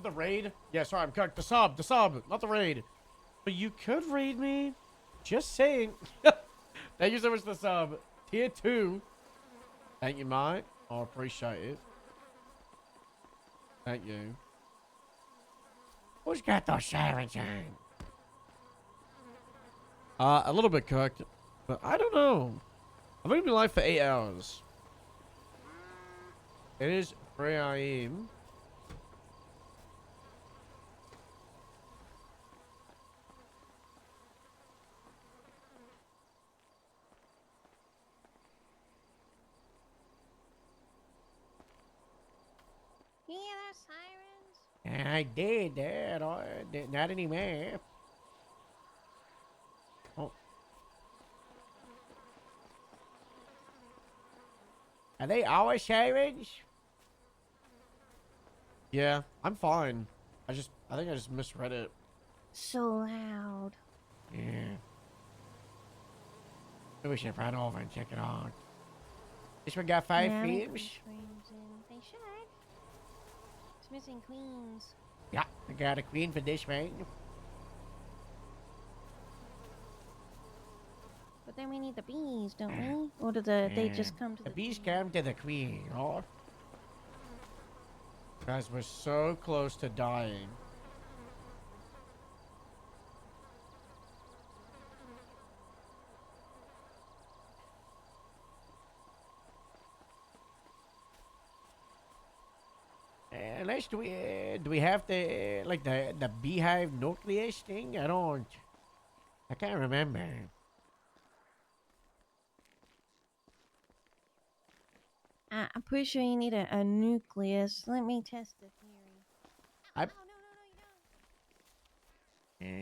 The raid? Yeah, sorry, I'm cooked. The sub, not the raid. But you could raid me. Just saying. Thank you so much for the sub. Tier 2. Thank you, mate. I appreciate it. Thank you. Who's got those sirens on? A little bit cooked. But I don't know. I've only been live for 8 hours. It is 3 a.m. You hear those sirens? I did that. Not anymore. Oh. Are they our sirens? Yeah, I'm fine. I think I just misread it. So loud. Yeah. Maybe we should run over and check it out. This one got 5 Yeah, frames. they should. It's missing queens. Yeah, I got a queen for this one. But then we need the bees, don't we? Or do they just come to The the bees queen? come to the queen, oh. Guys, we're so close to dying. Unless do we have the like the beehive nucleus thing? I can't remember. I'm pretty sure you need a nucleus. Let me test the theory. I Oh, no, you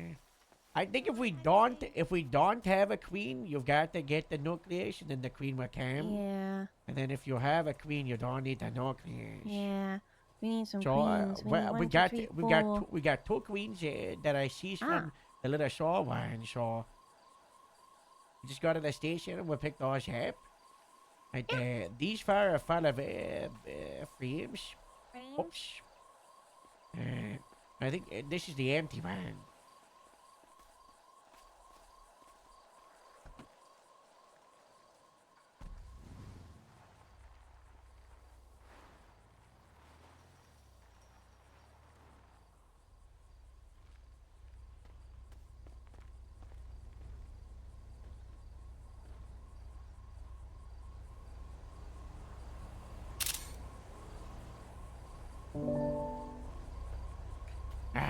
don't. I think if we don't have a queen, you've got to get the nucleus, and then the queen will come. Yeah, And then if you have a queen, you don't need the nucleus. yeah. We need some So queens. We need we one, two, got three, we got four. we got 2 queens that I see from the little shore one. So we just go to the station and we'll pick those up. And these fire are full of frames. Oops. I think this is the empty one.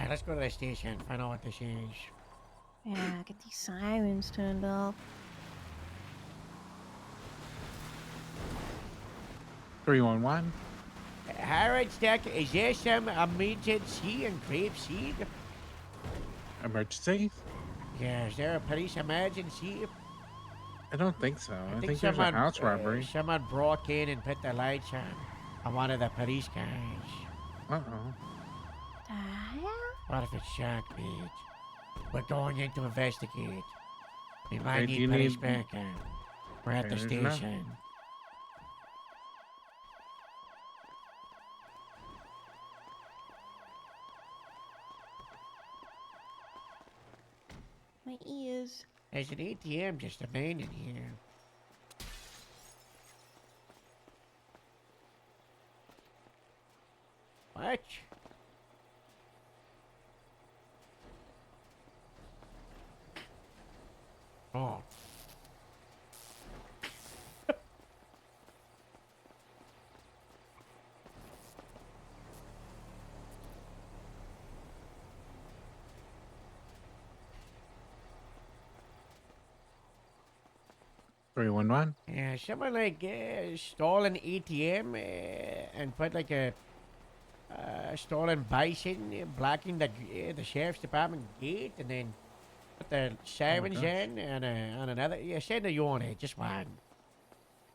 Let's go to the station. Find out what this is. Yeah, get these sirens turned off. 311. Harrod Stack, is there some emergency in Grapeseed? Emergency? Yeah, is there a police emergency? I don't think so. I think there's a someone, house robbery. Someone broke in and put the lights on one of the police cars. Uh-oh. The hell? What if it's Shark Beach? We're going in to investigate. We might Okay, do need you police need- backup. We're at Okay, the there's enough. station. My ears. There's an ATM just abandoned here. What? Oh. 311. Yeah, someone like stole an ATM and put like a stolen bison blocking the sheriff's department gate, and then put the sirens gosh. in and on another. Yeah, send a unit, just one.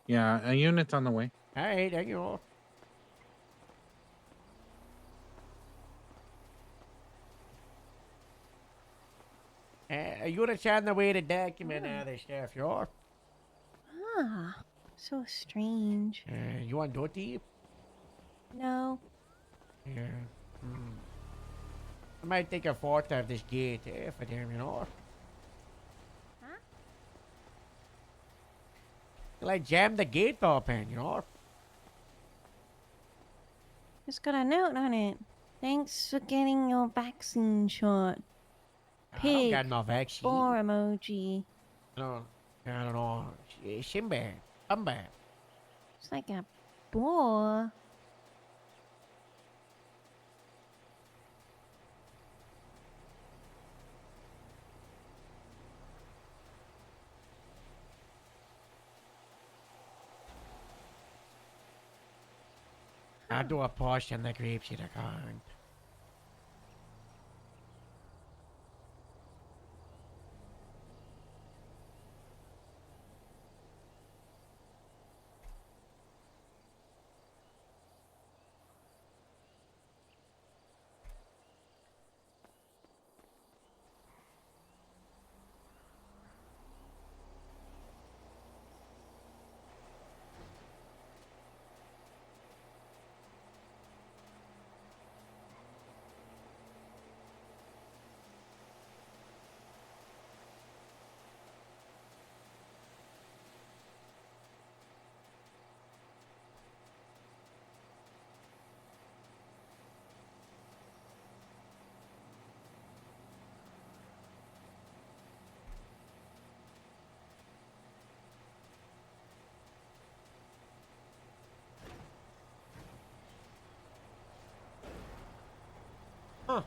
Yeah, a unit's on the way. All right, there you go. A unit's on the way to document the sheriff. You're. Ah, so strange. You want dirty? No. Yeah. I might take a photo of this gate for them, you know. Huh? Like jam the gate open, you know. It's got a note on it. Thanks for getting your vaccine shot. I don't got Pig. no vaccine. Boar emoji. I don't know. Shimba. Bumba. It's like a boar. I'll do a post on the grapes in account. Huh.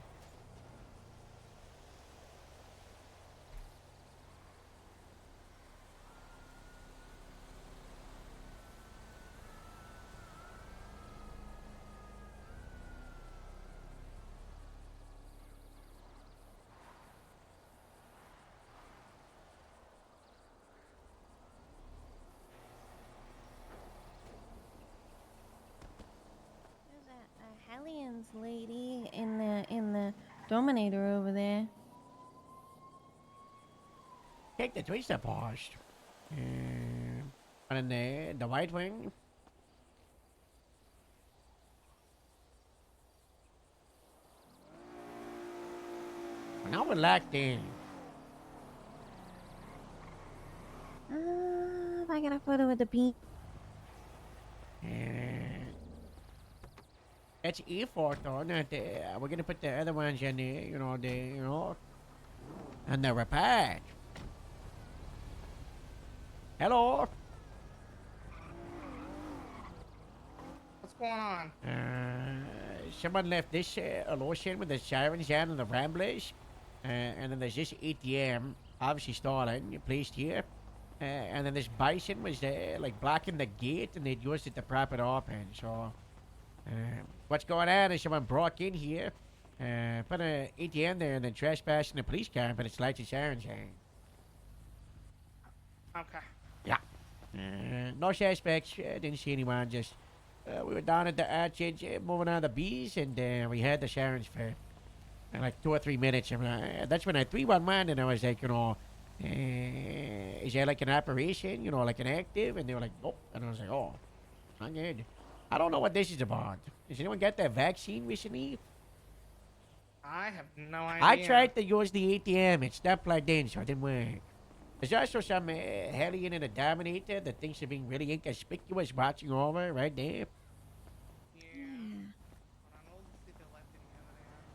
There's a Hellions lady in the Dominator over there. Take the twister post. And then the white wing. Now we're locked in. If I got a photo with the bee. And that's E4 though, not the, we're gonna put the other ones in there, and the repair. Hello? What's going on? Someone left this lotion with the sirens on and the ramblers. And then there's this ATM, obviously stolen, placed here. And then this bison was like blocking the gate and they'd used it to prop it open. So, what's going on is someone broke in here, put an ATM there and then trespassing the police car, but it's lights and sirens on. Okay. Yeah. No suspects. Didn't see anyone. Just we were down at the archage, moving on the bees, and we had the sirens for like 2 or 3 minutes. And that's when I 311, and I was like, is there like an operation? Like an active? And they were like, nope. And I was like, oh, not good. I don't know what this is about. Has anyone got that vaccine recently? I have no idea. I tried to use the ATM. It stopped like then, so it didn't work. There's also some Hellion in a Dominator that thinks of being really inconspicuous watching over right there. Yeah. Hold on, we'll see if they left any evidence.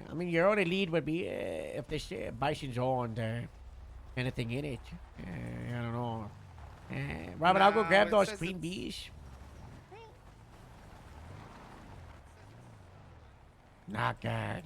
I mean, your only lead would be if this bison's owned anything in it. I don't know. Robin, I'll go No, grab it those says queen it's- bees. Not good.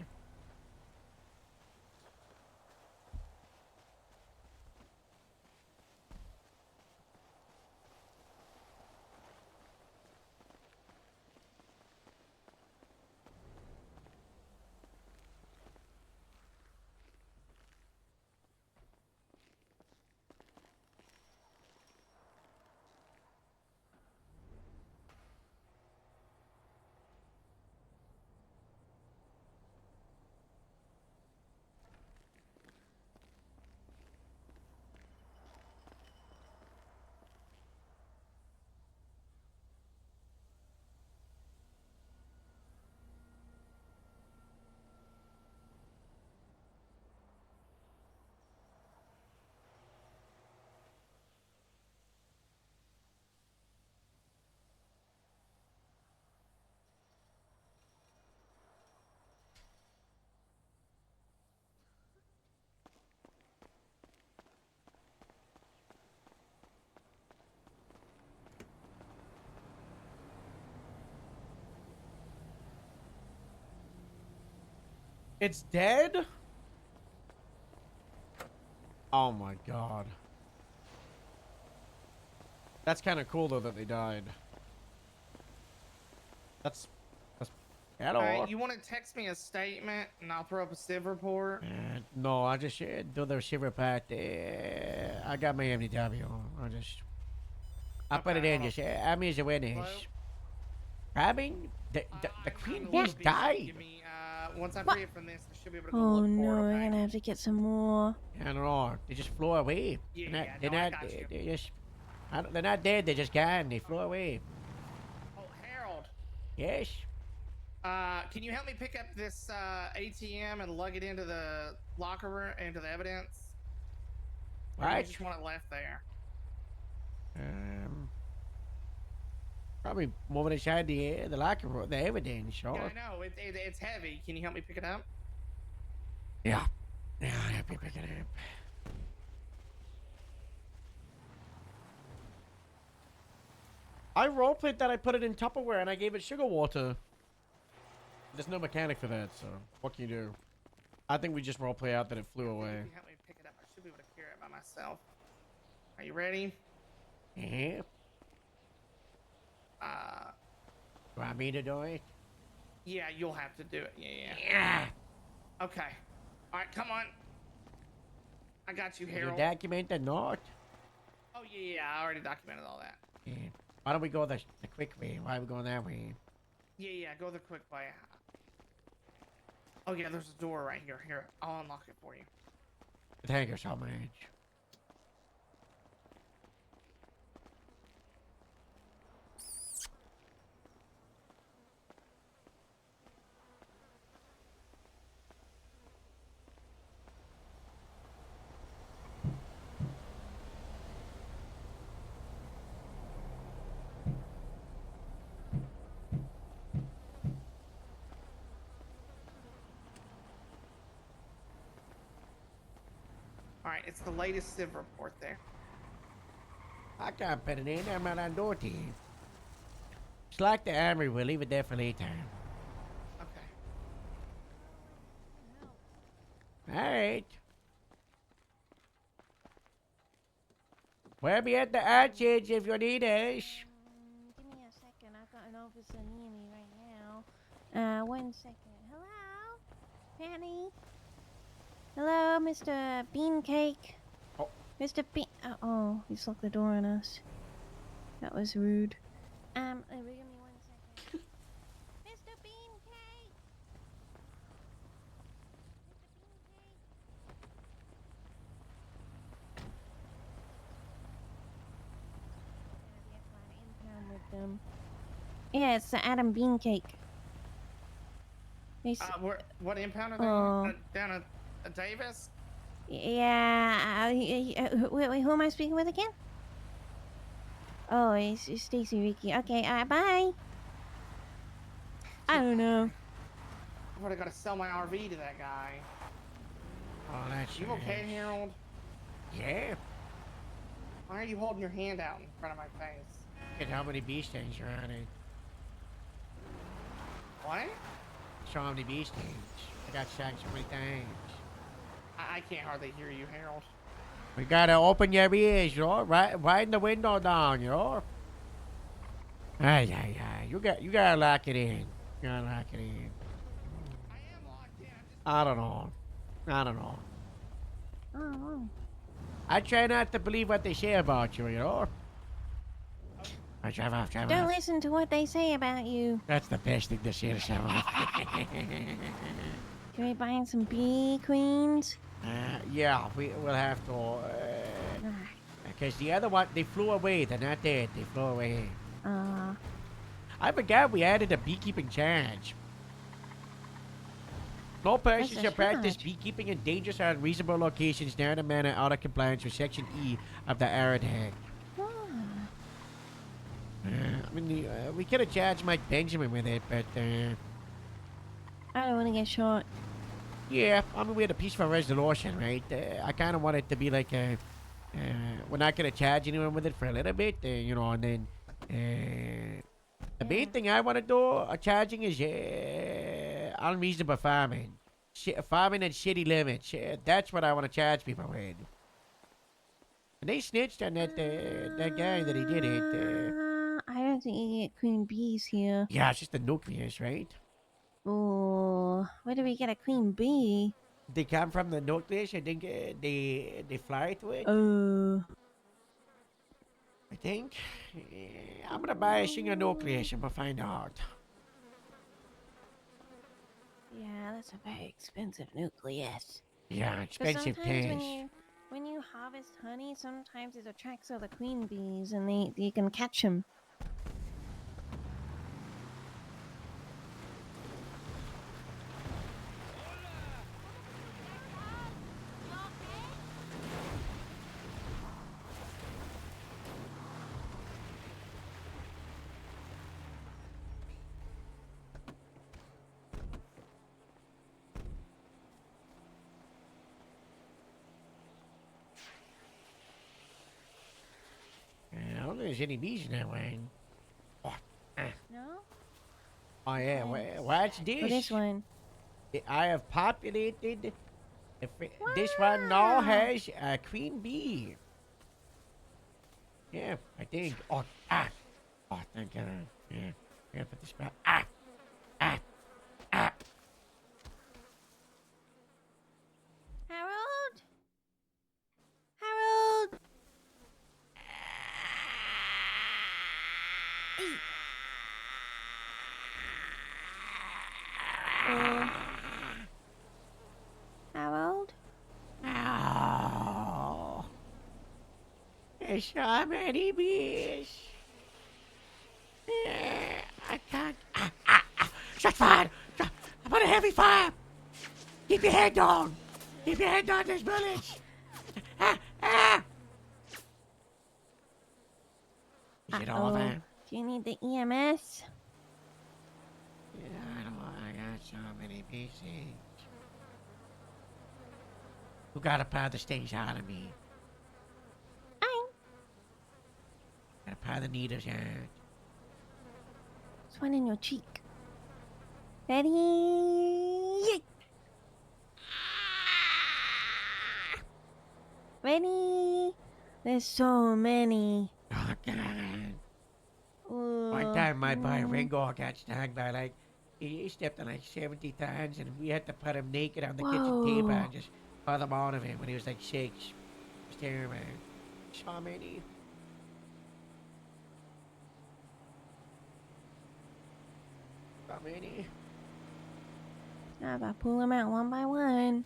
It's dead? Oh my god. That's kind of cool though that they died. That's hello. Alright, you want to text me a statement and I'll throw up a civ report? No, I just do the shiver part. I got my MDW. I put it Okay, in. hold Just add me as a witness. Hello? Grabbing the I'm queen kinda bees loopy, so died. give me, once I What? free it from this, I should be able to go Oh look for no, it, we're okay? gonna have to get some more. I don't know. They just flew away. Yeah, they're not, yeah, they're no, I not. got you. They're just. They're not dead. They're just gone. They flew away. Oh, Harold, Yes. can you help me pick up this, ATM and lug it into the locker room, into the evidence? Or do you Right. just want it left there? Probably moving inside the locker room, the evidence. Sure. Yeah, I know, it's heavy. Can you help me pick it up? Yeah. Yeah, I'll help you pick it up. I roleplayed that I put it in Tupperware and I gave it sugar water. There's no mechanic for that, so what can you do? I think we just roleplay out that it flew If away. you help me pick it up, I should be able to carry it by myself. Are you ready? Yeah. Do I me to do it? Yeah, you'll have to do it. Yeah. Yeah. Okay. All right, come on. I got you, Did you Harold. document the note? Oh yeah, I already documented all that. Yeah. Why don't we go the quick way? Why are we going that way? Yeah, go the quick way. Oh yeah, there's a door right here. Here, I'll unlock it for you. Thank you so much. All right, it's the latest civ report there. I can't put it in. I'm not on duty. It's like the armory. We'll leave it there for later. Okay. Alright. We'll be at the arches if you need us. Give me a second. I've got an officer near me right now. 1 second. Hello? Penny? Hello, Mr. Beancake? Oh. Mr. Bean... oh, he's locked the door on us. That was rude. Give me 1 second. Mr. Beancake! With them. Yeah, it's the Adam Beancake. He's, What impound are they? Oh. Down at Davis? yeah, wait, who am I speaking with again? Oh, it's Stacy Ricky. Okay, bye. I don't know. I've already got to sell my RV to that guy. Oh, that's You okay, Harold? Yeah. Why are you holding your hand out in front of my face? Look at how many bee stings are on it. What? So many bee stings. I got sacked so many times. I can't hardly hear you, Harold. We gotta open your ears, you know? Right the window down, you know? Ay, ay, ay. You gotta lock it in. You gotta lock it in. I am locked in. I don't know. I don't know. Oh. I try not to believe what they say about you, you know? I drive off. Don't listen to what they say about you. That's the best thing to say to someone. Should we buy some bee queens? Yeah, we'll have to. Alright. Because the other one, they flew away. They're not dead. They flew away. Uh, I forgot we added a beekeeping charge. No person What's the shall practice charge? beekeeping in dangerous or unreasonable locations near the manner out of compliance with Section E of the Arid Act. oh. I mean, we could have charged Mike Benjamin with it, but I don't want to get shot. yeah, I mean, we had a peaceful resolution, right? I kind of want it to be like we're not gonna charge anyone with it for a little bit, you know, and then the main Yeah. thing I want to do charging is unreasonable farming, farming and shitty limits. That's what I want to charge people with. And they snitched on that guy that he did it. I don't think you get queen bees here. Yeah, it's just the nucleus, right? Oh, where do we get a queen bee? They come from the nucleus. I think they fly to it. I think. I'm gonna buy a single nucleus and we'll find out. Yeah, that's a very expensive nucleus. Yeah, 'Cause expensive sometimes things. when you harvest honey, sometimes it attracts all the queen bees, and you can catch them. I don't think there's any bees in that one. Oh, No? oh yeah. Thanks. What's this? For this one. I have populated. This one now Wow. has a queen bee. Yeah, I think. Oh, thank God. Yeah, I gotta put this back. Harold? Harold? Harold? Oh, there's so many bees. I can't. Shut fire! I'm on a heavy fire! Keep your head down! Keep your head down, there's bullets! Is it Uh-oh. over? Do you need the EMS? Yeah, I got so many pieces. Who got a pound of stings out of me? Got a pound of needles out. There's one in your cheek. Ready? Yeet. Ready? There's so many. Oh, God. Ooh. One time my boy Ringo got stung by like, he stepped on like 70 times and we had to put him naked on the kitchen table Whoa. and just put him out of him when he was like 6. It was terrible. So many. So many. I gotta pull them out one by one.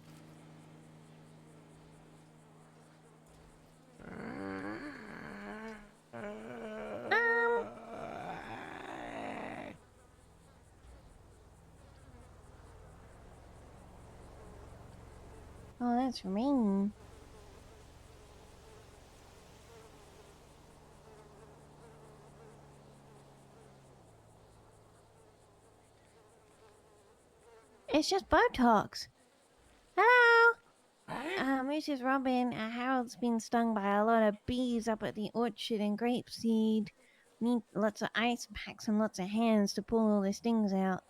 Oh, that's mean. It's just Botox. Hello? Mrs. Robin, Harold's been stung by a lot of bees up at the orchard and grapeseed. Need lots of ice packs and lots of hands to pull all the stings out.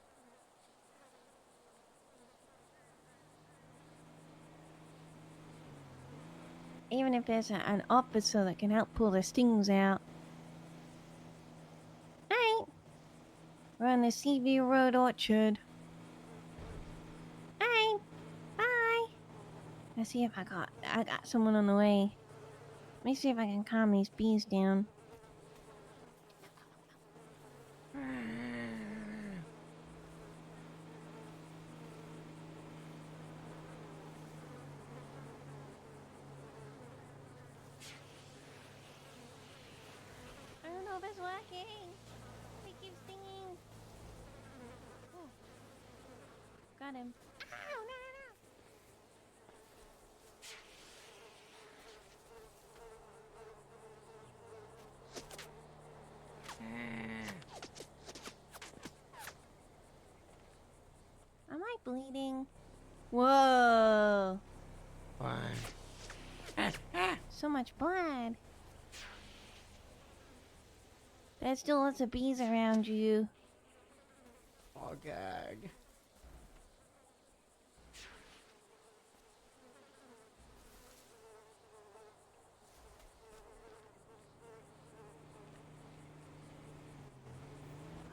Even if there's an officer that can help pull the stings out. Alright. We're on the Seaview Road Orchard. Alright. Bye. Let's see if I got someone on the way. Let me see if I can calm these bees down. I don't know if it's working. They keep stinging. Oh. Got him. Ow, no, no, no. Am I bleeding? Whoa. Why? So much blood. There's still lots of bees around you. Oh, gag.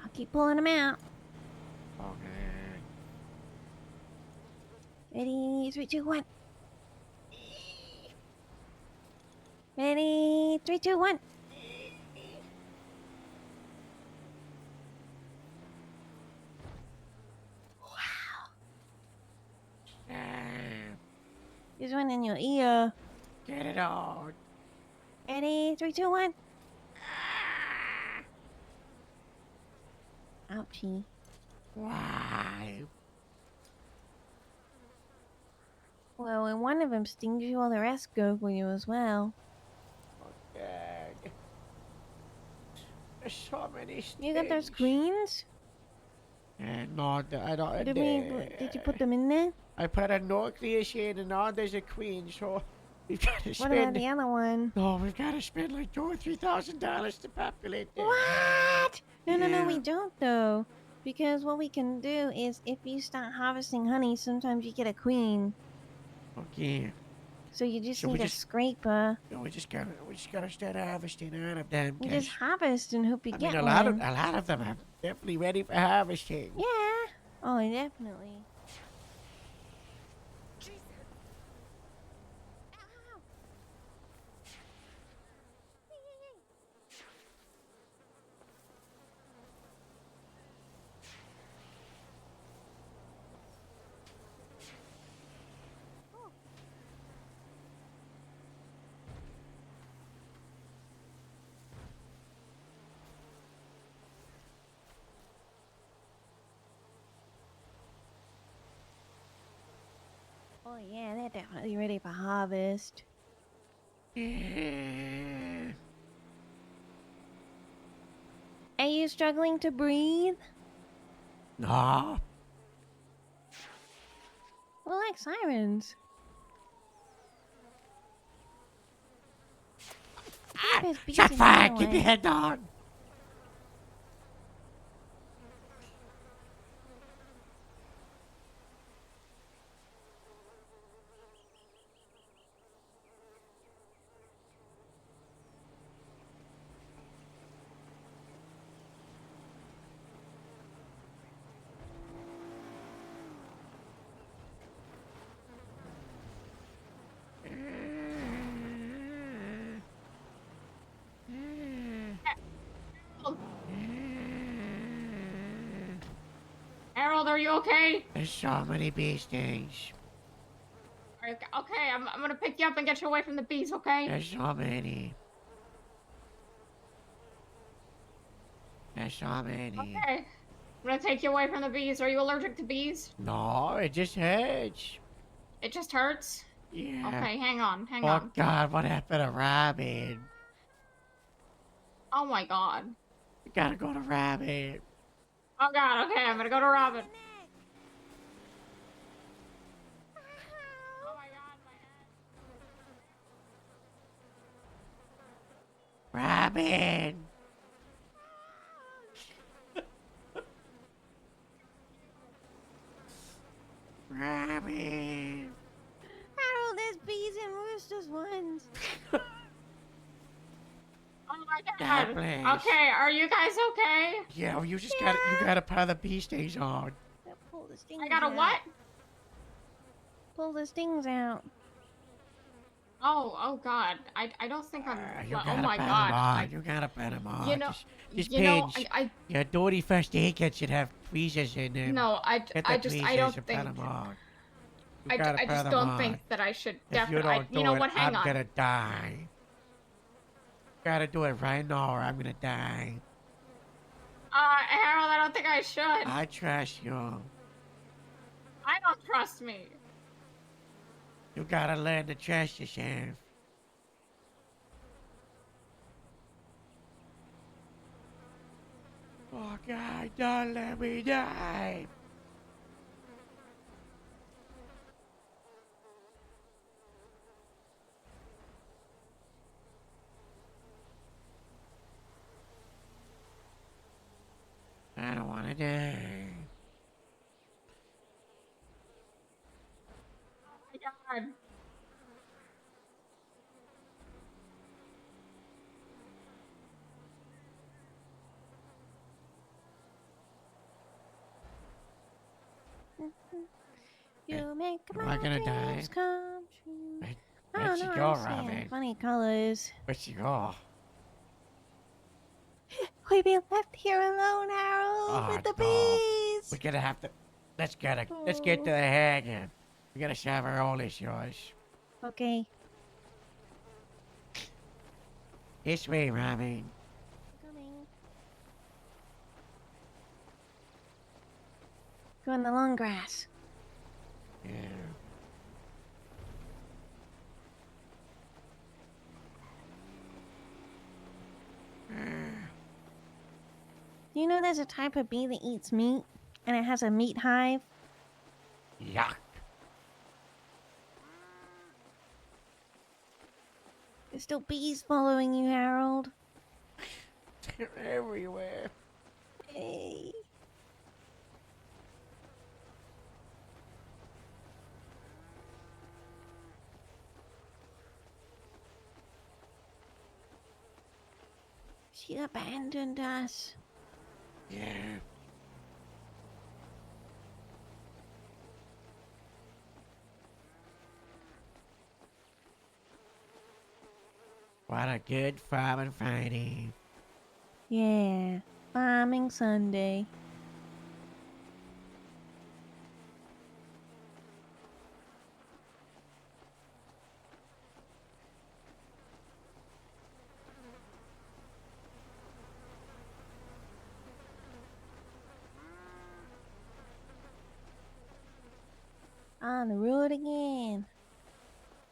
I'll keep pulling them out. Okay. Ready, 3, 2, 1. Ready, 3, 2, 1. Ah, There's one in your ear. get it out. Ready, 3, 2, 1. Ouchie. Why? Well, when one of them stings you, all the rest go for you as well. Oh, gag. There's so many stings. You got those queens? No, I don't. Did you put them in there? I put a nucleus in, and now there's a queen, so we've got to What about spend. the other one? No, we've got to spend like $2,000 or $3,000 to populate them. What? No, Yeah. we don't though. Because what we can do is if you start harvesting honey, sometimes you get a queen. Okay. So you just So we need a just- scraper. No, we just gotta start harvesting out of them. You 'Cause, just harvest and hope you I get mean, a one. lot of them are definitely ready for harvesting. Yeah. Oh, definitely. Ow. Oh. Oh yeah, they're definitely ready for harvest. Yeah. Are you struggling to breathe? No. Well, like sirens. Ah, There's bees shot in fire! the Keep your way. head down. Harold, are you okay? There's so many bee stings. Okay, I'm gonna pick you up and get you away from the bees, okay? There's so many. There's so many. Okay. I'm gonna take you away from the bees. Are you allergic to bees? No, it just hurts. It just hurts? Yeah. Okay, hang on. Oh God, what happened to Robin? Oh my god. We gotta go to Robin. Oh god, okay, I'm gonna go to Robin. Oh my god, my head. Robin. Robin. Harold, there's bees and roosters ones. Oh my God god. bless. Okay, are you guys okay? Yeah, well, you just gotta put the bee stings on. Pull the stings I got a out. what? Pull the stings out. Oh god. I don't think I'm. You Well, gotta oh my put 'em god. on. You gotta put 'em on. You know, just you know, pinch. I Your dirty first aid kit should have tweezers in them. no, Get the I tweezers don't and think. put 'em on. You gotta I put just 'em don't on. think that I should If you definitely. don't do You know it, what? Hang I'm on. gonna die. Gotta do it right now or I'm gonna die. Harold, I don't think I should. I trust you. I don't trust me. You gotta learn to trust yourself. Oh God, don't let me die. I don't wanna die. Oh my god. You make Am my I gonna die? dreams come true. Wait, I where'd don't she know. go, I'm seeing Robin? funny colors. Where'd she go? We've been left here alone, Harold, Oh, with the no. bees. We're gonna have to. Let's get to the hanging. We gotta solve our own issues. Okay. This way, Robin. Coming. Go in the long grass. Yeah. Do you know there's a type of bee that eats meat? And it has a meat hive? Yuck. There's still bees following you, Harold. They're everywhere. Hey. She abandoned us. Yeah. What a good farming Friday. Yeah. Farming Sunday. On the road again.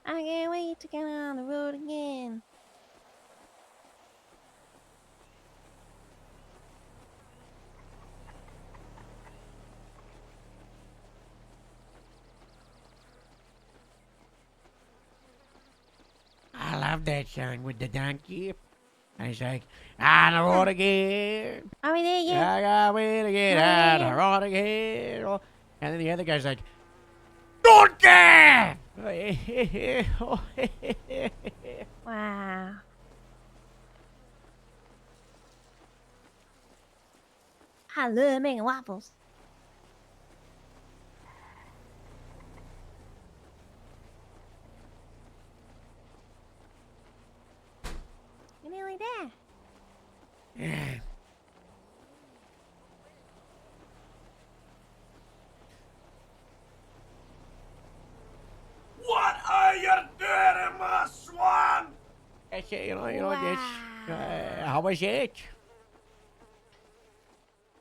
I can't wait to get on the road again. I love that song with the donkey. And he's like, on the road again. Are we there yet? I got way to get Oh, on yeah. the road again. And then the other guy's like, donkey! Wow. I love making waffles. You're nearly there. Yeah. What are you doing in my swamp? That's it, how was it?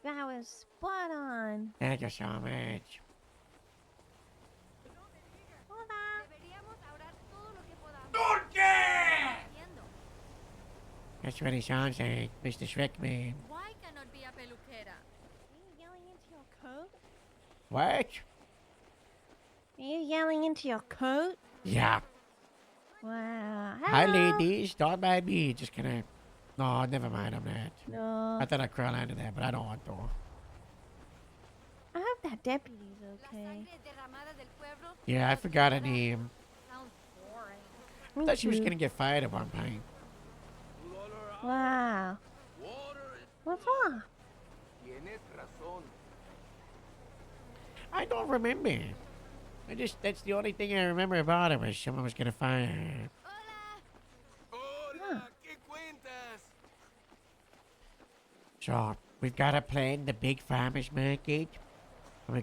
That was spot on. Thank you so much. Hola. Donkey! That's what he sounds like, Mr. Shrekman. Why cannot be a peluquera? Are you yelling into your coat? What? Are you yelling into your coat? Yeah. Wow. Hi, Hello. ladies. Don't mind me. Just gonna No, never mind on that. No. I thought I'd crawl under that, but I don't want to. I hope that deputy's La okay. sangre derramada del pueblo Yeah, I no forgot her tiene nada. name. Sounds boring. I Me thought she was too. gonna get fired at one point. Wow. What for? I don't remember. That's the only thing I remember about it was someone was gonna fire her. Huh. So we've got to plan the big farmers market. And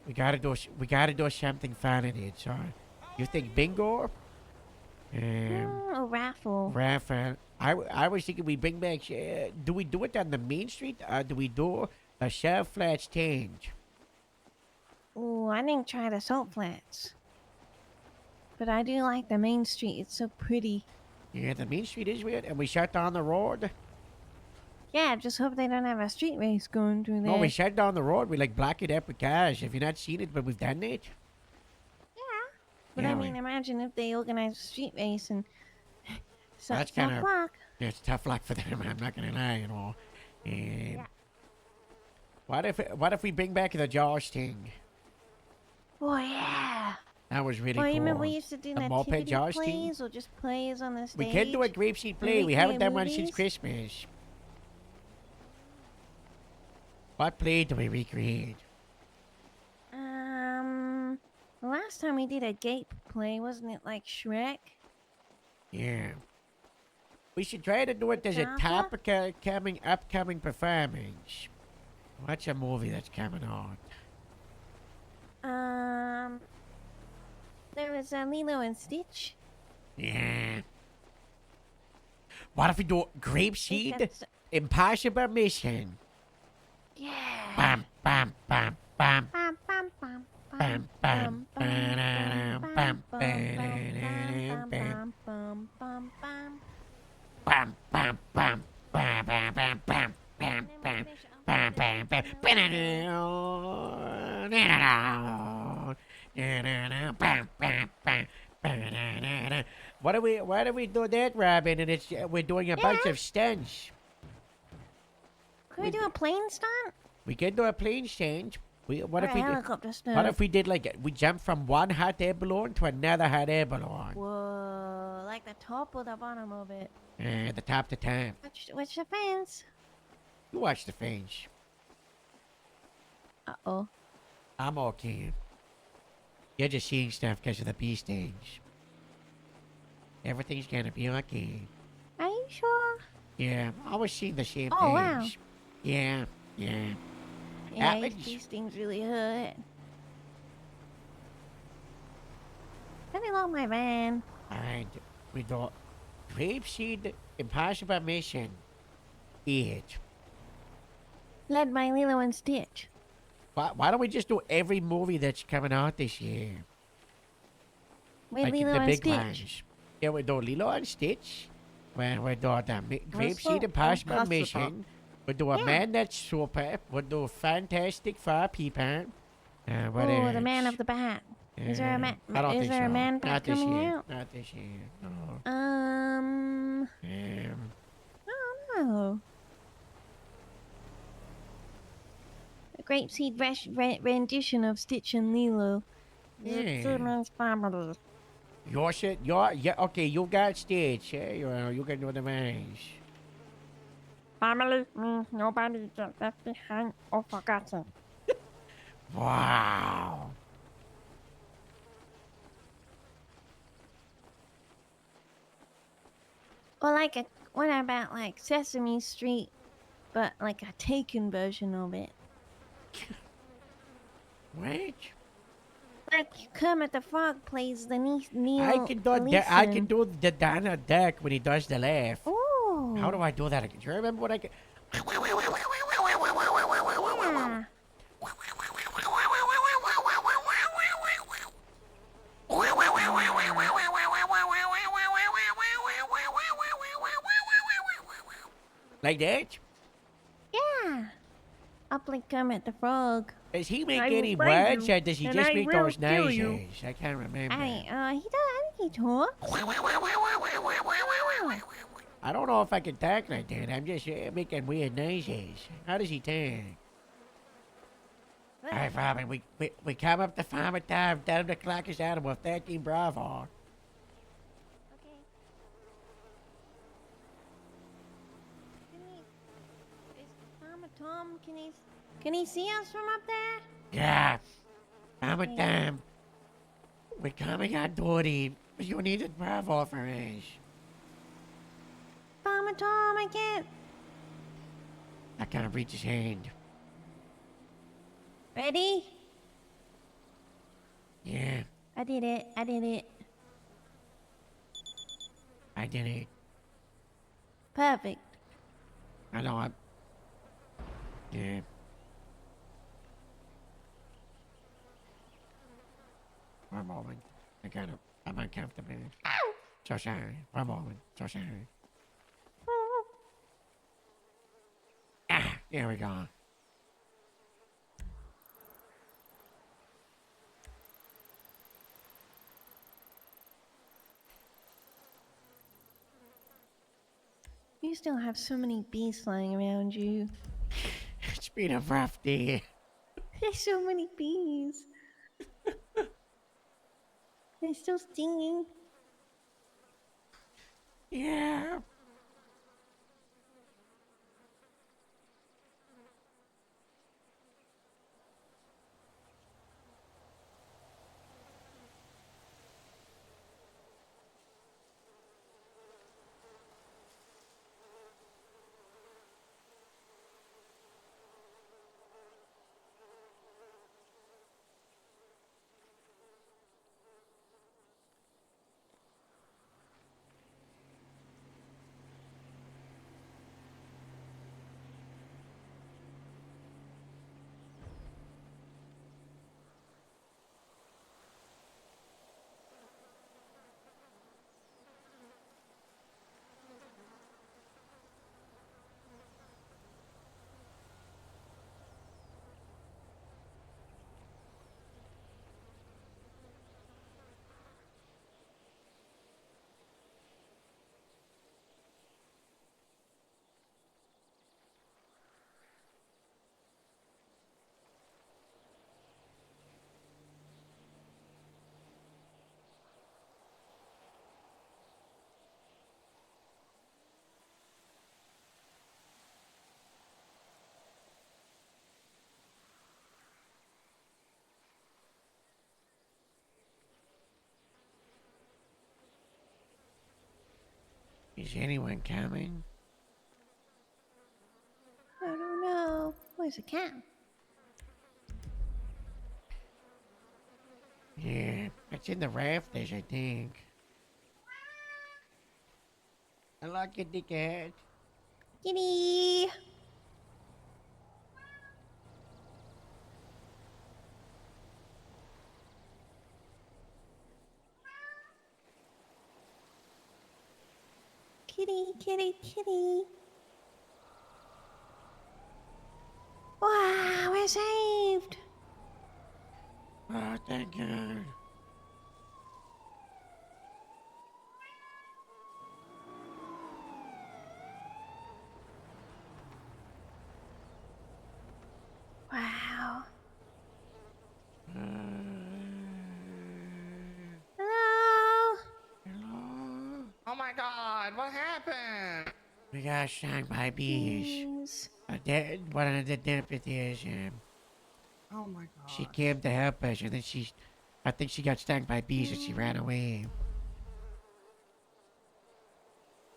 we gotta do something fun in it. So you think bingo? A raffle. Raffle. I was thinking we bring back. Do we do it on the main street or do we do a South Flat stand? Ooh, I didn't try the salt flats. But I do like the main street. It's so pretty. Yeah, the main street is weird, and we shut down the road. Yeah, just hope they don't have a street race going through there. No, we shut down the road. We like block it up with cars. Have you not seen it? But we've done it. But Yeah, I we- mean, imagine if they organize a street race and That's tough kinda- luck. Yeah, it's tough luck for them. I'm not gonna lie, you know. What if we bring back the Josh thing? Oh yeah. That was really Well, cool. you remember we used to do The moped nativity Josh team? plays or just plays on the stage? We can do a grapeseed play. we We haven't play done one since movies? Christmas. What play do we recreate? The last time we did a gape play, wasn't it like Shrek? Yeah. We should try to do it as a Papa? topical upcoming performance. What's a movie that's coming out? There was Lilo and Stitch. Yeah. What if we do Grapeseed? that's- Impossible Mission. Yeah. Bam, bam, bam, bam. Bam, bam, bam, Bam, bam, ba-da-dum, bam, ba-da-dum, bam. bam, bam, bam, bam. Bam, bam, bam, bam, bam, bam, bam, bam, bam, bam, bam, bam, ba-da-dum, da-da-dum, da-da-dum, bam, bam, bam, ba-da-da-da. Why do we do that, Robin? And we're doing a bunch of stunts. Could we do a plane stunt? We can do a plane stunt. What Or if a we did? helicopter stunt? What if we did like we jump from one hot air balloon to another hot air balloon? Whoa, like the top or the bottom of it? The top to top. Watch the fence. You watch the fence. Uh-oh. I'm okay. You're just seeing stuff because of the bee stings. Everything's gonna be okay. Are you sure? Yeah, I was seeing the same Oh, wow. things. Yeah, yeah. Yeah, Alex. these things really hurt. Let me lock my van. Alright, we do Grapeseed Impossible Mission 8. Led by Lilo and Stitch. Why don't we just do every movie that's coming out this year? With Like Lilo the and big Stitch. ones. Yeah, we do Lilo and Stitch. We do the Grapeseed so Impossible impossible. Mission. We do a Yeah. Man That's Super. We do Fantastic Four people. What Oh, the Man else? of the Bat. Is there a I don't is think there a so. Man Bat Not this coming year. out? Not this year. No. I don't know. A grapeseed rendition of Stitch and Lilo. Yeah. Simmons family. Your shit. Yeah. Okay, you got Stitch. Yeah, you can do the rest. Family means nobody gets left behind or forgotten. Wow. Or like what about like Sesame Street, but like a taken version of it? What? Like Kermit the Frog plays the Neil. I can do the Donald Duck when he does the laugh. Ooh. How do I do that again? Do you remember what I can? Yeah. Like that? Yeah. Up like Kermit the Frog. Does he make I any will find words you, or does he and just I make will those kill you. noises? I can't remember. He does. I think he talks. I don't know if I can talk like that. I'm just making weird noises. How does he talk? All right, Robin, we come up to Farmer Time. Tell him the clock is out and we're 13 Bravo. Okay. Is Farmer Tom, can he see us from up there? Yeah, Farmer Okay. Time. We're coming on duty. You needed Bravo for us. Farmer Tom, I can't. I can't reach his hand. Ready? Yeah, I did it. I did it. Perfect. I know I'm... Yeah. One moment. I'm uncomfortable. So sorry. One moment. So sorry. Ah, there we go. You still have so many bees flying around you. It's been a rough day. There's so many bees. They're still stinging. Yeah. Is anyone coming? I don't know. Where's the cat? Yeah, it's in the rafters, I think. Hello, kitty cat. Kitty! Kitty, kitty, kitty. Wow, we're saved! Oh, thank God. Wow. Uh, Hello? hello? Oh my God! What happened? We got stung by bees. Bees. One of the deputies, Oh my God. she came to help us, and then I think she got stung by bees and she ran away.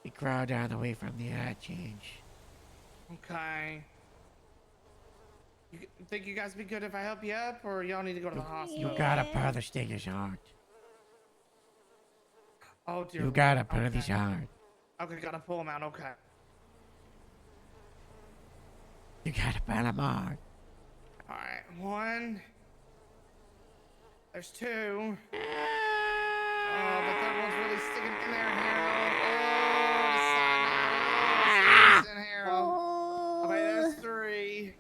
We crawled down away from the change. Okay. You think you guys be good if I help you up, or y'all need to go to the hospital? You gotta Yeah. pull the stingers out. Oh dear. You Lord. gotta pull Okay. these out. Okay, gotta pull them out. Okay. You gotta pull them out. All right. One. There's two. Oh, the third one's really sticking in there, Harold. Oh, the side now. In Harold. Okay, there's three.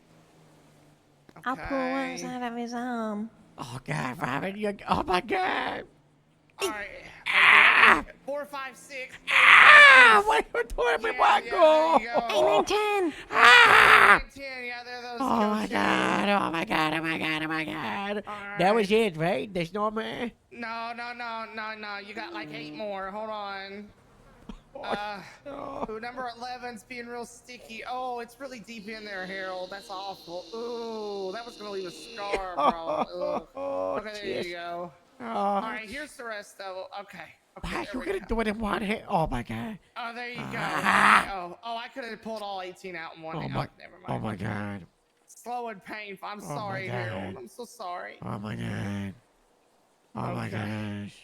I'll pull one Okay. side of his arm. Oh God, Robin, oh my God. All right. Okay, 4, 5, 6. Ah! What are you doing, me, Yeah, there Marco? you go. 8, 9, 10. Ah! 10, yeah, there those Oh go my too. god, oh my god, oh my god, oh my god. All That was right. it, right? There's no more? No. You got like 8 more. Hold on. Oh, Ooh, number 11's being real sticky. Oh, it's really deep in there, Harold. That's awful. Ooh, that was gonna leave a scar, bro. Ugh. oh, Okay, there you go. Oh, All right, here's the rest of it. Okay. why Okay, are there you we gonna go. do it in one hit? Oh my god. Oh, there you go. Ah. Oh, I could have pulled all 18 out in one. Oh hit. my, Never oh mind. my god. Slow and painful. I'm Oh my sorry, Harold. God. I'm so sorry. Oh my god. Oh my Okay. gosh.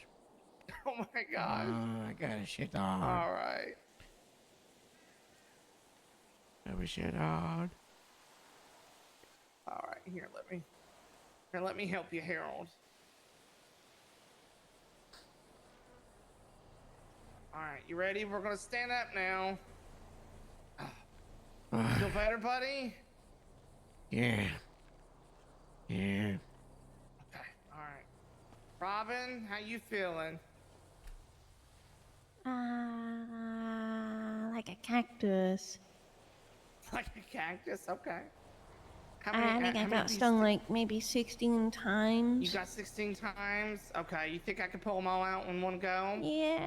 Oh my gosh. Oh, I got a shit dog. All right. I was shit dog. All right. Let me help you, Harold. All right, you ready? We're gonna stand up now. Feel better, buddy? Yeah. Yeah. Okay. All right. Robin, how you feeling? Like a cactus. Like a cactus? Okay. How I think how I many got bees stung did- like maybe 16 times. You got 16 times? Okay, you think I could pull them all out in one go? Yeah.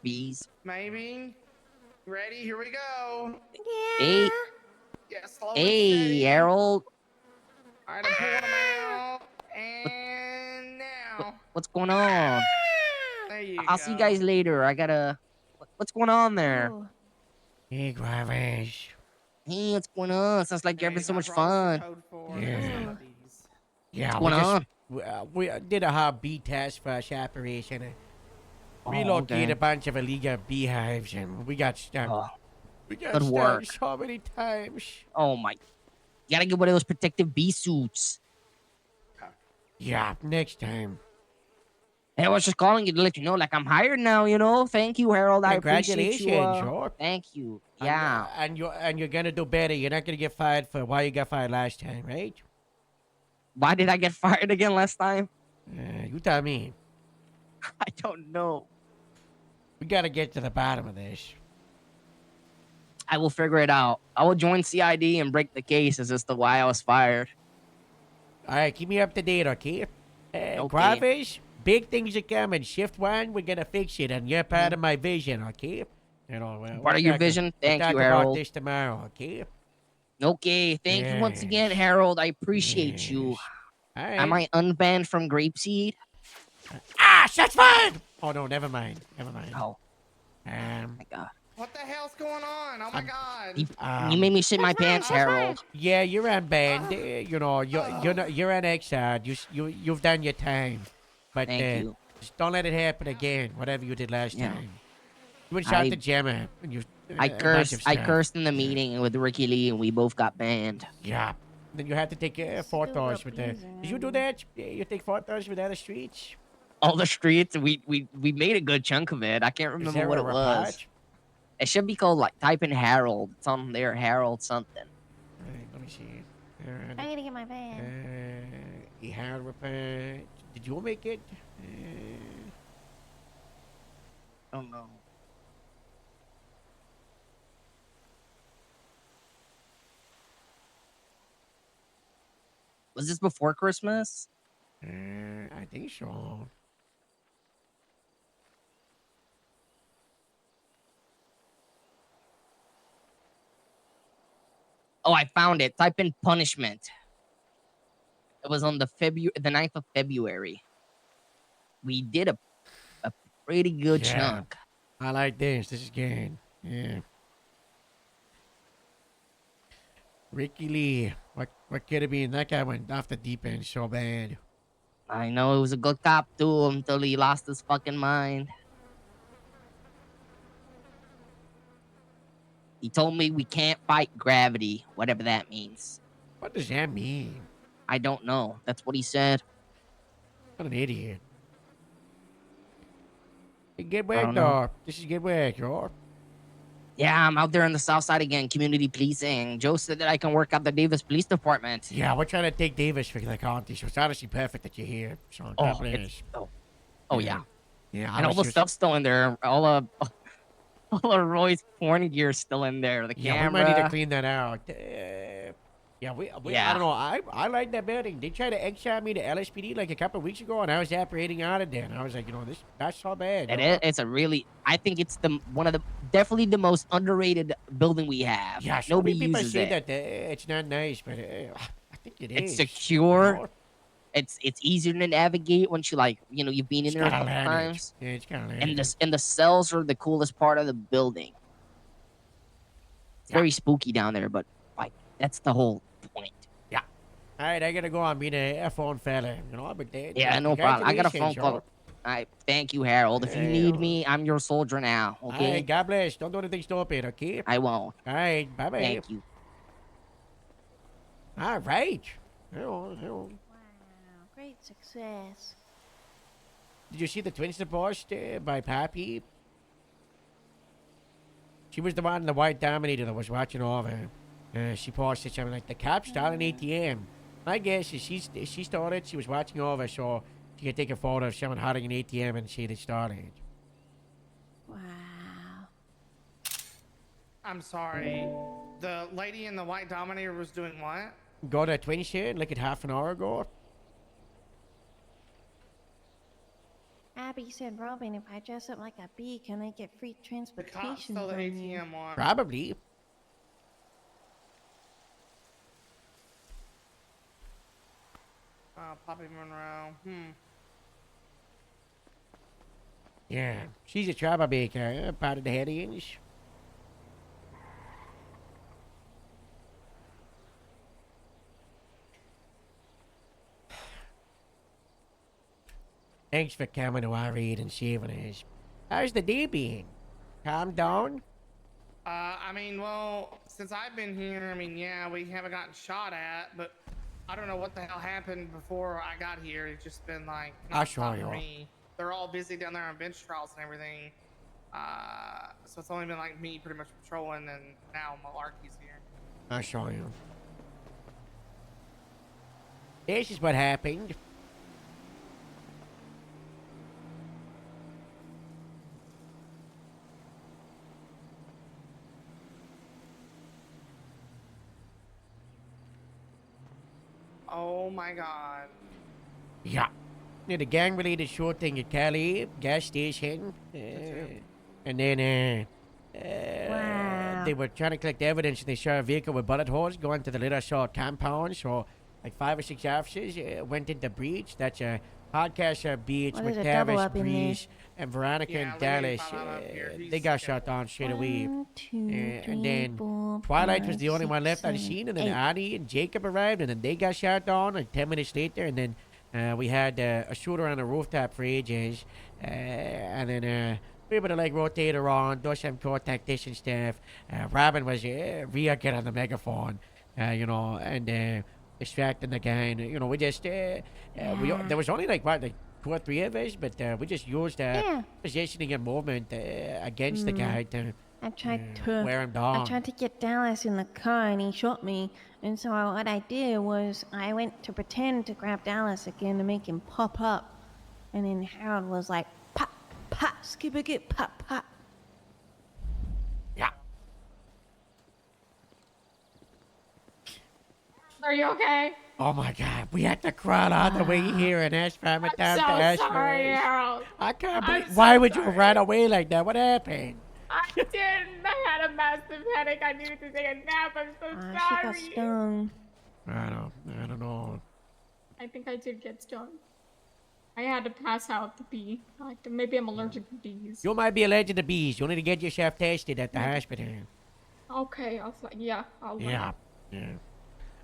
Bees. Maybe? Ready? Here we go. Yeah. Hey, Yeah, slow and hey, steady. Harold. All right, I'm pulling them out. And now. What's going on? There you go. I'll see you guys later. I gotta. What's going on there? Ooh. Hey, Gravish. Hey, what's going on? Sounds like you're having so much fun. Yeah. Yeah, What's going on? we did a hard bee task force operation. Oh, Relocated okay. a bunch of illegal beehives, and we got stuck. Oh, We got good stuck work. so many times. oh my. You gotta get one of those protective bee suits. Yeah, next time. Hey, I was just calling you to let you know, like, I'm hired now, you know? Thank you, Harold. I appreciate you. Congratulations, sure. Thank you. And, Yeah. and you're gonna do better. You're not gonna get fired for why you got fired last time, right? Why did I get fired again last time? You tell me. I don't know. We gotta get to the bottom of this. I will figure it out. I will join CID and break the case as to why I was fired. All right, keep me up to date, okay? Okay. Gravish, big things are coming. Shift 1, we're gonna fix it, and you're part of my vision, okay? You know, Part of your vision? Thank we'll you, talk about Harold. this tomorrow, okay? Okay, thank you once again, Yes. Harold. I appreciate you. Yes. All right. Am I unbanned from Grapeseed? Ah, shots fired! Oh no, never mind. Never mind. Oh Um, my god. What the hell's going on? Oh my god. You made me shit my That's fine, pants, that's fine. Harold. yeah, you're unbanned. You know, you're an exiled. You've done your time, but Thank you. just don't let it happen again. Whatever you did last Yeah. time. You went shot I- the Gemma, and you. I a bunch of cursed. I stuff. cursed in the meeting with Ricky Lee, and we both got banned. Yeah. Then you had to take photos with the. Did you do that? You take photos with other streets? All the streets, we made a good chunk of it. I can't Is remember there what a it was. report? It should be called like type in Harold. It's on there, Harold something. Alright, let me see. I gotta get my van. Harold report. Did you make it? Oh no. Was this before Christmas? I think so. Oh, I found it. Type in punishment. It was on the 9th of February. We did a pretty good Yeah. chunk. I like this. This is good. Yeah. Ricky Lee. What could it be? That guy went off the deep end so bad. I know it was a good cop too until he lost his fucking mind. He told me we can't fight gravity, whatever that means. What does that mean? I don't know. That's what he said. What an idiot. Hey, good I work, don't know. though. This is good work, yo. Yeah, I'm out there on the south side again, community policing. Joe said that I can work at the Davis Police Department. Yeah, we're trying to take Davis for the county, so it's honestly perfect that you're here. So, God bless. Oh yeah. Yeah, I And all was the just, stuff's still in there. All of all of Roy's porn gear's still in there. The yeah, we might need to camera. clean that out. Yeah, we I Yeah. don't know. I like that building. They tried to exile me to LSPD like a couple of weeks ago, and I was operating out of there. And I was like, that's so bad. It is. It's a really. I think it's the one of the definitely the most underrated building we have. Yeah, so Nobody many people uses say it. that it's not nice, but I think it It's is. secure. It's easier to navigate once you've been in It's there a got a couple lineage. times. Yeah, it's got a And lineage. the cells are the coolest part of the building. It's Yeah. very spooky down there, but like that's the whole point. Yeah. All right, I gotta go. I'm being a phone fella. But Yeah, no problem. I got a phone congratulations, call. y'all. I thank you, Harold. If you need me, I'm your soldier now. All Okay, right, God bless. Don't do anything stupid, okay? I won't. All right, bye bye. Thank you. All right. Hello. Wow, great success. Did you see the twins divorced by Pappy? She was the one in the white Dominator that was watching over. She posted something like, the cops stole an ATM. My guess is she stole it. She was watching over, so she could take a photo of someone holding an ATM and see they stole it. Wow. I'm sorry. The lady in the white Dominator was doing what? Go to a twin shed like it half an hour ago. Abby said, Robin, if I dress up like a bee, can I get free The transportation cops stole the from you? ATM one. Probably. Poppy Monroe. Yeah, she's a troublemaker, part of the headians. Thanks for coming to our aid and saving us. How's the day been? Calm down? I mean, well, since I've been here, I mean, yeah, we haven't gotten shot at, but I don't know what the hell happened before I got here. It's just been like, I'll show nonstop you. for me. They're all busy down there on bench trials and everything. So it's only been like me pretty much patrolling, and now Malarkey's here. I'll show you. This is what happened. Oh my god. Yeah. Yeah, the gang-related shooting at Cali gas station. And then, Wow. they were trying to collect evidence and they saw a vehicle with bullet holes going to the Little Shaw compound. So, like 5 or 6 officers went into breach. That's a Hardcastle Beach Well, with there's a double Tavis, up in Breeze, and Veronica Yeah, and let me Dallas. follow up here. They He's got got shot down straight away. 1, 2, And 3, then 4, Twilight was 5, the only one 6, left on the 7, scene, and then 8. Annie and Jacob arrived, and then they got shot down like 10 minutes later, and then we had a shooter on the rooftop for ages, and then we were able to like rotate around, do some co-tactician stuff. Robin was real good on the megaphone, and distracting the guy, and we just there was only like 2 or 3 of us, but we just used Yeah. positioning and movement against the guy to I tried wear him down. I tried to get Dallas in the car and he shot me. And so what I did was I went to pretend to grab Dallas again to make him pop up. And then Harold was like, pop, pop, skip it, pop, pop. Yeah. Are you okay? Oh my God, we had to crawl all the way here and ask for him I'm down so to Ashford. sorry, Harold. I can't I'm believe. so Why would you sorry. run away like that? What happened? I didn't. I had a massive headache. I needed to take a nap. I'm so She got sorry. stung. I don't know. I think I did get stung. I had to pass out the bee. Maybe I'm allergic to bees. You might be allergic to bees. You need to get yourself tested at the hospital. Okay, I'll Yeah.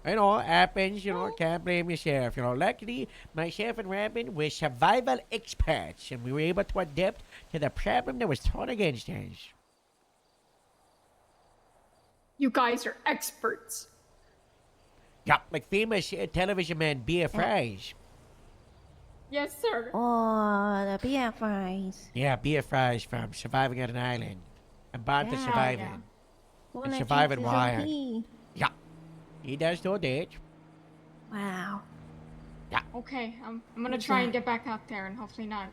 I know, it happens, can't blame yourself. Luckily, myself and Robin were survival experts, and we were able to adapt to the problem that was thrown against us. You guys are experts. Yeah, like famous television man Beer Fries. Yes, sir. Oh, the beer fries. Yeah, Beer Fries from Surviving on an Island. And Born to Yeah, Surviving. yeah. One that surviving drinks his wired. own pee. Yeah, he does do that. Wow. Okay, I'm gonna try and get back out there and hopefully not,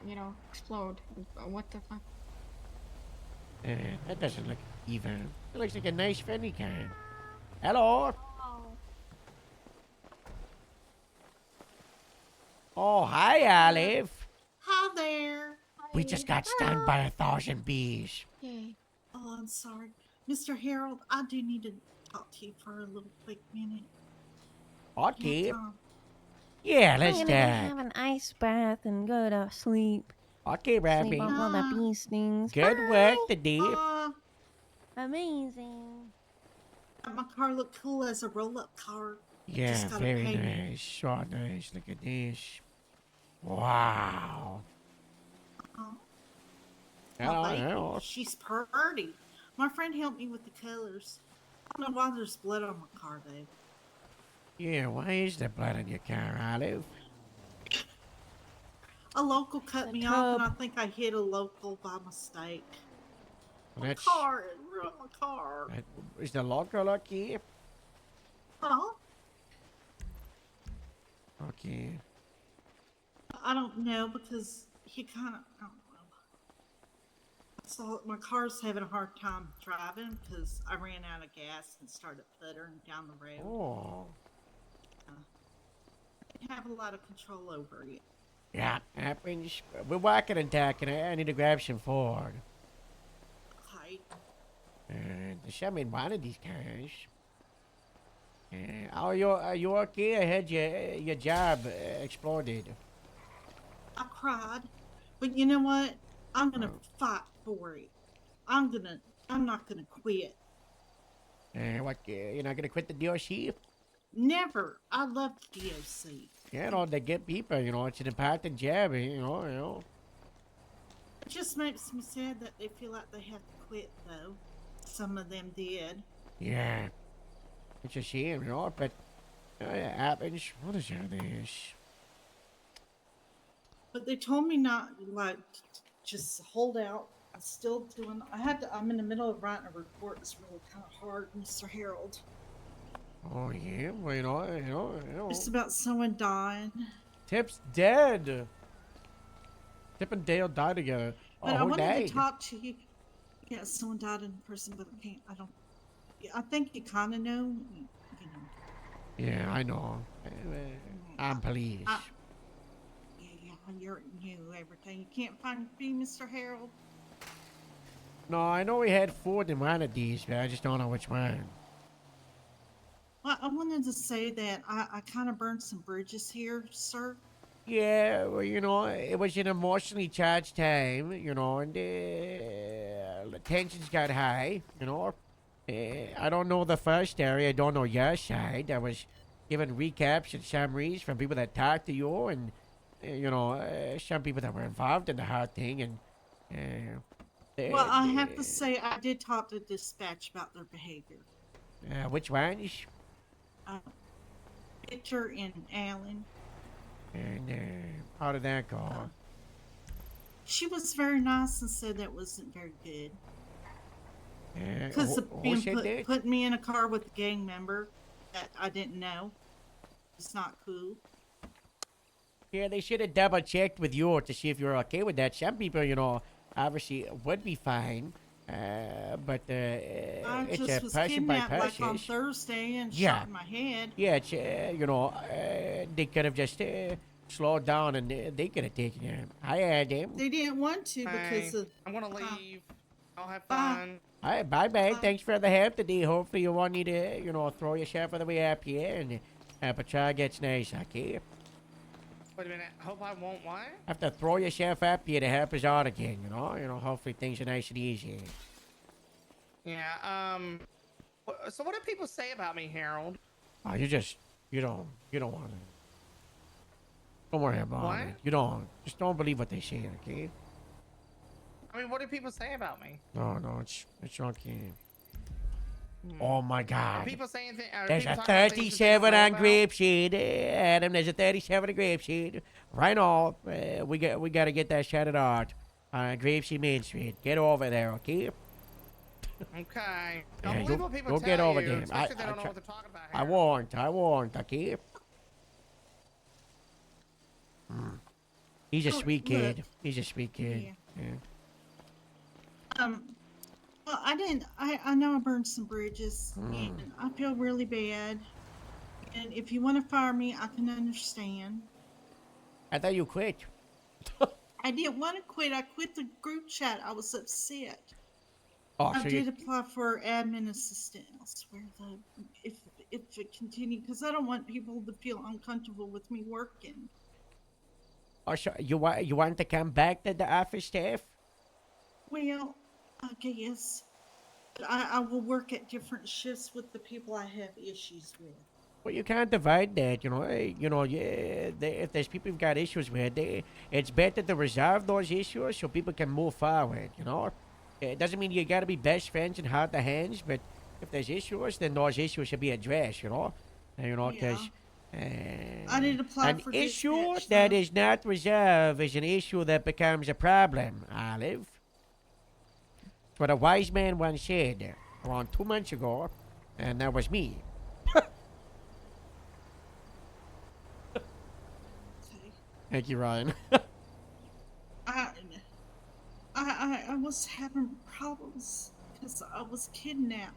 explode. What the fuck? That doesn't look even. It looks like a nice friendly car. Hello. Oh, hi, Olive. Hi there. We just got stung by 1,000 bees. Yay. Oh, I'm sorry. Mr. Harold, I do need to talk to you for a little quick minute. Okay. Time. Yeah, I'm let's gonna go talk. have an ice bath and go to sleep. Okay, Sleep Raffy. off all the bee stings. Good Bye. work today. Amazing. My car look cool as a roll-up car. Yeah, Just gotta very pay me. nice. So nice. Look at this. Wow. Oh, Hello, my lady, hello. she's pretty. My friend helped me with the colors. I don't know why there's blood on my car, though. Yeah, why is there blood on your car, Olive? A local cut The me off, and I tub. think I hit a local by mistake. My That's, car, it ruined my car. that, is the local lucky? Huh? Okay. I don't know because he kind of, I don't know. So my car's having a hard time driving because I ran out of gas and started puttering down the road. Oh. I didn't have a lot of control over it. Yeah, happens. We're walking and talking. I need to grab some Ford. Okay. There's some in one of these cars. Are you okay? I heard your job exploded. I cried, but you know what? I'm gonna fight for it. I'm not gonna quit. What? You're not gonna quit the DOC? Never. I love the DOC. Yeah, they get people. It's an important job. You It just makes me sad that they feel like they have to quit, though. Some of them did. Yeah. It's a shame, but it happens. What is all this? But they told me not, like, just hold out. I'm still doing. I'm in the middle of writing a report. It's really kind of hard, Mr. Harold. Oh yeah, well It's about someone dying. Tip's dead. Tip and Dale died together. But I who wanted died? to talk to you. Yeah, someone died in person, but I can't. I don't. Yeah, I think you kind of know. You know. Yeah, I know. I'm police. Yeah, you knew everything. You can't find me, Mr. Harold. No, I know we had food in one of these, but I just don't know which one. Well, I wanted to say that I kind of burned some bridges here, sir. Yeah, well, it was an emotionally charged time, and the tensions got high, I don't know the first area, I don't know your side. I was given recaps and summaries from people that talked to you and, some people that were involved in the whole thing. And, Well, I have to say I did talk to dispatch about their behavior. which ones? Victor and Alan. And how did that go? She was very nice and said that wasn't very good. Uh, Because who- of who being said that? putting me in a car with a gang member that I didn't know. It's not cool. Yeah, they should have double checked with you to see if you're okay with that. Some people, obviously would be fine, but I it's just a was person by kidnapped like on person. Thursday and Yeah. shot in my head. Yeah, it's they could have just slowed down and they could have taken him. I had him. They didn't want to because Hey, of. I'm gonna leave. I'll have Bye. fun. All right, bye. Thanks for the help today. Hopefully you won't need to, throw yourself on the way up here and patrol gets nice, okay? Wait a minute. Hope I won't what? Have to throw yourself up here to help us out again, hopefully things are nice and easy. Yeah. So what do people say about me, Harold? Oh, you don't want to. Don't worry about What? it. Just don't believe what they say, okay? I mean, what do people say about me? No, it's okay. Oh my Are God. people saying things? There's a 37 on Grapeseed, Adam. There's a 37 on Grapeseed. Right now, we got to get that shouted out on Grapeseed Main Street. Get over there, okay? Okay. Yeah, Don't believe you'll- what people you'll tell get over you, them. especially if they I don't know try- what they're talking about. I Harold. won't, okay? He's a Oh, sweet kid. look, He's a sweet kid. yeah. Yeah. Well, I didn't. I know I burned some bridges, Hmm. and I feel really bad. And if you want to fire me, I can understand. I thought you quit. I didn't want to quit. I quit the group chat. I was upset. Oh, I so you did apply for admin assistant elsewhere, though. If it continued, because I don't want people to feel uncomfortable with me working. so you want to come back to the office staff? Well, I guess. But I will work at different shifts with the people I have issues with. Well, you can't divide that, you know. Yeah, if there's people you've got issues with, it's better to resolve those issues so people can move forward, you know. It doesn't mean you got to be best friends and hold the hands, but if there's issues, then those issues should be addressed, you know. Because I did apply an for issue dispatch, that though. is not resolved is an issue that becomes a problem, Olive. It's what a wise man once said around 2 months ago, and that was me. Okay. Thank you, Ryan. I, I was having problems because I was kidnapped,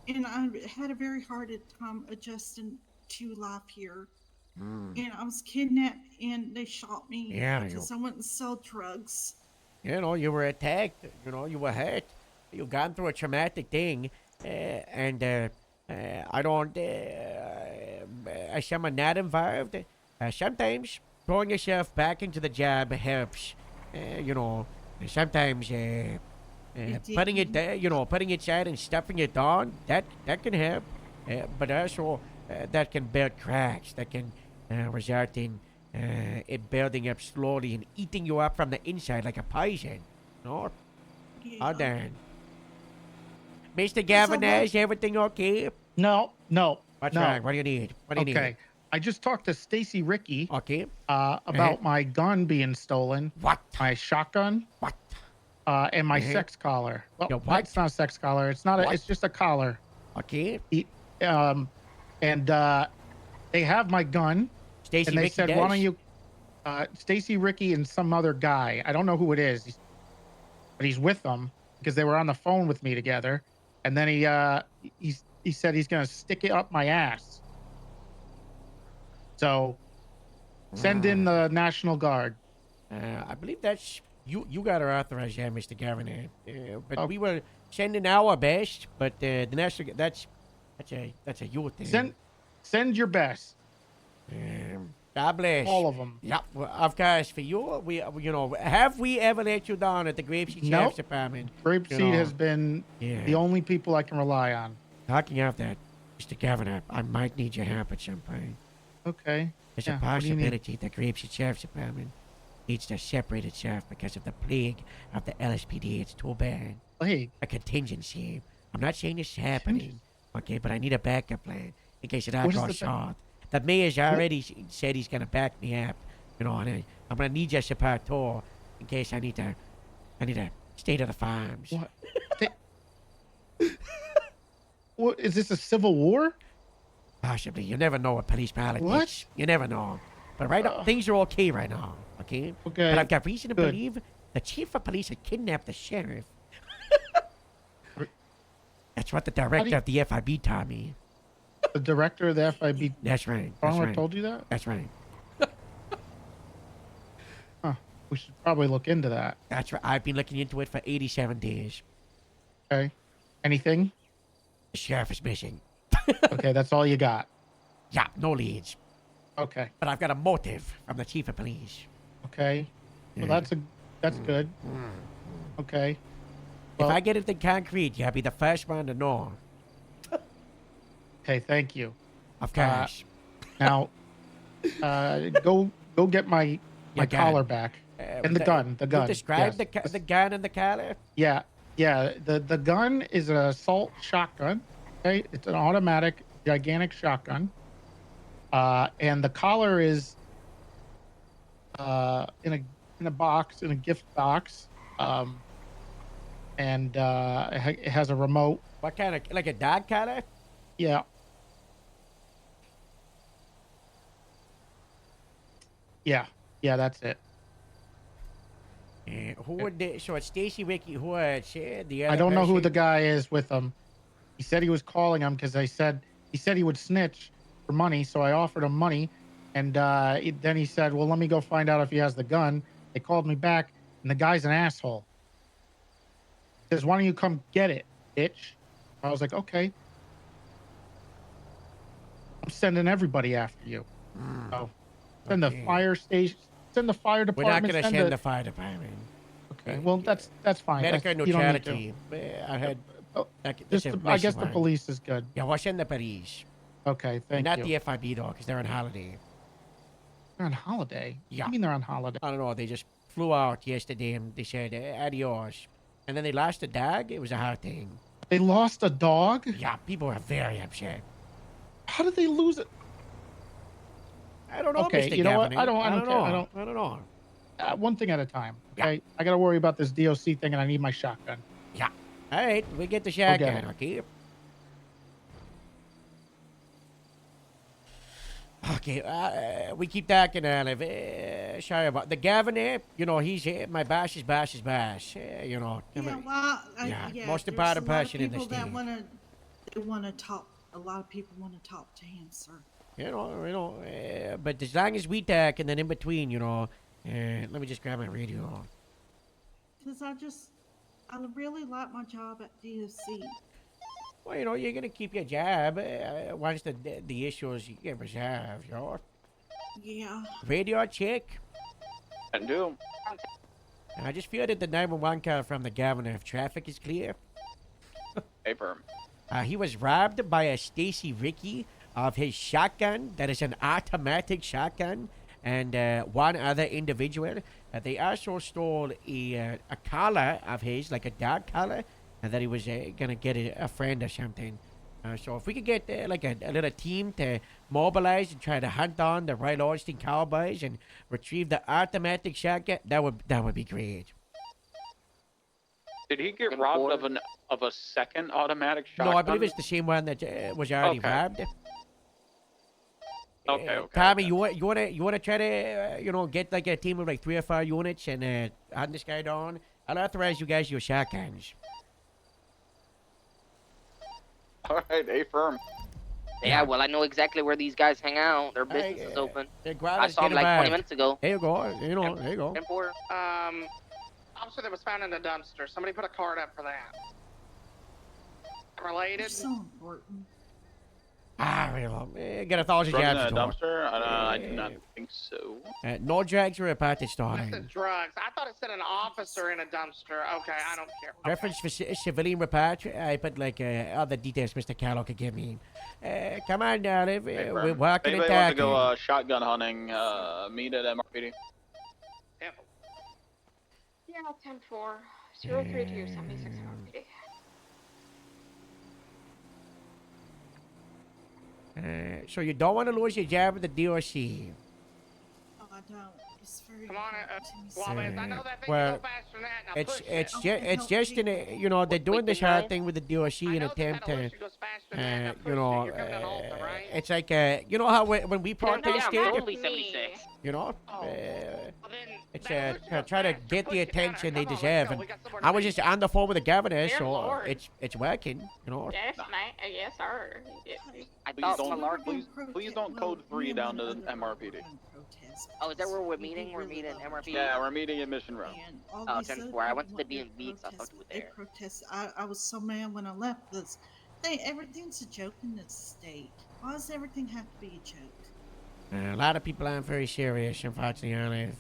and I had a very hard time adjusting to life here. And I was kidnapped, and they shot me Yeah, because I went and sell drugs. you were attacked. You were hurt. You've gone through a traumatic thing, and I don't. As someone not involved, sometimes throwing yourself back into the job helps. Sometimes putting it there, putting it aside and stuffing it on, that can help. But also, that can build cracks. That can result in it building up slowly and eating you up from the inside like a poison. No? Yeah. Oh, darn. Mr. Yes, I Gavin, everything okay? No, no, What's no. wrong? What do you need? What do you Okay. I just talked to Stacy Ricky need? Okay. about my gun being stolen, What? my shotgun, What? and my Uh-huh. sex collar. Well, Your what? it's not a sex collar. It's not. What? It's just a collar. Okay. And they have my gun, Stacy and they Ricky said, does? "Why don't you?" Stacy Ricky and some other guy. I don't know who it is, but he's with them because they were on the phone with me together. And then he said he's gonna stick it up my ass. So send in the National Guard. I believe that's you got to authorize that, Mr. Gavin. But Oh. we were sending our best, but the national that's a you thing. Send your best, God bless. all of them. Yeah, well, of course. For you, have we ever let you down at the Grapeseed Nope. Sheriff's Department? Grapeseed has been Yeah. the only people I can rely on. Talking of that, Mr. Governor, I might need your help at some point. Okay. There's Yeah, a what do you need? possibility the Grapeseed Sheriff's Department needs to separate itself because of the plague of the LSPD. It's too bad. Hey, A contingency. I'm not saying this is happening, okay, but I need a backup plan in case it all What is goes the south. The mayor's already said he's gonna back me up, and I'm gonna need your support too, in case I need to stay to the farms. what? What is this? A civil war? Possibly. You never know with police politics. What? You never know. But right now, things are okay right now, okay? Okay, But I've got reason to good. believe the chief of police had kidnapped the sheriff. That's what the director you- of the FIB told me. The director of the FIB That's right. That's Farmer right. told you that? That's right. Huh. We should probably look into that. That's right. I've been looking into it for 87 days. Okay. Anything? The sheriff is missing. Okay, that's all you got. Yeah, no leads. Okay. But I've got a motive from the chief of police. Okay. Well, Yeah. that's good. Okay. If Well- I get it in concrete, you'll be the first one to know. Okay. Thank you. Of course. Now, go get my Your gun. collar back and the gun. The gun. You describe yes. the gun and the collar? Yeah. The gun is an assault shotgun. Okay, it's an automatic, gigantic shotgun. And the collar is in a box, in a gift box. And it has a remote. What kind of, like a dog collar? Yeah. Yeah, that's it. Who would they, so it's Stacy, Ricky, who the other I don't know who person? the guy is with him. He said he was calling him because he said he would snitch for money. So I offered him money, and then he said, "Well, let me go find out if he has the gun." They called me back, and the guy's an asshole. He says, "Why don't you come get it, bitch?" I was like, "Okay." I'm sending everybody after you. So send the Okay. fire station, send the fire We're not department. gonna send the fire department. Okay, well that's fine. Medical You don't need to. neutrality. I had. Oh, That's just a I messy guess the one. police is good. Yeah, we'll send the police. Okay, thank Not you. the FIB though, because they're on holiday. They're on holiday. Yeah. I mean, they're on holiday. I don't know. They just flew out yesterday and they said adios, and then they lost a dog. It was a hard thing. They lost a dog. Yeah, people are very upset. How did they lose it? I don't know. Okay, Mr. you know what? Gavin. I don't care. know. I don't know. One thing at a time. Okay, I gotta worry about this DOC thing, and I need my shotgun. Yeah. All right, we get the shotgun. Okay. Okay, we keep talking, Olive. Sorry about the governor. You know, he's my boss's boss's boss. You know. Yeah, well, yeah, most there's important a lot of person in the people that state. they want to talk. A lot of people want to talk to him, sir. You know. But as long as we talk, and then in between, you know. Let me just grab my radio. Because I really like my job at DOC. Well, you know, you're gonna keep your job once the issues you get resolved, you know. Yeah. Radio check. And do. I just feel that the 911 call from the governor, if traffic is clear. Paper. He was robbed by a Stacy Ricky of his shotgun. That is an automatic shotgun. And one other individual. They also stole a collar of his, like a dog collar. And that he was gonna get a friend or something. So if we could get like a little team to mobilize and try to hunt down the Royal Austin Cowboys and retrieve the automatic shotgun, that would be great. Did he get robbed of a second automatic shotgun? No, I believe it's the same one that was already robbed. Okay. Tommy, you wanna try to get like a team of like 3 or 4 units and hunt this guy down? I'll authorize you guys your shotguns. All right, A-firm. Yeah, well, I know exactly where these guys hang out. Their business is open. I saw them like 20 minutes ago. There you go. There you go. Officer that was found in a dumpster. Somebody put a card up for that. Related? You're so important. Get 1,000 Drugs jabs. in a dumpster? I do not think so. No drugs were reported It stolen. said drugs. I thought it said an officer in a dumpster. Okay, I don't care. Okay. Reference for civilian report. I put like other details Mr. Callow could give me. Come on, Olive. We're walking and Anybody talking. wants to go shotgun hunting, meet at MRPD? Yeah, 10-4. 032 76 PD. So you don't want to lose your job at the DOC. Oh, I don't. It's very. Come on, Wallace. I know that thing well, can go faster than that. Now push it. it's just in a, they're doing this hard thing with the DOC in attempt to, it's like you know how when we protested, totally 76. you know, Well, then, it's try to get the attention they deserve. And I was just on the phone with the governor, Dear so Lord. it's working, you know. Yes, mate. Yes, sir. I Please thought don't, please don't code 3 down to the MRPD. Oh, is that where we're meeting? We're meeting MRP? Yeah, we're meeting at Mission Row. Oh, 10-4. I went to the DMV because I thought you were there. I was so mad when I left this. Everything's a joke in this state. Why does everything have to be a joke? A lot of people aren't very serious, unfortunately, Olive.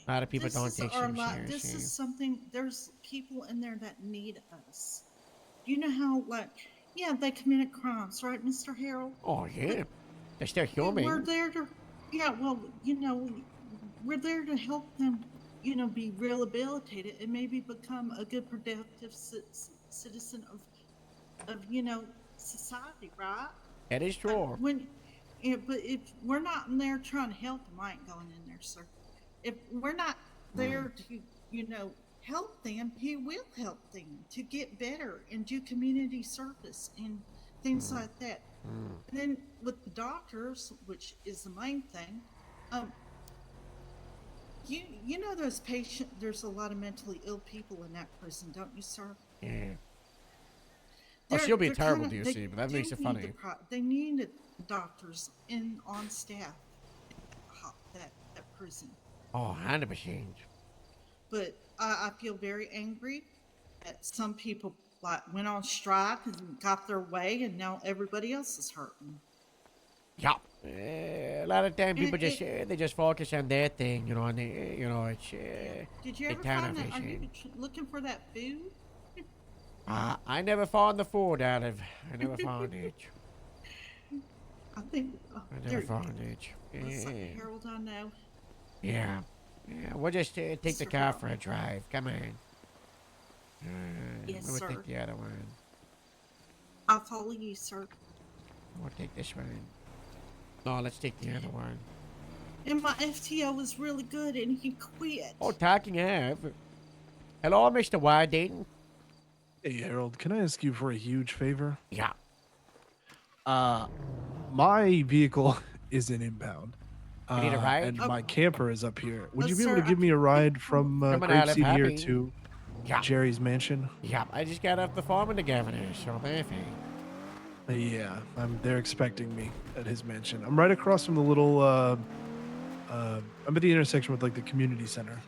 A lot of people don't take shit seriously. This is something. There's people in there that need us. You know how, yeah, they committed crimes, right, Mr. Harold? Oh yeah, they're still human. We're there to, we're there to help them, be rehabilitated and maybe become a good, productive citizen of society, right? That is true. But if we're not in there trying to help them, I ain't going in there, sir. If we're not there to, help them, he will help them to get better and do community service and things like that. And then with the doctors, which is the main thing, You know those there's a lot of mentally ill people in that prison, don't you, sir? Yeah. Well, she'll be a terrible DOC, but that do makes it need funny. they need doctors on staff at prison. Oh, 100%. But I feel very angry that some people like went on strike and got their way, and now everybody else is hurting. Yeah. A lot of time people just they just focus on their thing, you know, and they, you know, it's Did you a ever ton find of that? Are you vision. looking for that food? I never found the food, Olive. I never found it. I think I never found it. Listen, Harold, I know. Yeah. Yeah, we'll just take the Mr. car Harold. for a drive. Come on. Yes, We'll sir. take the other one. I'll follow you, sir. We'll take this one. No, let's take the other one. And my FTO was really good, and he quit. Oh, talking of. Hello, Mr. Warden. Hey, Harold, can I ask you for a huge favor? Yeah. My vehicle is in impound. You need a ride? And my camper is up here. Would you be able sir, to give me a ride from Come on, Olive, Grapeseed here happy. to Yeah. Jerry's mansion? Yeah, I just got off the phone with the governor, so perfect. Yeah, they're expecting me at his mansion. I'm right across from the little. I'm at the intersection with like the community center.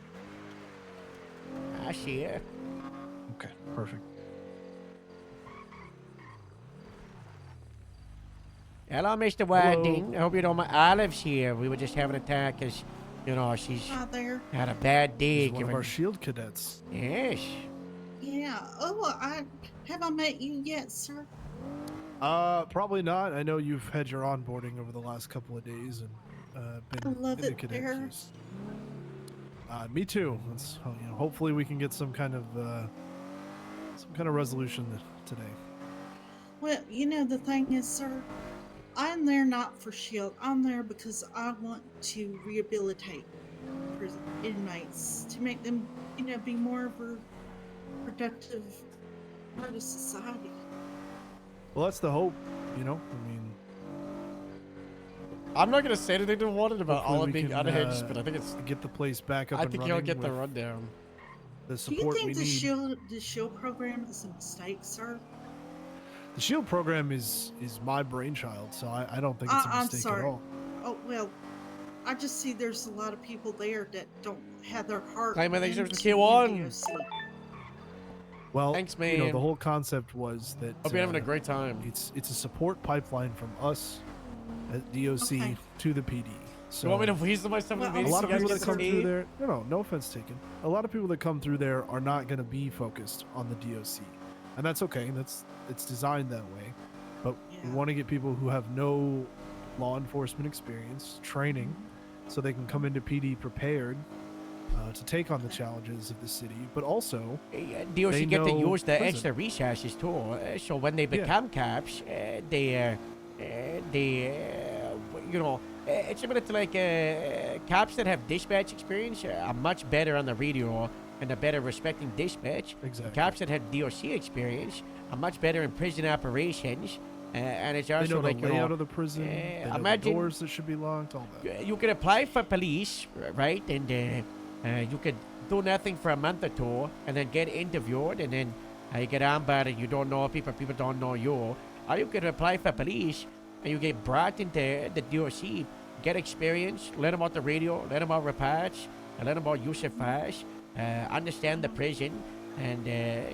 I see it. Okay, perfect. Hello, Mr. Warden. I hope you don't mind. Olive's here. We were just having a talk because, you know, she's Hi there. had a bad day. He's one of our shield cadets. Yes. Yeah. Oh, have I met you yet, sir? Probably not. I know you've had your onboarding over the last couple of days and been I love in the it cadet there. queues. Me too. Let's, you know, hopefully we can get some kind of resolution today. Well, you know the thing is, sir, I'm there not for SHIELD. I'm there because I want to rehabilitate prison inmates to make them, you know, be more of a productive part of society. Well, that's the hope, you know. I mean, I'm not going to say anything to Warden about hopefully Olive we being can, unhinged, but I think it's. get the place back up I and think running. he'll get the with rundown. The Do support you we think need. the SHIELD program is a mistake, sir? The shield program is my brainchild, so I don't think it's a I'm mistake sorry. at all. Oh, well, I just see there's a lot of people there that don't have their heart Claim I think into there's the K1. DOC. Well, Thanks, you know, man. the whole concept was that Hope you're having a great time. it's a support pipeline from us at DOC Okay. to the PD. So You want me to weasel myself Well, in a the lot of meeting people so that you guys come can through see? there, no offense taken. A lot of people that come through there are not going to be focused on the DOC, and that's okay. It's designed that way. But we Yeah. want to get people who have no law enforcement experience, training, so they can come into PD prepared to take on the challenges of the city, but also DOC they get to know use the prison. extra resources too. So when they become cops, they you know, it's similar to like cops that have dispatch experience are much better on the radio and are better respecting dispatch. Exactly. Cops that have DOC experience are much better in prison operations. And it's they also know like, the you layout know, of the prison, they know the imagine- doors that should be locked, all that. you could apply for police, right? And you could do nothing for a month or two, and then get interviewed, and then you get onboarded. You don't know people, people don't know you. Or you could apply for police, and you get brought into the DOC, get experience, learn about the radio, learn about reports, learn about use of fires, understand the prison, and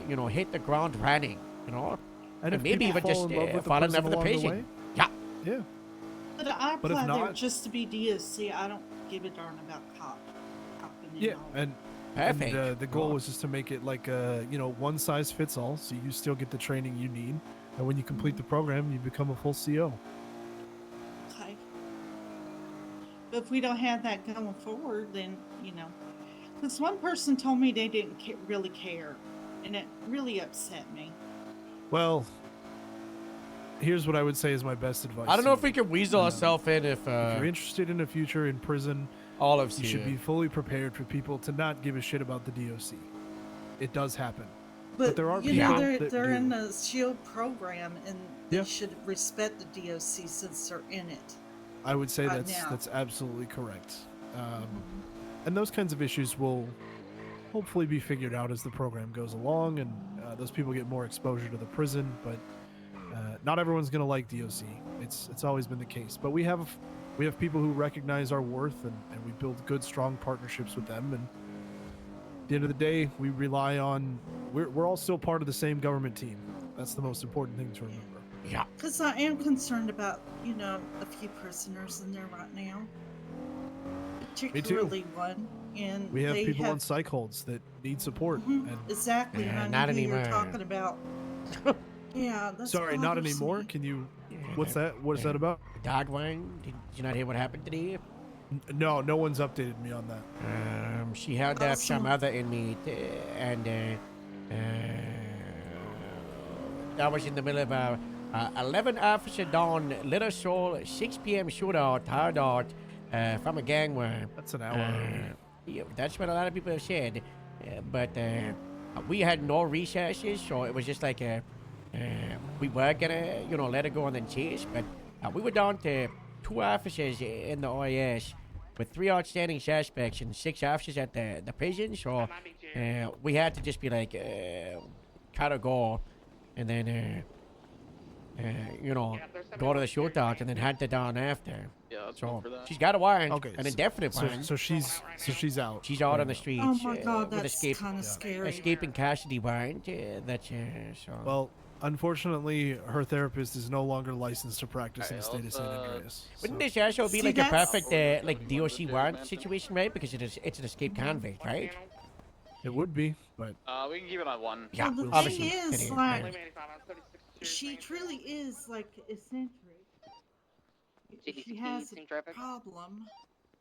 you know, hit the ground running. You know, And if maybe people even just fall in love with the fall in love prison with the along the prison. way, Yeah. yeah. But I But if apply there not- just to be DOC. I don't give a darn about copping Yeah, all. and Perfect. the goal was just to make it like you know, one size fits all, so you still get the training you need, and when you complete the program, you become a full CO. Okay. But if we don't have that going forward, then, you know. Because one person told me they didn't really care, and it really upset me. Well, here's what I would say is my best advice. I don't know to if we you. can weasel ourselves in if If you're interested in a future in prison, Olive's you here. should be fully prepared for people to not give a shit about the DOC. It does happen. But there are you know, people that they're do. in the SHIELD program, and Yeah. they should respect the DOC since they're in it. I would say right that's now. that's absolutely correct. and those kinds of issues will hopefully be figured out as the program goes along, and those people get more exposure to the prison. But not everyone's gonna like DOC. It's always been the case. But we have people who recognize our worth, and we build good, strong partnerships with them. And at the end of the day, we rely on. We're all still part of the same government team. That's the most important thing to remember. Yeah. Because I am concerned about, a few prisoners in there right now. Particularly one. And We have they people have... on psych holds that need support. Mhm, And exactly. Yeah, and I not know who you're anymore. talking about. Yeah, that's sorry, not bothers anymore. me. Can you? What's that? What is that about? Dog one. Did you not hear what happened today? No, no one's updated me on that. She held up some Also- other inmate, and that was in the middle of a 11 officer down Little Soul 6 p.m. shootout, hard out from a gang war. That's an hour. Yeah, that's what a lot of people have said. But we had no resources, so it was just like we were gonna, let it go and then chase. But we were down to 2 officers in the OIS with 3 outstanding suspects and 6 officers at the prison. So we had to just be like, cut or go, and then go to the shootout and then hunt it down after. Yeah, let's So go for that. she's got a warrant, Okay, an indefinite warrant. So she's out. She's out on the streets. Oh my God, with that's kind of scary. escaping custody warrant. That's so. Well, unfortunately, her therapist is no longer licensed to practice in the state of San Andreas. Wouldn't so- this also be See, like a that's- perfect like DOC warrant situation, right? Because it's an escaped convict, right? It would be, but We can keep it on 1. Yeah, Well, the obviously. thing it is, is, like, yeah. she truly is like eccentric. She has a problem.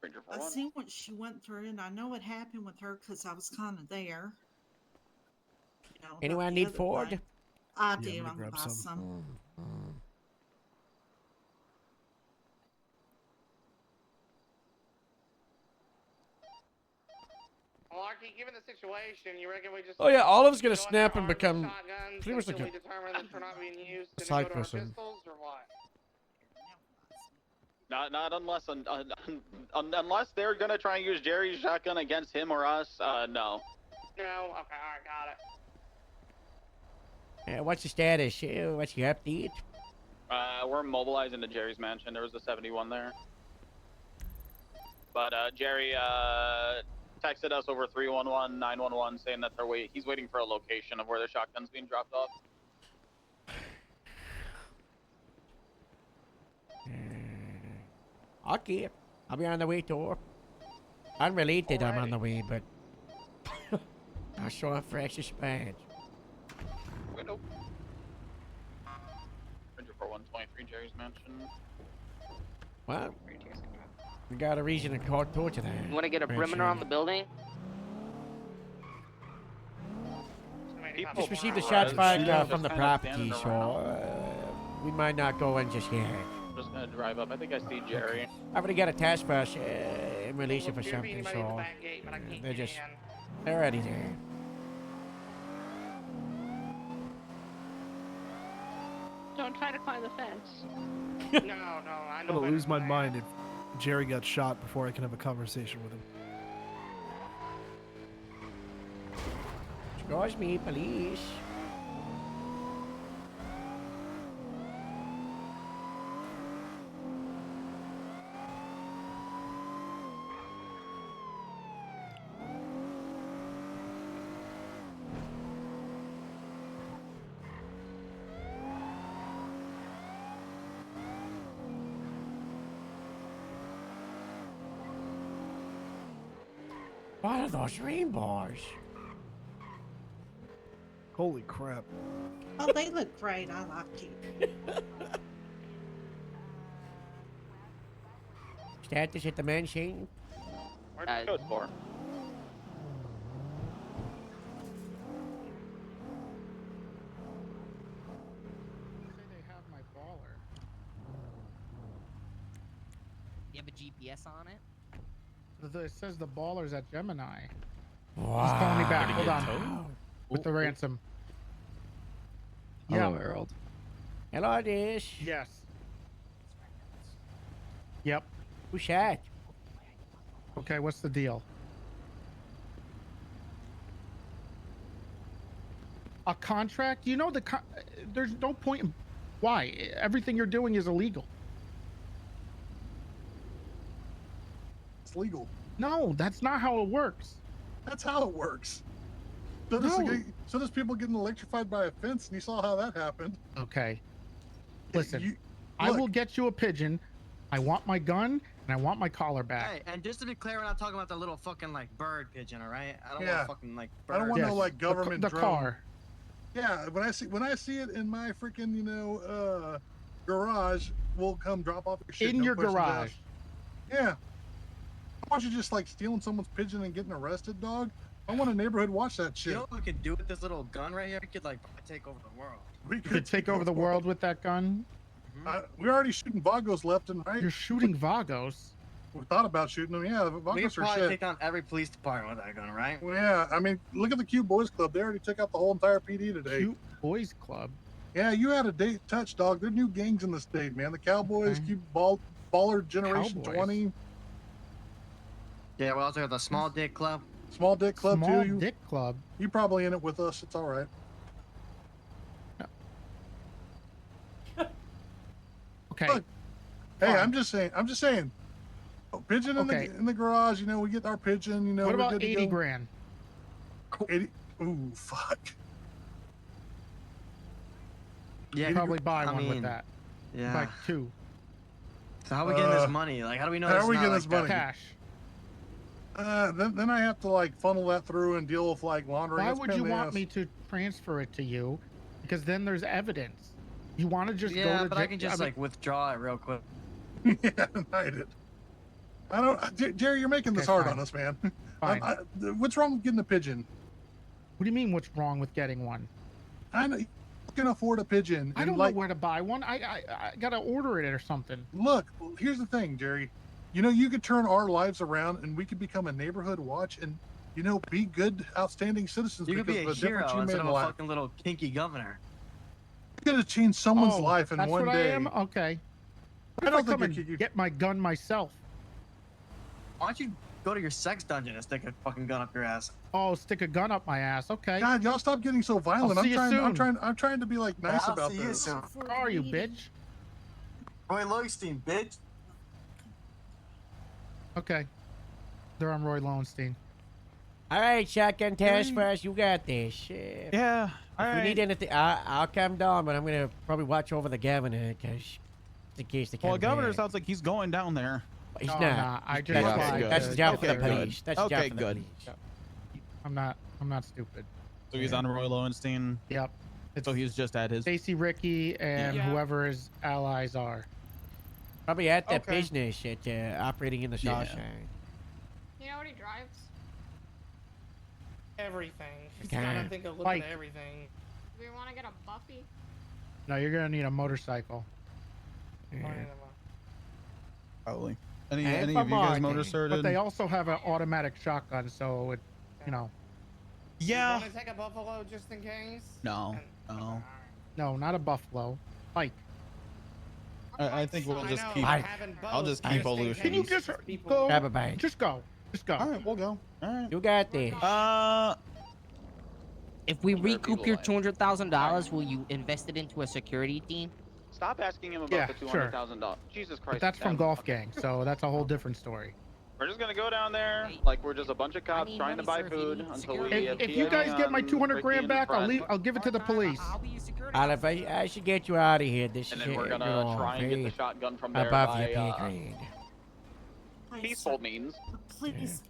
Ranger for I've 1. seen what she went through, and I know what happened with her because I was kind of there. About Anyone the need other Ford? thing. I Yeah, do. I'm gonna I'm gonna grab buy some. some. Well, Arky, given the situation, you reckon we just... Oh yeah, Olive's gonna go after snap and arms become shotguns pretty much until like we determine that they're not being used a and then side go to our person. pistols, or what? Not unless unless they're gonna try and use Jerry's shotgun against him or us. No. No? Okay, alright, got it. what's the status? What's your update? We're mobilizing to Jerry's mansion. There was a 71 there. But Jerry texted us over 311, 911 saying that he's waiting for a location of where the shotgun's being dropped off. Okay, I'll be on the way to her. Unrelated, I'm on Alrighty. the way, but I'll show up for extra spanch. Window. Ranger for 123, Jerry's mansion. Well, we got a reason to call to that. You want to get a perimeter on the building? People Just received a are shots fired just from the kinda property, standing so around. we might not go in just yet. I'm just gonna drive up. I think I see Jerry. I've already got a task force in relation for Look, there'd be something, anybody in the so back gate, but I can't they're get just in. they're already there. Don't try to climb the fence. No, I know I'm gonna better lose my than that. mind if Jerry got shot before I can have a conversation with him. Excuse me, police. What are those rainbows? Holy crap! Oh, they look great. I like it. Status at the mansion. Where'd you go for? Say they have my baller. You have a GPS on it? It says the baller's at Gemini. Wow. He's calling me back. Did he Hold get on. towed? With the ransom. Hello, Yeah. Harold. Hello, this. Yes. Yep. Who's that? Okay, what's the deal? a contract. You know there's no point in why everything you're doing is illegal. It's legal. No, that's not how it works. That's how it works. So does people getting electrified by a fence, and you saw how that happened. Okay. Listen, You- I look. will get you a pigeon. I want my gun and I want my collar back. Hey, and just to be clear, we're not talking about the little fucking like bird pigeon, all right? I don't Yeah. want fucking like bird. I don't want no Yes, like government the drone. car. Yeah, when I see it in my freaking garage, we'll come drop off your shit. In no your questions garage. asked. Yeah. I want you just like stealing someone's pigeon and getting arrested, dog. I want a neighborhood watch that shit. You know what we could do with this little gun right here? We could like take over the world. We You could take over the world with that gun. We're already shooting Vagos left and right. You're shooting Vagos. We thought about shooting them. Yeah, the We could Vagos are probably shit. take on every police department with that gun, right? Well, yeah, I mean, look at the Cute Boys Club. They already took out the whole entire PD today. Cute Boys Club. Yeah, you had a date touch, dog. They're new gangs in the state, man. The Cowboys, Okay. Cute Baller Generation Cowboys. 20, Yeah, we also have the Small Dick Club. Small Dick Club Small too. Dick Club. You probably in it with us. It's all right. Okay. Look, hey, Fine. I'm just saying. Oh, pigeon Okay. in the garage. You know, we get our pigeon. You know, What we're about good to 80 go. grand? 80. Ooh, fuck. Yeah, You probably buy I one with mean, that. Yeah. Buy two. So how are we getting this money? Like, how do we know? how it's are we not getting like this that? money? Cash. Then I have to like funnel that through and deal with like laundering. Why It's would pain you in the want ass. me to transfer it to you? Because then there's evidence. You want to just Yeah, go to but I can just mean, like withdraw it real quick. Yeah, I did. I don't, Jerry. You're making this Okay, hard fine. on us, man. Fine. What's wrong with getting a pigeon? What do you mean? What's wrong with getting one? I know you can afford a pigeon. I and, don't like, know where to buy one. I gotta order it or something. Look, here's the thing, Jerry. You know, you could turn our lives around, and we could become a neighborhood watch, and you know, be good, outstanding citizens You could because be of a the difference hero you made instead in of a life. fucking little kinky governor. You could have changed someone's Oh, life in that's one what day. I am. Okay. What I if don't I come think and you- get my gun myself? Why don't you go to your sex dungeon and stick a fucking gun up your ass? Oh, stick a gun up my ass. Okay. God, y'all stop getting so violent. I'll see you I'm soon. trying to be like nice I'll about see you this. soon. Where are you, bitch? Roy Lowenstein, bitch. Okay. They're on Roy Lowenstein. All right, shotgun task force, you got this. Yeah. If we need anything, I'll come down, but I'm gonna probably watch over the governor, cause in case they come Well, the governor back. sounds like he's going down there. He's No, not. nah, I He's just not. lied. That's the job for the Okay, good. police. That's the job Okay, for the good. police. I'm not stupid. So he's on Roy Lowenstein. Yep. So he's just at his. Stacy, Ricky, and Yeah. whoever his allies are. Probably at that Okay. business at operating in the Yeah. sunshine. You know what he drives? Everything. He's Okay. gotta think of looking Bike. at everything. Do we want to get a Buffy? No, you're gonna need a motorcycle. Yeah. Probably. Any And any for of you guys Martin. motor started? But they also have an automatic shotgun, so it, you know, Yeah. You wanna take a buffalo just in case? No. No. no, not a buffalo. Bike. I think we'll I just know, keep. I- having I'll both just keep in Aleutian. Can you case just people- go? Grab a bite. Just go. Just go. All right, we'll go. All right. You got this. If we There are recoup people your lying. $200,000, will you invest it into a security team? Stop asking him about Yeah, the sure. $200,000. Jesus Christ. But that's from Sam. Golf Okay. Gang, so that's a whole different story. We're just gonna go down there Hey, like we're just a bunch of cops need trying to money, buy sir, if you food need until we security. have If you PID guys get my on 200 Ricky grand and his back, friend, I'll give it to the police. I'll be your security. Olive, I should get you out of here. This and is then we're gonna try and get the shotgun from there above by your pay grade. peaceful means. Please.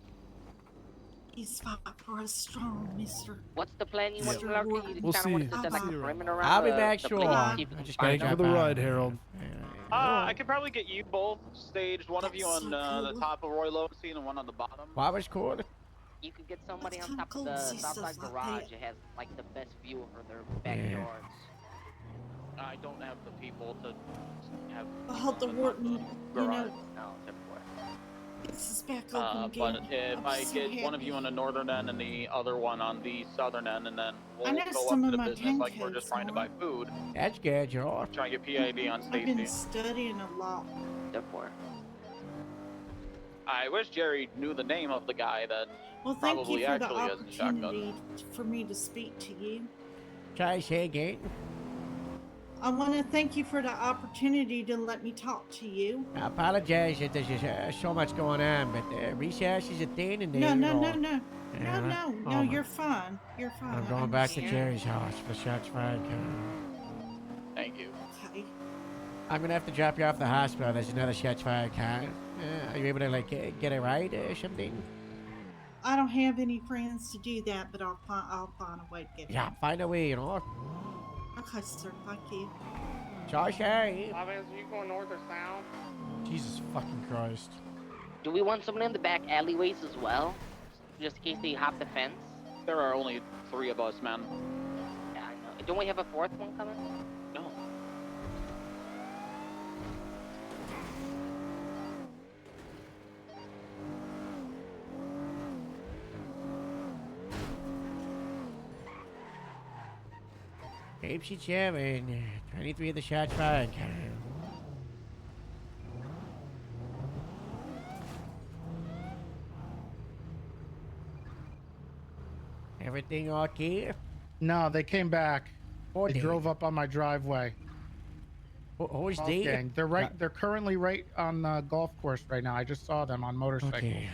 Please fight for us strong, mister. What's the plan you want Mr. to lurk? Warden. You We'll kinda see want you. to set like a I'll perimeter around I'll be the- back the sure. place, Yeah. see if you I can just find gotta Thank you jump for the out. ride, Harold. I could probably get you both staged, one of you That's on so the cool. top of Roy Lowenstein and one on the bottom. What was called? You could get somebody That's on kinda top cool of to the see south stuff side like garage. that. It has like the best view over their backyards. I don't have the people to have. Well, the on warden, top of you garage. know, No, different way. this is back open But again. if I'm I so get one of happy. you on the northern end and the other one on the southern end, and then we'll I know go some up of to the my business like we're pancakes just trying to buy are. food, That's good. You're off. try and get PID on I've been Stacy. studying a lot. Different way. I wish Jerry knew the name of the guy that. Well, thank Probably you for the actually has a shotgun. opportunity for me to speak to you. Try say again. I want to thank you for the opportunity to let me talk to you. I apologize that there's just, so much going on, but recess is a thing, and No, no, no, or, no. No, uh, no, oh no, my- you're fine. You're fine. I'm I going back to understand. Jerry's house for shots fired. Thank you. Okay. I'm gonna have to drop you off the hospital. There's another shots fired car. Are you able to like get a ride or something? I don't have any friends to do that, but I'll find a way to get Yeah, find a way, you know. Okay, sir. Thank you. Sorry. Obviously, you going north or south? Jesus fucking Christ. Do we want someone in the back alleyways as well? Just in case they hop the fence? There are only 3 of us, man. Yeah, I know. Don't we have a 4th one coming? No. Apeshit 7, 23 of the shots fired. Everything okay? No, they came back. They they? drove up on my driveway. Who's Golf they? gang. They're right. They're currently right on the golf course right now. I just saw them on motorcycles. Okay.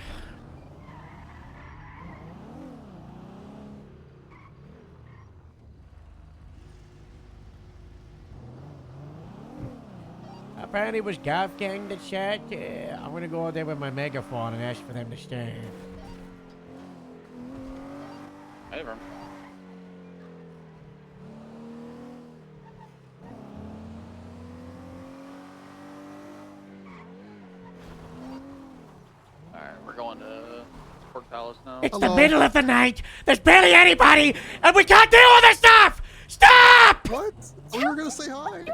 Apparently it was Golf Gang that shot. I'm gonna go out there with my megaphone and ask for them to stay. Never. Alright, we're going to Pork Palace now. It's the middle of the night. There's barely anybody, and we can't deal with this stuff. Stop! What? We were gonna say hi.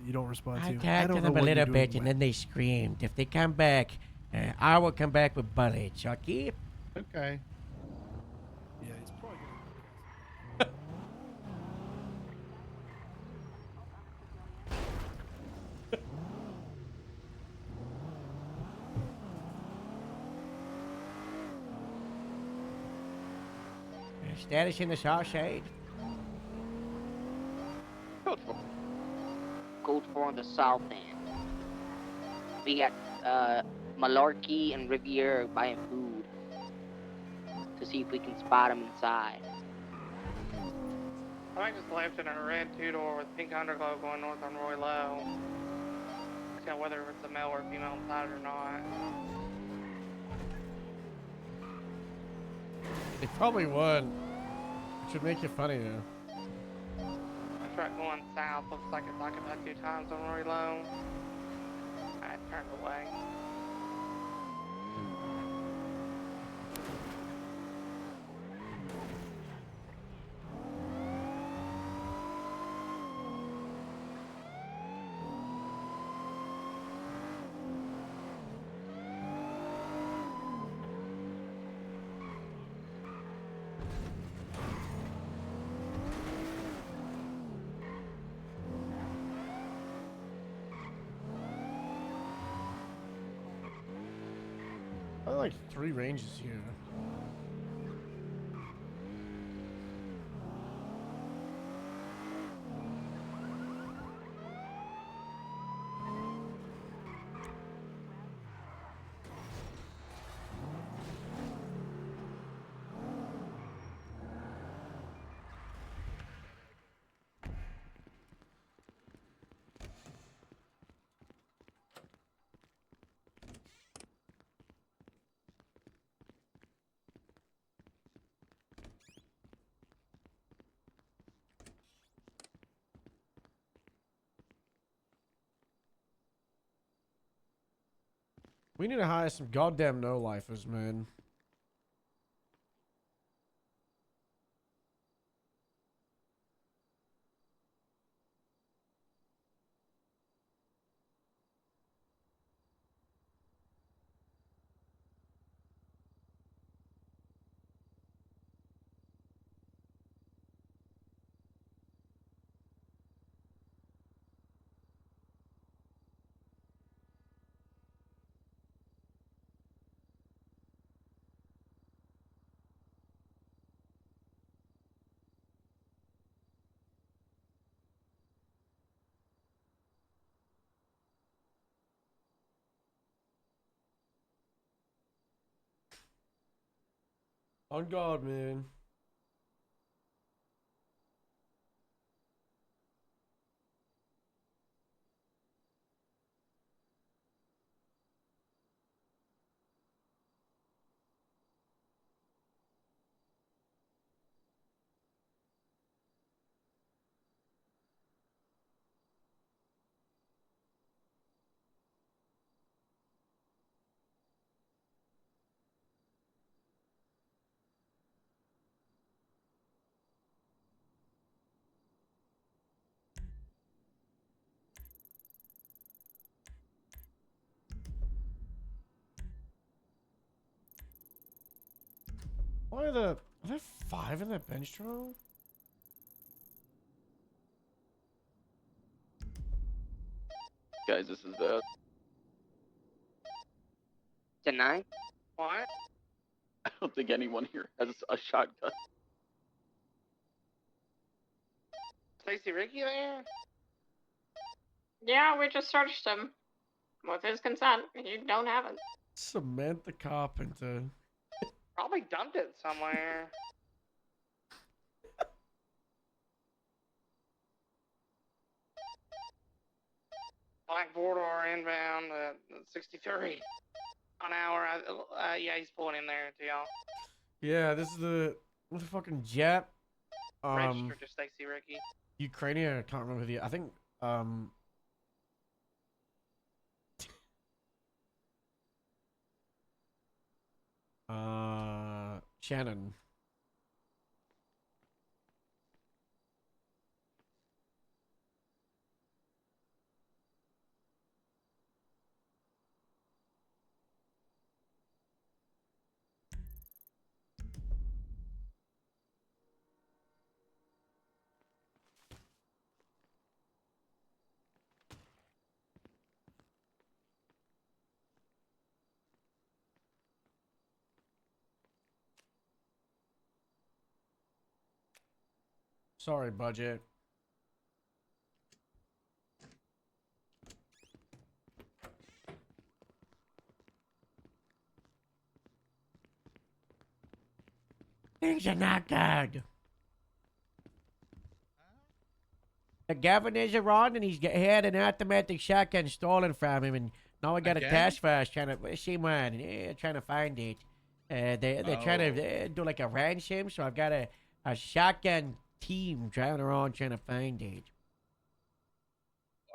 You don't respond I to. talked don't to know them a what you're little doing bit, and when. then they screamed. If they come back, I will come back with bullets. Okay? Okay. Yeah, he's probably Status in the south side. Code 4 on the south end. We got Malarkey and Riviere buying food to see if we can spot them inside. I just left in a red 2-door with pink underglow going north on Roy Lowe. Tell whether it's a male or female inside or not. They probably would. It should make you funny though. I tried going south. Looks like it's occupied 2 times on Roy Lowe. I turned away. I like 3 ranges here. We need to hire some goddamn no-lifers, man. On guard, man. Why are there 5 in that bench trial? Guys, this is bad. Tonight? What? I don't think anyone here has a shotgun. Stacy Ricky there? Yeah, we just searched him. With his consent. You don't have it. Samantha Carpenter. Probably dumped it somewhere. Black Border inbound at 63 an hour. Yeah, he's pulling in there to y'all. Yeah, this is the fucking jet. Registered to Stacy Ricky. Ukrainian. I can't remember the. I think Shannon. Sorry, budget. Things are not good. The governor's around and he had an automatic shotgun stolen from him, and now I got Again? a task force trying to see one. Trying to find it. They're trying to do like a ransom, so I've got a shotgun team driving around trying to find it.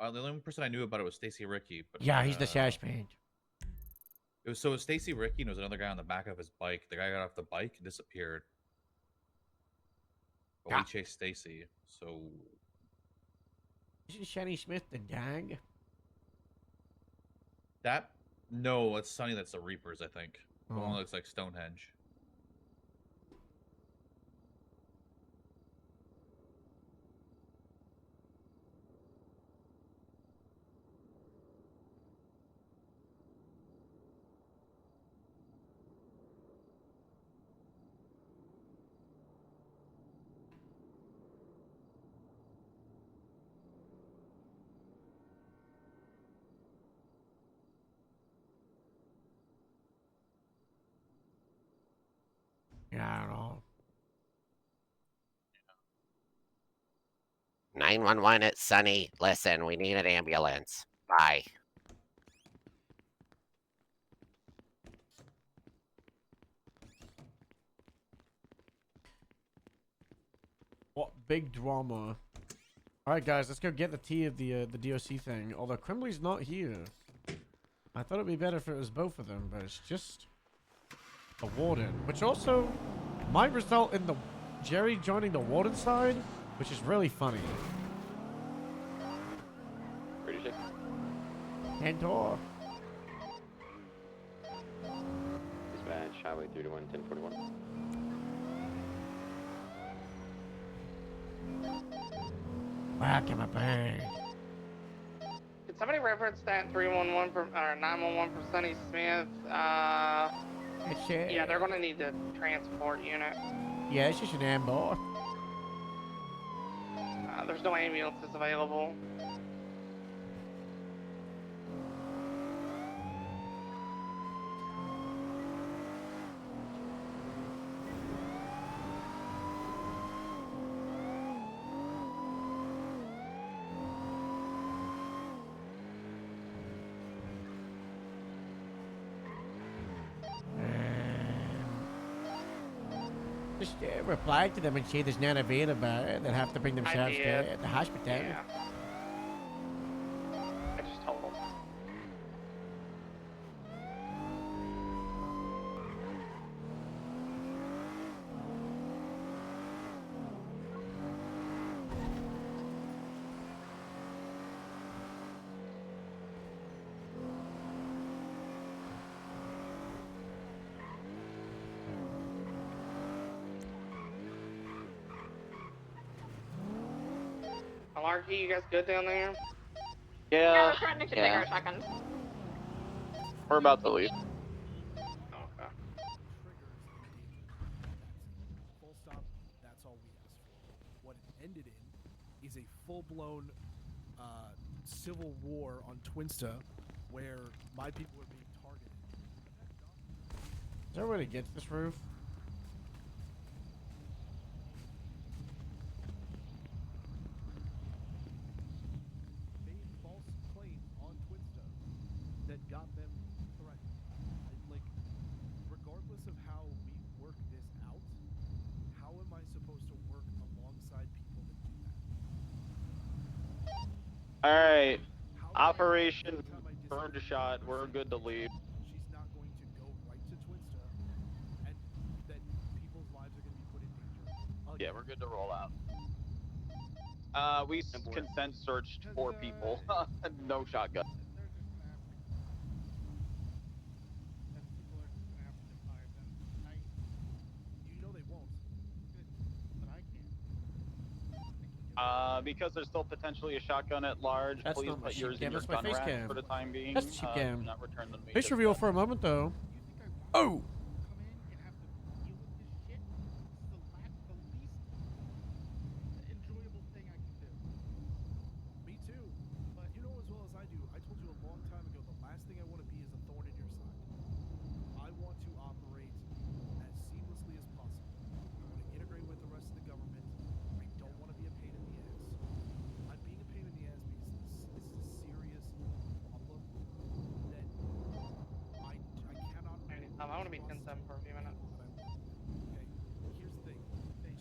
The only person I knew about it was Stacy Ricky. But Yeah, he's the suspect. It was Stacy Ricky, and there was another guy on the back of his bike. The guy got off the bike and disappeared. But we chased Stacy, so Isn't Shani Smith the dog? no, it's Sonny. That's the Reapers, I think. The one Oh. that looks like Stonehenge. Yeah, I don't know. 911, it's Sunny. Listen, we need an ambulance. Bye. What big drama. Alright guys, let's go get the tea of the DOC thing. Although Crimbley's not here. I thought it'd be better if it was both of them, but it's just the warden. Which also might result in the Jerry joining the warden side, which is really funny. Cantor. Dispatch, Highway 321, 1041. Whack him a bang. Did somebody reference that 311 or 911 for Sonny Smith? Yeah, they're gonna need the transport unit. Yeah, it's just an ambush. There's no ambulances available. Just reply to them and say there's none available. They'll have to bring themselves did. to the hospital. Yeah. I just told them. Malarkey, you guys good down there? Yeah, Yeah. we're threatening to take Yeah. our shotguns. We're about to leave. Okay. Triggers endangered. That's it. Full stop. That's all we asked for. What it ended in is a full-blown civil war on Twinsta, where my people are being targeted. Is there a way to get to this roof? Made false claims on Twinsta that got them threatened. Like, regardless of how we work this out, how am I supposed to work alongside people that do that? All right. How Operation anytime I Burned a disagree Shot. with We're her good to leave. she's not going to go right to Twinsta, and that people's lives are going to be put in danger. Yeah, we're good to roll out. We consent searched 4 people. No shotgun. They're just gonna have to. Then people are just gonna have to decide. Then You know they won't. but I can. Because there's still potentially a shotgun at large, That's please not my put sheep yours in cam, your that's my gun face rack cam. for the time being. That's the sheep Do cam. not return them to me. Face just reveal yet. for a moment, though. Oh! Come in and have to deal with this shit. This is the least enjoyable thing I can do. Me too. But you know as well as I do, I told you a long time ago, the last thing I want to be is a thorn in your side. I want to operate as seamlessly as possible. I want to integrate with the rest of the government. I don't want to be a pain in the ass. I'm being a pain in the ass because this is a serious problem that I cannot. I want to be 10-7 for a few minutes. Okay, here's the thing.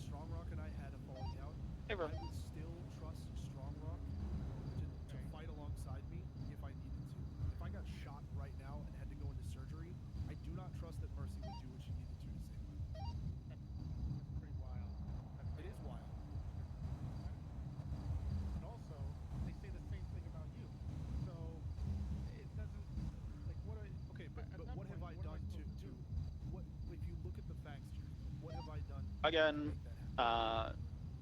Strong Rock and I had a falling out. Hey, bro. I would still trust Strong Rock to fight alongside me if I needed to. If I got shot right now and had to go into surgery, I do not trust that Mercy would do what she needed to save my life. That's pretty wild. It is wild. And also, they say the same thing about you. So it doesn't like what. Okay, but what have I done to what? If you look at the facts, Jerry, what have I done? Again,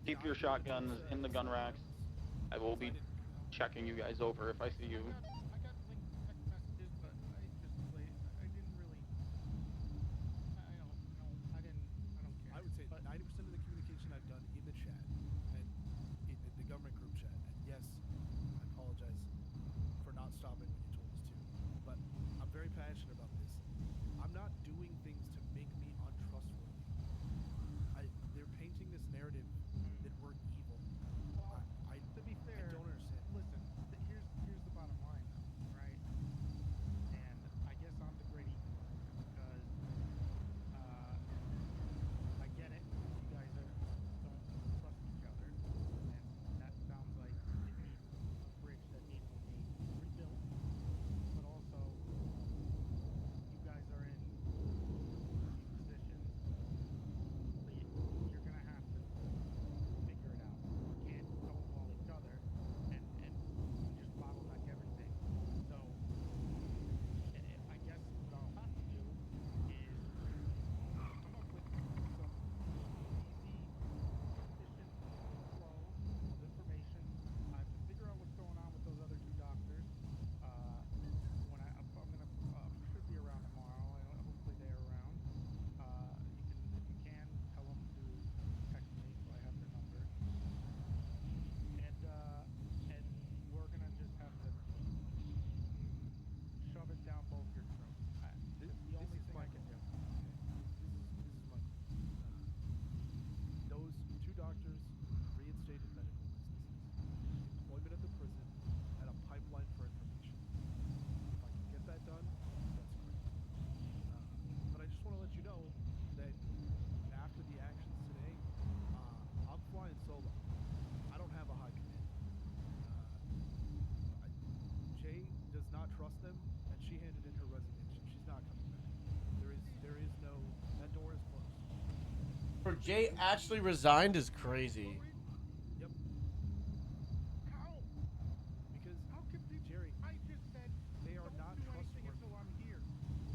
keep your shotguns in the gun racks. I will be checking you guys over if I see you. I got linked text messages, but I didn't really. I don't care. I would say 90% of the communication I've done in the chat and in the government group chat. And yes, I apologize for not stopping when you told us to, but I'm very passionate about this. I'm not doing things to make me untrustworthy. They're painting this narrative that we're evil. To be fair, I don't understand. Listen, here's the bottom line. Jay actually resigned is crazy. Yep. Because Jerry, I just said they are not trustworthy.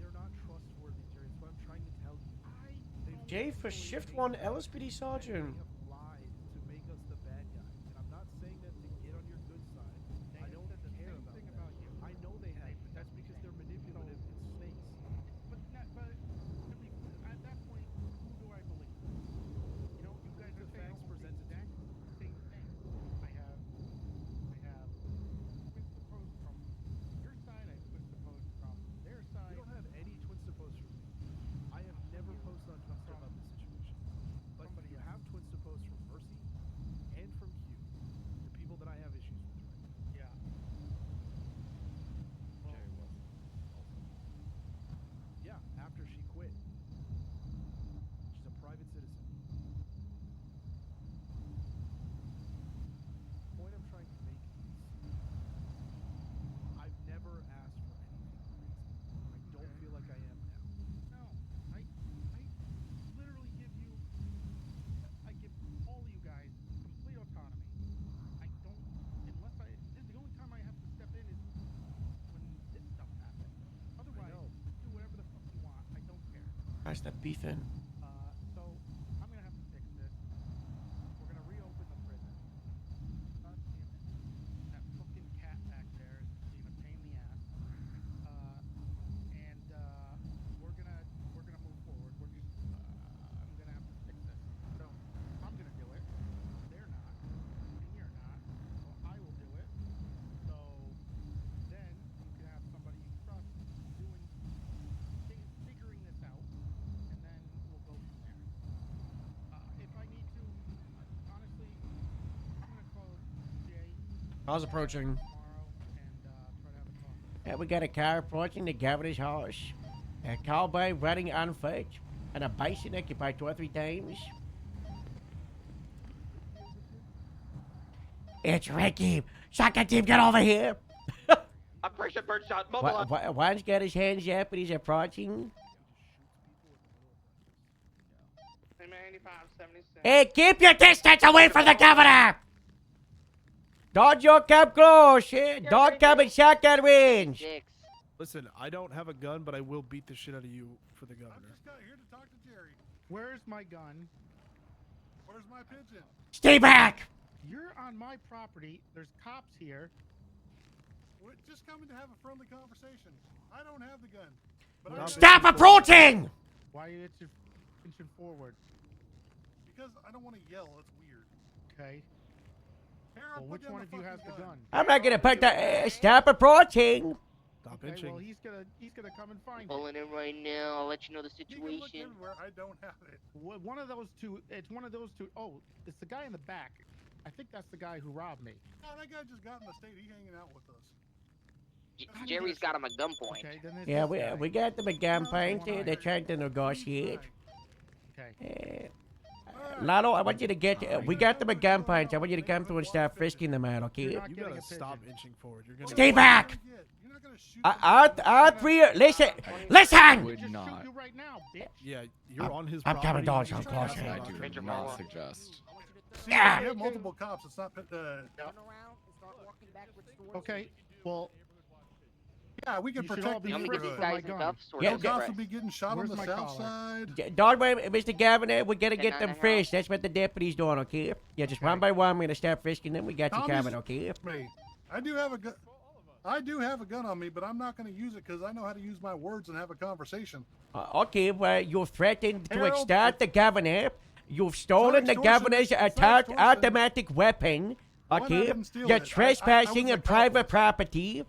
They're not trustworthy, Jerry. That's what I'm trying to tell you. Jay for shift 1 LSPD sergeant. They have lied to make us the bad guys, and I'm not saying that to get on your good side. I don't care about that. I know they have, but that's because they're manipulative and snakes. But at that point, who do I believe? You know, you guys The are saying facts almost the presented to exact same thing. I have twin supposed from your side. I have twin supposed from their side. You don't have any twin supposed from me. I have never posted on Twitter about this situation. But you have twin supposed from Mercy and from Q, the people that I have issues with right now. Yeah. Jerry was also. Yeah, after she quit. She's a private citizen. The point I'm trying to make is I've never asked for anything crazy. I don't feel like I am now. No, I literally give you, I give all you guys complete autonomy. I don't, unless the only time I have to step in is when this stuff happens. Otherwise, do whatever the fuck you want. I don't care. How's that beefing? So I'm gonna have to fix this. We're gonna reopen the prison. God damn it. That fucking cat back there is being a pain in the ass. And we're gonna move forward. We're just I'm gonna have to fix this. So I'm gonna do it. They're not, and you're not. So I will do it. So then you can have somebody you trust figuring this out, and then we'll go from there. If I need to, honestly, I'm gonna call Jay Car's approaching. tomorrow and try to have a talk. Yeah, we got a car approaching the governor's house. A cowboy running on foot, and a bison occupied 2 or 3 times. It's Ricky. Shotgun team, get over here. Operation Birdshot, mobile Wha- up. wha- One's got his hands up and he's approaching. Hey man, 8576. Hey, keep your distance away from the governor! Don't you come close. Don't come in shotgun range. Listen, I don't have a gun, but I will beat the shit out of you for the governor. Just got here to talk to Jerry. Where's my gun? Where's my pigeon? Stay back! You're on my property. There's cops here. We're just coming to have a friendly conversation. I don't have the gun. But I Stop approaching! Why are you inching forward? Because I don't want to yell. It's weird. Okay. Harold, Well, which one of you has the gun? I'm not gonna put the. Stop approaching! Stop Okay, inching. well, he's gonna come and find it. Pulling in right now. I'll let you know the You can look situation. everywhere. I don't have it. One of those two. It's one of those two. Oh, it's the guy in the back. I think that's the guy who robbed me. No, that guy just got in the state. He's hanging out with us. Jerry's got him at gunpoint. Okay, then Yeah, we got them at gunpoint. They're trying to negotiate. Okay. Lalo, I want you to get. We got them at gunpoint. I want you to come through and start frisking them out, okay? You gotta stop inching forward. You're gonna Stay back! Our 3. Listen! Would not. Yeah, you're on his I'm coming property. down, I'm close. I do not suggest. See, Yeah. we have multiple cops. It's not. Okay. Well. Yeah, we can You should protect all be the frisked neighborhood. for my gun. No cops will be getting shot Where's on the my south collar? side. Don't worry, Mr. Governor. We're gonna get them 10-9 frisked. That's what the deputy's doing, okay? Yeah, just one by one, we're gonna start frisking them. We got you Tommy's- covered, okay? Me. I do have a gun. I do have a gun on me, but I'm not going to use it because I know how to use my words and have a conversation. Okay, well, you've threatened to Harold, extort the governor. You've stolen the extortion. governor's It's not attack extortion. automatic weapon. One, I Okay? didn't steal You're it. I trespassing was on private property.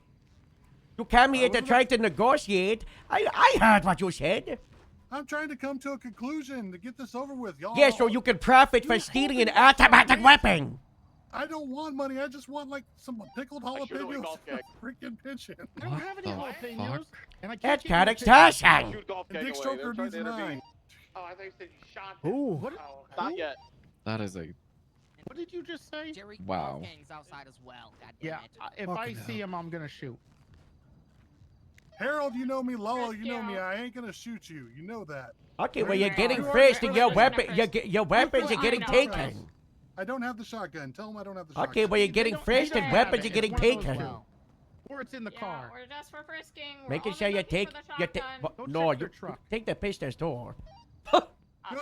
You come here to try to negotiate. I heard what you said. I'm trying to come to a conclusion to get this over with, y'all. Yeah, so you can profit for stealing an automatic weapon. I don't want money. I just want like some pickled jalapenos. Freaking pigeon. I don't have any jalapenos. And I can't That's get kind of you a chicken. extortion. And Dick Stroker needs an eye. Oh, I thought you said you shot him. Ooh. What? Not yet. That is a What did you just say? Jerry Wow. Wolfgang's outside as well. God damn Yeah. it. If I see him, I'm gonna shoot. Harold, you know me. Lolo, you know me. I ain't gonna shoot you. You know that. Okay, well, you're You getting are frisked and your frisked. your weapons are getting taken. I don't have the shotgun. Tell him I don't have the Okay, shotgun. well, you're getting frisked and weapons are getting taken. Or it's in the Yeah, car. we're just for frisking. We're Making only sure you looking take for the you take. shotgun. No, check you your truck. take the pistol's door. Go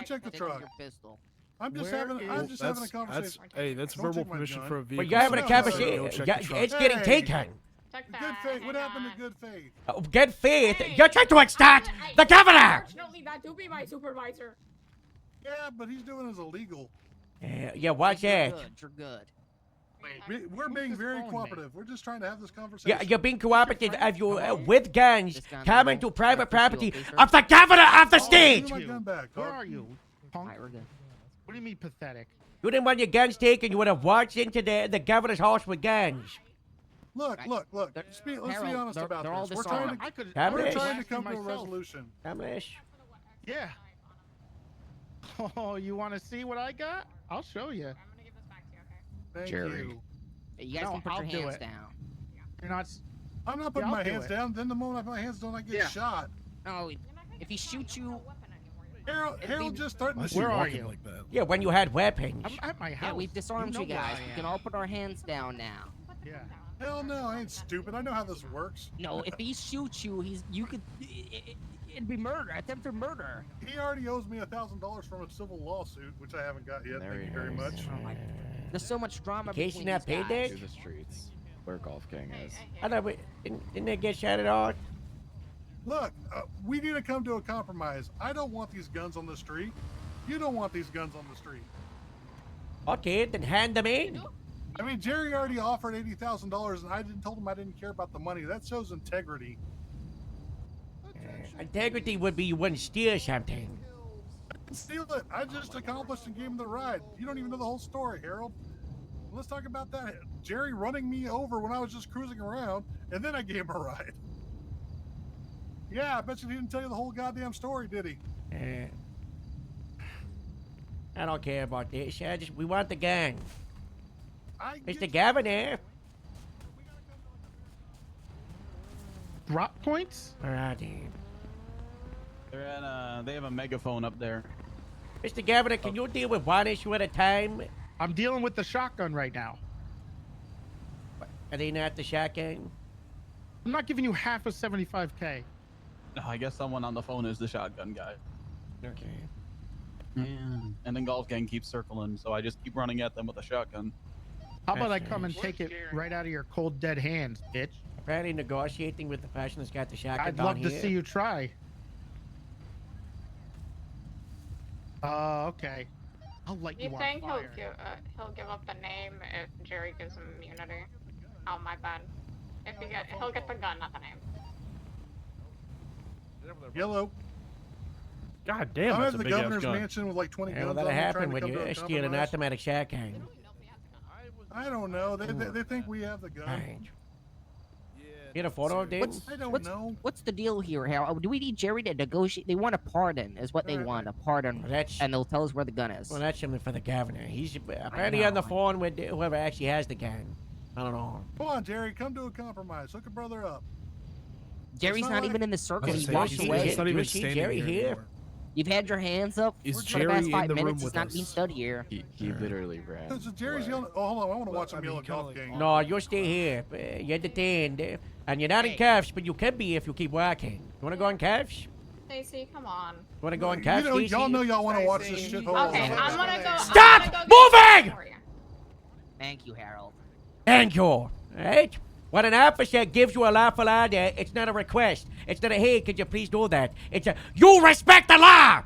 check the truck. Your pistol. I'm just Where having. is- I'm just having a conversation. Hey, that's Don't verbal check my permission gun. for a vehicle. But you're having a search, conversation. so go check Yeah, the truck. it's getting Hey. taken. Check Good that. faith. What hang happened to on. good faith? Good faith. Hey, You're trying to extort hey, the governor. Unfortunately, that do be my supervisor. Yeah, but he's doing his illegal. Yeah, watch that. Good. You're good. We're being very phone, mate? cooperative. We're just trying to have this conversation. Yeah, you're being cooperative as you with guns This guy coming know. to private Appreciate property it, sir. of the governor of the Give state. me my gun back. Where dog. are you, punk? Alright, we're good. What do you mean pathetic? You didn't want your guns taken. You would have walked into the governor's house with guns. Look. Let's be Harold, honest they're- about they're all this. We're trying disarmed. I could. Have we're it. trying to come Blasting to a myself. resolution. Amish. Yeah. Oh, you want to see what I got? I'll show you. I'm gonna give this back to you, okay? Thank Jerry. you. Hey, you guys No, can put I'll your do hands it. down. You're not. s- I'm not putting Yeah, my I'll do hands it. down. Then the moment I put my hands down, I get Yeah. shot. No, You're not gonna if get he shot shoots with no you, weapon anymore. Harold just threatened Why to is shoot. she Where are walking you? like that? Yeah, when you had weapons. I'm at my house. yeah, we've disarmed know you guys. where I We can am. all put our hands down now. Yeah. Hell no, I ain't stupid. I know how this works. No, if he shoots you, it'd be murder, attempted murder. He already owes me $1,000 from a civil lawsuit, which I haven't got yet. There Thank he you very is. much. Oh my, there's so much drama In case between you're not these paid guys. that? To the streets. Where Golf King is. I know, but didn't they get shot at all? Look, we need to come to a compromise. I don't want these guns on the street. You don't want these guns on the street. Okay, then hand them in. I mean, Jerry already offered $80,000, and I told him I didn't care about the money. That shows integrity. Integrity would be you wouldn't steal something. Steal it. I just accomplished and gave him the ride. You don't even know the whole story, Harold. Let's talk about that. Jerry running me over when I was just cruising around, and then I gave him a ride. Yeah, I bet you he didn't tell you the whole goddamn story, did he? I don't care about this. We want the gun. It's the get governor. Drop points? Alright, then. They're at they have a megaphone up there. Mr. Governor, can you deal with one issue at a time? I'm dealing with the shotgun right now. Are they not the shotgun? I'm not giving you half of 75K. No, I guess someone on the phone is the shotgun guy. Okay. Yeah. And then Golf Gang keeps circling, so I just keep running at them with a shotgun. How about I come and take it right out of your cold, dead hands, bitch? Apparently negotiating with the person that's got the shotgun I'd down love to here. see you try. Okay. I'll light You you on think fire. he'll give up the name if Jerry gives him immunity? Oh my bad. If he'll get the gun, not the name. Yellow. God damn, I'm that's at a the big ass governor's gun. mansion with like 20 Well, guns. that'll on me, happen trying to when come to you a steal an compromise. automatic shotgun. I don't know. They think we have the gun. Right. Get a photo of them? I don't know. What's the deal here, Harold? Do we need Jerry to negotiate? They want a pardon, is what they want, a pardon. And they'll tell us where the gun is. Well, that's something for the governor. He's apparently on the phone with whoever actually has the gun. I don't know. Come on, Jerry. Come to a compromise. Hook a brother up. Jerry's It's not not even like- in the circle. I was He gonna walked say, away. he's not even standing Jerry here anymore. You've had your hands up Is for the Jerry past in 5 the room minutes. He's with not us? being studied here. He literally ran. So Jerry's yelling. Oh, hold on. I want to watch him yell at golf game. No, you stay here. You're detained. And you're not in cuffs, but you can be if you keep walking. You want to go in cuffs? You Stacy, come on. want to go in cuffs, Stacey? Y'all know y'all want to watch this shit. Okay, I'm gonna go. Stop I'm gonna go moving! for you. Thank you, Harold. Thank you. Right? When an officer gives you a lawful order, it's not a request. It's not a, hey, could you please do that? It's a, you respect the law!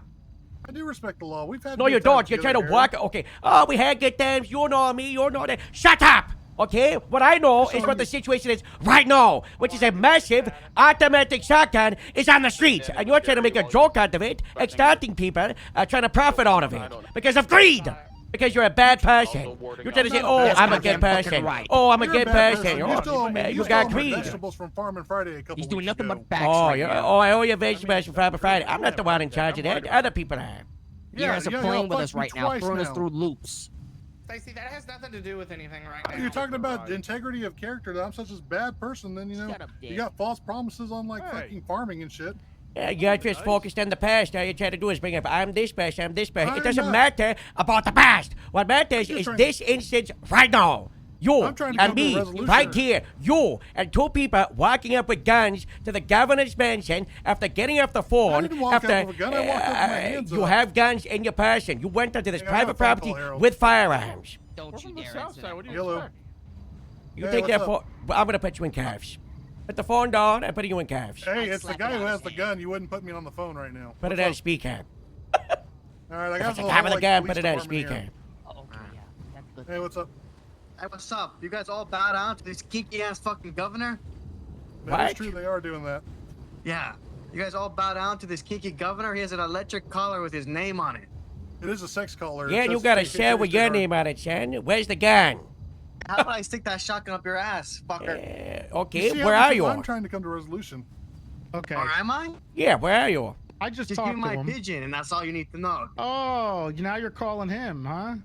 I do respect the law. We've had. No, good you times don't. You're together, trying to Harold. walk. Okay. Oh, we had good times. You know me. You know that. Shut up. Okay? What I know is what the situation is right now, which is a massive automatic shotgun is on the streets. And you're trying to make a joke out of it, extorting people, trying to profit out of it. Because of greed. Because you're a bad person. You're trying to say, oh, I'm a good person. Oh, I'm a You're good bad person. You Oh, stole me. you stole got my greed. vegetables from Farm and Friday a couple He's doing weeks nothing ago. but facts Oh, right now. I owe you vegetables from Friday. I'm not the one in charge of that. Other people are. You guys are yeah, playing y'all with us fucked me right now, twice throwing us now. through loops. Stacey, that has nothing to do with anything right now. You're talking about the integrity of character. That I'm such a bad person. Then you know Shut up, you Dick. got false promises on like fucking farming and shit. Yeah, you're just focused on the past. All you try to do is bring up, I'm this person, I'm this person. It I'm doesn't not. matter about the past. What matters just is trying- this instance right now. You I'm trying to and come to a me, resolution. right here. You and two people walking up with guns to the governor's mansion after getting off the phone. didn't walk after up with a gun. I walked up with my hands you up. have guns in your person. You went onto this Hey, I have private a phone property call, Harold. with firearms. Don't you From the dare south answer side. that. What do you Hello. expect? You Hey, take that what's phone. up? I'm gonna put you in cuffs. Put the phone down and put you in cuffs. Hey, it's the slap guy it who out has his the hand. gun. You wouldn't put me on the phone right now. Put it What's on up? speaker. All right, I If got it's the a whole guy with a like, gun, police put it on department speaker. here. Oh, okay, yeah. That's good. Hey, what's up? Hey, what's up? You guys all bow down to this geeky ass fucking governor? That is What? true. They are doing that. Yeah. You guys all bow down to this kinky governor? He has an electric collar with his name on it. It is a sex collar. Yeah, It you says got a Stacey shell with Richard your Hart. name on it, son. Where's the gun? How do I stick that shotgun up your ass, fucker? Okay, see, where are because you? I'm trying to come to a resolution. Okay. Or am I? Yeah, where are you? I just Just talked give me to my him. pigeon, and that's all you need to know. Oh, now you're calling him, huh?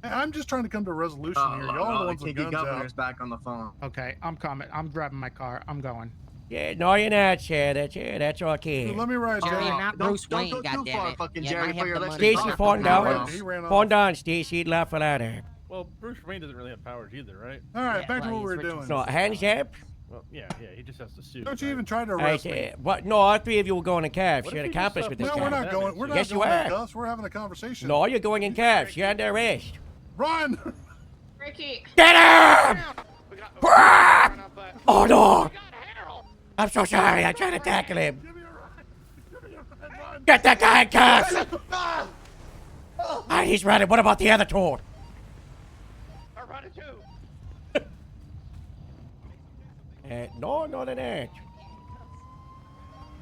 I'm just trying to come to a resolution here. Y'all are the ones the with kinky guns governor's out. back on the phone. Okay, I'm coming. I'm grabbing my car. I'm going. Yeah, no, you're not, sir. That's okay. Dude, let me ride, Jerry, Jerry. you're not Don't- Bruce don't Wayne, go too goddammit. far, fucking You Jerry, might before have your the electric money. Stacy, collar phone fucking ran down. off. He ran off. Phone down, Stacy. Laugh out of Well, Bruce Wayne doesn't really have powers either, right? All right, Yeah, back to well, what we were he's doing. No, hands up. Well, yeah, he just has to sue. Don't you right? even try to I arrest me. say, what? No, all three of you were going in cuffs. What You're if an he just accomplice with this No, stopped we're guy. not That going. makes We're not Yes, you going are. in cuffs. We're having a conversation. No, you're going in cuffs. You're under arrest. Run! Ricky. Get him! We got, Ah! we got, but- Oh no! We got Harold. I'm so sorry. I tried to tackle him. Give me a ride. Give me a ride. Run. Get that guy in cuffs. He's running. What about the other two? I'm running too. No, they're not.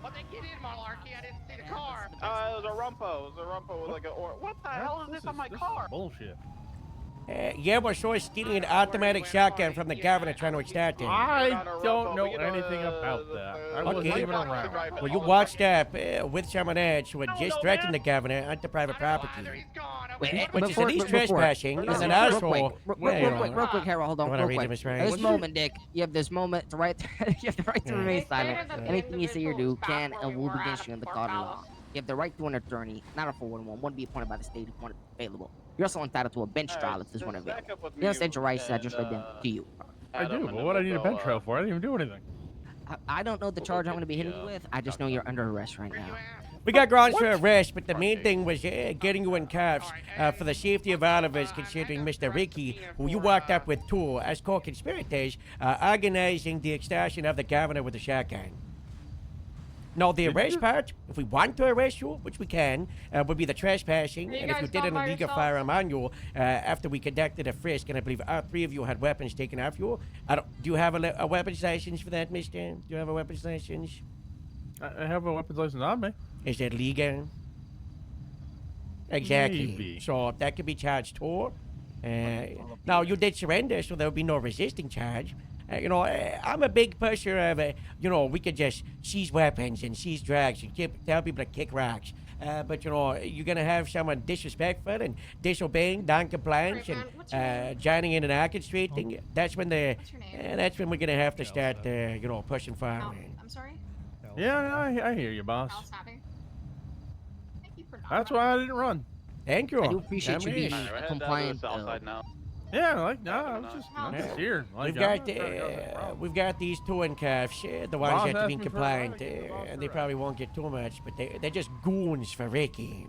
Well, they get in, Malarkey. I didn't see the car. It was a rumpo. It was a rumpo with like a or. What the hell is this on my This is car? bullshit. Yeah, we're sure stealing an automatic shotgun from the governor trying to extract him. I don't know anything about that. I wasn't Okay. even around. Well, you watched up with someone else who had just threatened the governor onto private property. He's gone. Wait, Which is at least trespassing, and then real also... quick, real quick, Harold, hold on, You wanna real read quick. them, Miss Ryan? This moment, Dick, you have this moment to right. You have the right to remain silent. Anything you say or do can and will be against you in the court of law. You have the right to an attorney, not a 411. One be appointed by the state if one is available. You're also entitled to a bench trial if there's one available. You understand your rights? I just read them to you. I do, but what I need a bench trial for? I didn't even do anything. I don't know the charge I'm going to be hitting you with. I just know you're under arrest right now. We got grounds for arrest, but the main thing was getting you in cuffs for the safety of all of us, considering Mr. Ricky, who you walked up with too, as co-conspirators, organizing the extortion of the governor with a shotgun. Now, the arrest part, if we want to arrest you, which we can, would be the trespassing, Are you and if you guys did an gone by illegal yourself? firearm on you, after we conducted a frisk, and I believe all three of you had weapons taken off you. Do you have a weapons license for that, mister? Do you have a weapons license? I have a weapons license on me. Is it legal? Exactly. Maybe. So that could be charged too. Now, you did surrender, so there will be no resisting charge. I'm a big pusher of, we could just seize weapons and seize drugs and tell people to kick rocks. But, you're going to have someone disrespectful and disobeying, non-compliance, Right, man, what's your and name? joining in and orchestrating. That's when What's your name? that's when we're going to have to start, pushing Al, forward. I'm sorry. Yeah, I hear you, boss. Al Savvy. Thank you for not That's why I didn't run. Thank you. I do appreciate you being Alright, we're heading down to the compliant. south side now. Yeah, like, no, I was just, I'm just here. Like, We've got these two in cuffs, the ones Boss that have asked been me for a compliant, ride, give the boss a and they ride. probably won't get too much, but they're just goons for Ricky.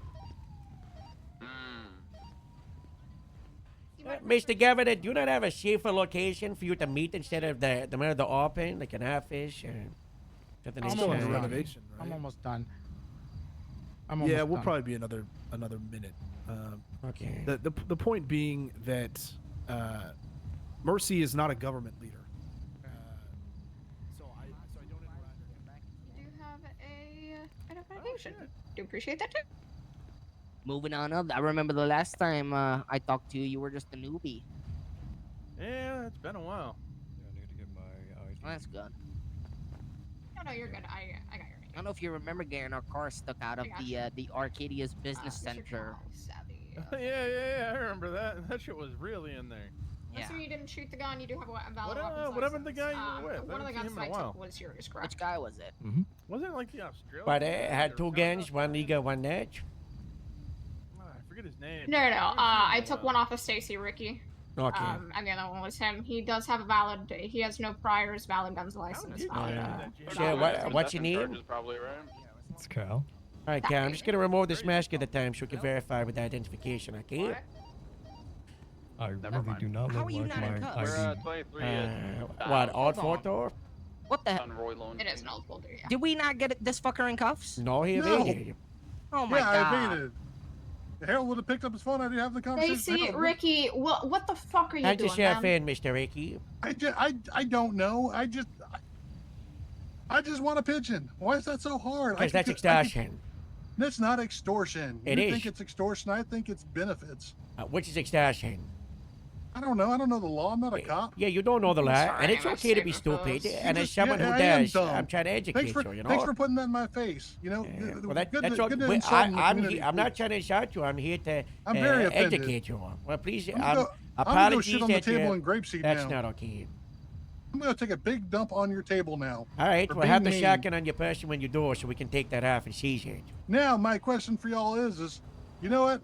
Mr. Governor, do you not have a safer location for you to meet instead of the middle of the open, like an office or something? I'm inside? almost done. renovation, I'm right? almost done. Yeah, we'll probably be another minute. Okay. The point being that Mercy is not a government leader. So I don't interact with them. You do have a identification. Do appreciate that too. Moving on up, I remember the last time I talked to you, you were just a newbie. Yeah, it's been a while. I need to get my ID. Well, that's good. No, you're good. I got your name. I don't know if you remember getting our car stuck out of I got the Arcadia's business Mr. center. Charles Savvy. Yeah, I remember that. That shit was really in there. Assuming you didn't shoot the gun, you do have a valid What, weapons what happened to license. the guy you were with? One of the I haven't guns seen him that in I a while. took was yours, correct? Which guy was it? Wasn't it like the Australian? But guy had or 2 something? guns, 1 legal, 1 net. I forget his name. No. haven't seen him I in a took while. one off of Stacy Ricky. Okay. And the other one was him. He does have a valid. He has no priors, valid guns license. Valid. Sure, what's your name? Charges probably, right? It's Cal. All right, Cal, I'm just going to remove this mask at the time so we can verify with identification, okay? I really do not How look are you like not in my cuffs? ID. 23 What, odd Hold on. photo? What the hell? Roy Lone. It is an old folder, yeah. Did we not get this fucker in cuffs? No, he No. evaded. Oh my Yeah, I god. evaded. Harold would have picked up his phone. I'd have the conversation. Stacy, Harold, Ricky, what the fuck are you How'd doing, yourself man? in, Mr. Ricky? I don't know. I just want a pigeon. Why is that so hard? Because that's extortion. That's not extortion. It you is. think it's extortion? I think it's benefits. Which is extortion? I don't know. I don't know the law. I'm not a cop. Yeah, you don't know the law, Sorry, and it's I'm okay to be saving stupid. those. And as Just- someone yeah, who I am does, dumb. I'm trying to educate you, you know? Thanks for putting that in my face. You know, Well, that's good all. to Wait, insult in the I'm community. not trying to insult you. I'm here to I'm very offended. educate you. Well, please, I'm gonna go shit on the that you- table in grapeseed That's now. not okay. I'm gonna take a big dump on your table now. All right, for we'll have the being mean. shotgun on your person when you do, so we can take that off and seize it. Now, my question for y'all is, you know what?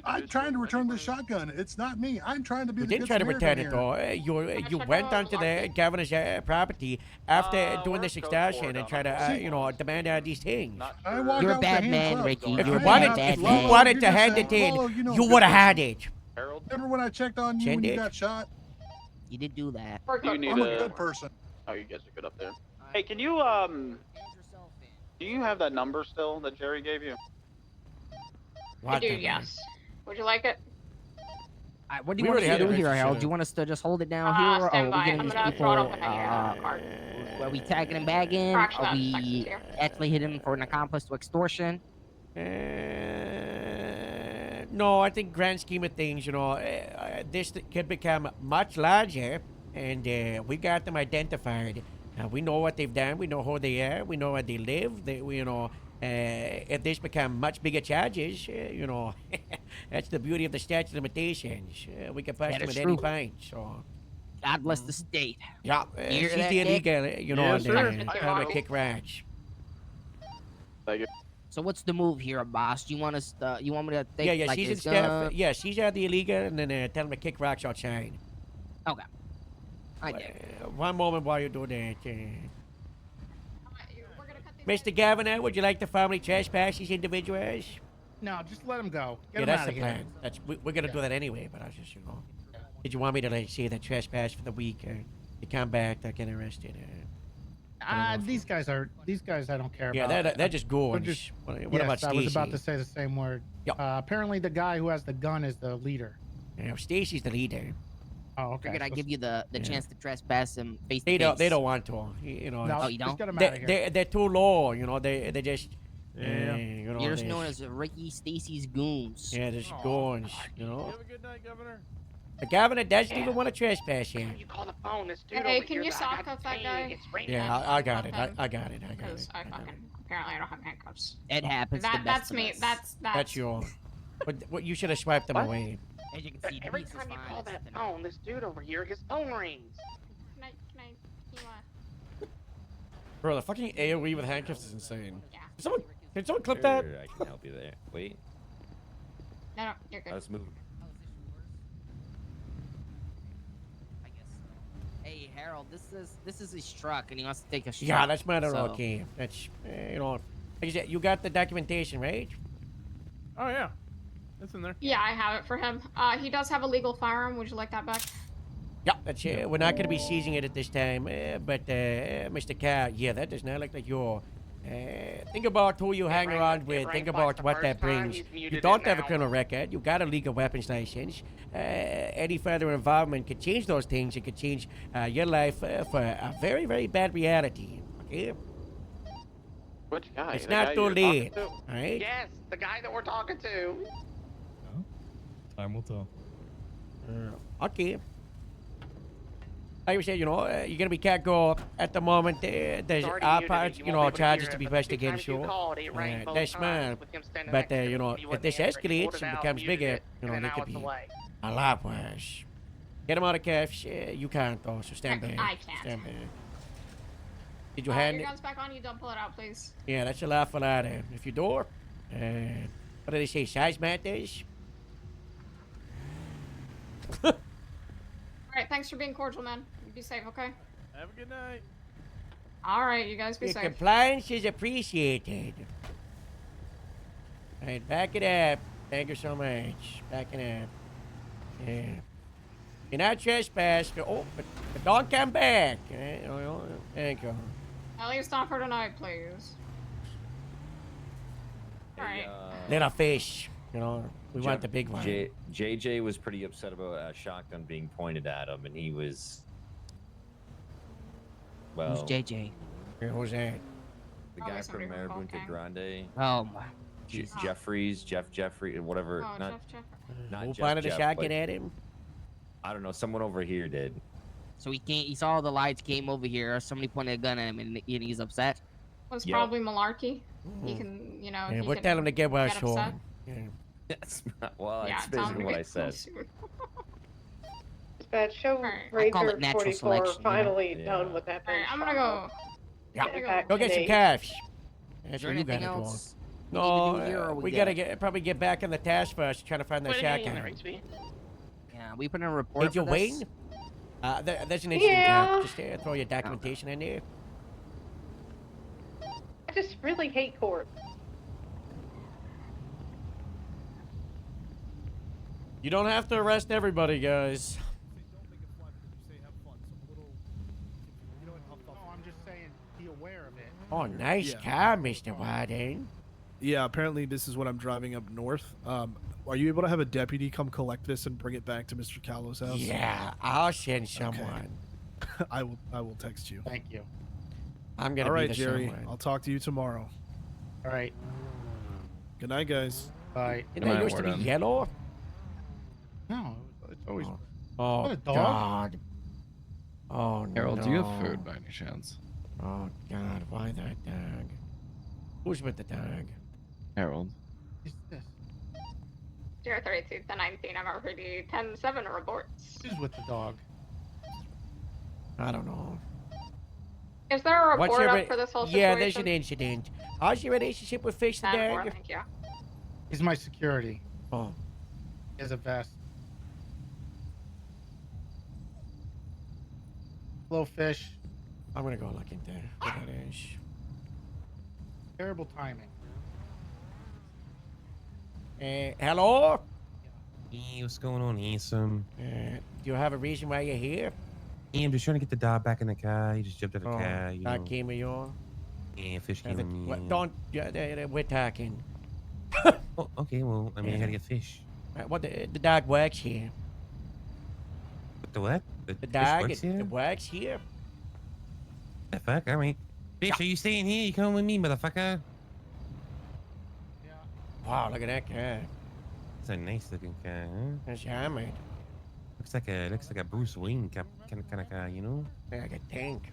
I'm trying to return this shotgun. It's not me. I'm trying to be You the didn't good try to Samaritan return it, here. though. You went onto the governor's property after doing this extortion and try to, demand out these things. I walked You're a out with the bad hands man, up. Ricky. If You're you a wanted, bad if you man. wanted to just hand said, it in, "Follow, you know, you good would have had person." it. Remember when I checked on you Send when you it. got shot? You did do that. You need I'm a a good person. Oh, you guys are good up there. Hey, can you do you have that number still that Jerry gave you? I do, yes. Would you like it? What do We you want already us to had do it here, registered. Harold? Do you want us to just hold it down here, or Stand are by. we I'm getting these gonna people? throw it up in a card. Are we tagging him back in? Fraction Are of we seconds here. actually hitting him for an accomplice to extortion? No, I think grand scheme of things, this could become much larger, and we got them identified. We know what they've done. We know who they are. We know where they live. If this become much bigger charges, that's the beauty of the statute of limitations. We can bust That them is at any true. point. So, God bless the state. yeah, Hear she's that, the Dick? illegal, Yes, sir. and trying to kick rats. So what's the move here, boss? Do you want us? You want me to take Yeah, like she's in his staff. gun? Yeah, she's at the illegal, and then tell them to kick rocks outside. Okay. I did. One moment while you do that. Mr. Governor, would you like to formally trespass these individuals? No, just let him go. Get Yeah, him that's out the of here. plan. We're gonna do that anyway, but I was just, Did you want me to say that trespass for the week? You come back, they'll get arrested. These guys I don't care Yeah, about. they're just goons. Just- What yes, about I was about to Stacy? say the same word. Yep. Apparently the guy who has the gun is the leader. Yeah, Stacy's the leader. Oh, okay. Figured I'd So- give you the chance to trespass him face to They face. don't want to. No, Oh, you just don't? get him out of here. They're too low. They just. Yeah. You're just known as Ricky Stacy's goons. Yeah, there's goons. You have a good night, Governor. The governor doesn't even want to trespass here. You call the phone. This dude Hey, over can here you that I soft got cuff that detained guy? gets raped. Yeah, I got it. I got it. Because I fucking apparently I don't have handcuffs. It happens. to the best That's of me. us. That's your. But you should have swiped them What? away. As you can But see, every Denise is time you fine. call It's that nothing. phone, this dude over here, his phone rings. Can I Bro, the fucking AOE with handcuffs is insane. Yeah. Can someone clip that? Sure, I can help you there. Wait, No, you're good. let's move. I guess so. Hey Harold, this is his truck, and he wants to take a shot. Yeah, that's matter so. okay. That's like I said, you got the documentation, right? Oh yeah, it's in there. Yeah, I have it for him. He does have a legal firearm. Would you like that back? Yeah, that's it. We're not going to be seizing it at this time, but Mr. Cal, yeah, that does not look like your. Think about who you hang around with. Think about what that brings. You don't have a criminal record. You got a legal weapons license. Any further involvement could change those things. It could change your life for a very, very bad reality. Okay? Which guy? It's The not guy too you're talking late. to? All right? Yes, the guy that we're talking to. Time will tell. Okay. like we said, you're gonna be cargo at the moment. There's Sorry, our unit, parts, you won't be able to charges hear to it, be but the pressed two against times you you. called, it rang both That's times smart. with him standing But next to me. You if wouldn't this answer it. You escalates pulled it and out, becomes muted bigger, it, and they then now could it's be away. a lot worse. Get them out of cuffs. You can't though, so stand back. I can't. Stand back. Did you Your hand it? gun's back on you. Don't pull it out, please. Yeah, that's a lawful ladder. If you door, what do they say? Size matters. All right. Thanks for being cordial, man. You be safe, okay? Have a good night. All right, you guys be Your safe. compliance is appreciated. All right, back it up. Thank you so much. Back it up. Yeah. You're not trespassing. Oh, but don't come back. Thank you. At least not for tonight, please. All right. Little fish. We want the big one. JJ was pretty upset about a shotgun being pointed at him, and he was. Well, Who's JJ? Who's that? The Probably guy somebody from from Marabunta Cocaine. Grande. Oh my. Jeffrey, whatever. Oh, not Jeff. not Who Jeff, pointed a Jeff, shotgun but- at him? I don't know. Someone over here did. So he saw the lights, came over here. Somebody pointed a gun at him, and he's upset. Was Yep. probably malarkey. He Mm. can, Yeah, he we'll can tell him to get well upset. shorn. Yeah. That's well, Yeah, that's tell him basically to what get I said. closer. Dispatch, show I call Ranger it natural 44 selection, you know? finally Yeah. done with that. All right, I'm gonna go. Yeah. I'm gonna Back Go get some 10-8. calves. That's Is there what you anything gotta do. else No, we need to do here, or we good? gotta probably get back on the task first, trying to find that Put it in shotgun. there, XP. Yeah, we put in a report. Did you for wait? this? There's an incident. Yeah. Just throw your documentation in there. I just really hate court. You don't have to arrest everybody, guys. Don't make it fly because you say have fun. So I'm a little. You know what? No, I'm just saying, be aware of it. Oh, nice Yeah. car, Mr. Warden. Yeah, apparently this is what I'm driving up north. Are you able to have a deputy come collect this and bring it back to Mr. Callow's house? Yeah, I'll send someone. I will text you. Thank you. I'm gonna All be right, the Jerry. someone. I'll talk to you tomorrow. All right. Good night, guys. Bye. Didn't that used to be yellow? No, it's always. Oh, What, a dog? God. Oh, no. Harold, do you have food by any chance? Oh, God. Why that dog? Who's with the dog? Harold. Who's this? 032 to 19 MRPD 10-7 reports. Who's with the dog? I don't know. Is there a What's report your up for this whole situation? Yeah, there's an incident. How's your relationship with Fish the 10-4, dog? thank you. He's my security. Oh. He has a vest. Hello, fish. I'm gonna go look into what that is. Terrible timing. Hello? Hey, what's going on, handsome? Do you have a reason why you're here? Yeah, I'm just trying to get the dog back in the car. He just jumped out of the car. You That know. came with you? Yeah, fish came with me. yeah. Don't. We're talking. Oh, okay, well, I mean, I gotta get fish. What the dog works here. What the what? The fish dog works here? it works here. The fuck? All right. Fish, are you staying here? You coming with me, motherfucker? Wow, look at that car. It's a nice looking car, huh? That's hammered. Looks like a Bruce Wayne kind of car, you know? Like a tank.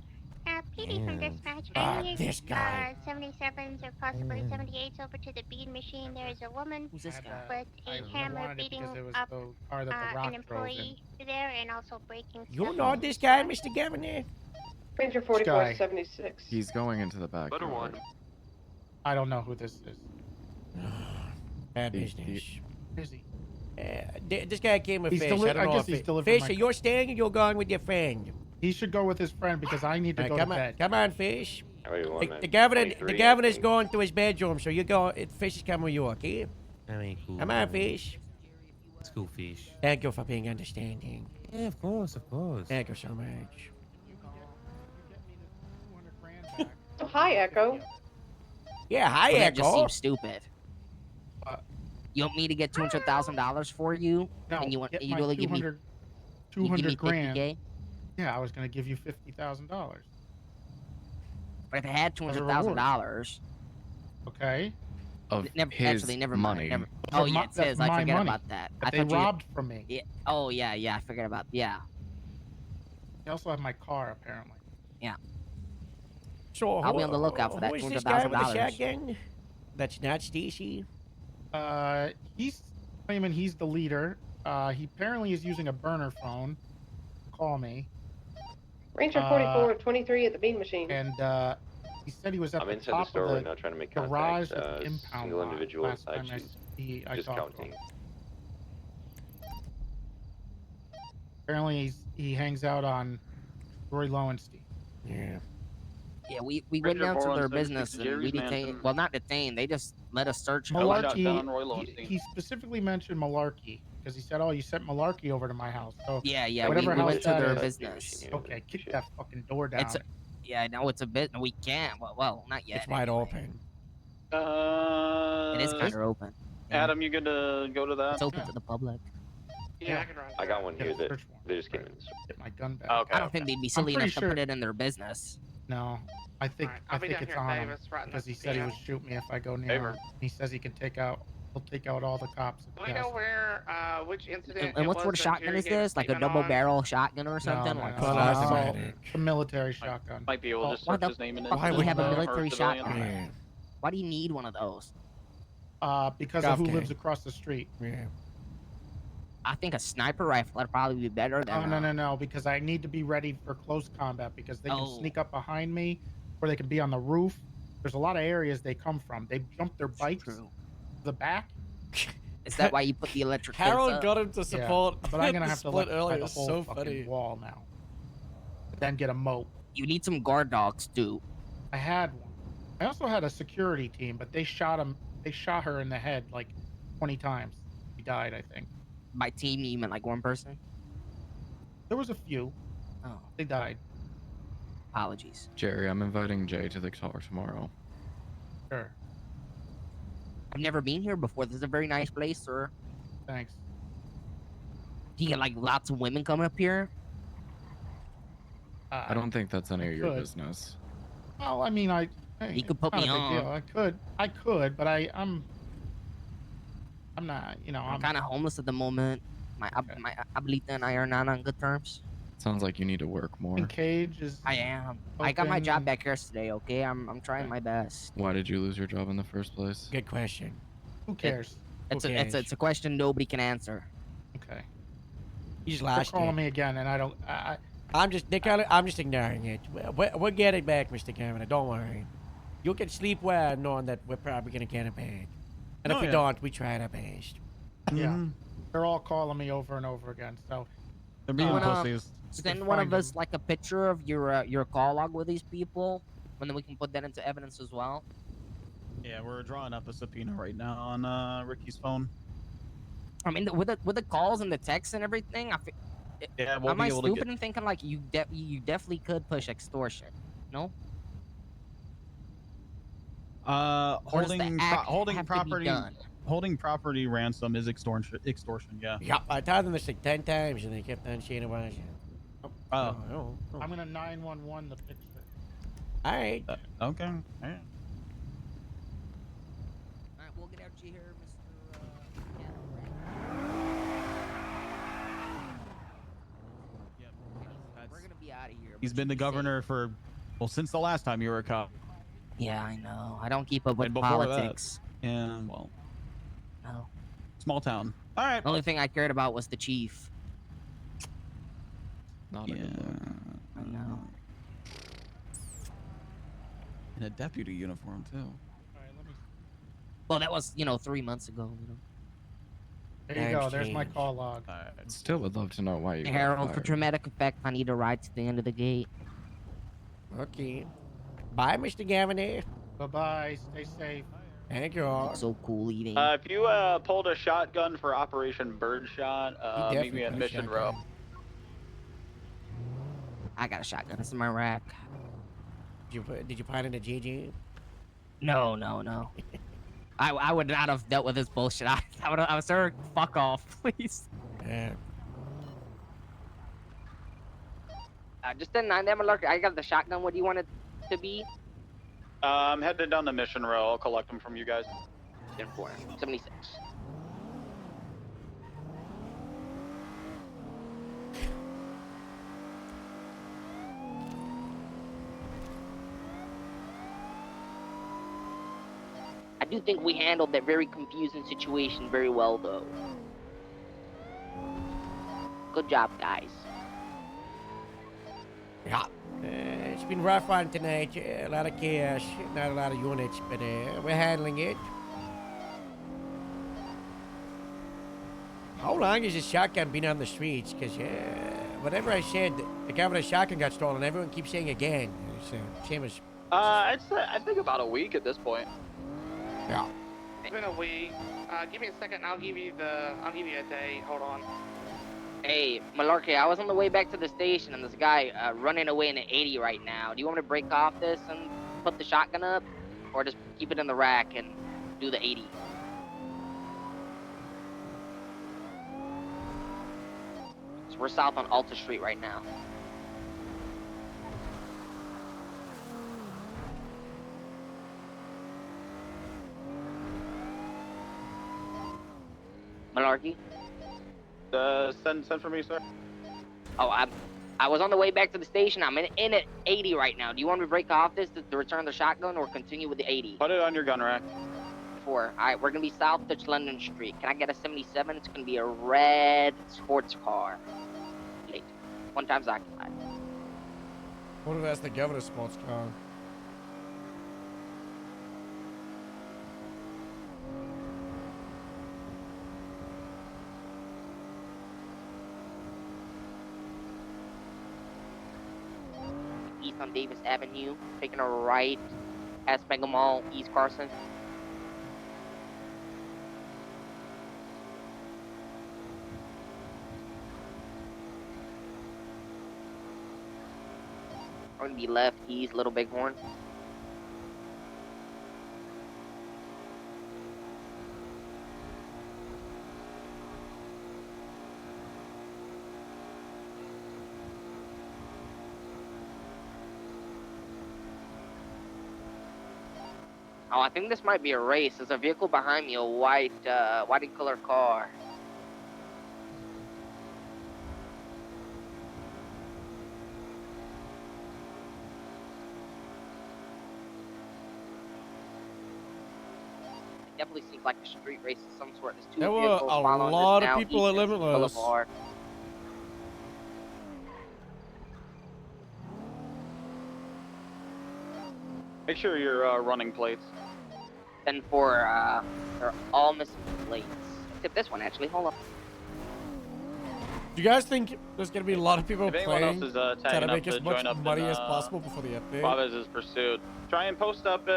PD from Yeah. dispatch. Ah, I need this guy. 77s or possibly 78s over to the bead machine. There is a woman with I a hammer wanted it beating because it was up the car that the Rock an drove in. employee there and also breaking You stuff. know this guy, Mr. Governor? Ranger guy. 4476. He's going into the back. yard. I don't know who this is. Bad business. Where is he? This guy came with He's Fish. deli- I don't I know guess if he's it- delivering Fish, my are you staying or you're going with your friend? He should go with his friend because I need to go to come on, bed. come on, Fish. Everyone, The governor's going to his bedroom, so you go. Fish is coming with you, okay? I mean, cool. Come on, Fish. It's cool, fish. Thank you for being understanding. Yeah, of course, of course. Thank you so much. Oh, hi, Echo. Yeah, hi, Well, that just Echo. seems stupid. You want me to get $200,000 for you? No, and you want get you my only give me 200 50K? grand. Yeah, I was gonna give you $50,000. But if I had $200,000, Okay. Of never money. mind. Oh yeah, it says. I forget money about that. that I they thought you- robbed from me. Yeah. Oh yeah, I forget about. Yeah. They also have my car, apparently. Yeah. So I'll be on the lookout for that who is this guy with the $200,000. shotgun? That's not Stacy. He's claiming he's the leader. He apparently is using a burner phone. Call me. Ranger 44, 23 at the bean machine. And he said he was at I'm the inside top the store of the right now trying to make garage contact. with the impound Single lot. individual. Last time I Just talked to counting. him. Apparently he hangs out on Roy Lowenstein. Yeah. Yeah, we went down to their 416, business speak to and we Jerry's detained. Mansion. Well, not detained. They just let us search. Malarkey. He specifically mentioned Malarkey because he said, "Oh, you sent Malarkey over to my house." So Yeah, we whatever house went to that their is- business. Okay, kick that fucking door down. It's yeah, no, it's a bit. We can't. Well, not yet. It's wide open. It is kind of open. Yeah. Adam, you good to go to that? It's open to the public. Yeah, I can run. I got one Get here a that search warrant. they just came in. Get my gun back. Okay. I don't think they'd be silly pretty enough to put it in their business. No, I think Alright, I I'll be think down it's here, on him Davis, right because he next said to he you. would shoot me if I go near Favor. him. He says he'll take out all the cops. Do we know where, which incident And it what was sort of that shotgun Jerry is gave a this? Like a statement double on? barrel shotgun or something? No, Like no, automatic. it's a military shotgun. Might be able to just Why search the his name in it. fuck do we have a or military civilian. shotgun? Yeah. Why do you need one of those? Because of who Golf lives game. across the street. Yeah. I think a sniper rifle would probably be better than. Oh no, because I need to be ready for close combat because they can Oh. sneak up behind me, or they can be on the roof. There's a lot of areas they come from. They jump their bikes to the back. Is that why you put the electric fence Harold up? got him to support. Yeah, but I'm gonna the have to split electrify earlier. the It's whole so fucking funny. wall now. Then get a moat. You need some guard dogs too. I had one. I also had a security team, but they shot him. They shot her in the head like 20 times. She died, I think. By team, you meant like one person? There was a few. Oh, They died. apologies. Jerry, I'm inviting Jay to the car tomorrow. Sure. I've never been here before. This is a very nice place, sir. Thanks. Do you get like lots of women coming up here? I don't think that's any of your could. business. Well, I mean, You could put not me a big on. deal. I could, but I'm not. You know, I'm kind of homeless at the moment. My abuelita and I are not on good terms. Sounds like you need to work more. in cage is. I am. I got my open job and- back yesterday. Okay, I'm trying my best. Why did you lose your job in the first place? Good question. Who cares? It's Who a it's cares? a question nobody can answer. Okay. He's They're lost calling it. me again, and I don't. I'm just I'm just ignoring it. We'll get it back, Mr. Kavanaugh. Don't worry. You can sleep well knowing that we're probably gonna get it back. And if Oh, we yeah. don't, we tried our best. Yeah. They're all calling me over and over again. So. They're You being wanna pussies. send one of us like a picture of your call log with these people, and then we can put that into evidence as well. Yeah, we're drawing up a subpoena right now on Ricky's phone. I mean, with the calls and the texts and everything, Yeah, we'll am be I able to stupid get. in thinking like you definitely could push extortion? No. Or does the Holding act holding have to be property done? holding property ransom is extortion. Yeah. Yep. I told them this like 10 times and they kept on saying it was. Oh. I'm gonna 911 the picture. All right. Okay. All right. Alright, we'll get out to you here, Mr. We're gonna be out of here. He's but been you the be governor for, well, since the last time you were a cop. safe. Yeah, I know. I don't keep up with And before politics. that. Yeah, well, No. small town. All right. The only thing I cared about was the chief. Not Yeah. a good look. I know. In a deputy uniform too. Well, that was 3 months ago. There you go. There's my call log. Still would love to know why you got Harold, for fired. dramatic effect, I need a ride to the end of the gate. Okay. Bye, Mr. Gavin. Bye bye. Stay safe. Thank you all. So cool eating. If you pulled a shotgun for Operation Birdshot, meet me at Mission Row. I got a shotgun. It's in my rack. Did you find it at JJ? No. I would not have dealt with this bullshit. I was sir, fuck off, please. Yeah. Just a 9 there, Malurk. I got the shotgun. What do you want it to be? I'm headed down to Mission Row. I'll collect them from you guys. 10-4, 76. do think we handled that very confusing situation very well, though. Good job, guys. Yeah. It's been rough on tonight. A lot of chaos, not a lot of units, but we're handling it. How long has this shotgun been on the streets? Because whatever I said, the governor's shotgun got stolen. Everyone keeps saying again. It's same as. I think about a week at this point. Yeah. It's been a week. Give me a second and I'll give you a day. Hold on. Hey, Malarkey, I was on the way back to the station and this guy running away in an 80 right now. Do you want me to break off this and put the shotgun up? Or just keep it in the rack and do the 80? So we're south on Alta Street right now. Malarkey? Send for me, sir. Oh, I was on the way back to the station. I'm in at 80 right now. Do you want me to break off this to return the shotgun or continue with the 80? Put it on your gun rack. 4. All right, we're gonna be South Dutch London Street. Can I get a 77? It's gonna be a red sports car. Late. 1 time's occupied. What if that's the governor's sports car? East on Davis Avenue, taking a right past Mega Mall, East Carson. We're gonna be left east, Little Bighorn. Oh, I think this might be a race. There's a vehicle behind me, a white and color car. It definitely seems like a street race of some sort. There's 2 There were vehicles a following lot this of now people at east of Limitless. Boulevard. Make sure you're running plates. And they're all missing plates. Except this one, actually. Hold on. Do you guys think there's gonna be a lot of people If anyone else playing is trying tagging to up make to as much join up money in, as possible before the update? Chavez' pursuit. Try and post up in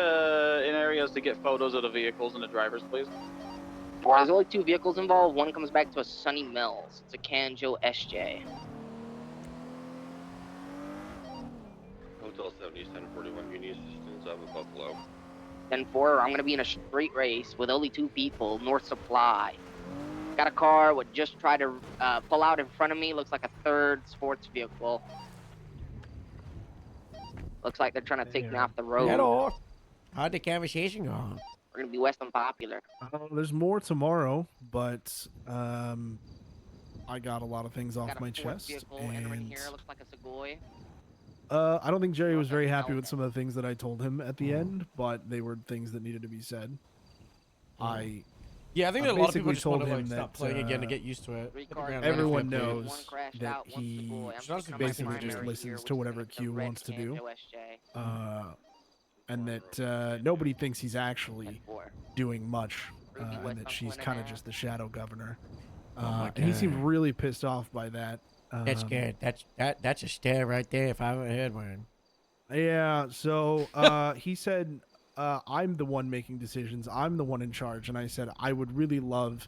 areas to get photos of the vehicles and the drivers, please. There's only 2 vehicles involved. One comes back to a Sunny Mills. It's a Canjo SJ. Hotel 70, 1041, you need assistance of a Buffalo. 10-4, I'm gonna be in a straight race with only 2 people, North Supply. Got a car, would just try to pull out in front of me. Looks like a 3rd sports vehicle. Looks like they're trying to take me off the road. Hello. How'd the conversation go? We're gonna be west on Popular. There's more tomorrow, but I got a lot of things off Got a my 4th chest, vehicle entering and here. Looks like a Segoy. I don't think Jerry was very happy with some of the things that I told him at the end, but they were things that needed to be said. Yeah, I think that a lot of people basically just want told to like him stop that, playing again to get used to it. everyone knows that out, he I'm basically primary just here. listens We're to whatever gonna Q red wants to do, Canjo SJ. and that nobody thinks he's actually doing much, and that she's kind of just the shadow governor. And he seemed really pissed off by that. That's good. That's a stare right there if I ever heard one. Yeah, so he said, I'm the one making decisions. I'm the one in charge. And I said, I would really love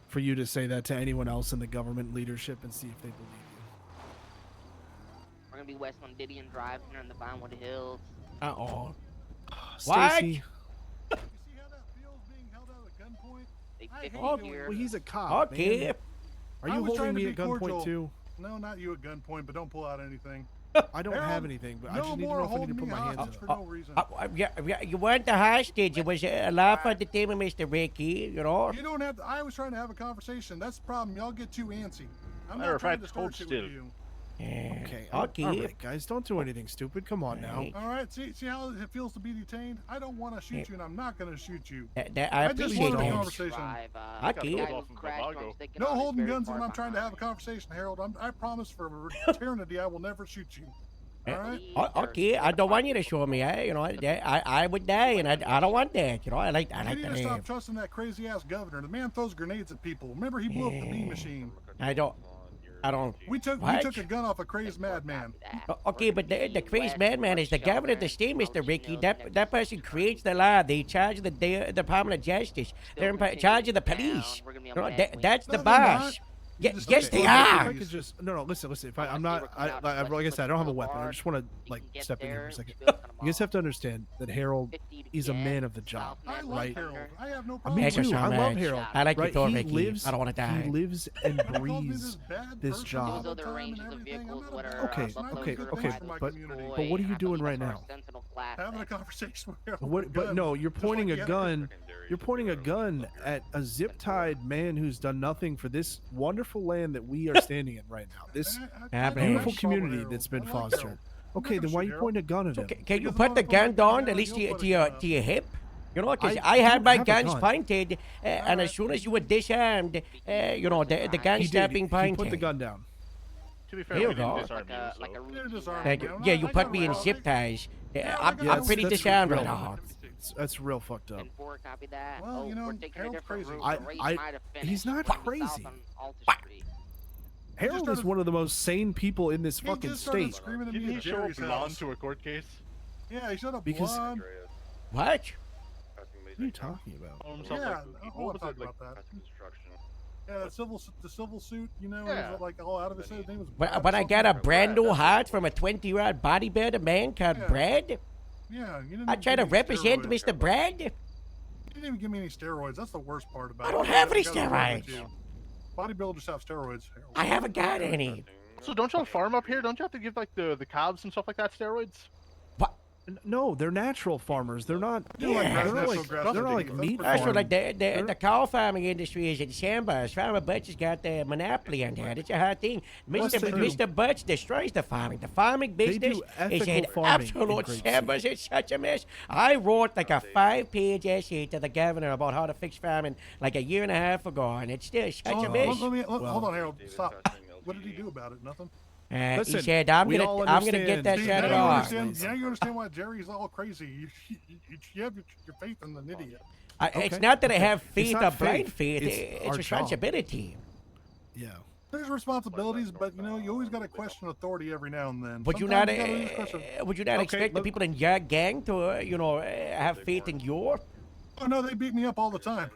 for you to say that to anyone else in the government leadership and see if they believe you. We're gonna be west on Didion Drive here in the Vinewood Hills. Uh-oh. Stacy. They I 50 hate it. here. Well, he's a cop. Okay. Man. Are I you was trying holding to me be at gunpoint cordial. too? No, not you at gunpoint, but don't pull out anything. I don't have anything, but I just need to know if I need to put my hands up. for no reason. Yeah, you weren't the hostage. It was a laugh at the table, Mr. Ricky, you know? You don't have to, I was trying to have a conversation. That's the problem. Y'all get too antsy. I'm Matter not of trying fact, to start hold shit still. with you. Okay. Okay. All right, guys, don't do anything stupid. Come on now. All right, see how it feels to be detained? I don't want to shoot you, and I'm not going to shoot you. I I just appreciate wanted a that. conversation. Okay. No holding guns when I'm trying to have a conversation, Harold. I promise for eternity I will never shoot you. All right? Okay, I don't want you to show me. I would die, and I don't want that. I like You need to to stop live. trusting that crazy ass governor. The man throws grenades at people. Remember, he blew up the beam machine. I don't. We took What? a gun off a crazed madman. Okay, but the crazy madman is the governor of the state, Mr. Ricky. That person creates the law. They charge the Department of Justice. They're in charge of the police. That's the No, they're not. boss. Yes, they If are. I could just no, listen. If I'm not, like I said, I don't have a weapon. I just want to step in here for a second. You guys have to understand that Harold is a man of the job, I love right? Harold. I have no I mean, problem. Thank you so I love much. Harold. I like you right? too, He Ricky. lives. I don't want to die. He lives and Called me breathes bad this person job. all the time and everything. I'm not a bad Okay, person. I don't okay, do okay, things for my but community. what are you doing right now? Having a conversation with Harold. What? with a But gun. no, you're Just pointing like a you had gun. You're pointing a gun at a zip-tied man who's done nothing for this wonderful land that we are standing in right now. This beautiful community that's been fostered. Okay, then why are you pointing a gun at him? Can you put the gun down at least to your hip? Because I had don't my have a guns gun. pointed, and as soon as you were disarmed, the gun He stopped did. being He pointed. put the gun down. To be fair, Here we you didn't go. disarm you, so. Thank you. Yeah, you put me in zip ties. I'm pretty that's disarmed real- right now. That's real fucked up. Well, you know, Harold's crazy. He's not crazy. Harold is one of the most sane people in this fucking just started state. screaming at Didn't me he at show up Jerry's blonde house. to a court case? Yeah, he showed up Because- blonde. What? What are you talking about? Yeah, I want to talk about that. Yeah, the civil suit, you know, Yeah. was like all out of his head. His name was When I got a brand new heart from a 20-year-old bodybuilder man called Brad, Yeah, you didn't I even try give to me represent steroids. Mr. Brad. You didn't even give me any steroids. That's the worst part about it. I don't have any You gotta remember, steroids. too. Bodybuilders have steroids. Harold. I haven't got any. So don't y'all farm up here? Don't you have to give like the calves and stuff like that steroids? No, they're natural farmers. They're not. You like They're grass- not natural like. grass They're not like eating. meat That's what, like farming. the cow farming industry is in shambles. Farmer Butch has got the monopoly on that. It's a hard thing. Yes, they do. Mr. Butch destroys the farming. The farming business do is ethical in farming in absolute Great shambles. It's such a mess. I wrote like a 5-page essay to the governor about how to fix farming like a year and a half ago, and it's still such a mess. Hold on, Harold. Stop. What did he do about it? Nothing. He Listen, said, I'm we gonna all get that understand. shut Now you off. understand. Now you understand why Jerry's all crazy. You have your faith in an idiot. It's Okay. not that I have It's faith not or blind faith. faith. It's It's our job. responsibility. Yeah. There's responsibilities, but you know you always got to question authority every now and then. Would you Sometimes not? gotta always question- Would you not Okay, expect the look- people in your gang to, have faith in you? Oh no, they beat me up all the time.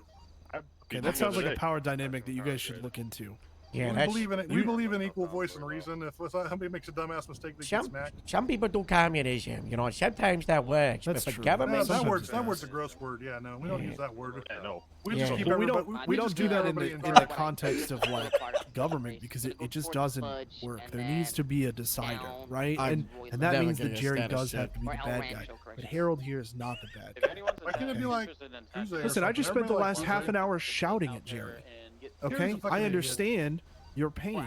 Okay, that sounds like a power dynamic that you guys should look into. Yeah, we that's. believe in it. We believe in equal voice and reason. If somebody makes a dumbass mistake, they get Some, smacked. some people do communism, sometimes that works. That's but the true. government, That Sometimes word's a gross word. Yeah, no, we don't use that word. No. We Yeah. just keep But we everybody. don't. We don't just do keep that in everybody the check. context of like government because it just doesn't work. There needs to be a decider, right? And that never means that gonna Jerry stand a does shit. have to be the bad guy. But Harold here is not the bad If guy. anyone's Why can't it be like Tuesday or Listen, I just something? spent the Everybody last likes half an Tuesday. hour shouting at Jerry. Okay, Jerry's a fucking I idiot. understand your pain.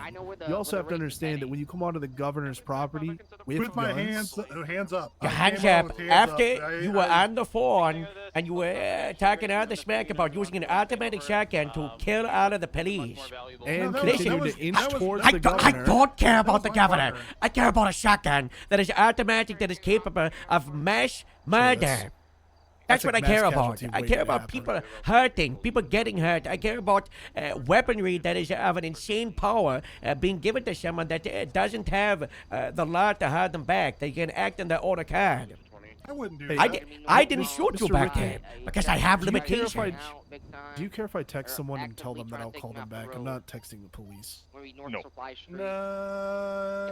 You also have to understand that when you come onto the governor's property with my guns, hands up. your I hands came out up. with hands After up. you were on the phone and you were talking out the smack about using an automatic shotgun to kill all of the police. and No, that was- continue that was- to inch that was- towards I the don't, governor. I don't care about the my governor. partner. I care about a shotgun that is automatic, that is capable of mass murder. That's that's what I like care mass about. casualty I waiting care to about happen. people hurting, people getting hurt. I care about weaponry that is of an insane power being given to someone that doesn't have the law to hold them back. They can act on their own account. I wouldn't do I, that. I didn't shoot you Mr. back Ricky, then because I have do you care if I- limitations. Do you care if I text someone and tell them that I'll call them back? I'm not texting the police. No.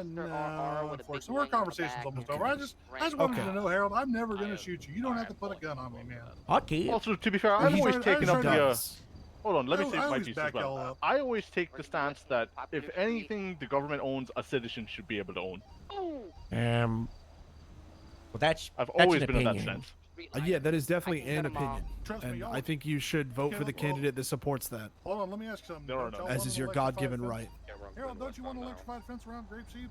No, unfortunately. Our conversation's almost over. I just wanted Okay. to know, Harold, I'm never going to shoot you. You don't have to put a gun on me, man. Okay. Also, to be fair, Well, I've he always tried- taken I up tried the. Does. Hold on, let me I say my always piece back as y'all well. up. I always take the stance that if anything the government owns, a citizen should be able to own. Well, that's I've that's always an been of that opinion. stance. Yeah, that is definitely an opinion, Trust me, and y'all- I think you should vote for the candidate that supports that, Hold on, let me ask you something. There are Don't none. y'all as want is an your electrified God-given fence? right. Harold, don't you want an electrified fence around Grapeseed?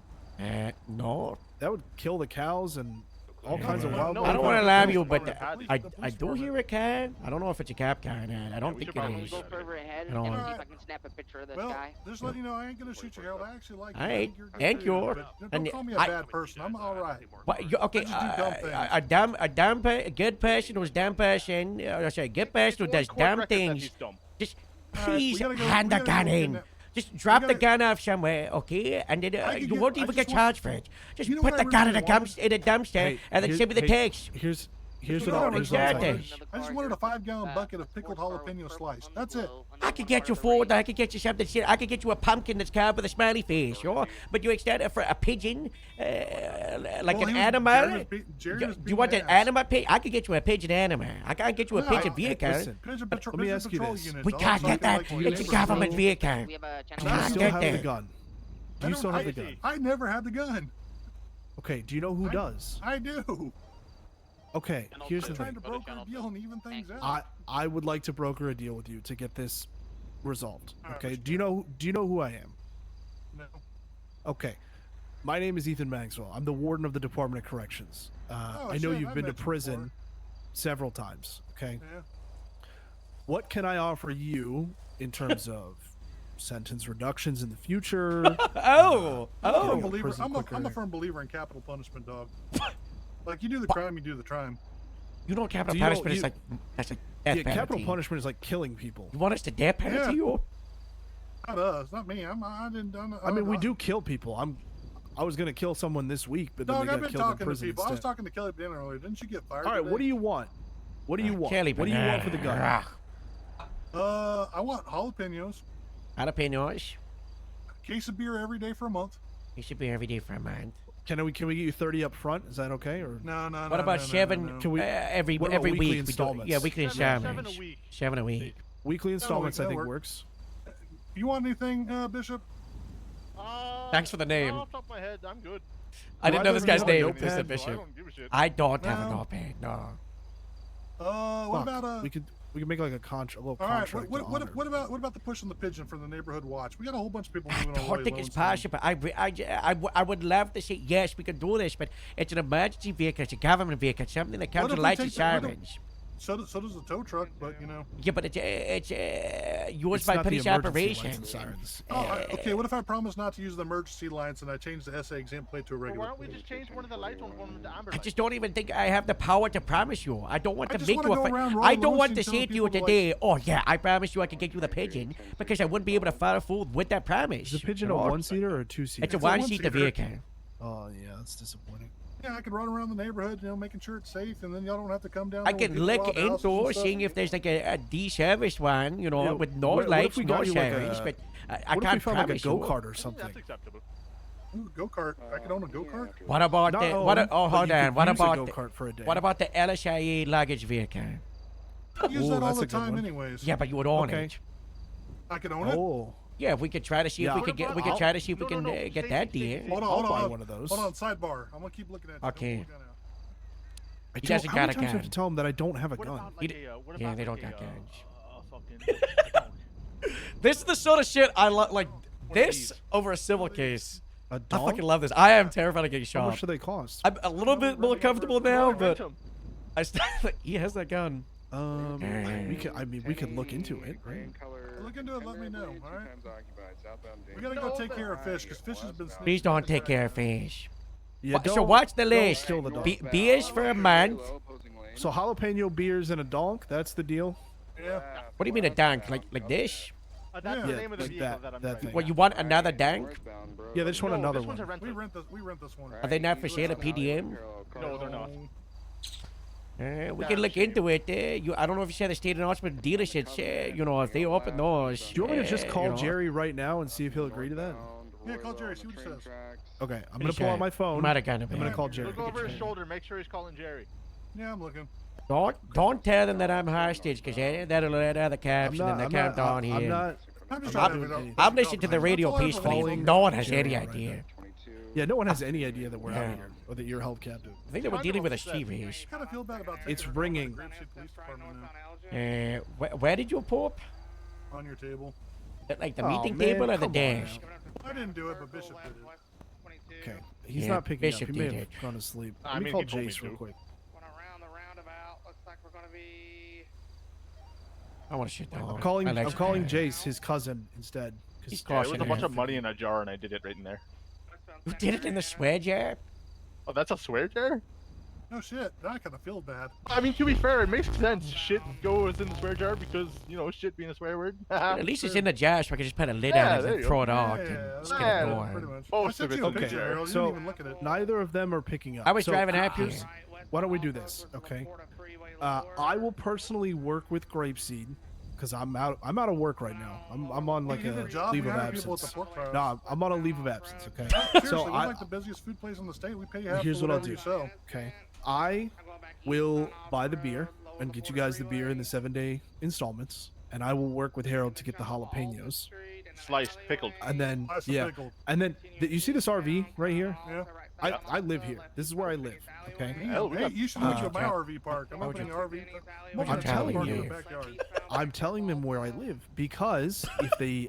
No. That would kill the cows and all kinds of wildlife. I don't want to lie to you, but I do hear a car. I don't know if it's a cop car or not. I don't think it is. Go further ahead I don't and want see if I can snap a picture of this Well, guy. just letting you know, I ain't gonna shoot you, Harold. I actually like you. All I right, think you're good thank dude, you. but don't call me a bad person. I'm all right. What, okay, I just do dumb things. a good person who's dumb person. Sorry, good person who does dumb things. Just please hand the gun in. Just drop the gun off somewhere, okay? And then you won't even get charged for it. Just put the gun in the dumpster and then send me the text. Here's You what know I'll what do. I just wanted a 5-gallon bucket of pickled jalapeno slice. That's it. I could get you food, I could get you something, I could get you a pumpkin that's carved with a smiley face, you know? But you extend it for a pigeon, like an animal? Do you want an animal pig? I could get you a pigeon animal. I can't get you a pigeon vehicle. Listen, let me ask you this. We can't get that. It's a government vehicle. Do you Can't still get have the that. gun? Do you still have the gun? I never had the gun. Okay, do you know who does? I do. Okay, here's the I'm trying thing. to broker a deal and even things out. I would like to broker a deal with you to get this resolved. Okay, do you know who I am? No. Okay, my name is Ethan Maxwell. I'm the warden of the Department of Corrections. I know you've been to prison several times. Okay. Yeah. What can I offer you in terms of sentence reductions in the future? Oh. I'm a firm believer in capital punishment, dog. Like, you do the crime, you do the crime. You know capital Do you know- punishment is you- like, that's like death Yeah, capital penalty. punishment is like killing people. You want us to death penalty you? Not us, not me. I mean, we do kill people. I was gonna kill someone this week, but then Dog, they I've got been killed in talking to prison people. I was instead. talking to Kelly Banner earlier. Didn't you get fired? All right, today? what do you want? What do you want? Kelly What do you want for the gun? Banana. I want jalapenos. Jalapenos. Case of beer every day for a month. It should be every day for a month. Can we get you 30 up front? Is that okay? Or No. What about seven? Can we every what about weekly week? We do, installments? yeah, weekly installments. 7 a week. Weekly installments, I that'll think work. works. You want anything, Bishop? Thanks for the name. Off the top of my head, I'm good. I didn't know this guy's have a name, notepad? Mr. I Bishop. don't give a shit. I don't have a No. notepad. No. What about we could make like a little All right. contract. What to honor. about the push on the pigeon from the neighborhood watch? We got a whole bunch of people moving I on. don't think it's possible. I would love to say yes, we can do this, but it's an emergency vehicle. It's a government vehicle. It's something that comes with lights and sirens. So does the tow truck, but you know. Yeah, but it's used It's by not the police emergency lights and operations. sirens. Okay, what if I promise not to use the emergency lights and I change the SA exam plate to a Well, regular why don't we plate? just change one of the lights on one of the amber I lights? just don't even think I have the power to promise you. I don't want I to just make wanna you go a around I rolling don't want loose to and say telling to you people to, today, oh yeah, I promise you I can get you the pigeon, because I wouldn't be able to follow through with that promise. Is the pigeon You a know? one-seater or a two-seater? It's a It's a one-seater one-seater. vehicle. Oh yeah, that's disappointing. Yeah, I can run around the neighborhood, you know, making sure it's safe, and then y'all don't have to come down. I there can with look people out houses and into stuff. seeing if there's like a de-serviced one, you know, Yeah, with no what if lights, we no got you like sirens, a- but I What if we can't found like a promise you. go-kart or something? That's acceptable. Ooh, go-kart. I can own a go-kart. What about Not the own, what? but Oh, hold you could on. What use a about go-kart for a day. what about the LSIA luggage vehicle? I use Ooh, that all that's the a good time, one. anyways. Yeah, but you would own Okay. it. I can own it. Oh, Yeah, if we could try to see Yeah. if we What could get, about- we could I'll- try to see if we no, can no, no, get Stacy, that Stacy, deal. Stacy. Hold on, I'll hold buy on. one of those. Hold on, sidebar. I'm gonna keep looking at you. Don't Okay. pull the gun out. I He don't, doesn't how got many a times do I have gun. to tell him that I don't have a What gun? about like a, what Yeah, about they don't like got a, guns. fucking, This is the sort of shit I like. of This these. over a civil case. A I dog? fucking love this. I am terrified of getting How shot. much do they cost? I'm a little bit more comfortable now, Rent but 'em. I still he has that gun. We could. I mean, we could look into it, right? Look into it. Let me know. All right. We gotta go take care of fish because fish has been. Please don't take care of fish. Yeah. So don't- watch the don't list. kill the dog. Beers for a month. So jalapeno beers and a donk. That's the deal. Yeah. What do you mean a dank? Like this? That's Yeah, the name of the like vehicle that- that I'm that driving. thing. Well, you want another dank? Yeah, they just want No, another this one's a one. rental. We rent this one. Are they not for sale at PDM? No, they're not. We can look into it. I don't know if you said the state announcement dealerships. You know, if they open those. Do you want me to just call you know. Jerry right now and see if he'll agree to that? Yeah, call Jerry. See what he says. Okay, I'm What gonna is pull out that? my phone. Might have gotten a I'm gonna bit. call Jerry. Look over his shoulder. Make sure he's calling Jerry. Yeah, I'm looking. Don't tell them that I'm hostage, because that'll let other cops and then they come down here. I'm not. I'm just I'm trying not to doing I'm listening to the radio That's all I ever peacefully. wanted. No one has any Jerry right idea. Yeah, no one has any idea that we're out Yeah. here or that you're held captive. I think they were dealing with a serious. I kind of feel bad about taking It's it from ringing. the Grapeseed Police Department now. Where did you poop? On your table. Like the Oh, meeting man, table or the come on dash? I didn't do it, but Bishop did it. Okay. He's Yeah, not picking Bishop up. He may did have it. gone to sleep. I Let me mean, call he told me Jace real to. quick. Going around the roundabout. Looks like we're gonna be. I want to shit I'm dog. calling. I like I'm calling Spider. Jace, his cousin, instead. 'cause He's Yeah, it was a caution bunch him. of money in a jar, and I did it right in there. You did it in the swear jar? Oh, that's a swear jar? No shit. Now I kind of feel bad. I mean, to be fair, it makes sense. Shit goes in the swear jar because, you know, shit being a swear word. At least it's in the jar, so I can just put a lid Yeah, on it there and you throw go. it out Yeah, and just yeah, get yeah, it going. pretty much. Most I of sent it's you a okay. picture, Harold. You So didn't even look at it. neither of them are picking up. I was So driving happy. here's- Why don't we do this? Okay. I will personally work with Grapeseed because I'm out of work right now. I'm on like You a get a job, leave we of hire people at absence. the pork barrels. No, I'm on a leave of absence. Okay. Seriously, So we're like the busiest food place in the state. We pay you half here's for what I'll whatever do. you sell. Okay. I will buy the beer and get you guys the beer in the 7-day installments, and I will work with Harold to get the jalapenos. Sliced, pickled. And then Sliced yeah, pickled. and then you see this RV right here? Yeah. I live here. This is where I live. Okay. Hell, we Hey, got- you should meet you at my okay. RV park. I'm opening an RV. I'm What'd you opening a tell park in you? the backyard. I'm telling them where I live because if they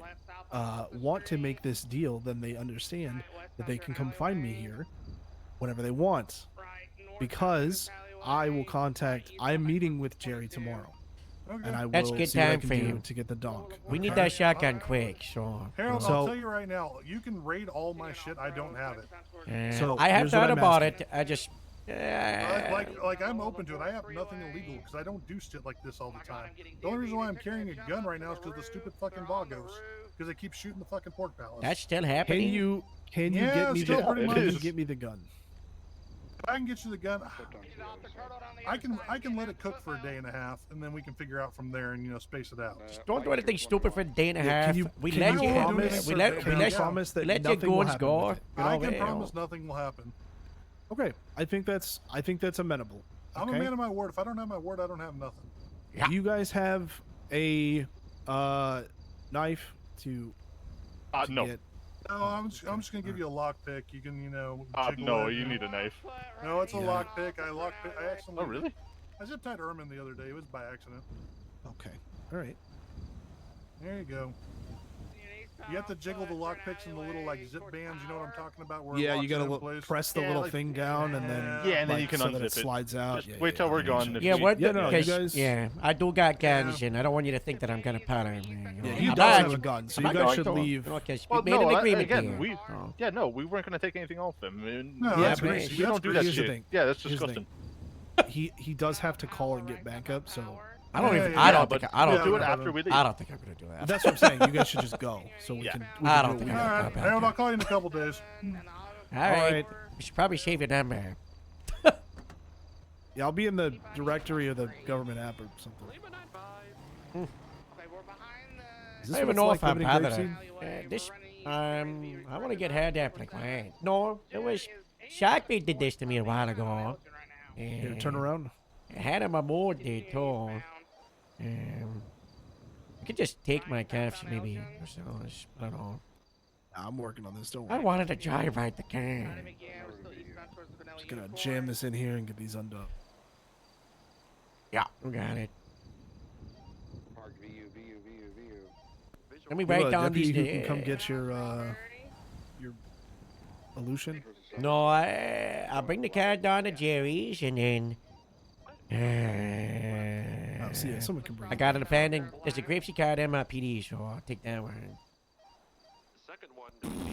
want to make this deal, then they understand that they can come find me here whenever they want. Because I will contact. I'm meeting with Jerry tomorrow, Okay. and I will That's good see what I time can for do you. to get the donk. We need okay? that shotgun quick, so. Harold, So- I'll tell you right now, you can raid all my shit. I don't have it. So, I have here's what thought I'm about asking. it. I just. Like I'm open to it. I have nothing illegal because I don't do shit like this all the time. The only reason why I'm carrying a gun right now is because the stupid fucking boggos. Because they keep shooting the fucking pork palace. That's still Can happening. you Yeah, get me still the pretty can you much. get me the gun? If I can get you the gun, I can let it cook for a day and a half, and then we can figure out from there and space it out. Don't do anything stupid for a day and a Yeah, half. can you we can let you you. promise? We let. Can We you let. promise that We let your nothing will goods happen go. with it? I can promise nothing will happen. Okay, I think that's amenable. I'm a okay? man of my word. If I don't have my word, I don't have nothing. Yeah. Do you guys have a knife to no. get? No, I'm just gonna give you a lockpick. You can jiggle No, it. you need a knife. No, it's a Yeah. lockpick. I accidentally. Oh, really? I zip tied Ermin the other day. It was by accident. Okay, all right. There you go. You have to jiggle the lockpicks and the little like zip bands. You know what I'm talking about? Where it Yeah, you locks gotta it in place? press the Yeah, little like- thing down, and then Yeah, and then you like, can so that unzip it slides out. Just Yeah, wait till we're gone. Yeah, what? Yeah, no, you Because guys- yeah, I do got guns, and I don't want you to think that I'm gonna powder him. Yeah, he I'm does not- have a gun, so I'm you not guys going should to. leave. Because Well, we made an no, agreement again, here. we Oh. we weren't gonna take anything off him. No, Yeah, that's but great. We don't do that Here's the shit. thing. Yeah, that's Here's the disgusting. He does have to call and get backup, so I don't Yeah, even. yeah, I yeah, don't but think. I don't. we'll do it think- after we leave. I don't think I'm gonna do that. that's what I'm saying. You guys should just go, so we Yeah. can. I do don't what think we I'm All got. gonna right, go Harold, back. I'll call you in a couple days. All right. right. We should probably save your number. Yeah, I'll be in the directory of the government app or something. Is I this don't even what know it's if I'm like bothered. living in Grapeseed? This. I want to get her that like no, it was Sharkbait did this to me a while ago. Here, turn around. I had him on board there too. I could just take my calves maybe. I don't know. I'm working on this. Don't I worry. wanted to drive right the can. Just gonna jam this in here and get these undone. Yeah, we got it. Park VU. Let me You have write a down deputy these. who can come get your No, I'll bring the car down to Jerry's and then. Oh, see, yeah, someone can bring. I got an abandoned. There's a Grapeseed car at MIPD, so I'll take that one.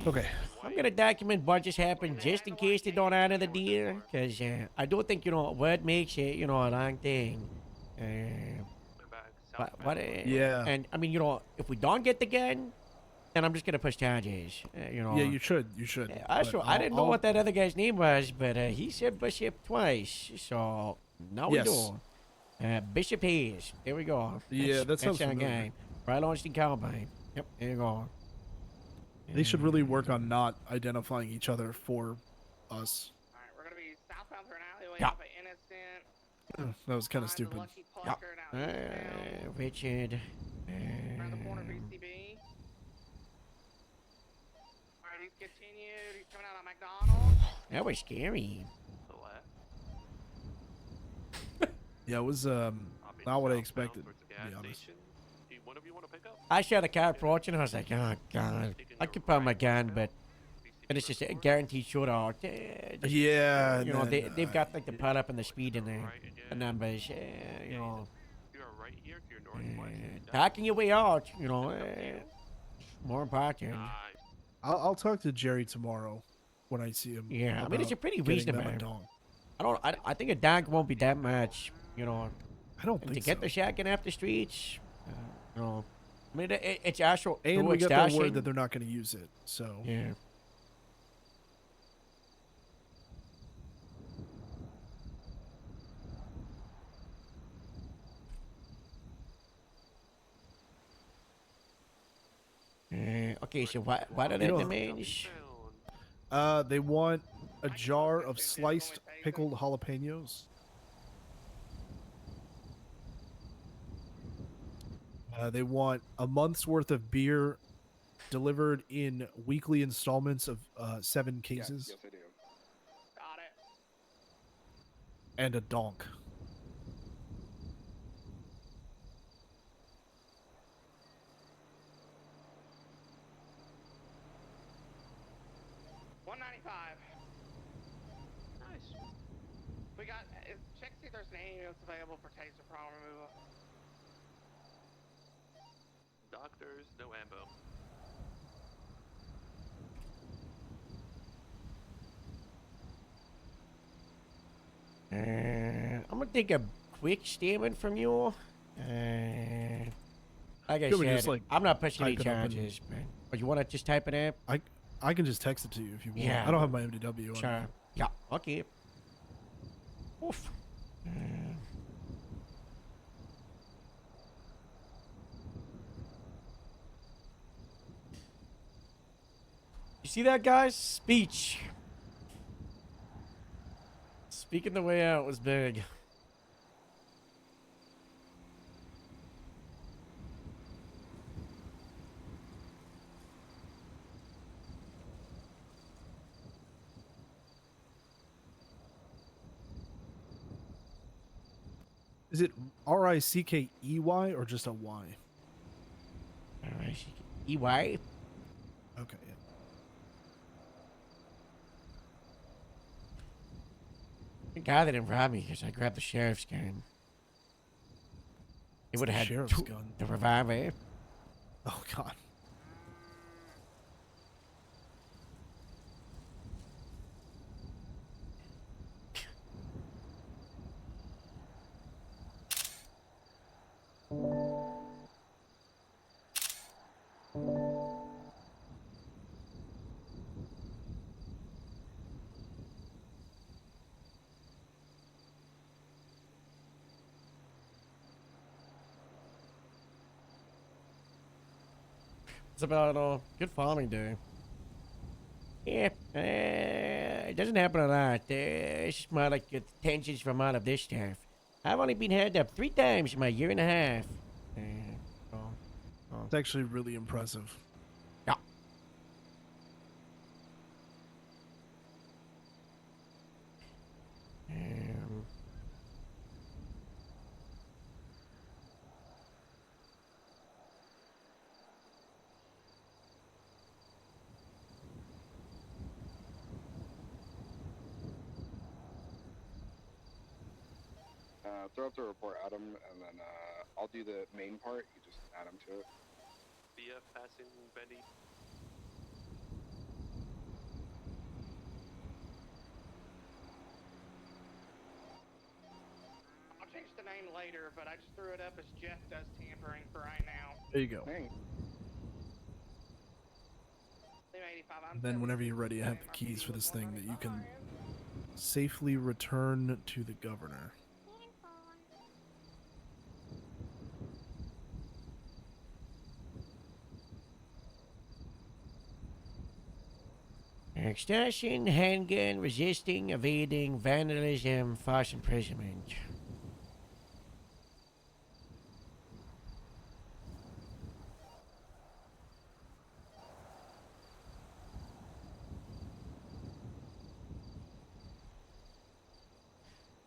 Okay. I'm gonna document what just happened just in case they don't honor the deal, because I do think word makes it a long thing. Yeah. And I mean if we don't get the gun, then I'm just gonna push charges. Yeah, you should. You should. Yeah, but I didn't know I'll- what that other guy's name was, but he said Bishop twice, so now we Yes. do. Bishop Hayes. There we go. Yeah, that sounds our familiar. guy. Right on Cowboy. Yep, there you go. They should really work on not identifying each other for us. Alright, we're gonna be southbound through an alleyway Yeah. off of Innocent. That was kind of stupid. Lucky Plucker down Richard. around the corner of ECB. Alright, he's continued. He's coming out on McDonald's. That was scary. Yeah, it was not what I expected. To be honest. I saw the car approaching. I was like, oh god, I could put my gun, but but it's just a guaranteed shootout. Yeah, You know, and then, they've got like the pile up and the speed and the numbers. You know, talking your way out. You know, more important. I'll talk to Jerry tomorrow when I see him. Yeah, I mean it's a about pretty getting them reasonable. a dong. I think a dog won't be that much. You know, I don't and think to get so. the shotgun off the streets. You know, I mean it's actual. And no we got their word extortion. that they're not going to use it. So Yeah. Okay, so what are the demands? They want a jar of sliced pickled jalapenos. They want a month's worth of beer delivered in weekly installments of 7 cases. Yes, I do. Got it. And a donk. $195. Nice. We got. Check see if there's any units available for taser problem removal. Doctors, no ammo. I'm gonna take a quick statement from you. Like I You want me to said, just, like, I'm not pushing any type it up and- charges, man. But you want to just type it in? I can just text it to you if you want. Yeah. I don't have my MDW on. Sure. Yeah. Okay. Oof. You see that, guys? Speech. Speaking the way out was big. Is it Rickey or just a Y? EY. Okay. Yeah. Thank God they didn't rob me because I grabbed the sheriff's gun. It It's would the have had sheriff's gun. the revolver. Oh God. It's about good farming day. Yeah, it doesn't happen a lot. It's just more like tensions from all of this stuff. I've only been held up 3 times in my year and a half. It's actually really impressive. Yeah. Throw up the report, Adam, and then I'll do the main part. You just add them to it. BF passing Benny. I'll change the name later, but I just threw it up as Jeff does tampering for right now. There you go. Hey. And then whenever you're ready, I have the keys for this thing that you can safely return to the governor. Extortion, handgun, resisting, evading, vandalism, false imprisonment.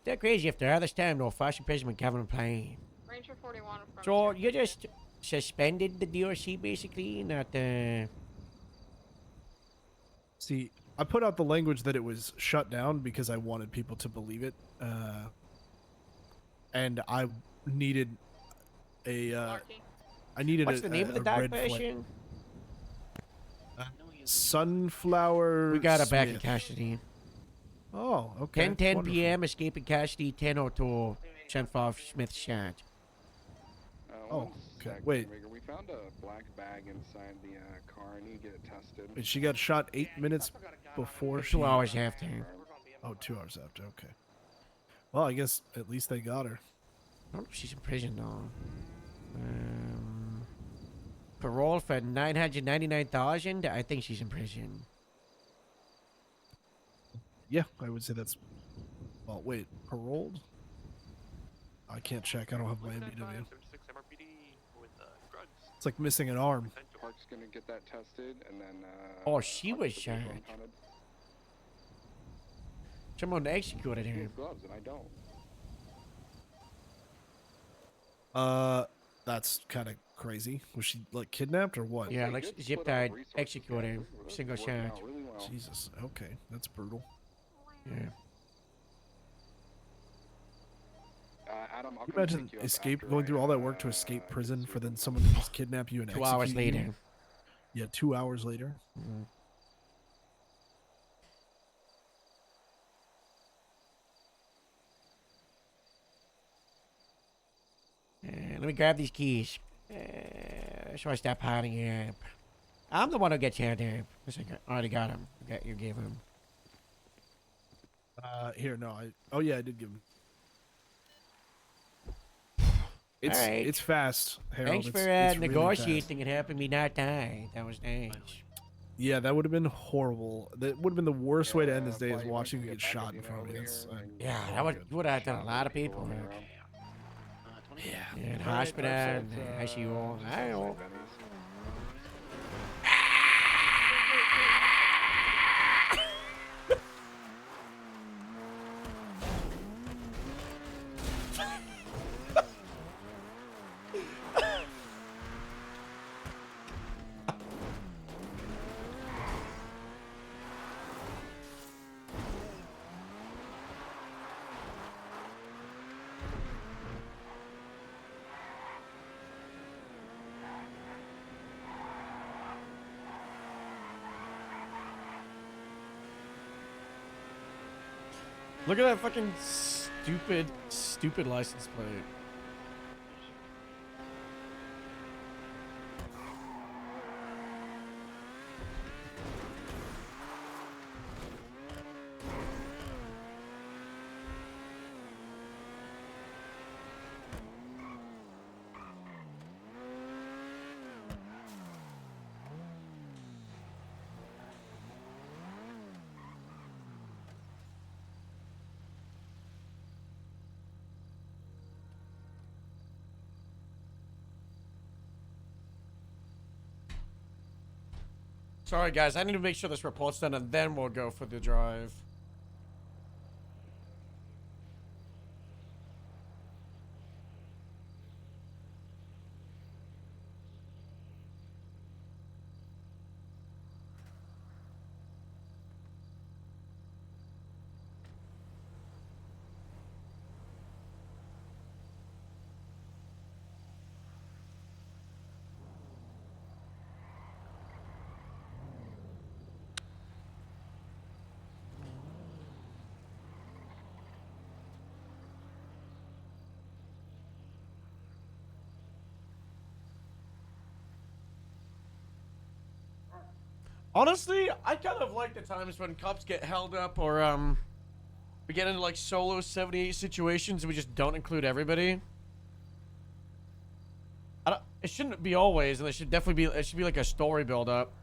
They're crazy if there are this time no false imprisonment government plan. Ranger 41 from So you just suspended the DRC basically, not See, I put out the language that it was shut down because I wanted people to believe it, and I needed a I needed What's the name of the a dark red flag. version? Sunflower. We got it back in Smith. custody. Oh, okay. 10:10 Wonderful. p.m. escaping custody. 10:02. Sunflower Smith shot. Oh, okay. Sec, Wait. Rager, we found a black bag inside the car. I need to get it tested. Wait, she got shot 8 minutes before she. 2 hours after. Oh, 2 hours after. Okay. Well, I guess at least they got her. I don't know if she's in prison though. Parole for 999,000. I think she's in prison. Yeah, I would say that's. Well, wait, paroled? I can't check. I don't have my MBW. It's like missing an arm. Park's gonna get that tested, and then. Oh, she I'll was get the vehicle shot. impounded. Someone executed He her. has gloves, and I don't. That's kind of crazy. Was she like kidnapped or what? Yeah, like zip tied, executed, single shot. Jesus. Okay, that's brutal. Yeah. Adam, I'll Can you come imagine pick you up escape after going through all that work to escape prison for then someone to just kidnap you and 2 hours execute you? later. Yeah, 2 hours later. Mhm. Let me grab these keys. So I stop hiding up. I'm the one who gets held up. I already got him. You gave him. Here, no, oh yeah, I did give him. It's Alright. it's fast, Harold. Thanks for it's really negotiating and helping me not die. That was nice. Yeah, that would have been horrible. That would have been the worst way to end this day is watching you get shot in front of me. That's, Yeah, that would have done a lot of people. Yeah. In hospital, and ICU. I know. Look at that fucking stupid license plate. Sorry, guys. I need to make sure this report's done, and then we'll go for the drive. Honestly, I kind of like the times when cops get held up or we get into like solo 78 situations and we just don't include everybody. It shouldn't be always, and it should definitely be. It should be like a story build up.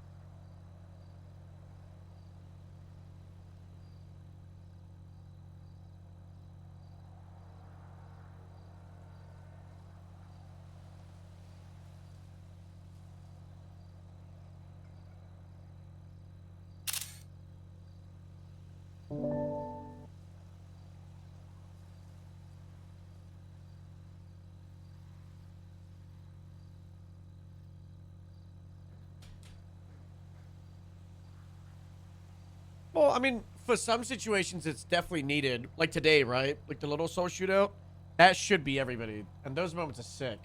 Well, I mean, for some situations, it's definitely needed. Like today, right? Like the little soul shootout. That should be everybody. And those moments are sick.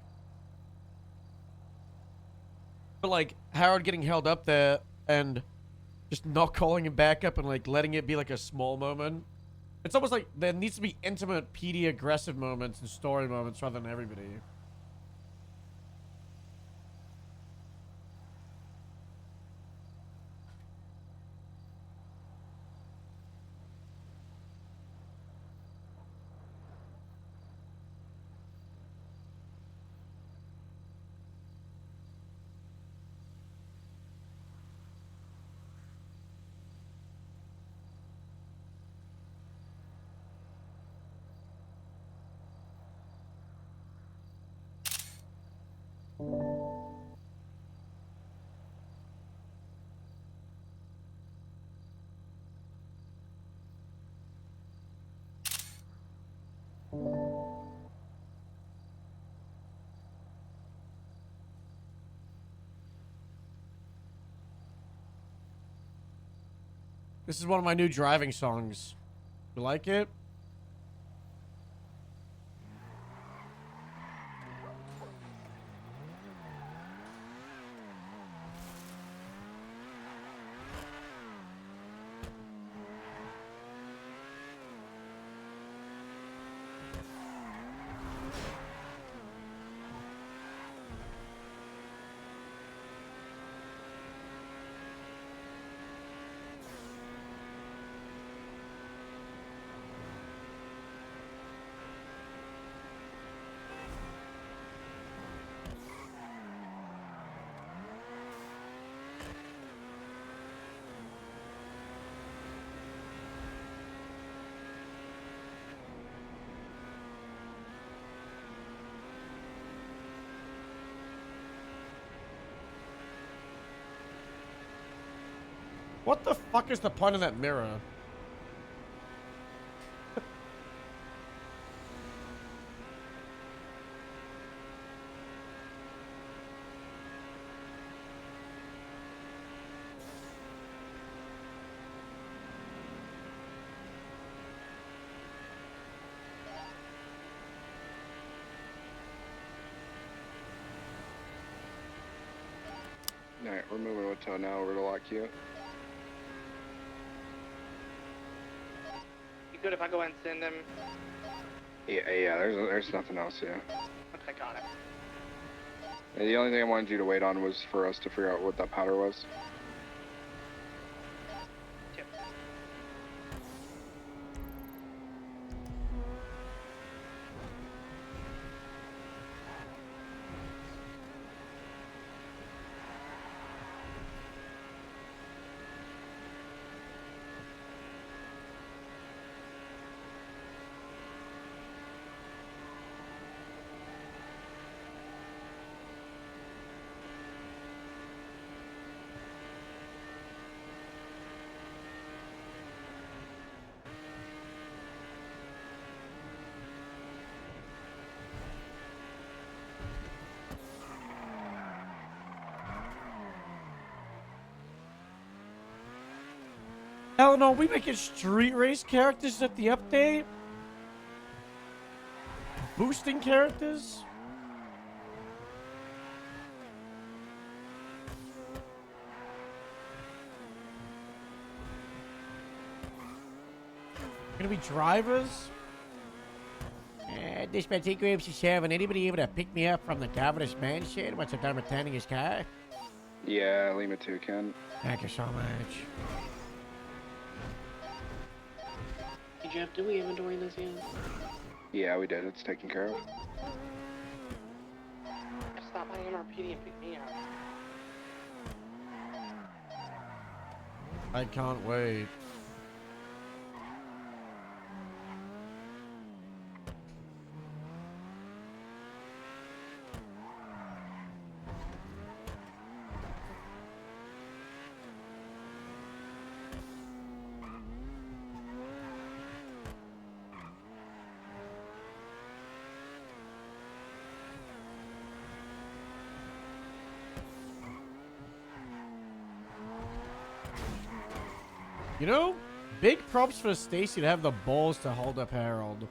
But like Howard getting held up there and just not calling him back up and like letting it be like a small moment. It's almost like there needs to be intimate, PD aggressive moments and story moments rather than everybody. This is one of my new driving songs. You like it? What the fuck is the point of that mirror? Alright, we're moving with tow now over to lock you. You good if I go ahead and send him? Yeah, there's nothing else, yeah. Okay, got it. And the only thing I wanted you to wait on was for us to figure out what that powder was. Hell no, we making street race characters at the update? Boosting characters? Gonna be drivers? Dispatch Grapes 7. Anybody able to pick me up from the governor's mansion once I'm done returning his car? Yeah, Lima 2 can. Thank you so much. Hey Jeff, did we inventory this yet? Yeah, we did. It's taken care of. Stop by MRPD and pick me up. I can't wait. You know, Big props for Stacy to have the balls to hold up Harold.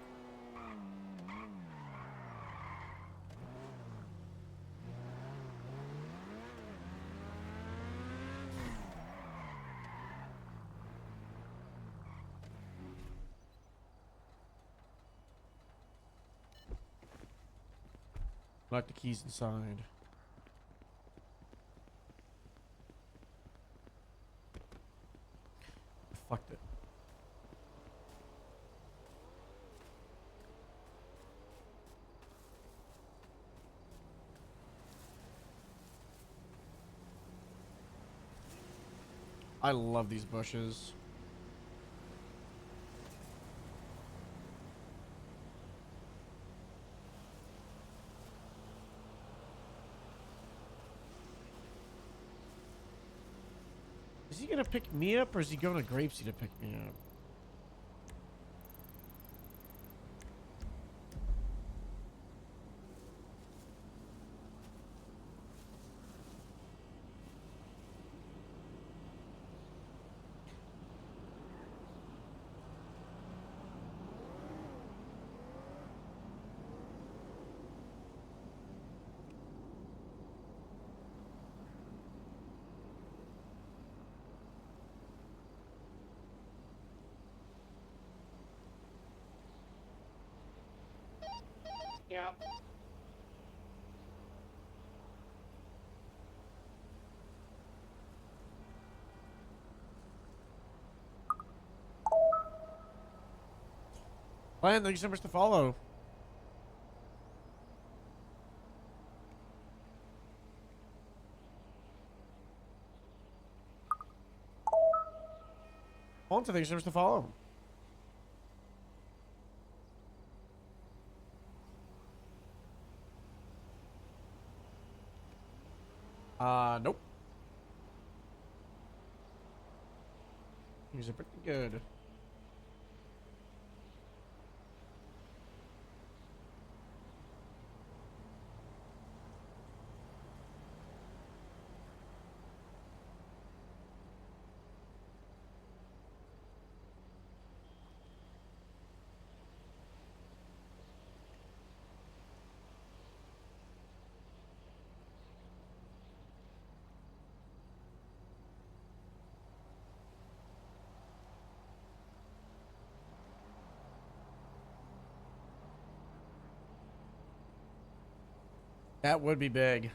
Lock the keys inside. Fucked it. I love these bushes. Is he gonna pick me up or is he going to Grapesy to pick me up? Yeah. Plan, thank you so much to follow. Thank you so much to follow. Nope. These are pretty good. That would be big.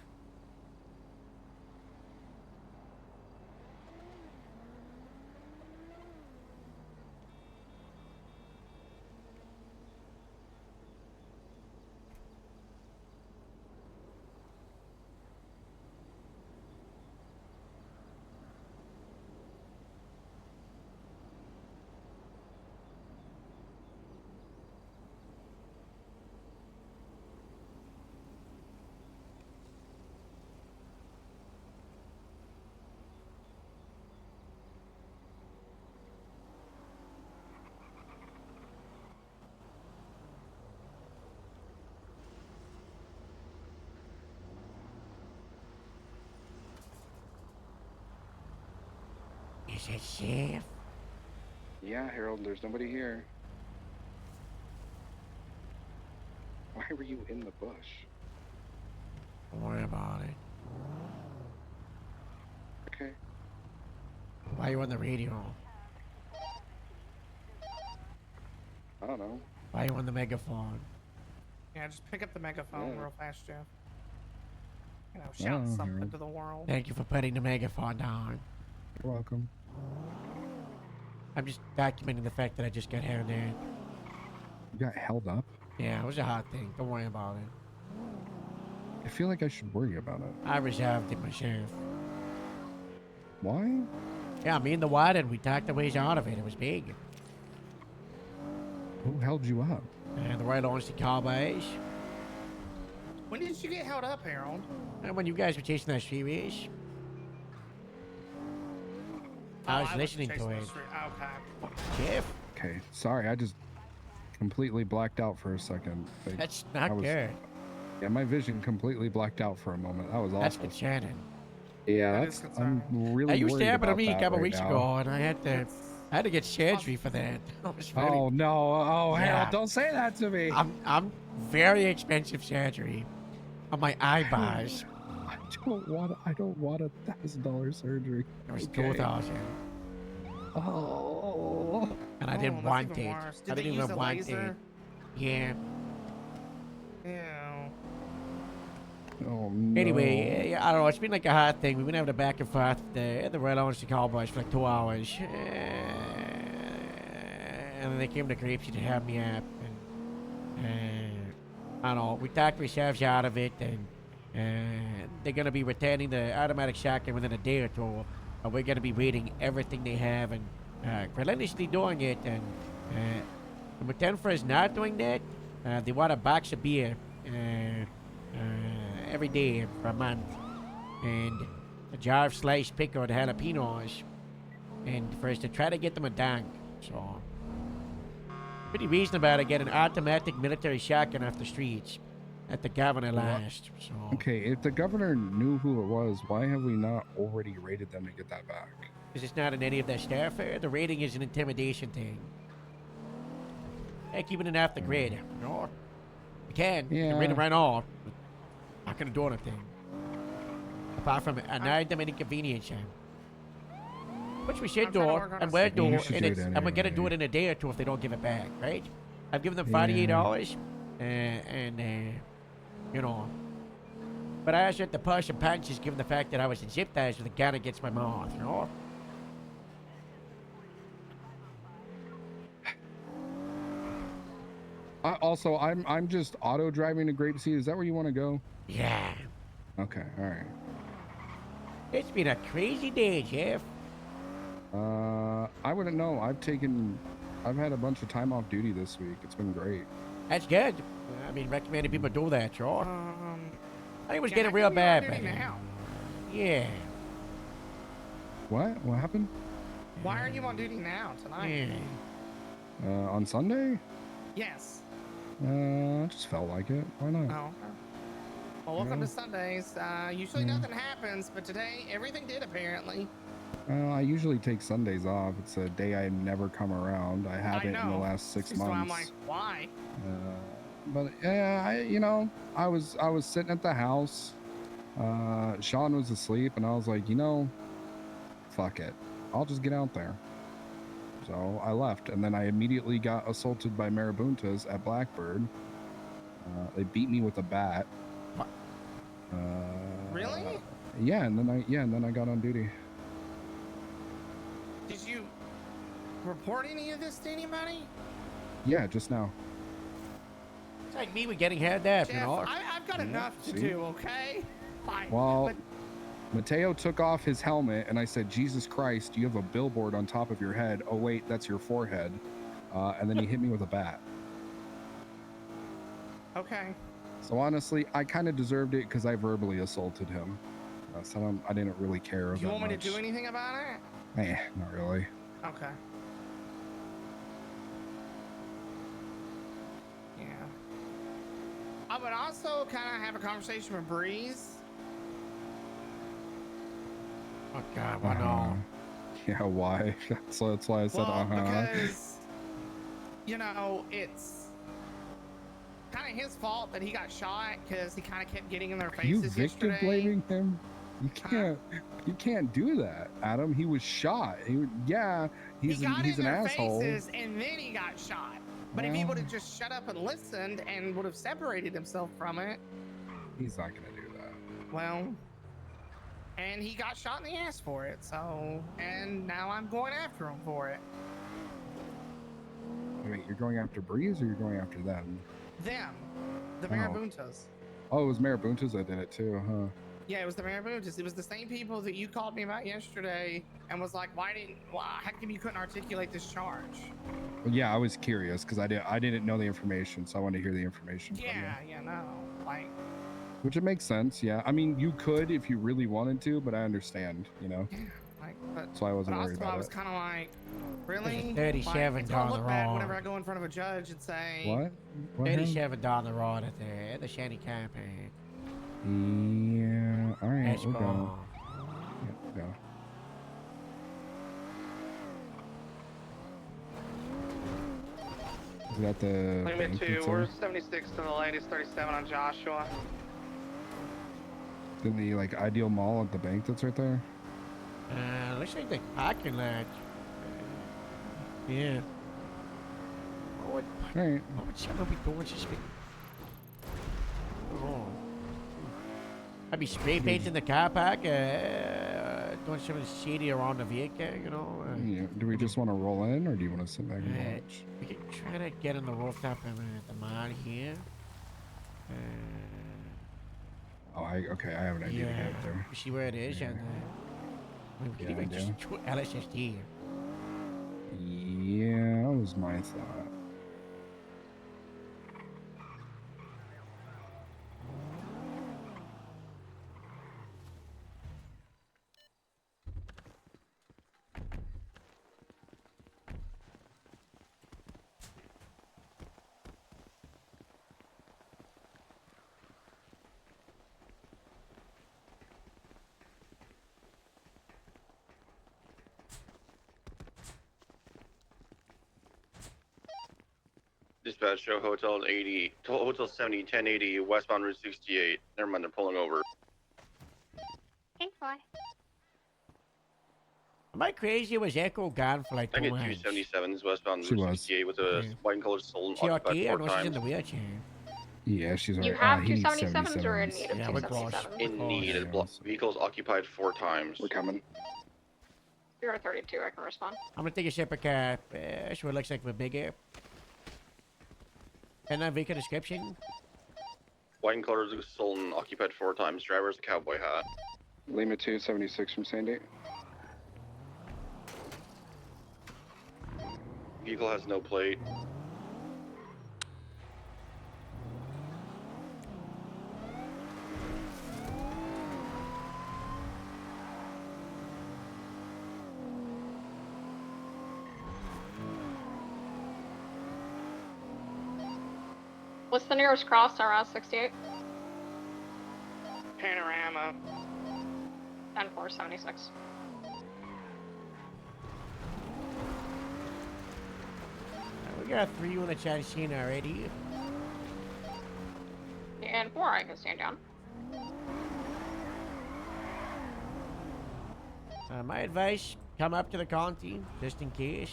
Is it safe? Yeah, Harold, there's nobody here. Why were you in the bush? Don't worry about it. Okay. Why are you on the radio? I don't know. Why are you on the megaphone? Yeah, just pick up the megaphone Yeah. real fast, Jeff. You know, shout Oh, something Harold. to the world. Thank you for putting the megaphone down. You're welcome. I'm just documenting the fact that I just got handed. You got held up? Yeah, it was a hot thing. Don't worry about it. I feel like I should worry about it. I reserved it myself. Why? Yeah, me and the warden, we talked the ways out of it. It was big. Who held you up? And the right honesty cowboys. When did you get held up, Harold? And when you guys were chasing that street race. I was wasn't listening chasing to the it. street. Okay. Jeff, Okay, sorry, I just completely blacked out for a second. that's not I was- good. Yeah, my vision completely blacked out for a moment. That was That's awful. concerning. Yeah, That is that's. I'm concerning. really You worried stabbed about at me a that couple right weeks now. ago, and I had to. I had to get surgery for that. That was very- Oh no! Oh, Yeah. Harold, don't say that to me. I'm very expensive surgery on my eyeballs. I don't want $1,000 surgery. It was Okay. 2,000. Oh. And I didn't that's want even it. worse. I Did they didn't use even a want laser? it. Yeah. Ew. Oh no. Anyway, yeah, I don't know. It's been like a hard thing. We've been having a back and forth at the Royal Orange Cowboys for like 2 hours. And then they came to grips to have me up. And I don't know. We talked ourselves out of it. And they're going to be returning the automatic shotgun within a day or two. We're going to be raiding everything they have and relentlessly doing it. And in return for us not doing that, they want a box of beer. Every day for a month, and a jar of sliced pickle and jalapenos, and for us to try to get them a dunk. So, pretty reasonable to get an automatic military shotgun off the streets that the governor last. So, Okay, if the governor knew who it was, why have we not already raided them to get that back? because it's not in any of their staff. The rating is an intimidation thing. Hey, keeping it off the grid. You know, you can. You can raid them right off. Not gonna do anything. Apart from annoy them and inconvenience them. Which we should do, and we're doing, and we're gonna do it in a day or two if they don't give it back, right? I've given them $48, and you know. But I also had to push and punches given the fact that I was in zip ties with a gun against my mouth, you know? Also, I'm just auto driving to Grape Seed. Is that where you want to go? Yeah. Okay, all right. It's been a crazy day, Jeff. I wouldn't know. I've had a bunch of time off duty this week. It's been great. That's good. I mean, recommending people do that, sure. I think it was getting real bad, but yeah. What? What happened? Why are you on duty now, tonight? On Sunday? Yes. I just felt like it. Why not? Oh. Well, welcome to Sundays. Usually nothing happens, but today everything did apparently. I usually take Sundays off. It's a day I never come around. I haven't in the last 6 months. So I'm like, why? But yeah, I was sitting at the house. Sean was asleep, and I was like, fuck it. I'll just get out there. So I left, and then I immediately got assaulted by marabuntas at Blackbird. They beat me with a bat. Really? Yeah, and then I got on duty. Did you report any of this to anybody? Yeah, just now. It's like me with getting head up, Jeff, you know? I've got enough to see? do, okay? Fine. Well, Mateo took off his helmet, and I said, Jesus Christ, you have a billboard on top of your head. Oh, wait, that's your forehead. And then he hit me with a bat. Okay. So honestly, I kind of deserved it because I verbally assaulted him. So I didn't really care Do you that want me much. to do anything about it? Not really. Okay. Yeah. I would also kind of have a conversation with Breeze. Oh God, why no? Yeah, why? So that's why I said, Because, it's kind of his fault that he got shot because he kind of kept getting in their faces You victim yesterday. blaming him? You can't do that, Adam. He was shot. He's got he's in an their asshole. faces and then he got shot. But if he would have just shut up and listened and would have separated himself from it, He's not gonna do that. well, and he got shot in the ass for it. So, and now I'm going after him for it. Wait, you're going after Breeze or you're going after them? Them, the Oh. Marabuntas. Oh, it was Marabuntas that did it too, huh? Yeah, it was the Marabuntas. It was the same people that you called me about yesterday and was like, how come you couldn't articulate this charge? Well, yeah, I was curious because I didn't know the information, so I wanted to hear the information from you. Yeah, no, like. Which it makes sense, yeah. I mean, you could if you really wanted to, but I understand, So I wasn't worried Also, about I was it. kind of like, really? There's $37 It's gonna look bad wrong. whenever I go in front of a judge and say, What? happened? $37 rod at the Shanty campaign. Yeah. All right, Let's we'll go. go. Yeah, we'll go. Is that the Limit bank 2, that's we're there? 76 to the ladies, 37 on Joshua. In the like Ideal Mall at the bank that's right there? Looks like the parking lot. Yeah. What Alright. would someone be doing suspicious? Oh. I'd be spray painting the car park, doing something shady around the vehicle, you know. Yeah. Do we just want to roll in, or do you want to sit back and watch? We can try to get on the rooftop of the mall here. Okay, I have an idea to get up there. You see where it is, and we can Yeah, I even do. just do LSSD. Yeah, that was my thought. Dispatch, show hotel 80, hotel 70, 1080, westbound Route 68. Never mind, they're pulling over. Okay, boy. Am I crazy? Was Echo gone for like I 2 get months? 277s westbound She Route was. 68 with a white and colored soul She occupied okay? I 4 know she's in times. the wheelchair. Yeah, she's You alright. have He needs 277s or in 77s. need of Yeah, we're close. 277s? In need. Vehicles occupied 4 times. We're coming. 032, I can respond. I'm gonna take a separate car. So it looks like we're bigger. And that vehicle description? White and colored Sultan occupied 4 times. Driver's a cowboy hat. Lima 276 from Sandy. Vehicle has no plate. What's the nearest cross to Route 68? Panorama. 10476. We got 3 units on scene already. And 4, I can stand down. My advice, come up to the county, just in case.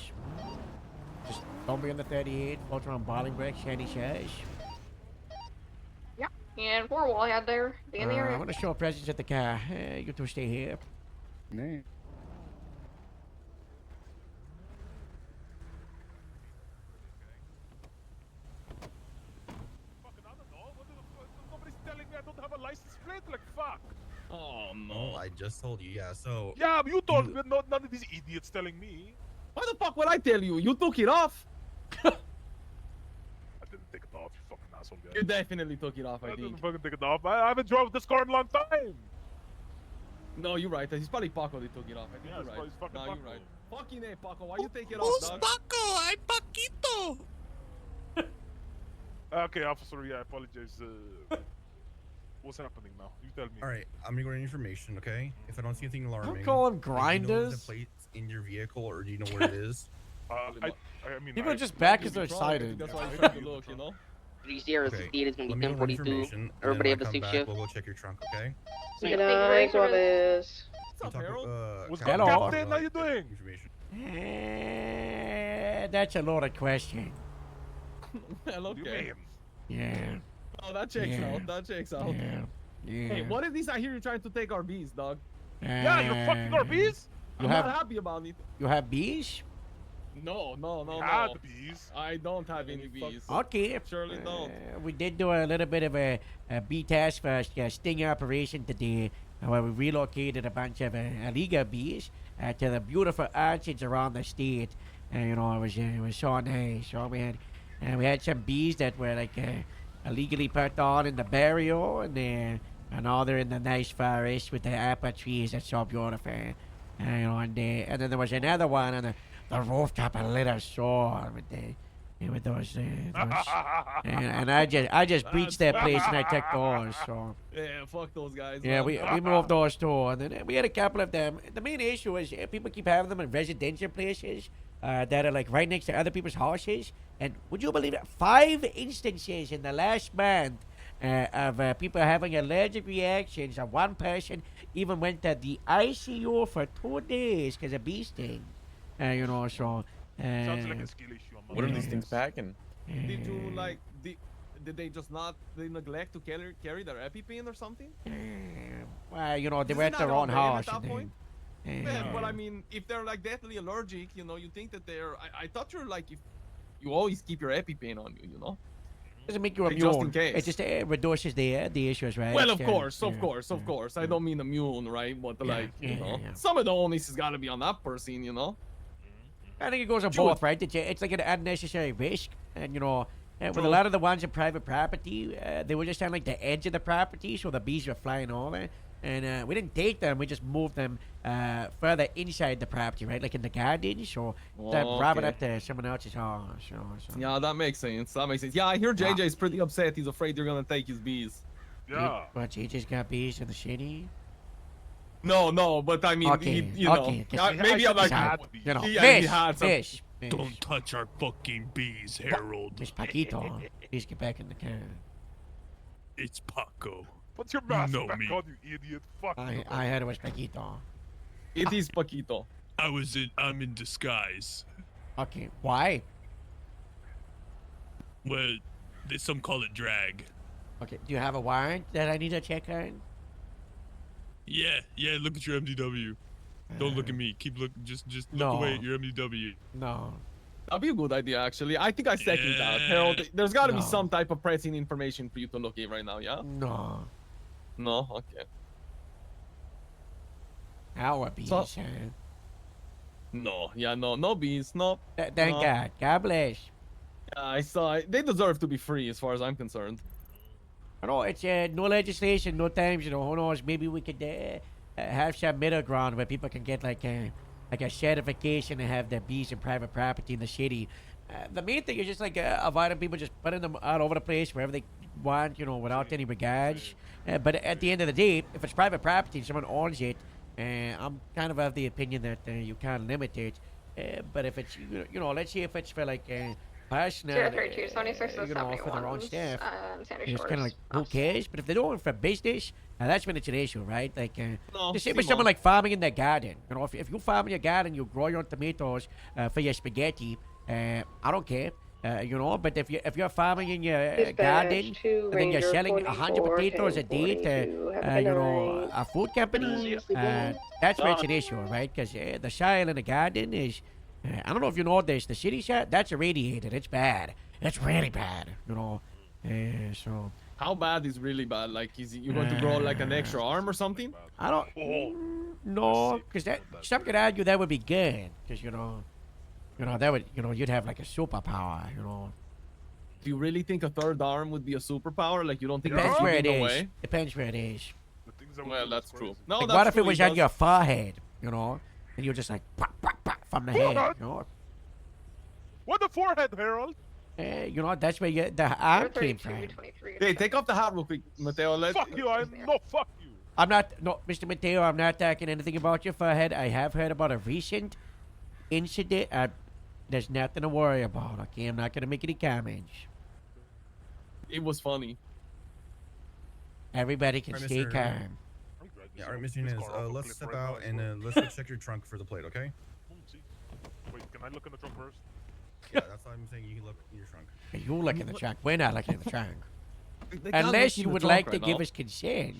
Just don't be on the 38, float around Bolingbrook, Sandy Says. Yeah. And 4 will head there. Be in the area. I'm gonna show a presence at the car. You two stay here. Nah. Nobody's telling me I don't have a license plate. Like fuck. Oh no, I just told you, yeah, so. Yeah, but you told me. Not none of these idiots telling me. Why the fuck would I tell you? You took it off. I didn't take it off, you fucking asshole guy. You definitely took it off, I think. didn't fucking take it off. I haven't drove this car in a long time. No, you're right. It's probably Paco that took it off. I think Yeah, you're it's right. probably fucking No, Paco. you're right. Fucking A, Paco. Why you take it Who's off, dog? Paco? I'm Paquito. Okay, officer, yeah, I apologize. What's happening now? You tell me. All right, I'm gonna go to information, okay? If I don't see anything alarming. call them Do you know grinders. the plate's in your vehicle, or do you know where it is? I mean, People are just back because they're Probably, excited. That's why you're trying to look, you know? 3068 is gonna Let be me know the 1042. information, and then Everybody when have I a come 6 back, shift. We'll go check your trunk, okay? Good night, Guaviz. What's up, Harold? What's Captain, up, Hello. Captain? How you doing? Information. That's a loaded question. Well, What do you okay. mean? Yeah. Oh, that checks Yeah. out. That checks out. Yeah. Yeah. Hey, what if these are here you're trying to take our bees, dog? Yeah, you're fucking our bees? I'm You have- not happy about it. You have bees? No. You had the bees. I don't have any bees. Okay. Surely don't. We did do a little bit of a bee task force sting operation today, where we relocated a bunch of illegal bees to the beautiful orchards around the state. And you know, it was so nice. So we had some bees that were like illegally put on in the barrio, and now they're in the nice forest with the apple trees. That's so beautiful. You know, and then there was another one on the rooftop, a little sore with those and I just breached that place and I took those. So Yeah, fuck those guys. yeah, man. we moved those too, and then we had a couple of them. The main issue is people keep having them in residential places, that are like right next to other people's houses. And would you believe it? 5 instances in the last month of people having allergic reactions. And one person even went to the ICU for 2 days because of bee sting. You know, so. Sounds like a skill issue. What are these things packing? Did you like did they just not they neglect to carry their EpiPen or something? Well, you know, they Isn't were at that their on own them house. at that and point? then, Man, but I mean, if they're like deathly allergic, you know, you think that they're. I thought you're like if you always keep your EpiPen on you, you know. doesn't make you Like, immune. just in case. It just reduces the issues, right? Well, of Yeah, course, yeah. of course, of course. I don't mean immune, right? But like, yeah, you know, yeah. some of the onus has got to be on that person, you know. I think it goes on True. both, right? It's like an unnecessary risk, and you know, with a True. lot of the ones in private property, they were just on like the edge of the property, so the bees were flying over, and we didn't take them; we just moved them further inside the property, right, like in the garden, so that brought it Okay. up to someone else's house. So. Yeah, that makes sense. That makes sense. Yeah, I hear JJ's pretty upset. He's afraid they're gonna take his bees. But JJ's got bees in the city. No, but I mean, Okay, you know, okay, maybe I'm like, you know, he fish, had some. fish. Don't touch our fucking bees, Harold. Miss Paquito, please get back in the car. It's Paco. Put your mask know back me. on, you idiot. Fuck you. I heard it was Paquito. It is Paquito. I'm in disguise. Okay, why? Well, some call it drag. Okay, do you have a warrant that I need to check on? Yeah, look at your MDW. Don't look at me. Keep look just look No. away at your MDW. No. That'd be a good idea, actually. I think I second that. Harold, there's got to be No. some type of pressing information for you to look at right now, yeah? No. No? Okay. Our bees, So- huh? No, yeah, no bees, no. Thank no. God. God bless. Yeah, I saw it. They deserve to be free, as far as I'm concerned. I know it's no legislation, no times, you know, who knows, maybe we could have some middle ground where people can get like a certification and have their bees in private property in the city. The main thing is just like avoiding people just putting them all over the place wherever they want, you know, without any regards. But at the end of the day, if it's private property and someone owns it, I'm kind of the opinion that you can't limit it. But if it's, you know, let's say if it's for like personal, 032, 76 you know, for their own 71, staff, Sandy it's kind of Shores. like, who cares? But if they're doing it for business, that's when it's an issue, right? Like, No, the same with Simon. someone like farming in their garden. You know, if you farm in your garden, you grow your own tomatoes for your spaghetti, I don't care. You know, but if you're farming in your Dispatch garden to and then you're Ranger selling 100 44, potatoes a day to 42, have a you good know, night. a food company, that's where it's an issue, right? Because the soil in the garden is, I don't know if you know this, the city side, that's irradiated. It's bad. It's really bad, you know. So How bad is really bad? Like, is you going to grow like an extra arm or something? I don't no, because that some could argue that would be good, because you know that would you'd have like a superpower, you know. Do you really think a third arm would be a superpower? Like, you don't think Depends that's where it giving is. away? Depends where it is. Well, that's true. No, Like, that's what if true. it was He on does- your forehead, you know, and you're just like pop, pop, pop from the head, you know? What the forehead, Harold? You know, that's where the arm came from. Hey, take off the hat real quick, Mateo. Fuck you, fuck you. I'm not, no, Mr. Mateo, I'm not talking anything about your forehead. I have heard about a recent incident. There's nothing to worry about, okay? I'm not going to make any comments. It was funny. Everybody can Alright, stay Mr. calm. Yeah, all right, Mr. Nunez, let's step out and let's go check your trunk for the plate, okay? Wait, can I look in the trunk first? Yeah, that's all I'm saying. You can look in your trunk. You look in the trunk. We're not looking in the trunk. They can't Unless look in you the would trunk like to right give now. us consent.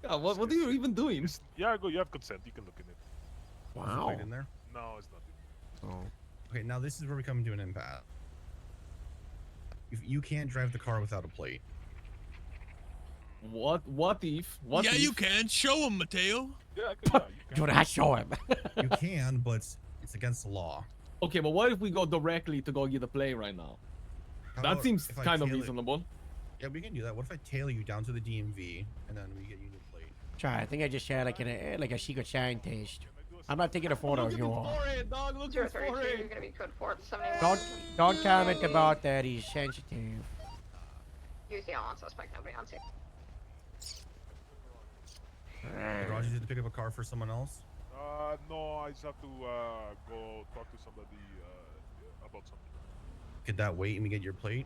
Yeah, what are you even doing? Yeah, go. You have consent. You can look in it. Is the Wow. plate in there? No, it's not. Oh. Okay, now this is where we come to an impasse. If you can't drive the car without a plate. What if? Yeah, you can. Show him, Mateo. Yeah, I can. Do not show him. You can, but it's against the law. Okay, but what if we go directly to go get the play right now? How That about seems if I kind of tail it- reasonable. Yeah, we can do that. What if I tail you down to the DMV and then we get you a new plate? Try. I think I just had like a secret scientist. I'm not taking a photo of you all. Forehead, dog. Look at his 032, forehead. you're gonna be code 4 at 71. Don't comment about that. He's sensitive. Use the all on suspect, nobody on scene. Roger, did you pick up a car for someone else? No, I just have to go talk to somebody about something. Could that wait and we get your plate?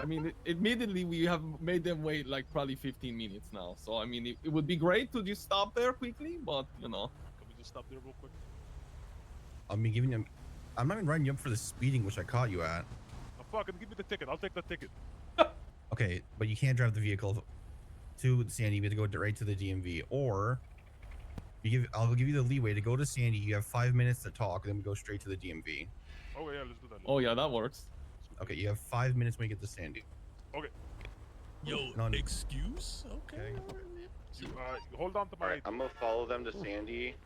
I mean, admittedly, we have made them wait like probably 15 minutes now. So I mean, it would be great to just stop there quickly, but you know. Can we just stop there real quick? I mean, giving them. I'm not even writing you up for the speeding, which I caught you at. Oh, fucking give me the ticket. I'll take the ticket. Okay, but you can't drive the vehicle to Sandy. You have to go right to the DMV, or I'll give you the leeway to go to Sandy. You have 5 minutes to talk, then we go straight to the DMV. Oh yeah, let's do that. Oh yeah, that works. Okay, you have 5 minutes when you get to Sandy. Okay. Yo, excuse? Okay. You, hold on to my. Alright, I'm gonna follow them to Sandy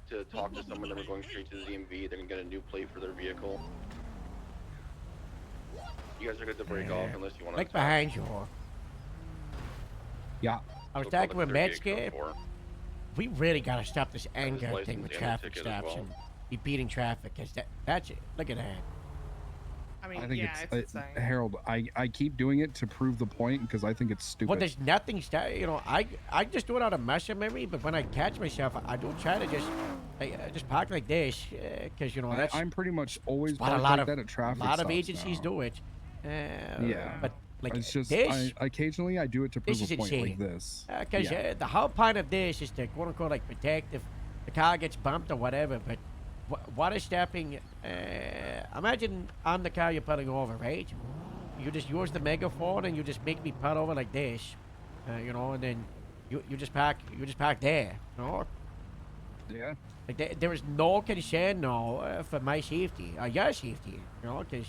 to talk to someone. Then we're going straight to the DMV. They're gonna get a new plate for their vehicle. You guys are good to break off unless you want to. Like behind you. Yeah. I was We'll call talking the with 38 Metzger. code 4. We really gotta stop this anger license thing with and the traffic ticket as stops well. and be beating traffic. Cause that's it. Look at that. I mean, I think yeah, it's insane. Harold. I keep doing it to prove the point because I think it's stupid. Well, there's nothing. You know, I just do it out of muscle memory. But when I catch myself, I don't try to just park like this, because you know that's. I'm pretty much always what a parked lot like of that at traffic a lot of stops agencies now. do it. Yeah. But like it's just this, occasionally I do it to prove this a is point insane. like this. Because Yeah. the whole point of this is to quote unquote like protect if the car gets bumped or whatever. But what is stopping? Imagine I'm the car you're pulling over, right? You just use the megaphone and you just make me pull over like this, you know, and then you just park there, you know. Yeah. Like there is no concern now for my safety or your safety, you know, because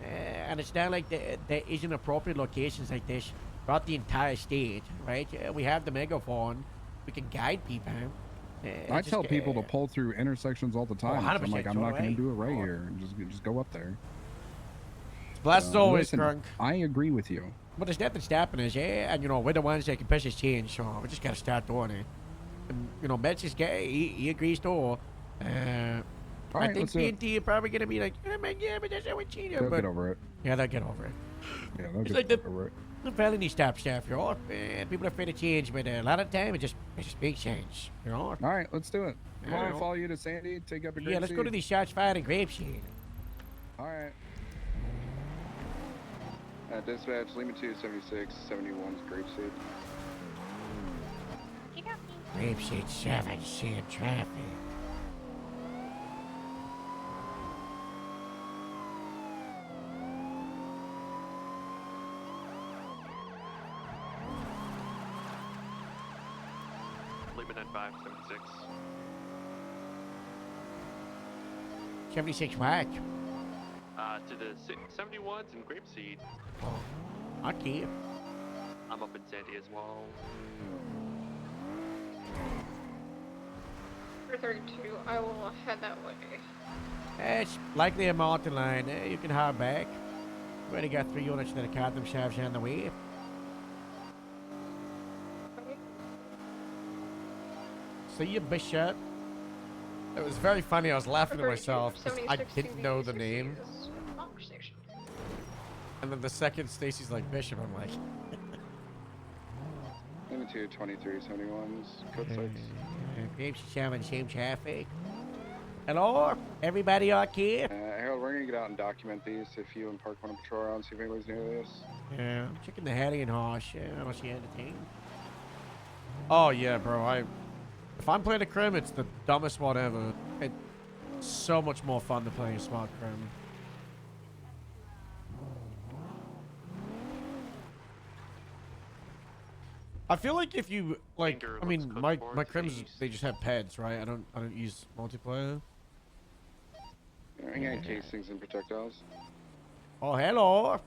and it's not like there isn't appropriate locations like this throughout the entire state, right? We have the megaphone, we can guide people. I tell people to pull through intersections all the time. 100%, I'm like, I'm so not do going I. to do it right here. Just go up there. Blessed as always, listen, Crunk. I agree with you. But there's nothing stopping us, and you know we're the ones that can push this change, so we just gotta start doing it. And you know, Metz is gay; he agrees to. All I right, think let's do it. P&T are probably gonna be like, oh man, yeah, but that's how we cheat. They'll get over it. Yeah, they'll get over it. Yeah, they'll It's get like over it. the felony stop stuff, you know. People are afraid to change, but a lot of time it just makes sense, you know. All right, let's do it. Come I on, don't know. follow you to Sandy. Take up your Yeah, let's go to these shots fired in Grapeseed. All right. Dispatch, Lima 276, 71's Grapeseed. Grapeseed 7, seeing traffic. Lima 95, 76. 76 what? To the 71s in Grapeseed. Oh, okay. I'm up in Sandy as well. For 32, I will head that way. It's likely a mountain line. You can hard back. We already got 3 units that have caught themselves on the way. See you, Bishop. It was very funny. I was laughing to 32, myself 'cause I 76 didn't know the 60 name. is conversation. And then the second Stacy's like Bishop, I'm like, Lima 223, 71's code 6. Grapeseed 7, same traffic. Hello? Everybody okay? Harold, we're gonna get out and document these if you and Park want to patrol around, see if anybody's near this. Yeah, I'm checking the Hattie and Hosh. I don't see anything. oh yeah, bro. If I'm playing a crim, it's the dumbest one ever. It's so much more fun to play a smart crim. I feel like if you like, I mean, my crims they just have pads, right? I don't use multiplayer. I got casings and projectiles. Oh, hello.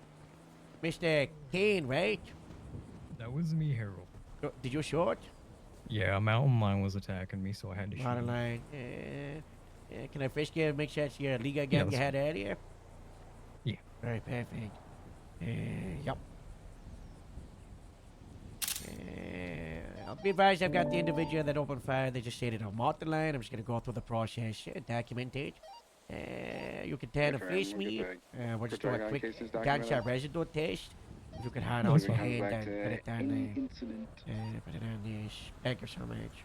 Mr. Kane, right? That was me, Harold. Did you shoot? Yeah, a mountain lion was attacking me, so I had to shoot. Mountain him. line. Can I frisk you? Make sure it's your Liga gun you had earlier? Yeah. Very perfect. Yep. I'll be advised I've got the individual that opened fire. They just stated on mountain line. I'm just going to go through the process, document it. You can turn and Sure, face we'll me. get We'll just do a gun quick cases documented. gunshot residue test. If you can hide No, on it's your fine. hand Back and to put it down any there. incident. Put it on this. Thank you so much.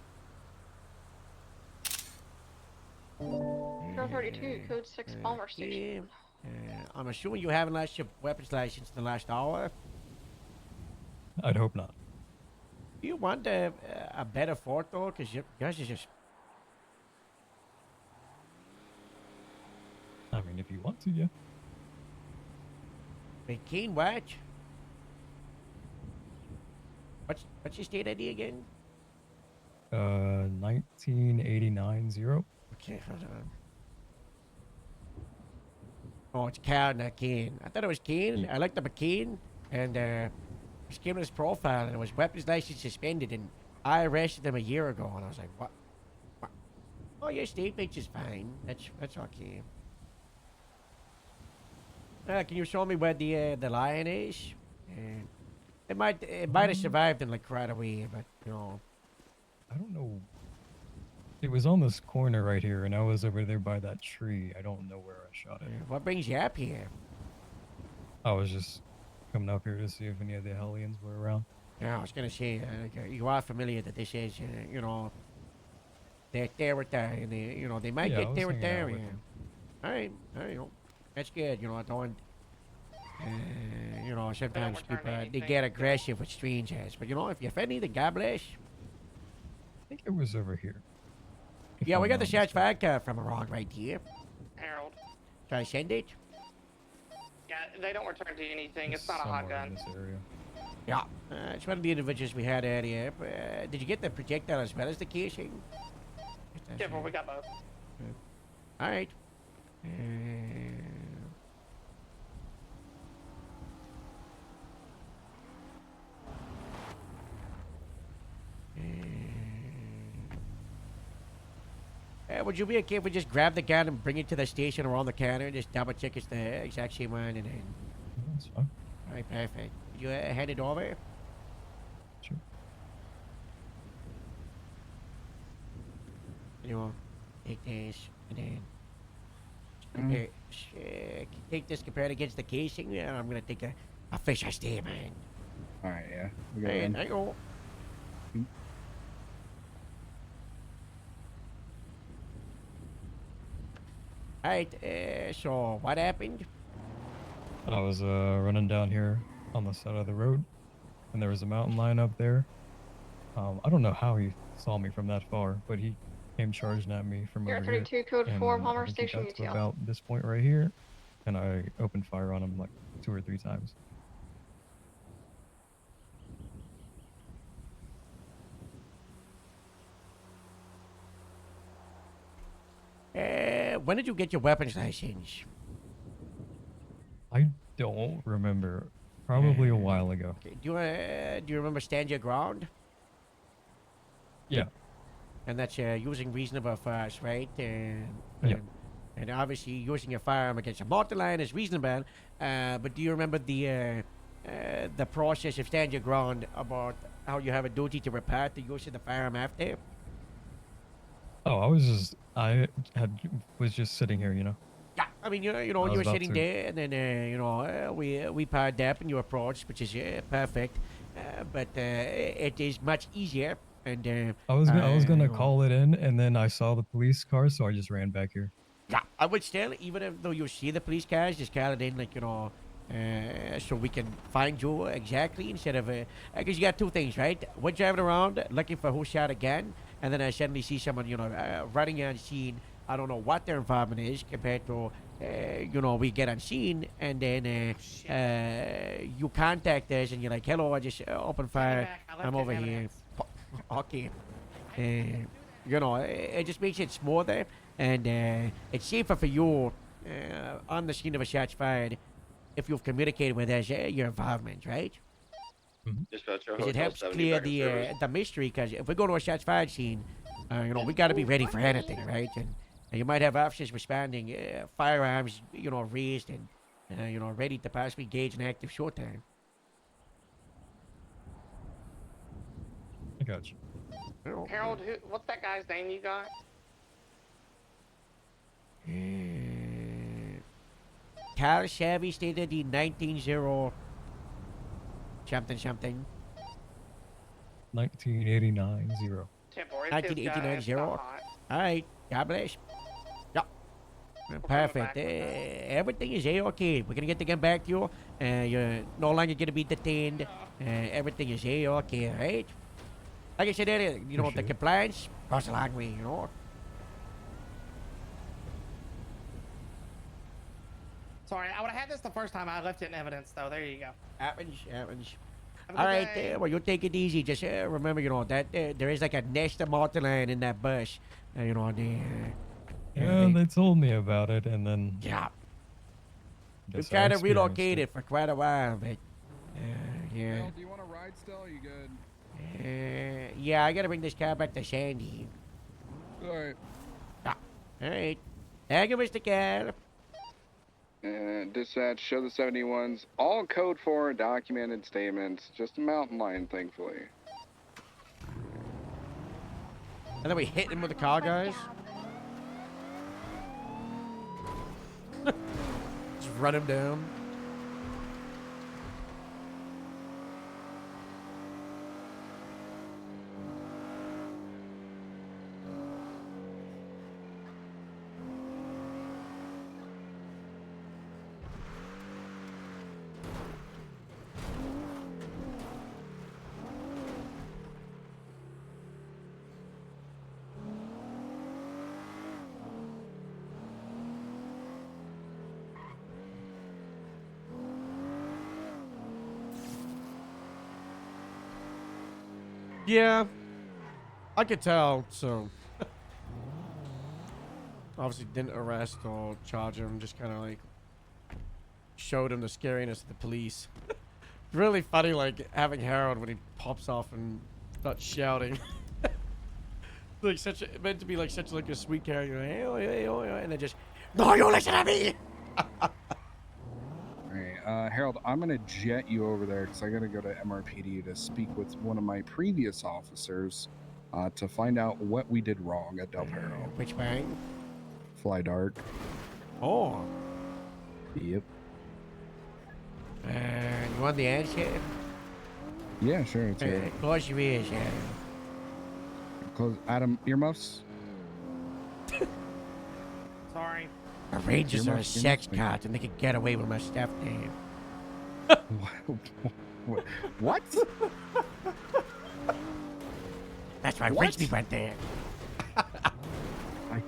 Tower 32, code 6, Palmer Station. I'm assuming you haven't lost your weapons license in the last hour. I'd hope not. Do you want a better fort though? Because yours is just. I mean, if you want to, yeah. McCain watch. What's your state ID again? 1989-0. Okay, hold on. Oh, it's Cal, not Kane. I thought it was Kane. I looked up a Kane, and just came to his profile, and it was weapons license suspended, and I arrested him a year ago, and I was like, what? Oh, your statement is fine. That's okay. Can you show me where the lion is? It might have survived and like right away, but you know. I don't know. It was on this corner right here, and I was over there by that tree. I don't know where I shot it. What brings you up here? I was just coming up here to see if any of the Hellions were around. Yeah, I was gonna say you are familiar that this is you know they're territory, and they might Yeah, I get was hanging out territory. with them. All right, that's good. I don't. Sometimes people they get aggressive with strangers, but if you offend anything, God bless. I think it was over here. Yeah, we got the shots fired from a rock right here. Harold. Can I send it? Yeah, they don't return to anything. It's not a hot gun. In this area. Yeah, it's one of the individuals we had earlier. Did you get the projectile as well as the casing? Yeah, but we got both. All right. Would you be okay if we just grab the gun and bring it to the station around the counter and just double check it's the exact same one and then... That's fine. Alright, perfect. Would you hand it over? Sure. You want take this and then... take this compared against the casing and I'm gonna take a official statement. Alright, yeah. We got There you go. Alright, so what happened? I was running down here on the side of the road, and there was a mountain lion up there. I don't know how he saw me from that far, but he came charging at me from Air over here. 32, code 4, and Palmer I think he Station, got to UTL. about this point right here, and I opened fire on him like 2 or 3 times. When did you get your weapons license? I don't remember. Probably a while ago. Okay, do you remember stand your ground? Yeah. And that's using reasonable force, right? Yep. And obviously using a firearm against a mountain lion is reasonable. But do you remember the process of stand your ground about how you have a duty to report the use of the firearm after? Oh, I was just sitting here, you know. Yeah, I mean, you I were was about sitting to. there, and then we parked up, and you approached, which is perfect. But it is much easier, and I was gonna you know, call it in, and then I saw the police car, so I just ran back here. Yeah, I would still, even though you see the police cars, just call it in, like so we can find you exactly instead of because you got two things, right? We're driving around looking for who shot a gun, and then I suddenly see someone, running on scene. I don't know what their involvement is compared to, we get on scene, and then you contact us, and you're like, hello, I just opened fire. I'm over here. Okay. It just makes it smoother, and it's safer for you on the scene of a shot fired if you've communicated with us your involvement, right? Dispatcher, Because it Hotel helps 70 clear back in service. the mystery. Because if we go to a shots fired scene, we got to be ready for anything, right? And you might have officers responding, firearms, raised and ready to possibly engage in active showtime. I got you. Harold, what's that guy's name you got? Carl Chevy stated the 19-0 something. 1989-0. 1989-0. All right. God bless. Yeah. Perfect. Everything is A-okay. We're gonna get the gun back to you. You're no longer gonna be detained. Everything is A-okay, right? Like I said earlier, you know, the compliance goes a long way, you know. Sorry, I would have had this the first time I left it in evidence, though. There you go. Happens. Have a All good right, day. well, you take it easy. Just remember, you know, that there is like a nest of multi-line in that bus. You know, Yeah, they told me about it, and then yeah, guess we've I kind of experienced relocated for quite a while, but yeah. Harold, do you want to ride still? Are you good? Yeah, I gotta bring this car back to Sandy. All right. Yeah. All right. Thank you, Mr. Cal. Dispatch, show the 71s. All code 4 documented statements. Just a mountain lion, thankfully. And then we hit him with the car, guys. Just run him down. Yeah, I could tell, so. Obviously didn't arrest or charge him, just kind of like showed him the scariness of the police. Really funny, like having Harold when he pops off and starts shouting. Like meant to be like such like a sweet character, hey, oh, hey, oh, hey, and then just, no, you listen to me! Alright, Harold, I'm gonna jet you over there because I gotta go to MRPD to speak with one of my previous officers to find out what we did wrong at Del Perro. Which one? Fly Dark. Oh. Yep. You want the answer? Yeah, sure. It's here. Close your ears, yeah. Close. Adam, earmuffs? Sorry. The Rangers You're are a not- sex you're not- cart and they can get away with my stuff, name. What? That's why What? Rigsby went there. I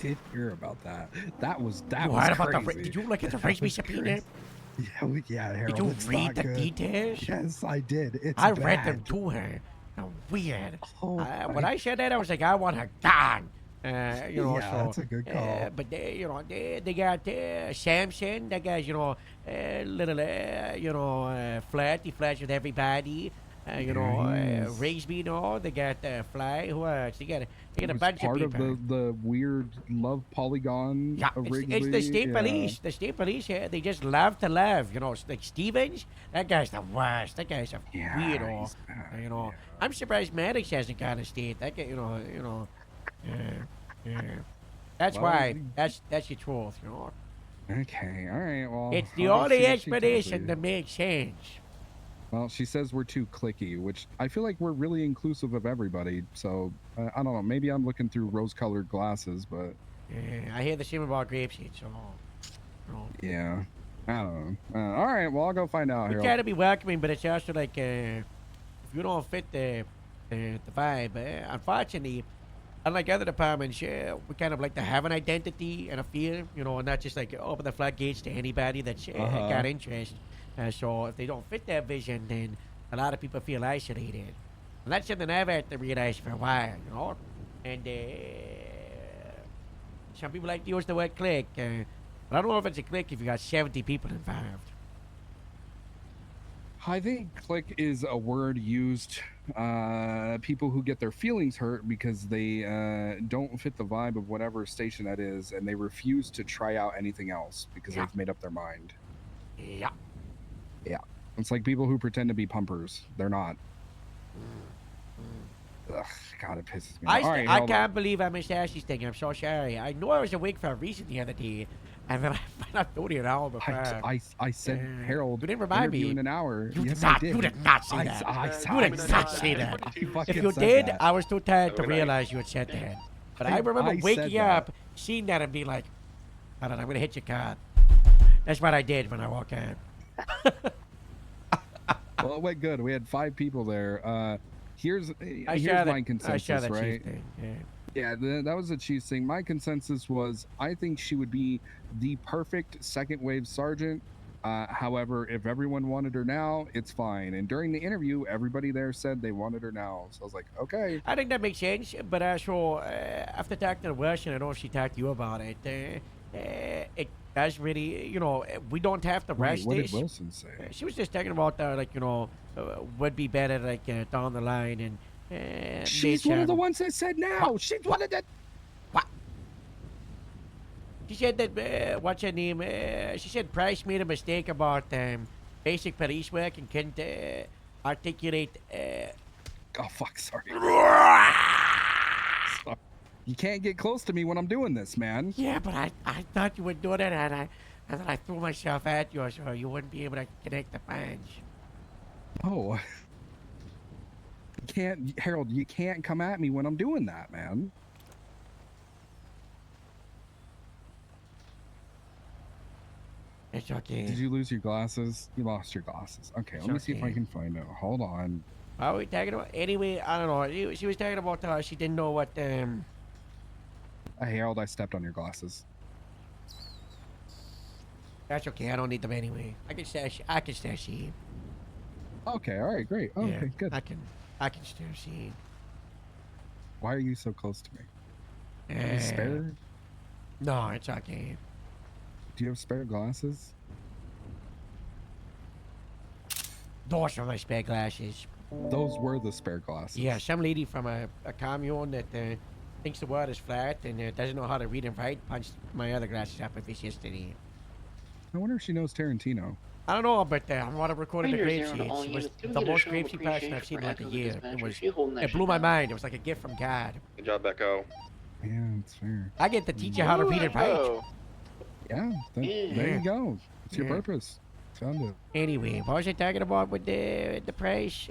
did hear about that. That was You was heard about the crazy. did you look at the That Rigsby was subpoena? crazy. Yeah, Harold. Did you it's read not the good. details? Yes, I did. It's I read them bad. to her. How weird. Oh, When I said that, I was like, I want her gone. You know, Yeah, so, that's a good call. But they, you know, they got Samson. That guy's, you know, little, you know, flirt. He flirts with everybody. You know, Yes. Rigsby, you know, they got Fly. Who else? They got a It was bunch part of of people. the weird love polygon. Yeah, of it's the Wrigley, state yeah. police. The state police, they just love to love. You know, it's like Stevens, that guy's the worst. That guy's a weirdo. he's bad, You know, I'm surprised Maddox hasn't gone to state. That guy, you know, yeah. That's Well, why. That's your truth. You know, Okay, all right. Well, it's the I'll see only what she tells explanation you. that makes sense. Well, she says we're too cliquey, which I feel like we're really inclusive of everybody. So I don't know. Maybe I'm looking through rose-colored glasses, but Yeah, I hear the same about grapeseed. So, yeah, I don't know. All right. Well, I'll go find out. we Harold. try to be welcoming, but it's also like if you don't fit the vibe, unfortunately. Unlike other departments, we kind of like to have an identity and a feel, you know, and not just like open the floodgates to anybody that's got interest. So if they don't fit that vision, then a lot of people feel isolated. And that's something I've had to realize for a while, you know. And some people like to use the word clique. But I don't know if it's a clique if you got 70 people involved. I think click is a word used people who get their feelings hurt because they don't fit the vibe of whatever station that is, and they refuse to try out anything else because they've made up their mind. Yeah. Yeah. It's like people who pretend to be pumpers. They're not. Ugh, God, it pisses me off. All right, I hold on. can't believe I missed Ashley's thing. I'm so sorry. I knew I was awake for a reason the other day, and then I found out 30 an hour before. I said, Harold, you didn't remind me. interview in an hour. You Yes, did not. I did. You did not say that. You did not say that. If you did, I was too tired to realize you had said that. But I remember I said waking that. up, seeing that, and being like, I don't know. I'm gonna hit your car. That's what I did when I walked in. Well, it went good. We had 5 people there. Here's I here's saw my the consensus, right? chief thing. Yeah. Yeah, that was the Chiefs thing. My consensus was I think she would be the perfect second wave sergeant. However, if everyone wanted her now, it's fine. And during the interview, everybody there said they wanted her now. So I was like, okay. I think that makes sense, but also after talking to Russian, I don't know if she talked to you about it. It does really, we don't have to Wait, rush what did this. Wilson say? She was just talking about would be better down the line and. She's one of the ones that said now. She's one of the. She said that what's her name? She said Price made a mistake about basic police work and couldn't articulate. Oh fuck! Sorry. Sorry. You can't get close to me when I'm doing this, man. Yeah, but I thought you were doing it, and then I threw myself at you so you wouldn't be able to connect the punch. Oh. You can't, Harold. You can't come at me when I'm doing that, man. It's okay. Did you lose your glasses? You lost your glasses. Okay, let me see if I can find out. Hold on. What are we talking about? Anyway, I don't know. She was talking about she didn't know what Harold, I stepped on your glasses. That's okay. I don't need them anyway. I can stash here. Okay, all right, great. Oh, Yeah, okay, good. I can stash here. Why are you so close to me? Are you spare? No, it's okay. Do you have spare glasses? Those are my spare glasses. Those were the spare glasses. Yeah, some lady from a commune that thinks the world is flat and doesn't know how to read and write punched my other glasses up with this yesterday. I wonder if she knows Tarantino. I don't know, but I want to record the grave Rangers, sheets. all It was units, can we the get a most show of grave sheet person I've appreciation seen in for like a Echo the year. Dispatcher? She holding that It blew shit my down. mind. It was like a gift from God. Good job, Echo. Yeah, it's fair. I get to teach you how to read and write. Yeah, there you go. It's your purpose. Found it. Anyway, what was I talking about with the price?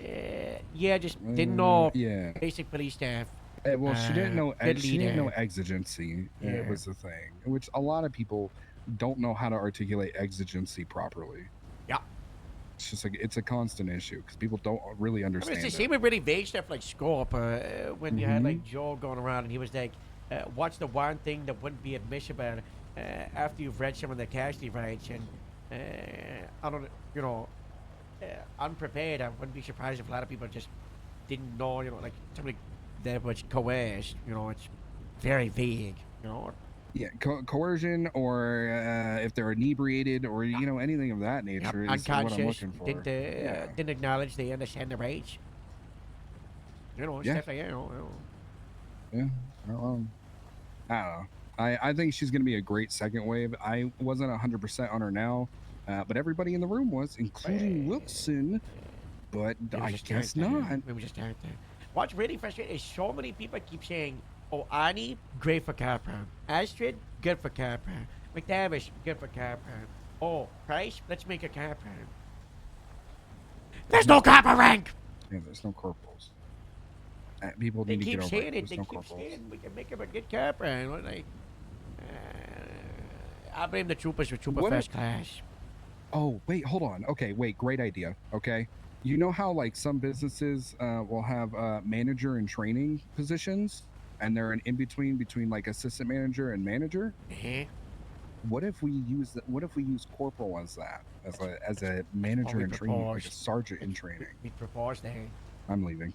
Yeah, just didn't know. Yeah. Basic police staff. Well, she didn't know. good She didn't know leader. exigency. Yeah. It was the thing, which a lot of people don't know how to articulate exigency properly. Yeah. It's just like it's a constant issue because people don't really I mean, understand it's the it. same with really vague stuff like scope. When you had Mhm. like Joe going around and he was like, "What's the one thing that wouldn't be admissible after you've read some of the casualty rights?" And I don't, unprepared. I wouldn't be surprised if a lot of people just didn't know. Like something that was coerced. It's very vague. Yeah, coercion, or if they're inebriated, or anything of that nature is what I'm unconscious. looking for. Didn't acknowledge they understand the rights. Yeah. Stuff like that. Yeah, well, I don't know. I think she's going to be a great second wave. I wasn't 100% on her now, but everybody in the room was, including Wilson. But I guess not. We were just out there. What's really frustrating is so many people keep saying, "Oh, Ani, great for Capra. Astrid, good for Capra. McTavish, good for Capra. Oh, Price, let's make a Capra." There's no Capra rank! Yeah, there's no corporals. People They need to keep get over saying it. it. There's They no keep corporals. saying we can make him a good Capra. And I blame the troopers for Trooper What First if- Class. Oh, wait, hold on. Okay, wait, great idea. Okay. You know how like some businesses will have manager and training positions, and they're an in between like assistant manager and manager? What if we use corporal as that, as a manager in training, like a sergeant in training? We proposed that. I'm leaving.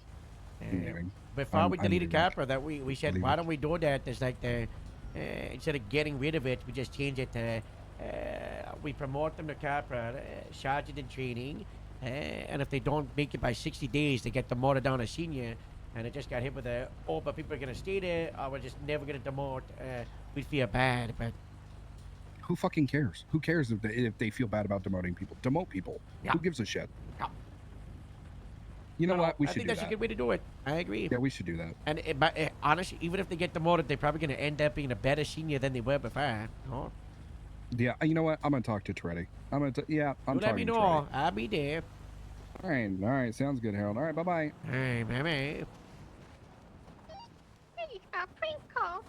I'm leaving. Before I'm we deleted leaving. Capra, that we said, Leave why it. don't we do that? There's like instead of getting rid of it, we just change it to we promote them to Capra, sergeant in training, and if they don't make it by 60 days, they get demoted down to senior. And it just got hit with but people are gonna stay there, or we're just never gonna demote. We feel bad, but Who fucking cares? Who cares if they feel bad about demoting people? Demote people. Yeah. Who gives a shit? Yeah. You know what? We I should think do that's that. a good way to do it. I agree. Yeah, we should do that. And honestly, even if they get demoted, they're probably gonna end up being a better senior than they were before. No? Yeah, you know what? I'm gonna talk to Toretti. I'm You talking let me to know. Toretti. I'll be there. All right, sounds good, Harold. All right, bye-bye. Hey, bye. Hey, a prank call.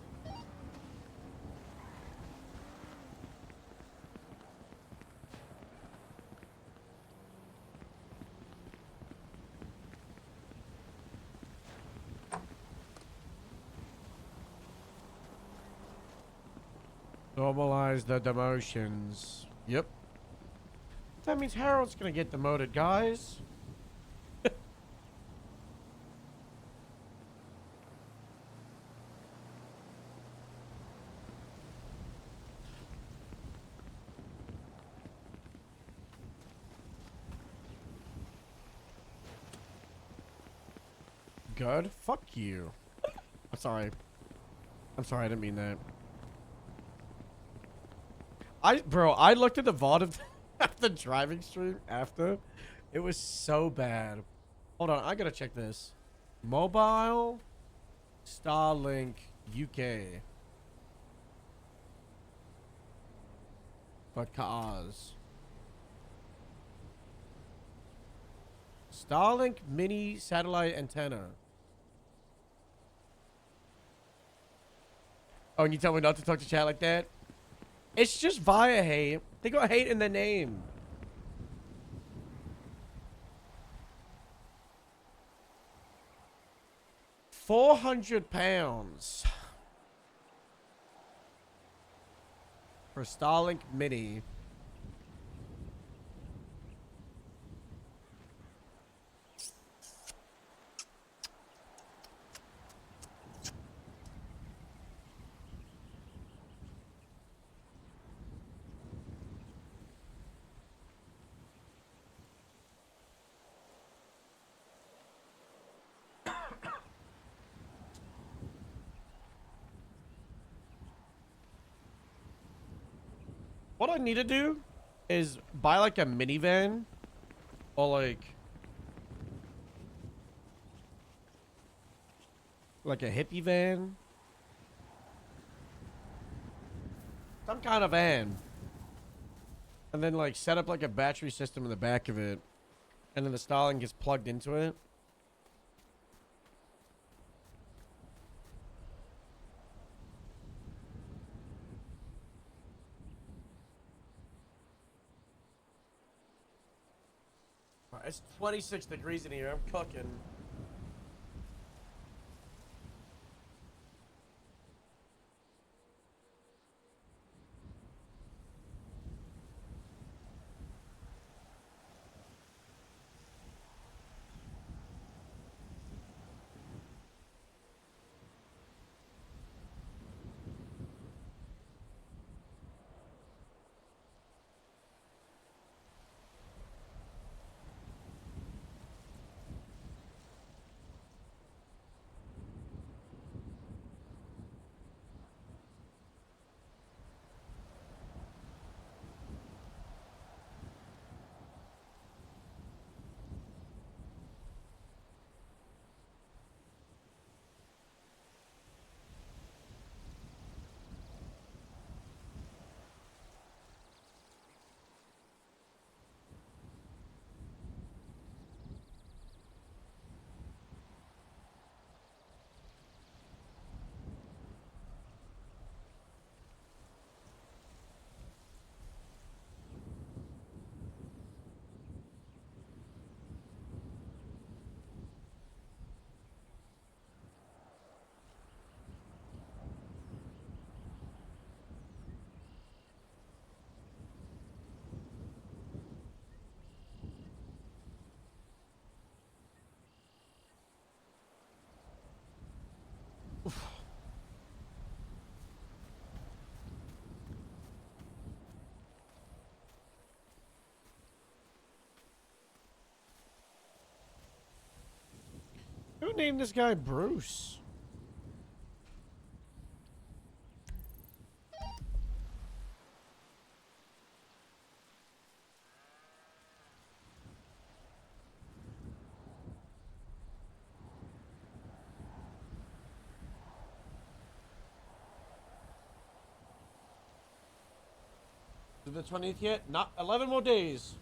Normalize the demotions. Yep. That means Harold's gonna get demoted, guys. Good? Fuck you. I'm sorry. I'm sorry, I didn't mean that. Bro, I looked at the VOD of the driving stream after. It was so bad. Hold on, I gotta check this. Mobile Starlink UK. For cars. Starlink mini satellite antenna. Oh, and you tell me not to talk to chat like that? It's just via hate. They got hate in their name. £400 for Starlink Mini. What I need to do is buy like a minivan or like a hippie van. Some kind of van. And then like set up like a battery system in the back of it. And then the Starlink gets plugged into it. It's 26 degrees in here. I'm cooking. Who named this guy Bruce? To the 20th yet? Not 11 more days.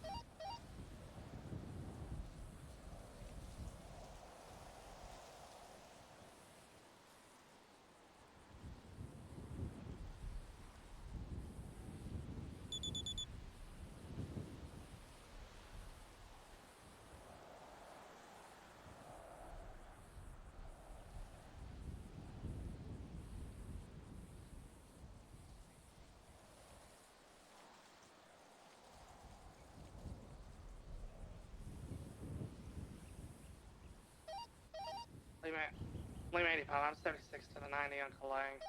Lima 85, I'm 76 to the 90 on Calais.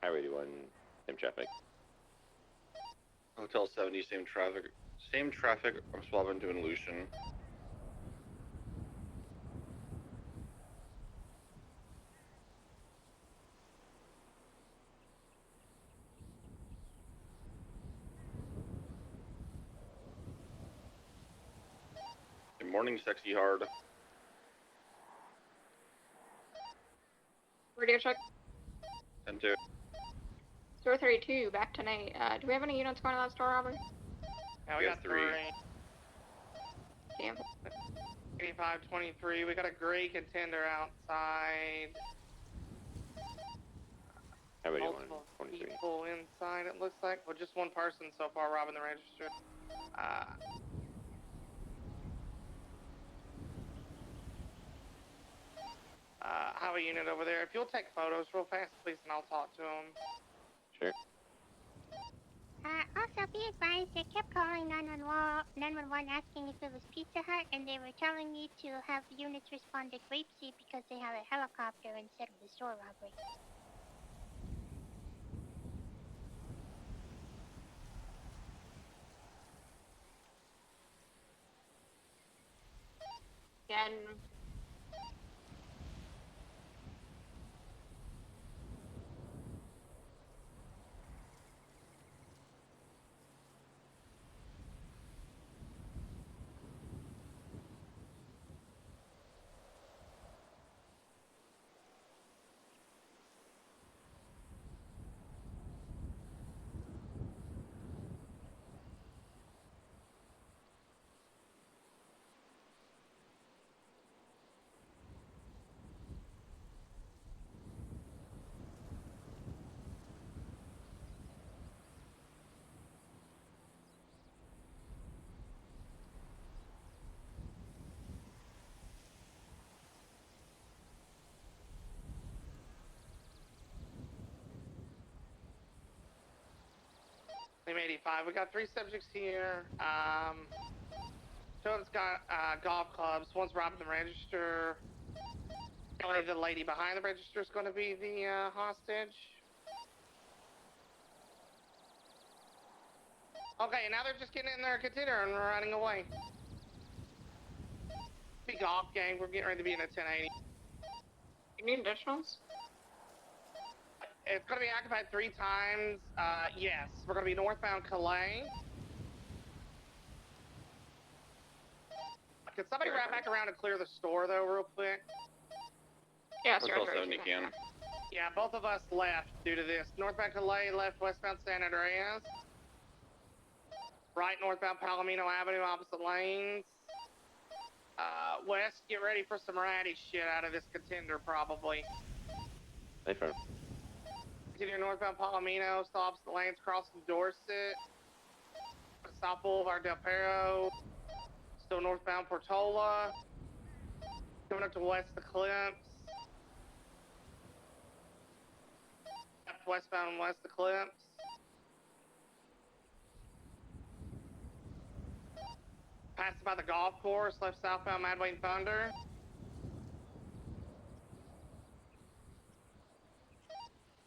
Highway 81, same traffic. Hotel 70, same traffic. Same traffic. I'm swapping to an Lucian. Good morning, sexy hard. Radio check. 10-2. Store 32, back to Nate. Do we have any units going to that store robbery? Yeah, we got 3. Damn. 8523, we got a gray contender outside. Highway 81, Multiple 23. people inside, it looks like. Well, just one person so far robbing the register. Highway unit over there. If you'll take photos real fast, please, and I'll talk to them. Sure. Also, be advised, I kept calling 911 asking if it was Pizza Hut, and they were telling me to have units respond to Grapeseed because they have a helicopter instead of the store robbery. Again. Lima 85, we got 3 subjects here. Two of them's got golf clubs. One's robbing the register. The lady behind the register is going to be the hostage. Okay, now they're just getting in their container and running away. Big golf gang, we're getting ready to be in a 1080. You need additionals? It's going to be occupied 3 times. Yes, we're going to be northbound Calais. Can somebody wrap back around and clear the store, though, real quick? Yeah, Hotel 70 can. Yeah, both of us left due to this. Northbound Calais, left westbound San Andreas. Right northbound Palomino Avenue, opposite lanes. West, get ready for some ratty shit out of this contender, probably. Hey, friend. Continue northbound Palomino, still opposite lanes, crossing Dorset. South Boulevard Del Perro. Still northbound Portola. Coming up to West Eclipse. Left westbound West Eclipse. Passing by the golf course, left southbound Madway and Thunder.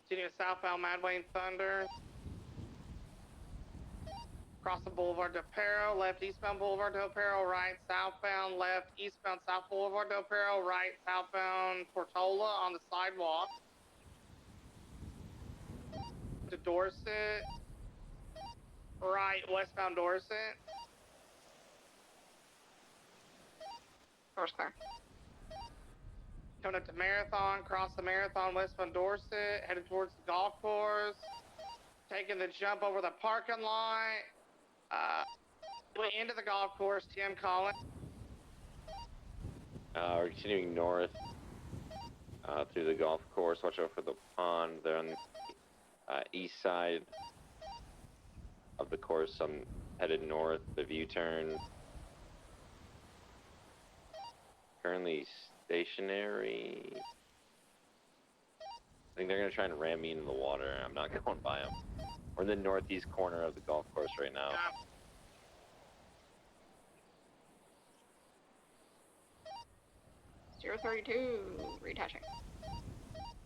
Continue southbound Madway and Thunder. Crossing Boulevard Del Perro, left eastbound Boulevard Del Perro, right southbound, left eastbound South Boulevard Del Perro, right southbound Portola on the sidewalk. To Dorset. Right westbound Dorset. Door's clear. Coming up to Marathon, cross the Marathon, westbound Dorset, headed towards the golf course. Taking the jump over the parking lot. Into the golf course, Tim Collins. We're continuing north through the golf course. Watch out for the pond. They're on the east side of the course. I'm headed north, the U-turn. Currently stationary. I think they're going to try and ram me into the water. I'm not going by them. We're in the northeast corner of the golf course right now. 032, retouching.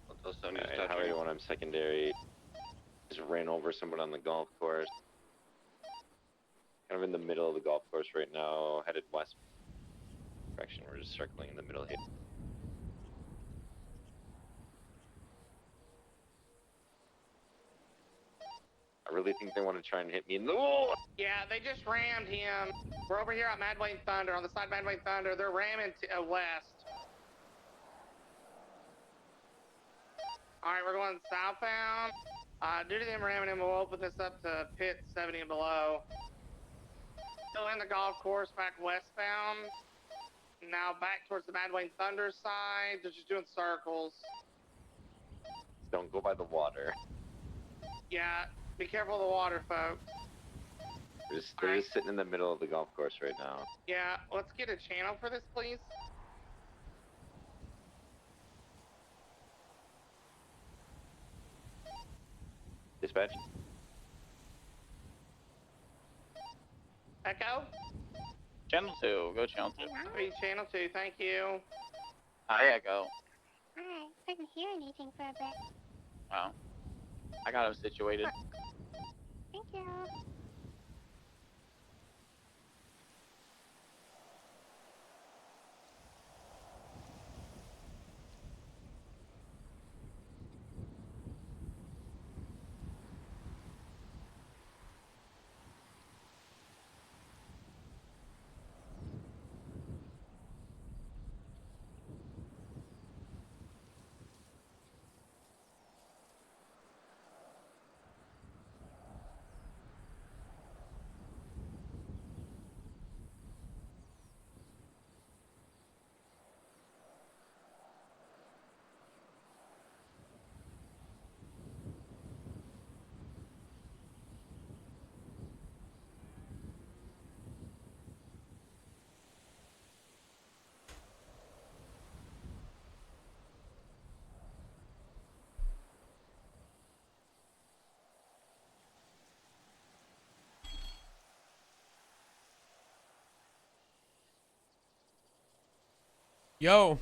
Hotel 70 is Alright, Highway 1, I'm secondary. Just ran over someone on the golf course. Kind of in the middle of the golf course right now, headed west direction. We're just circling in the middle here. I really think they want to try and hit me in the wall. Yeah, they just rammed him. We're over here at Mad Wayne Thunder, on the side of Mad Wayne Thunder. They're ramming west. All right, we're going southbound. Due to them ramming him, we'll open this up to pit 70 and below. Still in the golf course, back westbound. Now back towards the Mad Wayne Thunder side. They're just doing circles. Don't go by the water. Yeah, be careful of the water, folks. They're just sitting in the middle of the golf course right now. Yeah, let's get a channel for this, please. Dispatch. Echo? Channel 2, go channel 2. Copy, channel 2, thank you. Hi, Echo. Hi, couldn't hear anything for a bit. Wow. I got him situated. Thank you. Yo.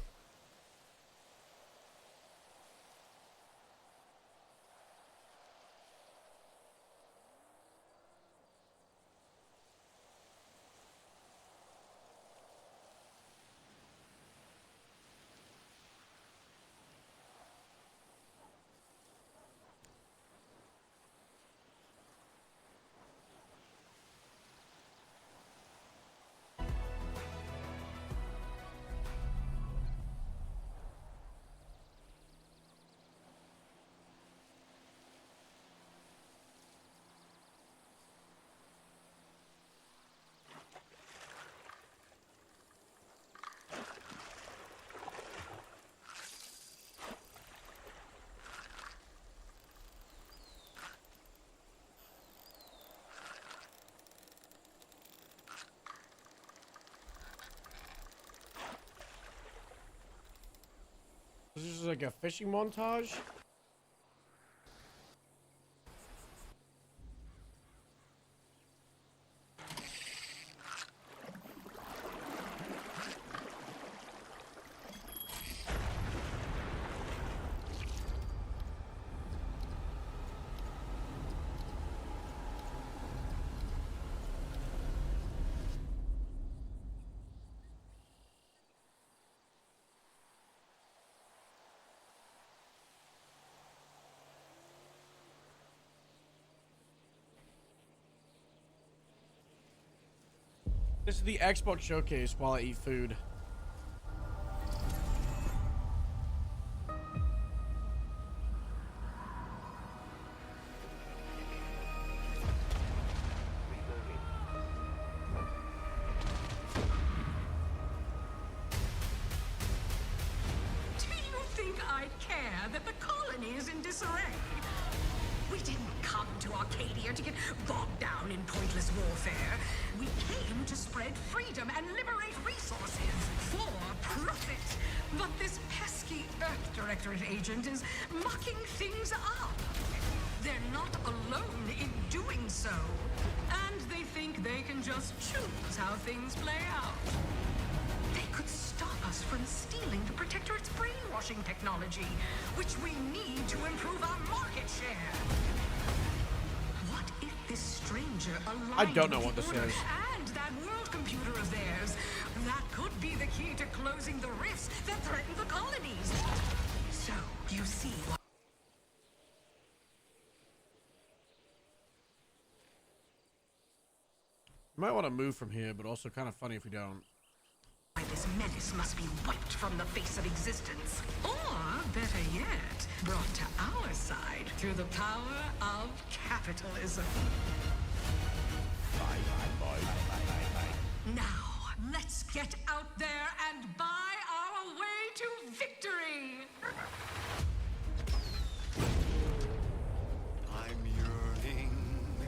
This is like a fishing montage. This is the Xbox showcase while I eat food. Do you think I'd care that the colony is in disarray? We didn't come to Arcadia to get bogged down in pointless warfare. We came to spread freedom and liberate resources for profit. But this pesky Earth Directorate agent is mucking things up. They're not alone in doing so. And they think they can just choose how things play out. They could stop us from stealing the Protectorate's brainwashing technology, which we need to improve our market share. What if this stranger aligned I don't know with what the this Order is. and that world computer of theirs? That could be the key to closing the rifts that threaten the colonies. So, you see why You might want to move from here, but also kind of funny if we don't. this menace must be wiped from the face of existence. Or, better yet, brought to our side through the power of capitalism. Now, let's get out there and buy our way to victory! I'm yearning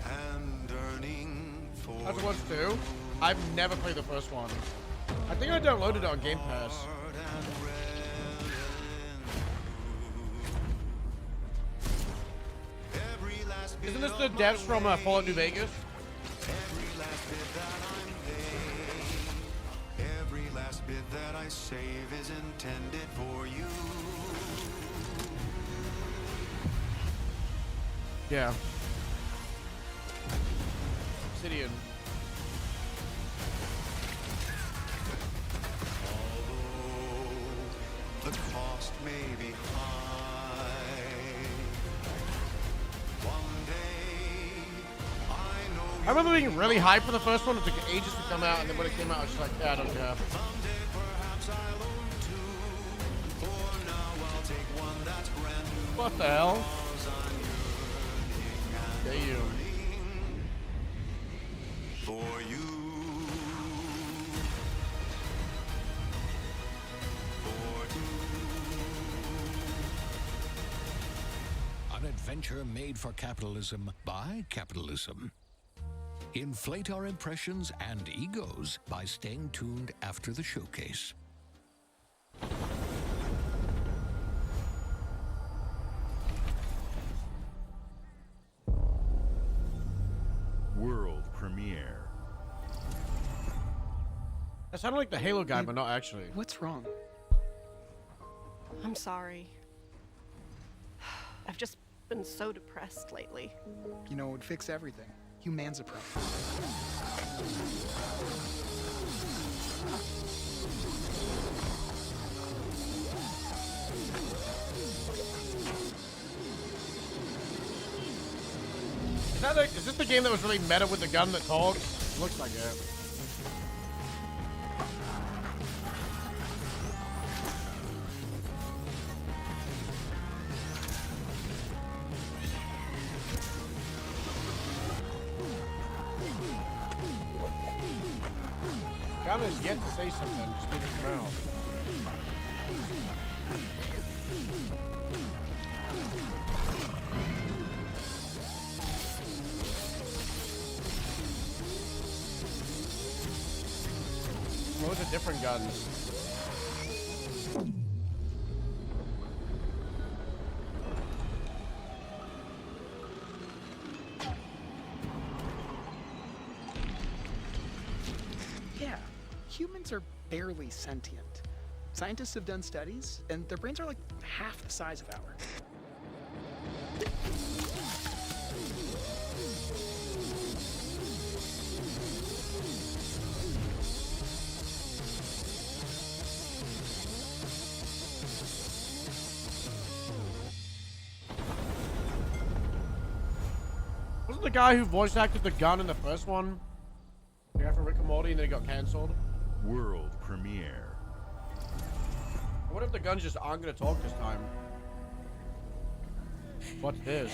and yearning for That's one too. I've never played the first one. I think I downloaded it on Game Pass. Isn't this the devs from Fallout New Vegas? every last bit that I'm paid. Every last bit that I save is intended for you. Yeah. Obsidian. The cost may be high. One day, I know I remember being really hyped for the first one. It took ages to come out, and then when it came out, I was just like, yeah, I don't care. someday perhaps I'll own two. For now, I'll take one that's brand new. What the hell? Cause I'm yearning and Damn. for you. An adventure made for capitalism by capitalism. Inflate our impressions and egos by staying tuned after the showcase. World premiere. That sounded like the Halo guy, but not actually. What's wrong? I'm sorry. I've just been so depressed lately. You know, it would fix everything. Humanzapro. Is this the game that was really meta with the gun that talks? Looks like it. Gun is yet to say something, just in his mouth. Those are different guns. Yeah, humans are barely sentient. Scientists have done studies, and their brains are like half the size of ours. Wasn't the guy who voice acted the gun in the first one the guy from Rick and Morty, and then it got cancelled? World premiere. I wonder if the guns just aren't gonna talk this time. What's this?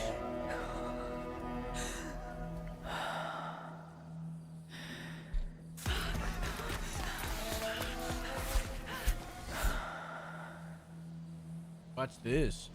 What's this?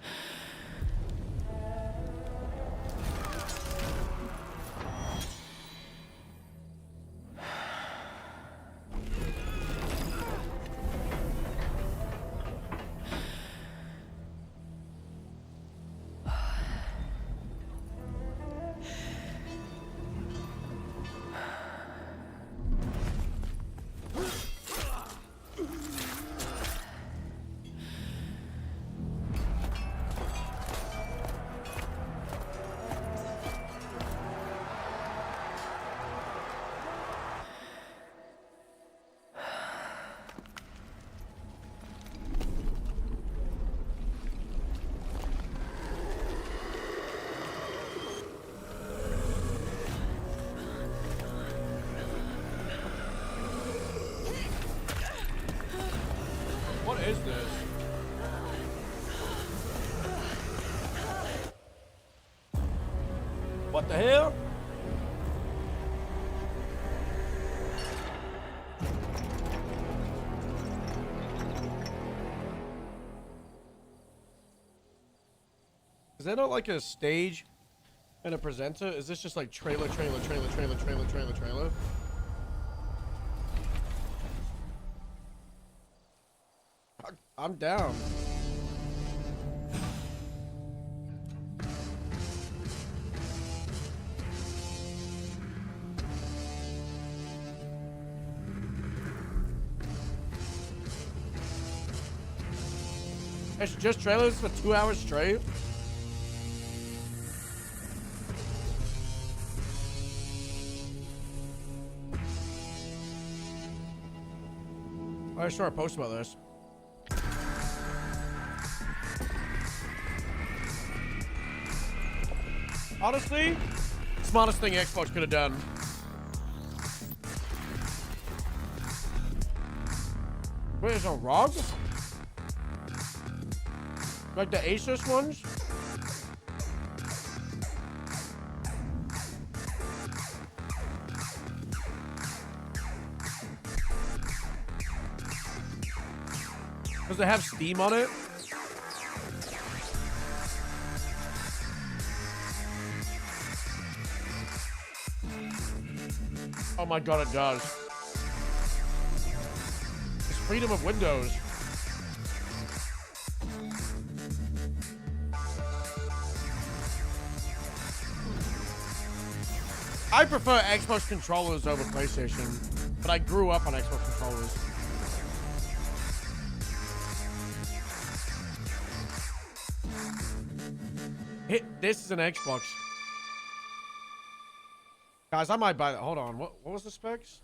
is this? What the hell? Is that not like a stage and a presenter? Is this just like trailer? I'm down. It's just trailers for 2 hours straight? I saw a post about this. Honestly, smartest thing Xbox could have done. Wait, there's a ROG? Like the Asus ones? Does it have Steam on it? Oh my god, it does. It's freedom of Windows. I prefer Xbox controllers over PlayStation, but I grew up on Xbox controllers. This is an Xbox. Guys, I might buy that. Hold on. What was the specs?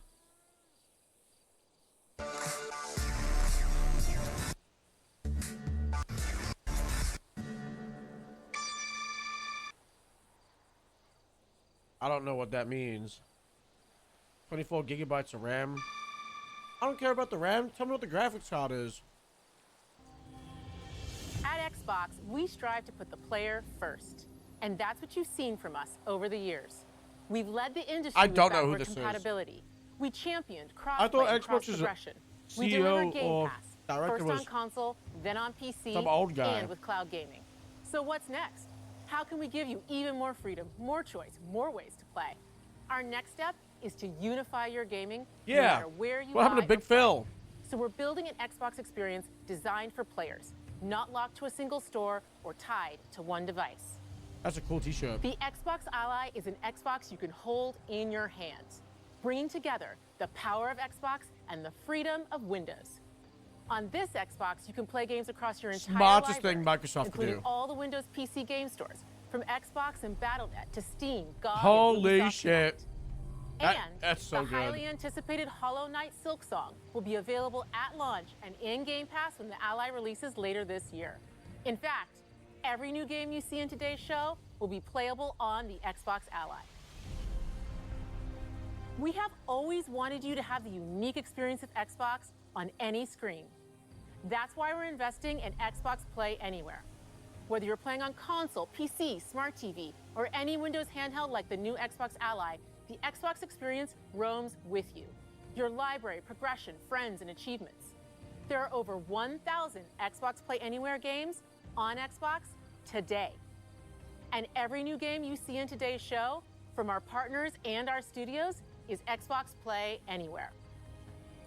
I don't know what that means. 24 gigabytes of RAM. I don't care about the RAM. Tell me what the graphics card is. At Xbox, we strive to put the player first. And that's what you've seen from us over the years. We've led the industry I don't with know who backward this is. compatibility. We championed I thought cross-play and Xbox is a cross-progression. We CEO delivered Game or Pass, director first was on console, then on PC, some old guy. and with cloud gaming. So what's next? How can we give you even more freedom, more choice, more ways to play? Our next step is to unify your gaming no Yeah. matter where you What happened to buy or Big Phil? So we're building an Xbox experience designed for players, not locked to a single store or tied to one device. That's a cool t-shirt. The Xbox Ally is an Xbox you can hold in your hands, bringing together the power of Xbox and the freedom of Windows. On this Xbox, you can play games across your entire Smartest library, thing Microsoft could including do. all the Windows PC game stores, from Xbox and Battle.net to Steam, GOG, Holy and Ubisoft shit. Connect. That- And that's so the good. highly anticipated Hollow Knight Silksong will be available at launch and in Game Pass when the Ally releases later this year. In fact, every new game you see in today's show will be playable on the Xbox Ally. We have always wanted you to have the unique experience of Xbox on any screen. That's why we're investing in Xbox Play Anywhere. Whether you're playing on console, PC, smart TV, or any Windows handheld like the new Xbox Ally, the Xbox experience roams with you. Your library, progression, friends, and achievements. There are over 1,000 Xbox Play Anywhere games on Xbox today. And every new game you see in today's show, from our partners and our studios, is Xbox Play Anywhere.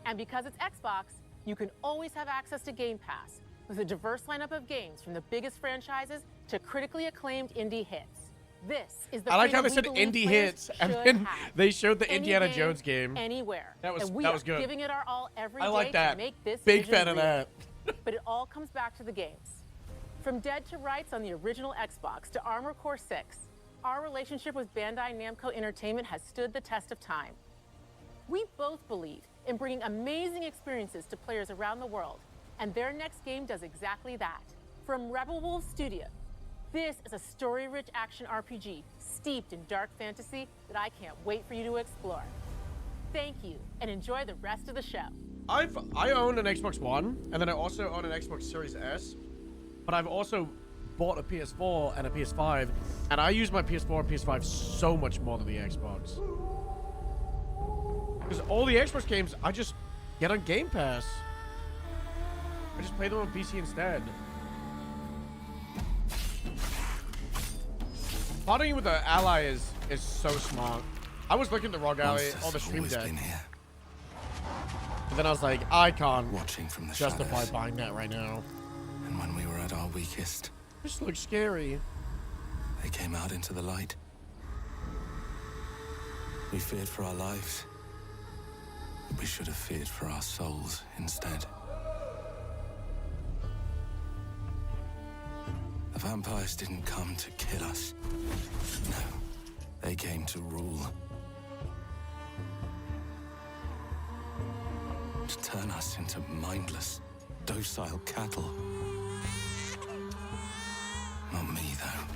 And because it's Xbox, you can always have access to Game Pass with a diverse lineup of games from the biggest franchises to critically acclaimed indie hits. This is the I like how they freedom said we believe indie players hits, and should then have. they showed the Any Indiana game, Jones game. Anywhere. That was- and we that are was good. giving it our all every I day like that. to make this Big vision fan of real. that. But it all comes back to the games. From Dead to Rights on the original Xbox to Armored Core 6, our relationship with Bandai Namco Entertainment has stood the test of time. We both believe in bringing amazing experiences to players around the world, and their next game does exactly that. From Rebel Wolf Studio, this is a story-rich action RPG steeped in dark fantasy that I can't wait for you to explore. Thank you, and enjoy the rest of the show. I own an Xbox One, and then I also own an Xbox Series S, but I've also bought a PS4 and a PS5, and I use my PS4 and PS5 so much more than the Xbox. Because all the Xbox games, I just get on Game Pass. I just play them on PC instead. Partnering with the Ally is so smart. I was looking at the ROG Ally on the stream deck. And then I was like, I can't justify buying that right now. And when we were at our weakest, this looks scary. They came out into the light. We feared for our lives. But we should have feared for our souls instead. The vampires didn't come to kill us. No, they came to rule. To turn us into mindless, docile cattle. Not me, though.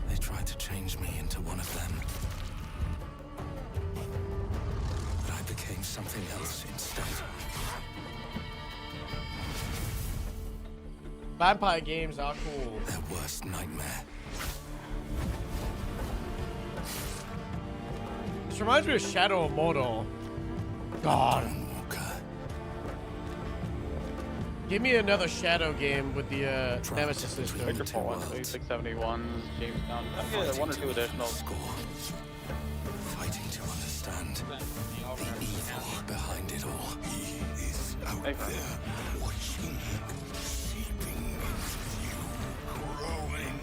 They tried to change me into one of them. But I became something else instead. Vampire games are cool. Their worst nightmare. This reminds me of Shadow of Mordor. God. Give me another Shadow game with the Nemesis system. Victor Paul 671, Jamestown. I'll get 1 or 2 additional. Fighting to understand the evil behind it all. He is out there, watching, seeping into you, growing.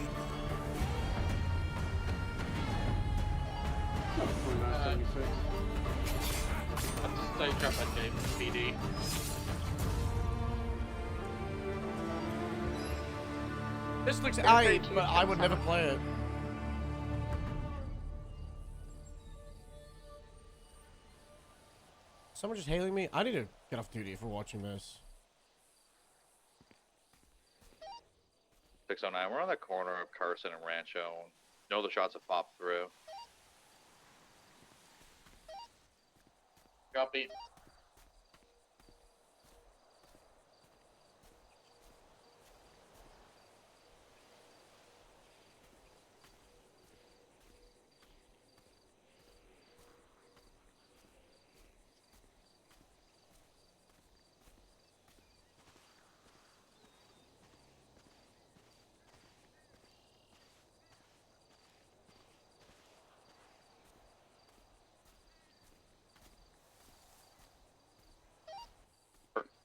2976. I'll just drop that game, PD. This looks aight, but I would never play it. Someone just hailing me? I need to get off duty for watching this. 609, we're on the corner of Carson and Rancho. Know the shots have popped through. Copy.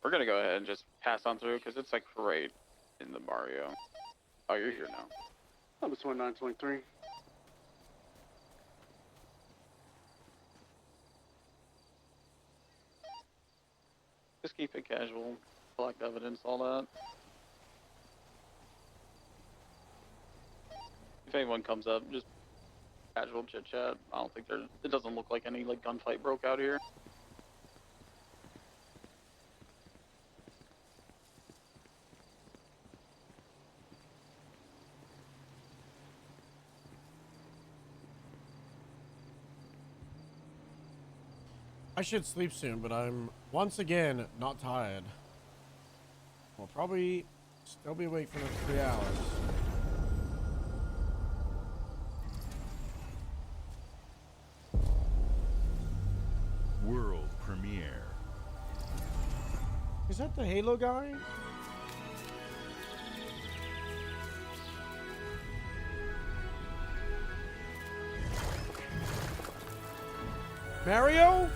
We're gonna go ahead and just pass on through because it's like right in the Mario. Oh, you're here now. Number 2923. Just keep it casual, collect evidence, all that. If anyone comes up, just casual chit chat. I don't think there's. It doesn't look like any like gunfight broke out here. I should sleep soon, but I'm once again not tired. I'll probably still be awake for another 3 hours. World premiere. Is that the Halo guy? Mario?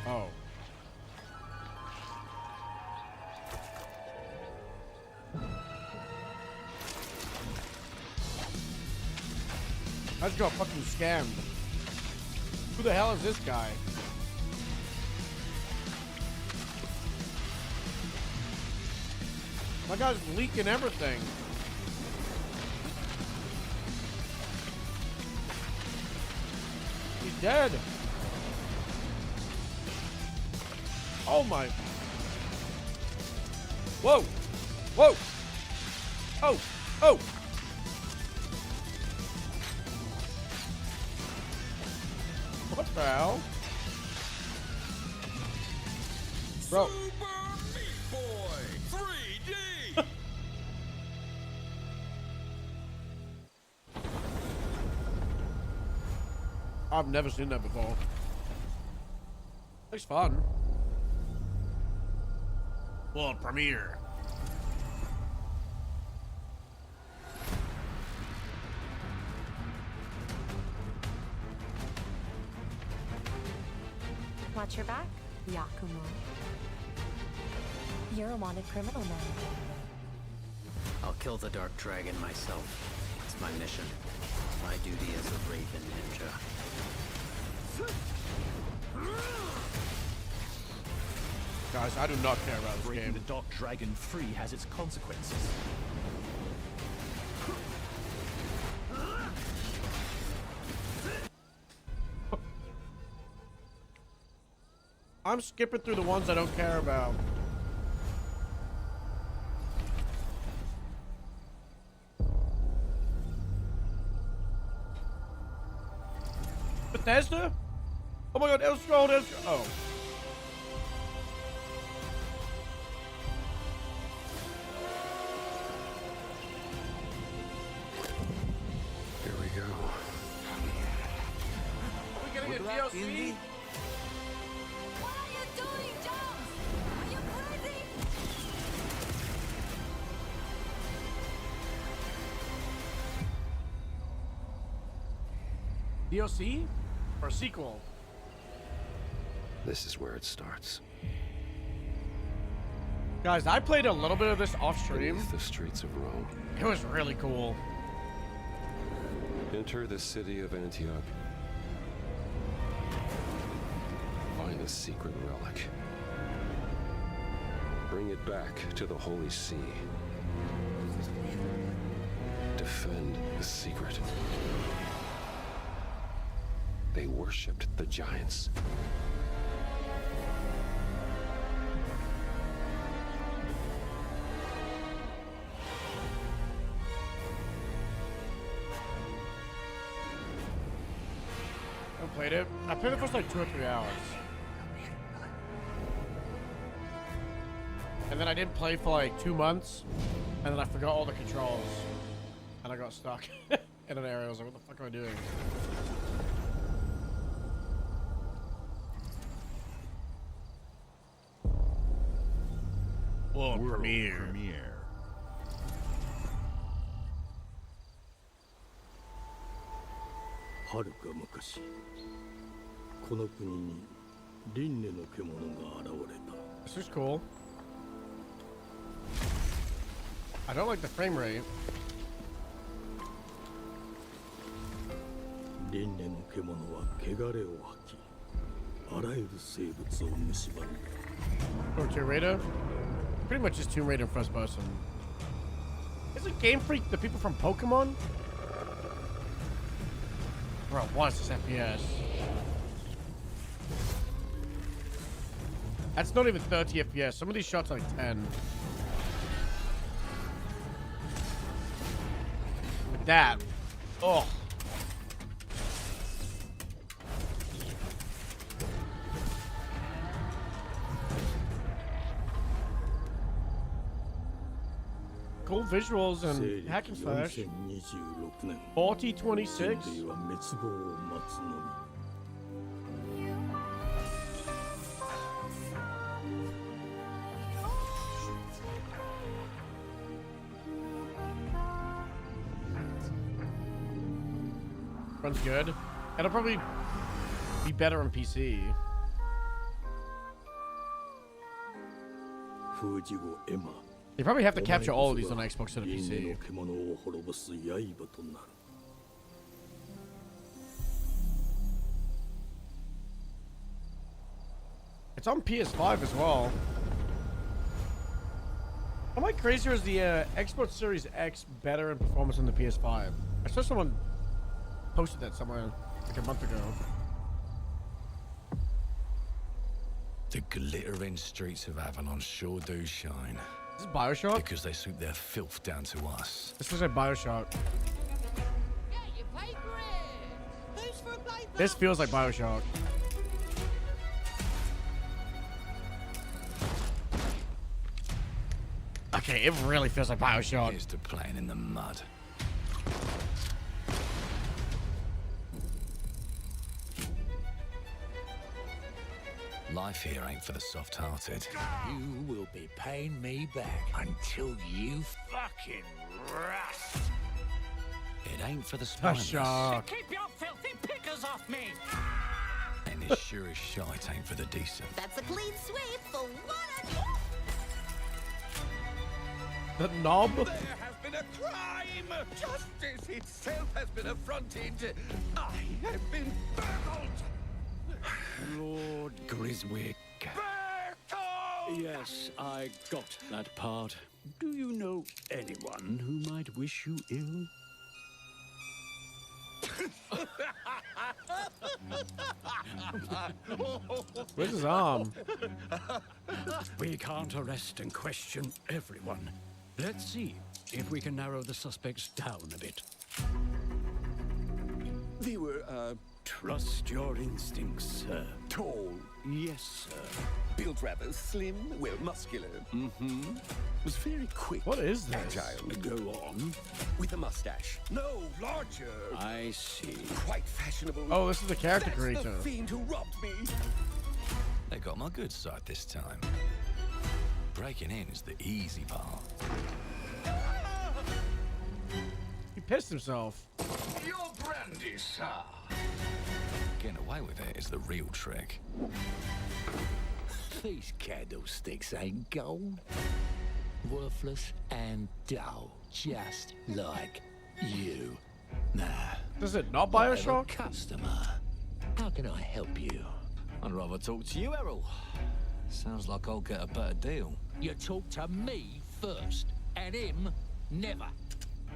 Oh. I just got fucking scammed. Who the hell is this guy? My guy's leaking everything. He's dead. Oh my. Whoa. Whoa. Oh. Oh. What the hell? Bro. Boy 3D. I've never seen that before. Looks fun. World premiere. Watch your back, Yakumo. You're a wanted criminal now. I'll kill the Dark Dragon myself. It's my mission. My duty as a Raven Ninja. Guys, I do not care about this Breaking game. the Dark Dragon free has its consequences. I'm skipping through the ones I don't care about. Bethesda? Oh my god, Elder Scrolls, oh. Here we go. Are we getting a DLC? What are you doing, Jones? Are you crazy? DLC? Or a sequel? This is where it starts. Guys, I played a little bit of this off stream. Beneath the streets of Rome. It was really cool. Enter the city of Antioch. Find a secret relic. Bring it back to the Holy See. Defend the secret. They worshipped the giants. I played it. I played the first like 2 or 3 hours. And then I didn't play for like 2 months. And then I forgot all the controls. And I got stuck in an area. I was like, what the fuck am I doing? World premiere. This is cool. I don't like the frame rate. Or Tomb Raider? Pretty much just Tomb Raider in first person. Isn't Game Freak the people from Pokemon? Bro, what is this FPS? That's not even 30 FPS. Some of these shots are like 10. Like that. Oh. Cool visuals and hack and slash. 4026. Runs good. It'll probably be better on PC. You probably have to capture all of these on Xbox and PC. It's on PS5 as well. How much crazier is the Xbox Series X better in performance than the PS5? I saw someone posted that somewhere like a month ago. The glittering streets of Avalon sure do shine. This is Bioshock? Because they swoop their filth down to us. This looks like Bioshock. This feels like Bioshock. Okay, it really feels like Bioshock. Here's to playing in the mud. Life here ain't for the soft-hearted. You will be paying me back until you fucking rust. It ain't for the spineless. Keep your filthy pickers off me! And it sure as shite ain't for the decent. That's a clean sweep for one. The knob? There has been a crime! Justice itself has been affronted! I have been burgled! Lord Griswick. Yes, I got that part. Do you know anyone who might wish you ill? Where's his arm? We can't arrest and question everyone. Let's see if we can narrow the suspects down a bit. They were, trust your instincts, sir. Tall. Yes, sir. Built rather slim, well, muscular. Mm-hmm. Was very quick. What is this? Agile. Go on. With a mustache. No, larger. I see. Quite fashionable. Oh, this is the character That's creator. the fiend who robbed me. They got my good side this time. Breaking in is the easy part. He pissed himself. Your brandy, sir. Getting away with it is the real trick. These candlesticks ain't gold. Worthless and dull, just like you. Nah. Does it not I have a Bioshock? customer. How can I help you? I'd rather talk to you, Errol. Sounds like I'll get a better deal. You talk to me first, and him never.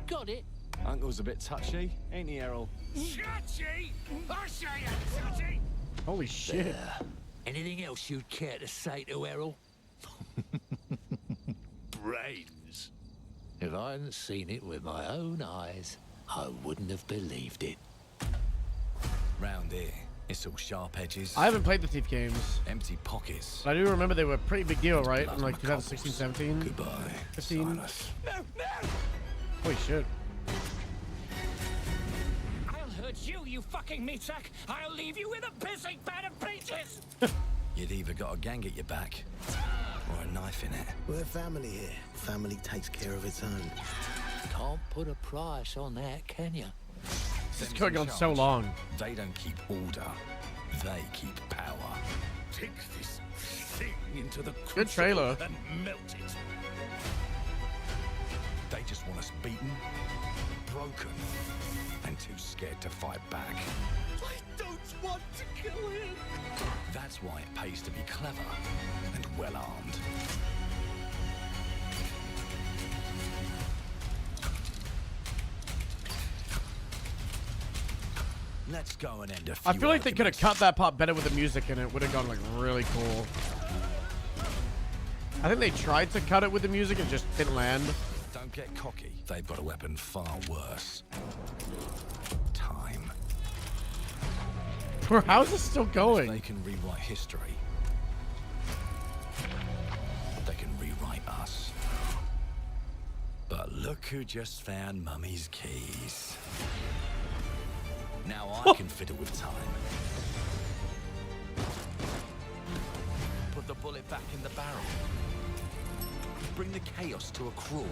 Got it? Uncle's a bit touchy, ain't he, Errol? Touchy? I say I'm touchy. Holy shit. Anything else you'd care to say to Errol? Brains. If I hadn't seen it with my own eyes, I wouldn't have believed it. Round here, it's all sharp edges. I haven't played the Thief games. Empty pockets. But I do remember they were a pretty big deal, right? In like 2016, 17? Goodbye. 15? Silas. No, no! Holy shit. I'll hurt you, you fucking meatsack! I'll leave you with a pissing pad of peaches! You'd either got a gang at your back or a knife in it. We're family here. Family takes care of its own. Can't put a price on that, can you? This is going on so long. They don't keep order. They keep power. Take this thing into the Good trailer. and melt it. They just want us beaten, broken, and too scared to fight back. I don't want to kill him. That's why it pays to be clever and well-armed. Let's go and end a few I feel like they could have arguments. cut that part better with the music in it. Would have gone like really cool. I think they tried to cut it with the music and just didn't land. Don't get cocky. They've got a weapon far worse. Time. Bro, how is this still going? They can rewrite history. They can rewrite us. But look who just found Mummy's keys. Now I can fiddle with time. Put the bullet back in the barrel. Bring the chaos to a crawl.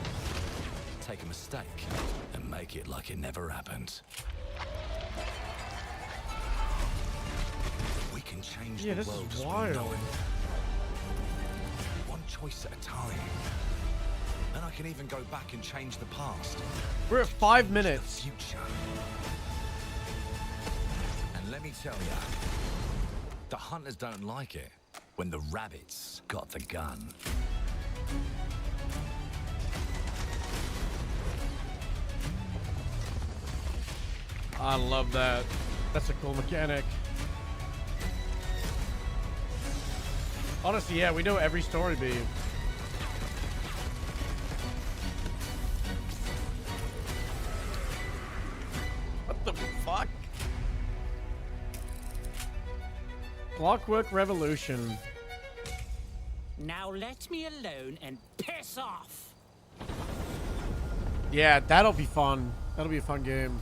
Take a mistake and make it like it never happened. We can change Yeah, the this world is as we wild. know it. One choice at a time. And I can even go back and change the past. We're at 5 minutes. Future. And let me tell ya, the hunters don't like it when the rabbits got the gun. I love that. That's a cool mechanic. Honestly, yeah, we know every story beat. What the fuck? Clockwork Revolution. Now let me alone and piss off. Yeah, that'll be fun. That'll be a fun game.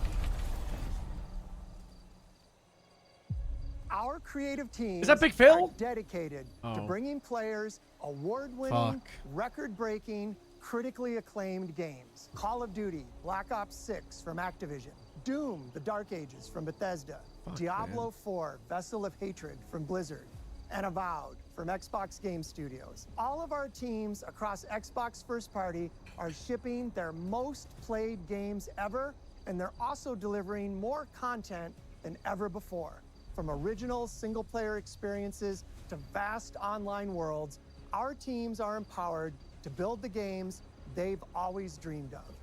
Our creative teams Is that Big Phil? are dedicated to Oh. bringing players award-winning, Fuck. record-breaking, critically acclaimed games. Call of Duty, Black Ops 6 from Activision, Doom, The Dark Ages from Bethesda, Fuck, Diablo man. 4, Vessel of Hatred from Blizzard, and Avowed from Xbox Game Studios. All of our teams across Xbox First Party are shipping their most played games ever, and they're also delivering more content than ever before. From original single-player experiences to vast online worlds, our teams are empowered to build the games they've always dreamed of.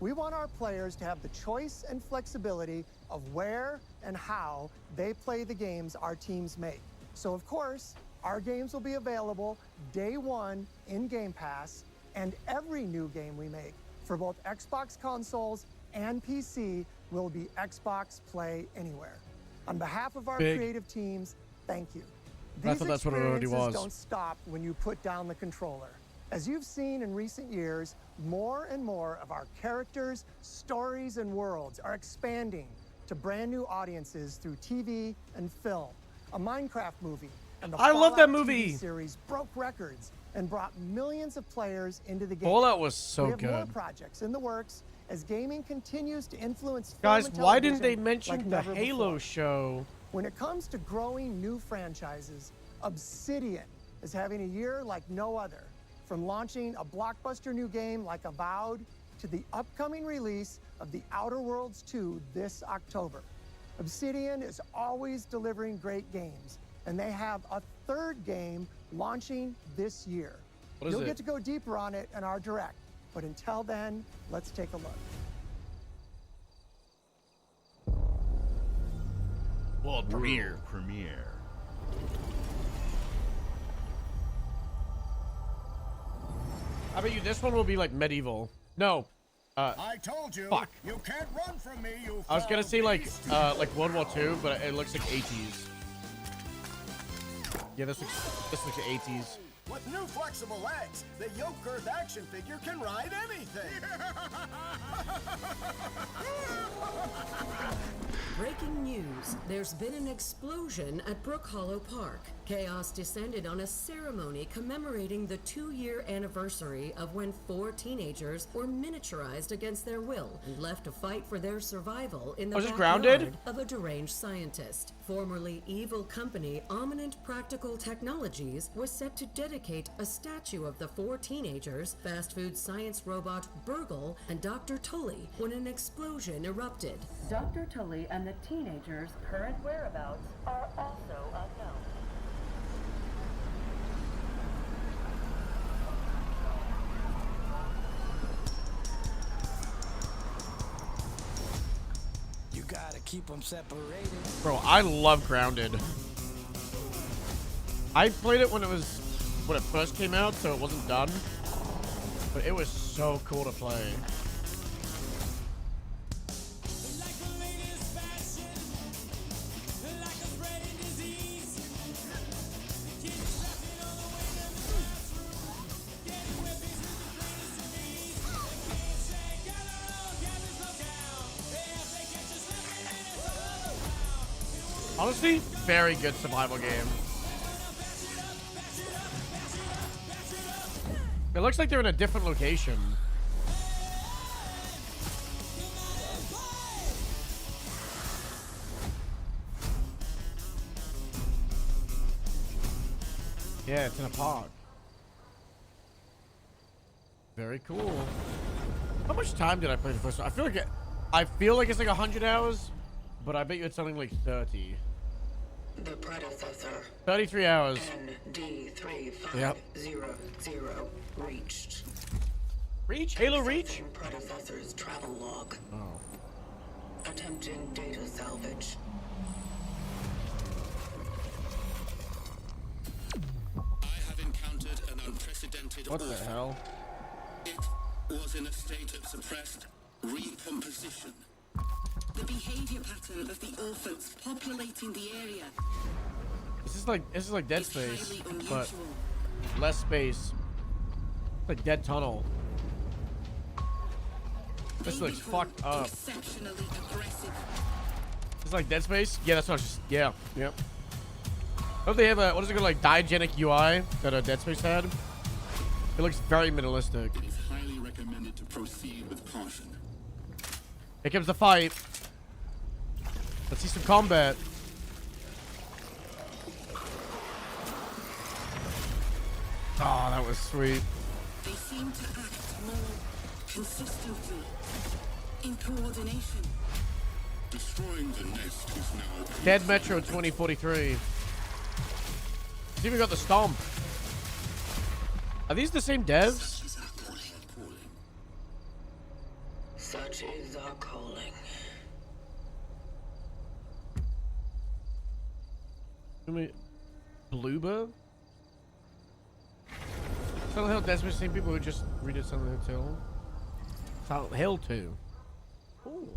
We want our players to have the choice and flexibility of where and how they play the games our teams make. So of course, our games will be available day one in Game Pass, and every new game we make for both Xbox consoles and PC will be Xbox Play Anywhere. On behalf of our Big. creative teams, thank you. I These thought that's what it already experiences was. don't stop when you put down the controller. As you've seen in recent years, more and more of our characters, stories, and worlds are expanding to brand new audiences through TV and film. A Minecraft movie and the I love that Fallout movie. TV series broke records and brought millions of players into the game. Fallout was so we have more good. projects in the works as gaming continues to influence film Guys, and why didn't they television mention like the never Halo before. show? When it comes to growing new franchises, Obsidian is having a year like no other. From launching a blockbuster new game like Avowed to the upcoming release of The Outer Worlds 2 this October. Obsidian is always delivering great games, and they have a third game launching this year. What is You'll it? get to go deeper on it in our direct, but until then, let's take a look. World premiere. Premiere. I bet you this one will be like medieval. No. I told you. Fuck. You can't run from me, you I was gonna foul say like beast. World War II, but it looks like 80s. Yeah, this looks 80s. With new flexible legs, the yoke girth action figure can ride anything. Breaking news. There's been an explosion at Brook Hollow Park. Chaos descended on a ceremony commemorating the 2-year anniversary of when 4 teenagers were miniaturized against their will and left to fight for their survival in the Was it backyard grounded? of a deranged scientist. Formerly evil company Ominent Practical Technologies was set to dedicate a statue of the 4 teenagers, fast food science robot Burgle, and Dr. Tully when an explosion erupted. Dr. Tully and the teenagers' current whereabouts are also unknown. You gotta keep them separated. Bro, I love Grounded. I played it when it first came out, so it wasn't done. But it was so cool to play. Honestly, very good survival game. It looks like they're in a different location. Yeah, it's in a park. Very cool. How much time did I play the first one? I feel like it's like 100 hours, but I bet you it's something like 30. The predecessor. 33 hours. ND3500 Yep. reached. Reach? Halo Reach? Predecessor's travel log. Oh. Attempting data salvage. I have encountered an unprecedented What the orphan. hell? It was in a state of suppressed recomposition. The behavior pattern of the orphans populating the area. This is like Dead Space, but less space. Like Dead Tunnel. This looks fucked up. It's like Dead Space? Yeah, that's not just... Yeah, yep. Don't they have a... What is it called? Like, diagenic UI that Dead Space had? It looks very minimalistic. It's highly recommended to proceed with caution. Here comes the fight. Let's see some combat. Oh, that was sweet. They seem to act more consistently, in coordination. Destroying the nest is now... Dead Metro 2043. It's even got the stomp. Are these the same devs? Such is our calling. Bloober? Silent Hill Dead Space, same people who just redid Silent Hill 2. Silent Hill 2. Ooh.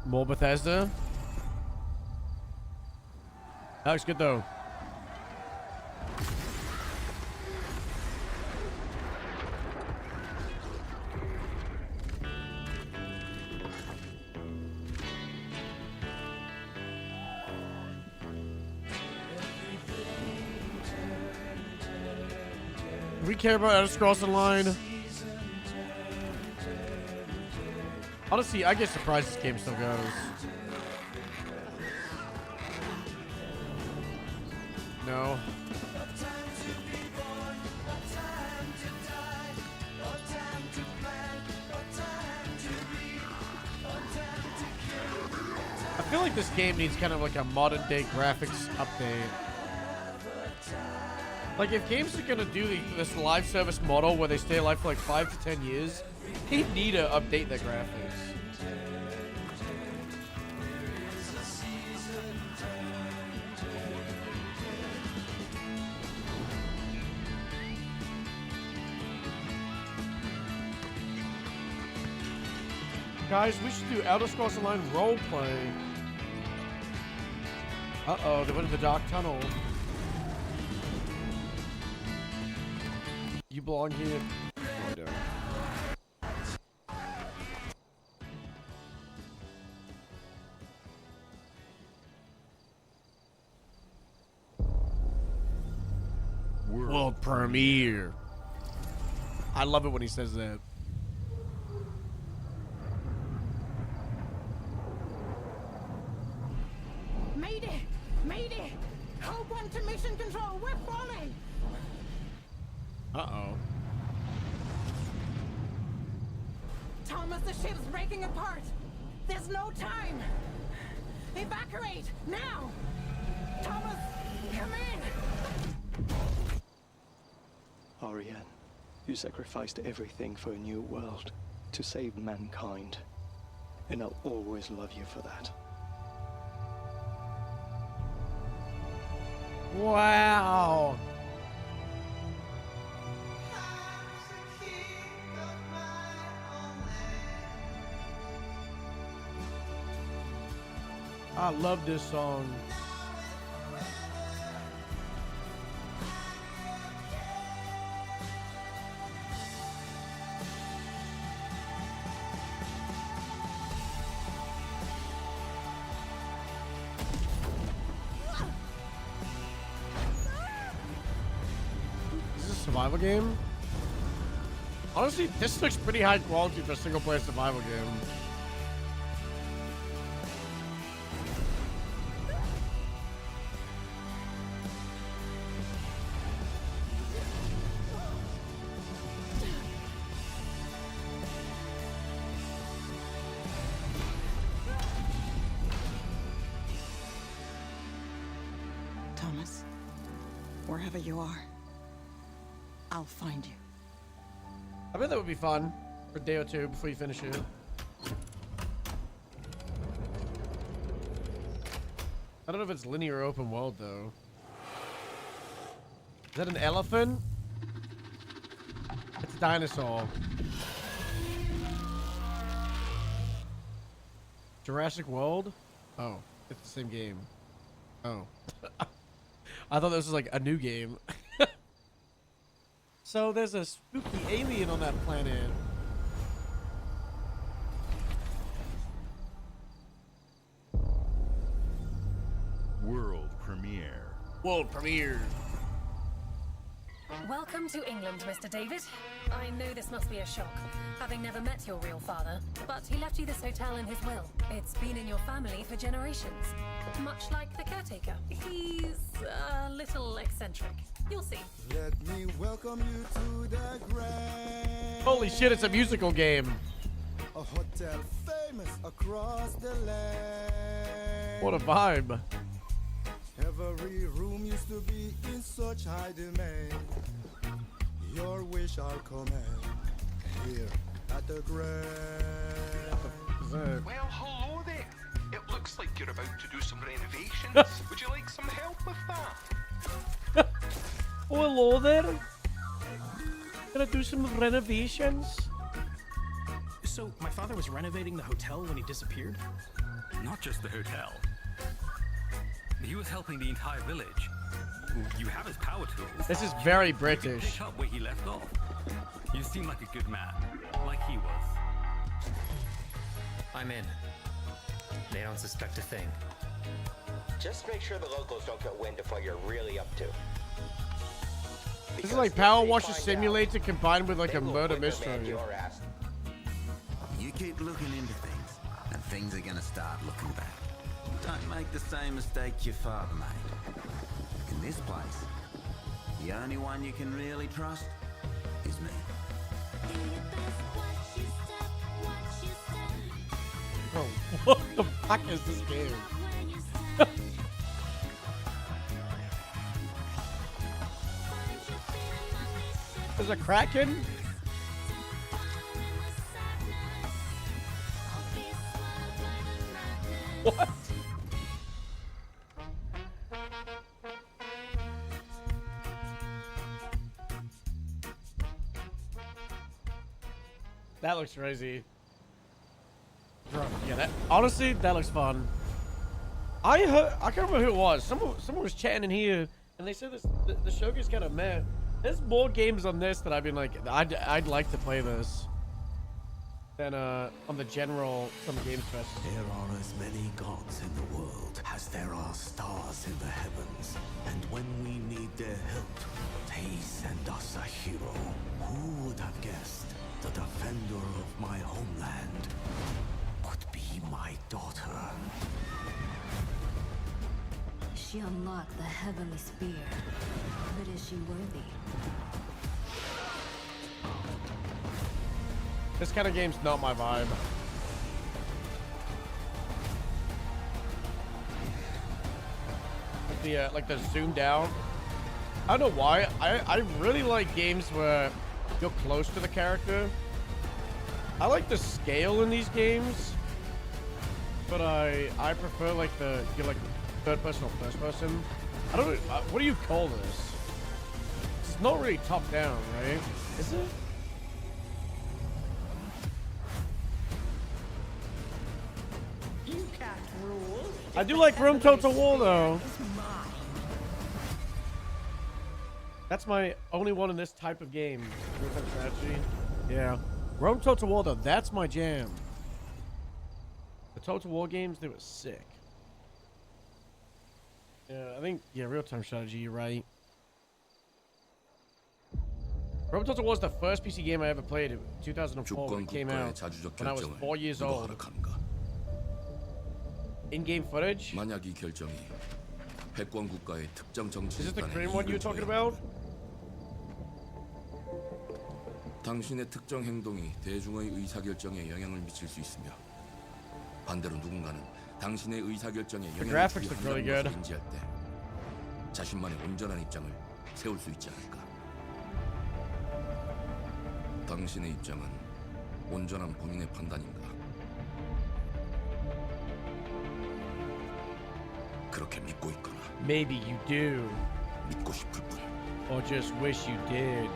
More Bethesda. That looks good though. Do we care about Elder Scrolls Online? Honestly, I get surprised this game still goes. No. I feel like this game needs kind of like a modern day graphics update. Like if games are gonna do this live service model where they stay alive for like 5 to 10 years, they need to update their graphics. Guys, we should do Elder Scrolls Online roleplay. Uh-oh, they went to the dark tunnel. You belong here. No, I don't. World premiere. I love it when he says that. Mayday! Mayday! Code 1 to mission control, we're falling! Uh-oh. Thomas, the ship's breaking apart! There's no time! Evacuate! Now! Thomas, come in! Ariane, you sacrificed everything for a new world, to save mankind. And I'll always love you for that. Wow. I love this song. Is this a survival game? Honestly, this looks pretty high quality for a single player survival game. Thomas, wherever you are, I'll find you. I bet that would be fun for a day or two before you finish it. I don't know if it's linear or open world though. Is that an elephant? It's a dinosaur. Jurassic World? Oh, it's the same game. Oh. I thought this was like a new game. So there's a spooky alien on that planet. World premiere. World premiere. Welcome to England, Mr. David. I know this must be a shock, having never met your real father, but he left you this hotel in his will. It's been in your family for generations, much like the caretaker. He's a little eccentric. You'll see. Let me welcome you to the grand. Holy shit, it's a musical game. A hotel famous across the land. What a vibe. Every room used to be in such high demand. Your wish I'll command here at the Grand. Well, hello there. It looks like you're about to do some renovations. Would you like some help with that? Oh, hello there. Gonna do some renovations. So, my father was renovating the hotel when he disappeared? Not just the hotel. He was helping the entire village. You have his power tools. This is very You can British. pick up where he left off. You seem like a good man, like he was. I'm in. They don't suspect a thing. Just make sure the locals don't get wind of what you're really up to. This is like Power Washer Simulator combined with like a murder mystery. You keep looking into things, and things are gonna start looking back. Don't make the same mistake your father made. In this place, the only one you can really trust is me. Oh, what the fuck is this game? There's a Kraken? What? That looks crazy. Yeah, that honestly, that looks fun. I can't remember who it was. Someone was chatting in here, and they said the show gets kind of meh. There's more games on this that I've been like, I'd like to play this than on the general some games fest. There are as many gods in the world as there are stars in the heavens, and when we need their help, they send us a hero. Who would have guessed the defender of my homeland would be my daughter? She unlocked the heavenly spear, but is she worthy? This kind of game's not my vibe. Like the zoomed out. I don't know why. I really like games where you're close to the character. I like the scale in these games, but I prefer like you're like third person or first person. I don't know. What do you call this? It's not really top down, right? Is it? You can't rule. I do like Rome Total War though. That's my only one in this type of game. Real-time strategy. Yeah. Rome Total War though, that's my jam. The Total War games, they were sick. Yeah, I think, yeah, real-time strategy, you're right. Rome Total War was the first PC game I ever played in 2004 when it came out, when I was 4 years old. In-game footage? 만약 이 결정이 패권 국가의 특정 정치 Is this the 집단의 Korean one you were 이익을 talking 저해하는 about? 당신의 특정 행동이 대중의 의사결정에 영향을 미칠 수 있으며 반대로 누군가는 당신의 의사결정에 영향을 graphics look really 주는 good. 것을 인지할 때 자신만의 온전한 입장을 세울 수 있지 않을까. 당신의 입장은 온전한 본인의 판단인가? 그렇게 믿고 있거나 Maybe you do. 믿고 싶을 뿐. Or just wish you did.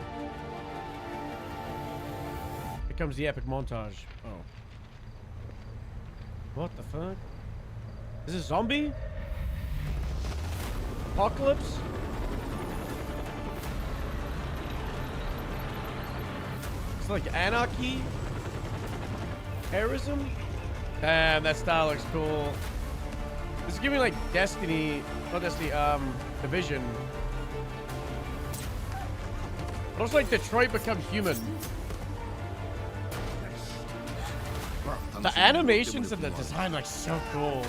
Here comes the epic montage. Oh. What the fuck? Is this zombie? Apocalypse? It's like anarchy, terrorism. Damn, that style looks cool. This is giving like Destiny, not Destiny, Division. But also like Detroit Become Human. The animations and the design look so cool.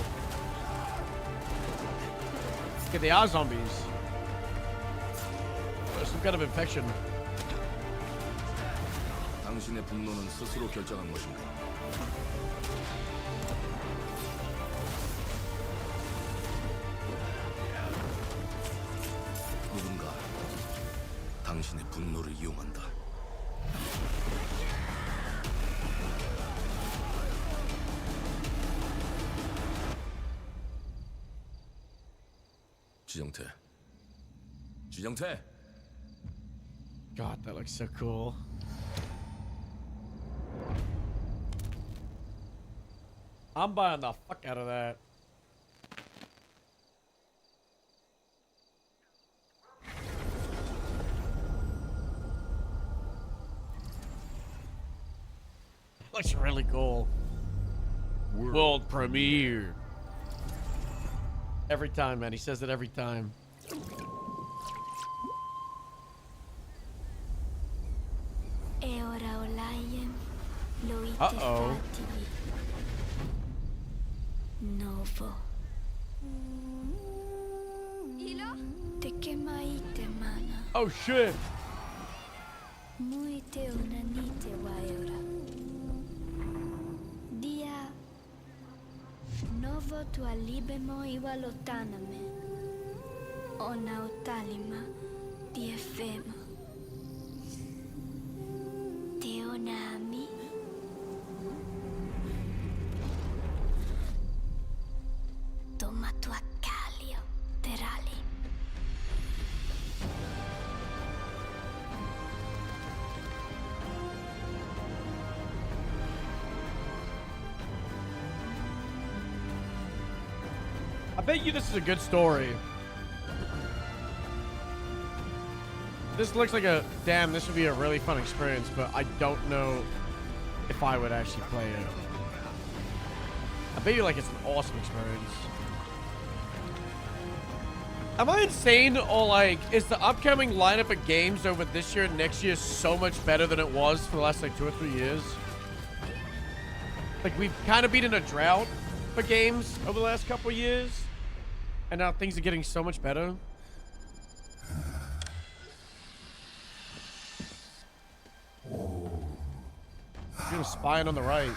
Okay, they are zombies. There's some kind of infection. 당신의 분노는 스스로 결정한 것인가? 누군가 당신의 분노를 이용한다. 지정태. 지정태. God, that looks so cool. I'm buying the fuck out of that. Looks really cool. World premiere. Every time, man. He says it every time. Uh-oh. Novo. Oh shit. Muite unanite waiora. Dia novo tualibemo iwalotaname. Ona otalima diefemo. Teonami. Toma tu accalio, terali. I bet you this is a good story. This looks like a... Damn, this would be a really fun experience, but I don't know if I would actually play it. I bet you like it's an awesome experience. Am I insane, or like, is the upcoming lineup of games over this year and next year so much better than it was for the last like 2 or 3 years? Like, we've kind of been in a drought for games over the last couple of years, and now things are getting so much better. You're spying on the right.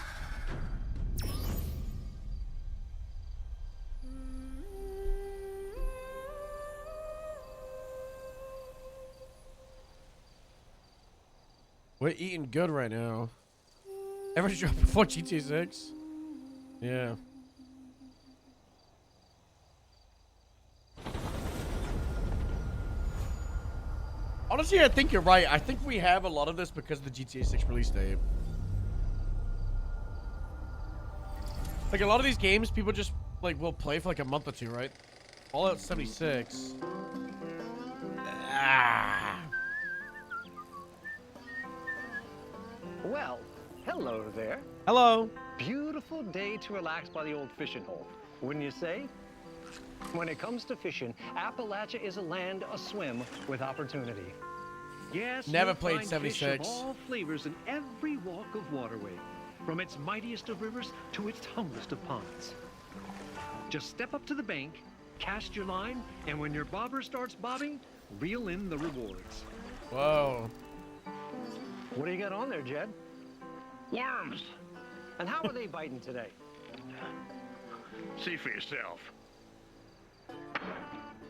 We're eating good right now. Everyone's dropping before GTA 6. Yeah. Honestly, I think you're right. I think we have a lot of this because of the GTA 6 release date. Like, a lot of these games, people just, like, will play for, like, a month or two, right? Fallout 76. Ah. Well, hello there. Hello. Beautiful day to relax by the old fishing hole, wouldn't you say? When it comes to fishing, Appalachia is a land aswim with opportunity. Yes, Never you'll played find 76. Fish of all flavors in every walk of waterway, from its mightiest of rivers to its humblest of ponds. Just step up to the bank, cast your line, and when your bobber starts bobbing, reel in the rewards. Whoa. What do you got on there, Jed? Worms. And how are they biting today? See for yourself.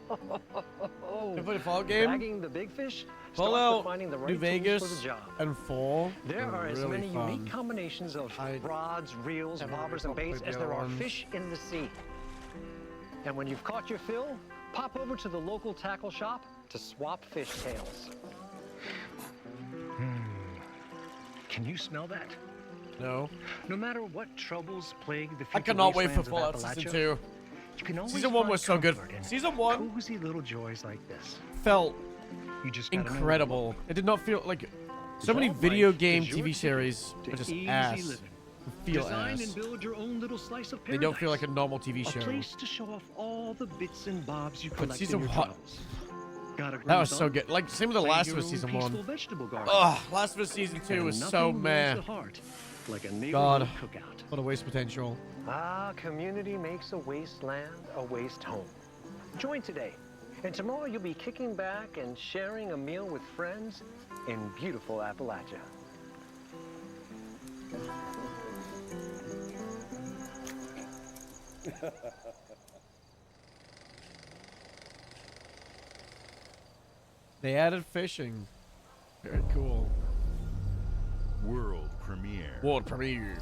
You play a Fallout game? Bagging the big fish? Fallout finding the right New tools Vegas for the job. and Fall. There are as really many fun. unique combinations of rods, reels, bobbers, and baits as there are fish in the sea. And when you've caught your fill, pop over to the local tackle shop to swap fish tails. Can you smell that? No. No matter what troubles plague the I future cannot wait for wastelands of Fallout Appalachia, Season 2. you can always Season 1 was so find good. comfort in Season 1 cozy little joys like this. felt You just gotta know incredible. It did not feel like... So many video game TV series are just ass. Feel Design ass. and build your own little slice of They paradise. don't feel like a normal TV show. A place to show off all the bits and bobs you But collect in season your one, travels. Got a that green was so thumb? good. Like same with the Plant Last your of Us own season peaceful 1. vegetable garden. Ugh, Last of Us season 2 And was nothing so warms meh. the heart like a neighborhood God, cookout. what a waste potential. Ah, community makes a wasteland a waste home. Join today, and tomorrow you'll be kicking back and sharing a meal with friends in beautiful Appalachia. They added fishing. Very cool. World premiere. World premiere.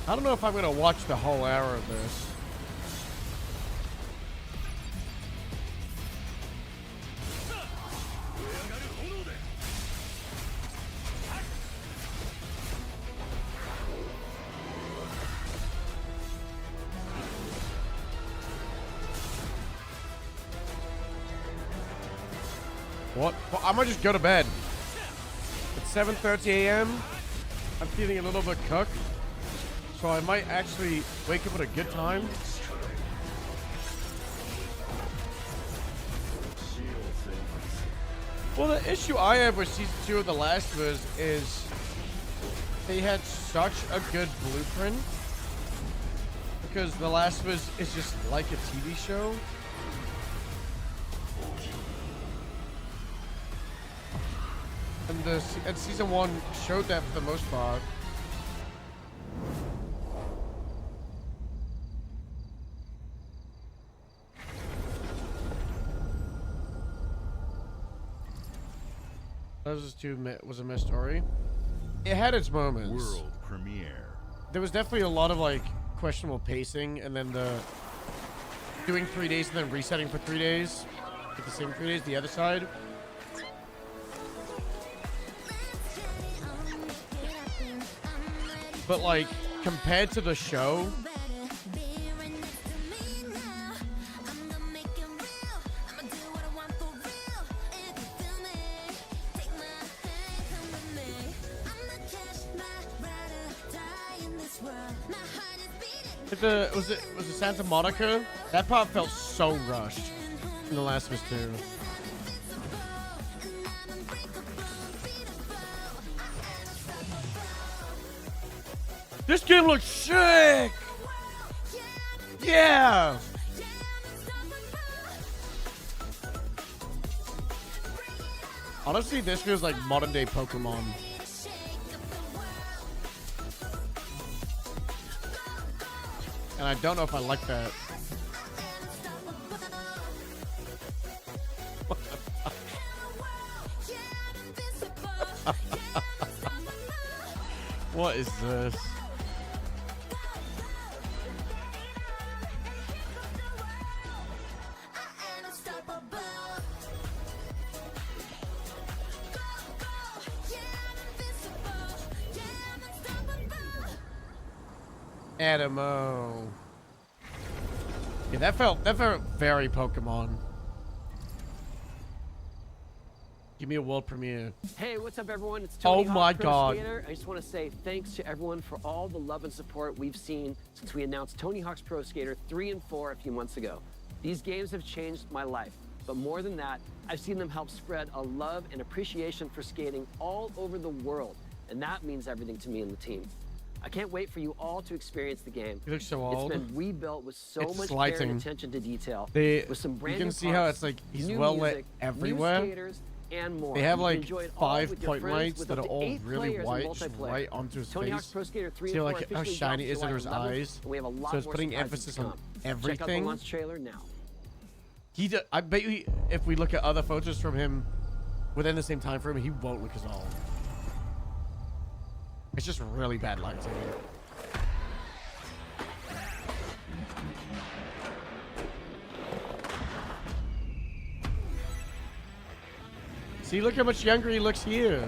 I don't know if I'm gonna watch the whole hour of this. What? Well, I might just go to bed. It's 7:30 a.m. I'm feeling a little bit cooked. So I might actually wake up at a good time. Well, the issue I have with season 2 of The Last of Us is they had such a good blueprint. Because The Last of Us is just like a TV show. And season 1 showed that for the most part. Was a missed story. It had its moments. World premiere. There was definitely a lot of like questionable pacing, and then the doing 3 days and then resetting for 3 days, with the same 3 days. The other side. But like compared to the show. Was it Santa Monica? That part felt so rushed in The Last of Us 2. This game looks sick! Yeah! Honestly, this feels like modern day Pokemon. And I don't know if I like that. What is this? Animo. Yeah, that felt very Pokemon. Give me a world premiere. Hey, what's up, everyone? It's Tony Hawk Pro Skater. I just want to say thanks to everyone for all the love and support we've seen since we announced Tony Hawk's Pro Skater 3 and 4 a few months ago. These games have changed my life, but more than that, I've seen them help spread a love and appreciation for skating all over the world, and that means everything to me and the team. I can't wait for you all to experience the game. It looks so old. It's been rebuilt with so It's much lighting. care and attention to detail. With some brand you can new see how parts, it's like he's new well music, lit everywhere. New skaters, and more. They have You can like enjoy it all 5 with your point friends lights with that up are to all 8 really players in white, just multiplayer. right onto his Tony Hawk's face. Pro Skater 3 See and 4 like how officially shiny it drops is under his July 11th, eyes. and we have a lot So it's more putting surprises emphasis to on come. Check out the everything. launch trailer now. I bet you if we look at other photos from him within the same time frame, he won't look as old. It's just really bad lighting. See, look how much younger he looks here.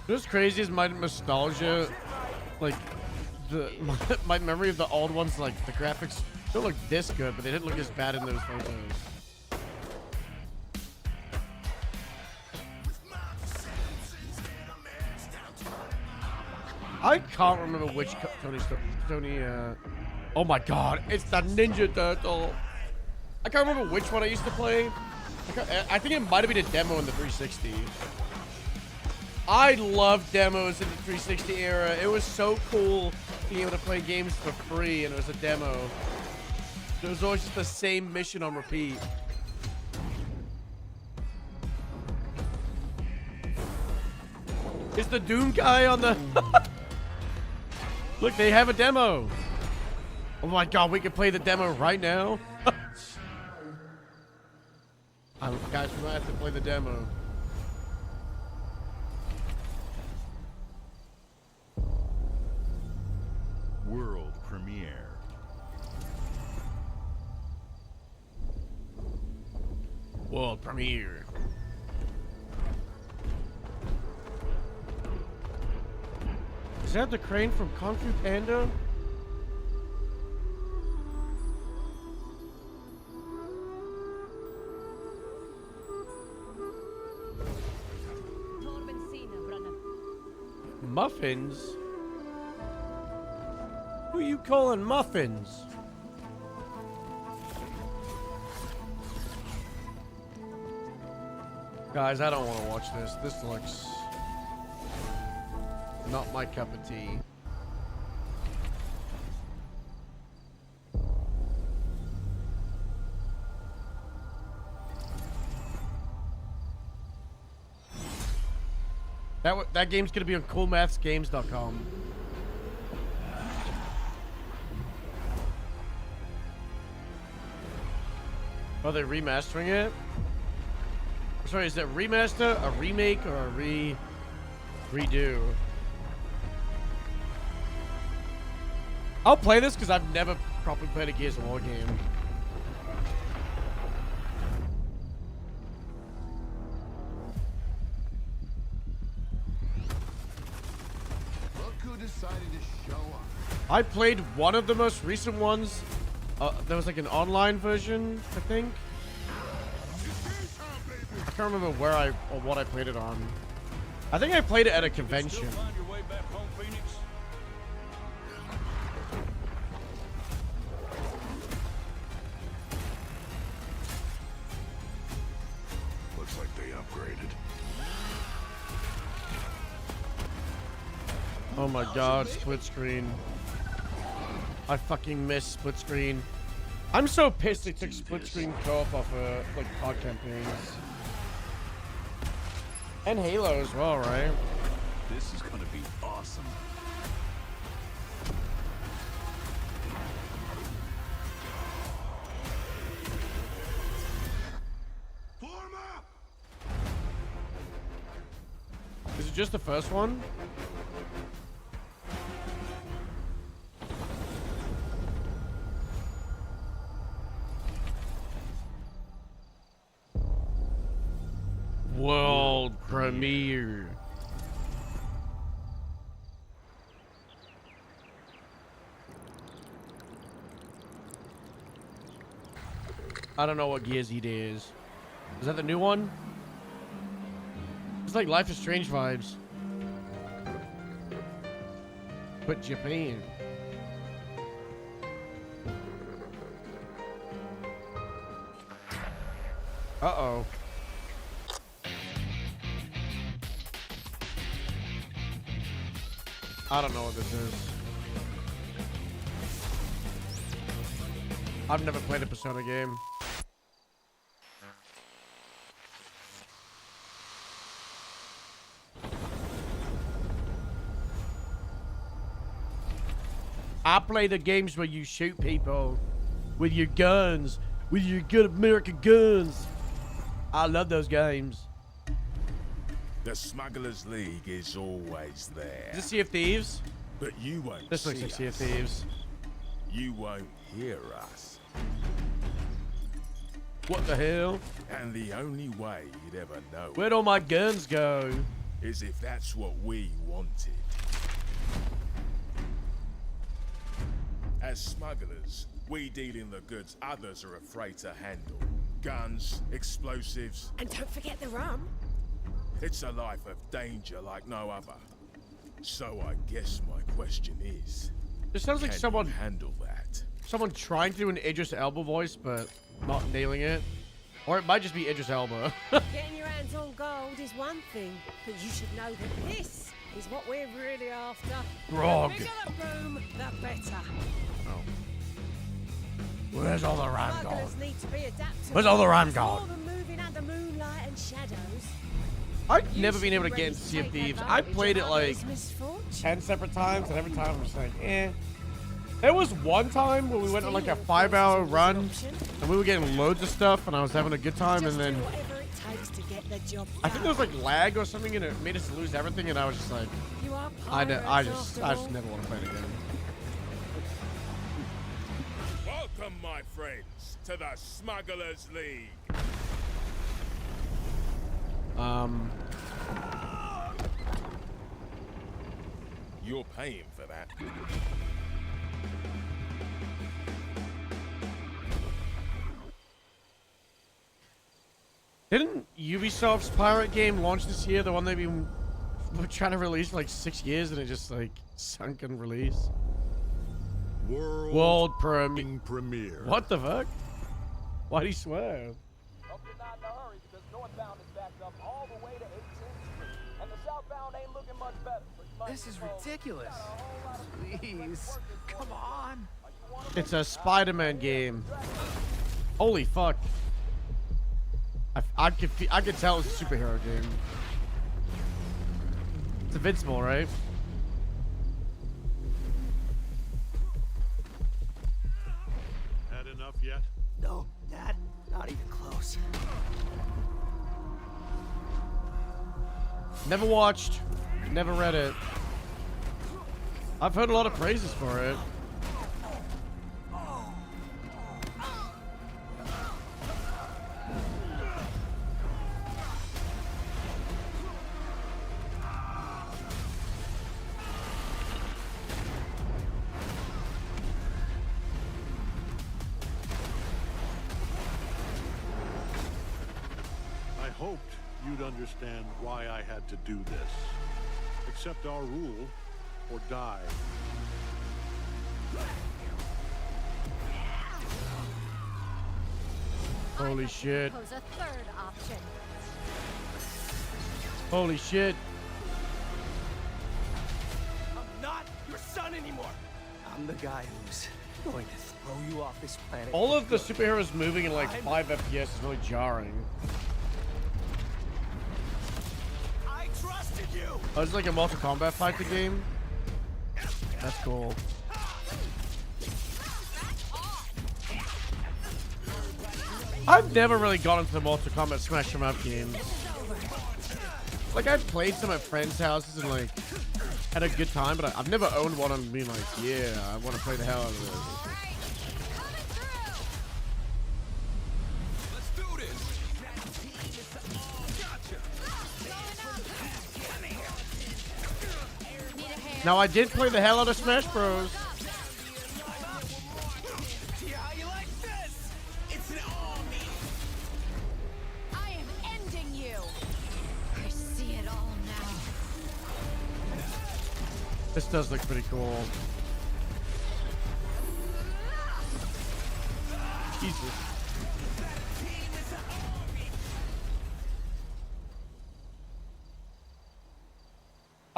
What's crazy is my nostalgia, like my memory of the old ones, like the graphics don't look this good, but they didn't look as bad in those photos. I can't remember which Tony. Oh my God, it's the Ninja Turtle. I can't remember which one I used to play. I think it might have been a demo in the 360. I loved demos in the 360 era. It was so cool being able to play games for free, and it was a demo. It was always just the same mission on repeat. Is the Doom guy on the... Look, they have a demo. Oh my God, we can play the demo right now? Guys, we might have to play the demo. World premiere. World premiere. Is that the crane from Kung Fu Panda? Muffins? Who are you calling muffins? Guys, I don't want to watch this. This looks not my cup of tea. That game's gonna be on coolmathsgames.com. Are they remastering it? Sorry, is it remaster, a remake, or a redo? I'll play this because I've never properly played a Gears of War game. I played one of the most recent ones. There was like an online version, I think. I can't remember where or what I played it on. I think I played it at a convention. Looks like they upgraded. Oh my God, split screen. I fucking miss split screen. I'm so pissed they took split screen co-op off like COD campaigns. And Halo as well, right? This is gonna be awesome. Is it just the first one? World premiere. I don't know what Gears Eat is. Is that the new one? It's like Life is Strange vibes. But Japan. Uh-oh. I don't know what this is. I've never played a Persona game. I play the games where you shoot people with your guns, with your good American guns. I love those games. The Smugglers League is always there. Is this Sea of Thieves? But you won't This looks see like Sea of us. Thieves. You won't hear us. What the hell? And the only way you'd ever know Where'd all my guns go? is if that's what we wanted. As smugglers, we deal in the goods others are afraid to handle. Guns, explosives. And don't forget the rum. It's a life of danger like no other. So I guess my question is, This sounds like can someone you handle that? Someone trying to do an Idris Elba voice, but not nailing it. Or it might just be Idris Elba. Getting your hands on gold is one thing, but you should know that this is what we're really after. Grog. The bigger the room, the better. Oh. Where's all the ram gone? Smugglers need to be adaptable. Where's all the ram It's more gone? than moving under moonlight and shadows. I've never been able to get into Sea of Thieves. I played it like 10 separate times, and every time I'm just like, eh. There was one time where we went on like a 5-hour run, and we were getting loads of stuff, and I was having a good time, and then Whatever it takes to get the job I think there was like lag or something, and it made us lose everything, and I was just like, You are I pirates just after all. never want to play it again. Welcome, my friends, to the Smugglers League. You're paying for that. Didn't Ubisoft's pirate game launch this year? The one they've been trying to release for like 6 years, and it just like sunk in release. World premiere. What the fuck? Why'd he swear? This is ridiculous. Please, come on. It's a Spider-Man game. Holy fuck! I could tell it's a superhero game. It's Invincible, right? Had enough yet? No, Dad, not even close. Never watched, never read it. I've heard a lot of praises for it. I hoped you'd understand why I had to do this. Accept our rule or die. Holy shit. Propose a third option. Holy shit. I'm not your son anymore. I'm the guy who's going to throw you off this planet. All of the superheroes moving in like 5 FPS is really jarring. I trusted you. Oh, it's like a Mortal Kombat fighting game? That's cool. I've never really gone into the Mortal Kombat Smash 'em Up games. Like, I've played some at friends' houses and like had a good time, but I've never owned one and been like, yeah, I want to play the hell out of this. Now, I did play the hell out of Smash Bros. I am ending you. I see it all now. This does look pretty cool. Jesus.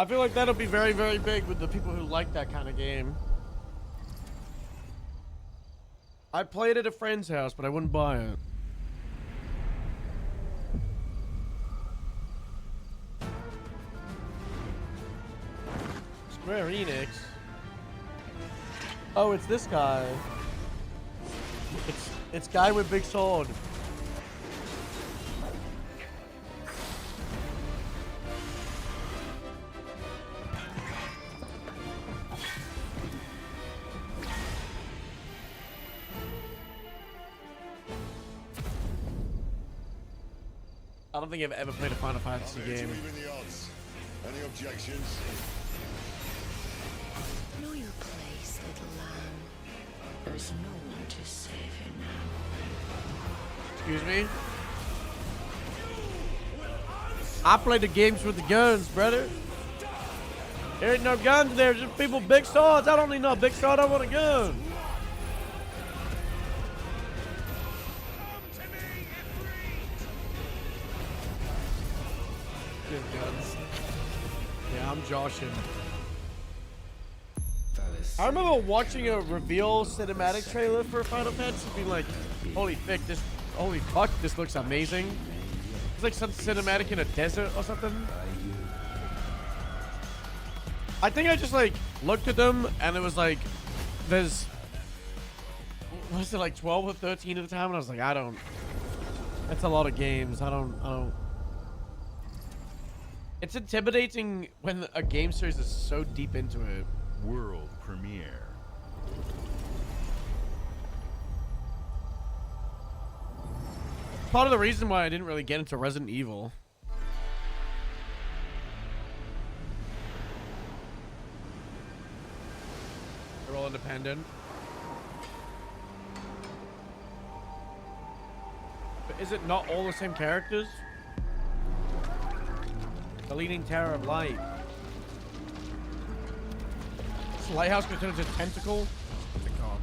I feel like that'll be very, very big with the people who like that kind of game. I played at a friend's house, but I wouldn't buy it. Square Enix. Oh, it's this guy. It's guy with big sword. I don't think I've ever played a Final Fantasy game. Any objections? Know your place, little lamb. There's no one to save you now. Excuse me? I play the games with the guns, brother. There ain't no guns there, just people big swords. I don't need no big sword, I want a gun. Good guns. Yeah, I'm joshing. I remember watching a reveal cinematic trailer for Final Fantasy being like, holy fuck, this looks amazing. It's like some cinematic in a desert or something. I think I just like looked at them and it was like, there's, was it like 12 or 13 at the time? And I was like, that's a lot of games. I don't. It's intimidating when a game series is so deep into it. World premiere. Part of the reason why I didn't really get into Resident Evil. They're all independent. But is it not all the same characters? The Leaning Tower of Light. This lighthouse could turn into a tentacle. What's it called?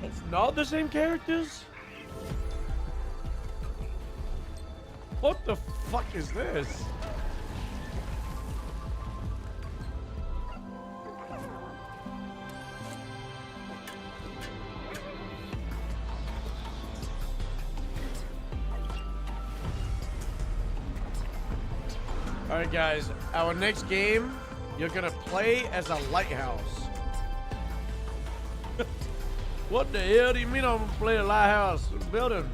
It's not the same characters? What the fuck is this? Alright guys, our next game, you're gonna play as a lighthouse. What the hell do you mean I'm gonna play a lighthouse building?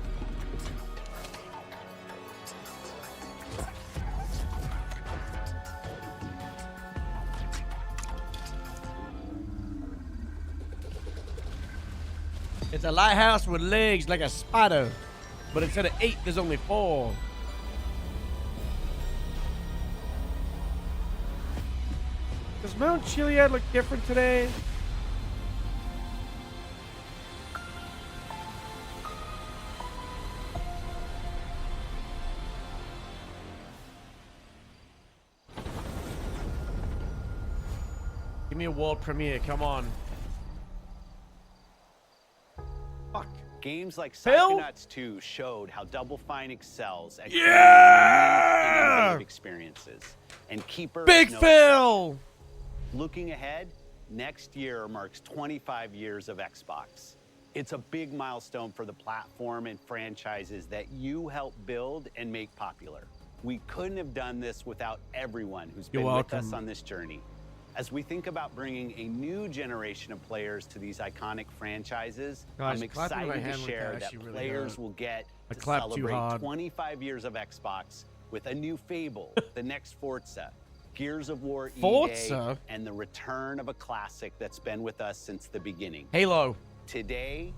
It's a lighthouse with legs like a spider, but instead of 8, there's only 4. Does Mount Chiliad look different today? Give me a world premiere, come on. Fuck. Games like Phil? Psychonauts 2 showed how Double Fine excels at creating experiences. And Keeper Big Phil! Looking ahead, next year marks 25 years of Xbox. It's a big milestone for the platform and franchises that you helped build and make popular. We couldn't have done this without everyone who's been with us on this journey. As we think about bringing a new generation of players to these iconic franchises, I'm excited to share that players will get to celebrate 25 years of Xbox with a new Fable, the next Forza, Gears of War E-Day, and the return of a classic that's been with us since the beginning. Halo. Today,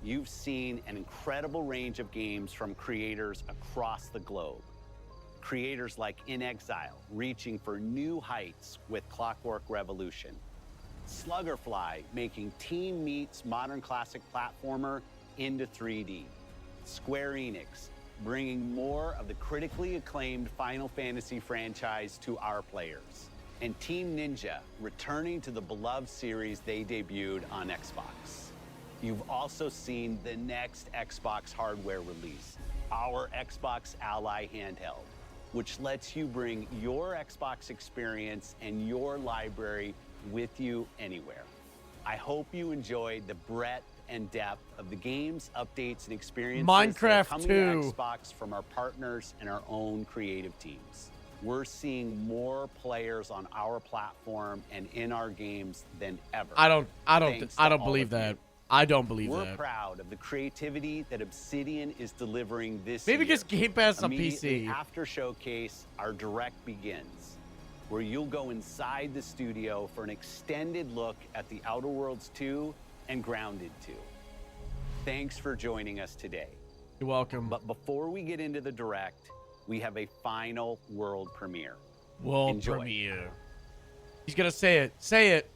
you've seen an incredible range of games from creators across the globe. Creators like In Exile, reaching for new heights with Clockwork Revolution. Sluggerfly, making Team Meat's modern classic platformer into 3D. Square Enix, bringing more of the critically acclaimed Final Fantasy franchise to our players. And Team Ninja, returning to the beloved series they debuted on Xbox. You've also seen the next Xbox hardware release, our Xbox Ally handheld, which lets you bring your Xbox experience and your library with you anywhere. I hope you enjoyed the breadth and depth of the games, updates, and experiences that are Minecraft coming 2. to Xbox from our partners and our own creative teams. we're seeing more players on our platform and in our games than ever. I don't Thanks believe to all of that. you. I don't believe We're that. proud of the creativity that Obsidian is delivering this Maybe year. because Game Pass on Immediately PC. after Showcase, our direct begins, where you'll go inside the studio for an extended look at The Outer Worlds 2 and Grounded 2. Thanks for joining us today. You're welcome. But before we get into the direct, we have a final world premiere. World Enjoy. premiere. He's gonna say it. Say it.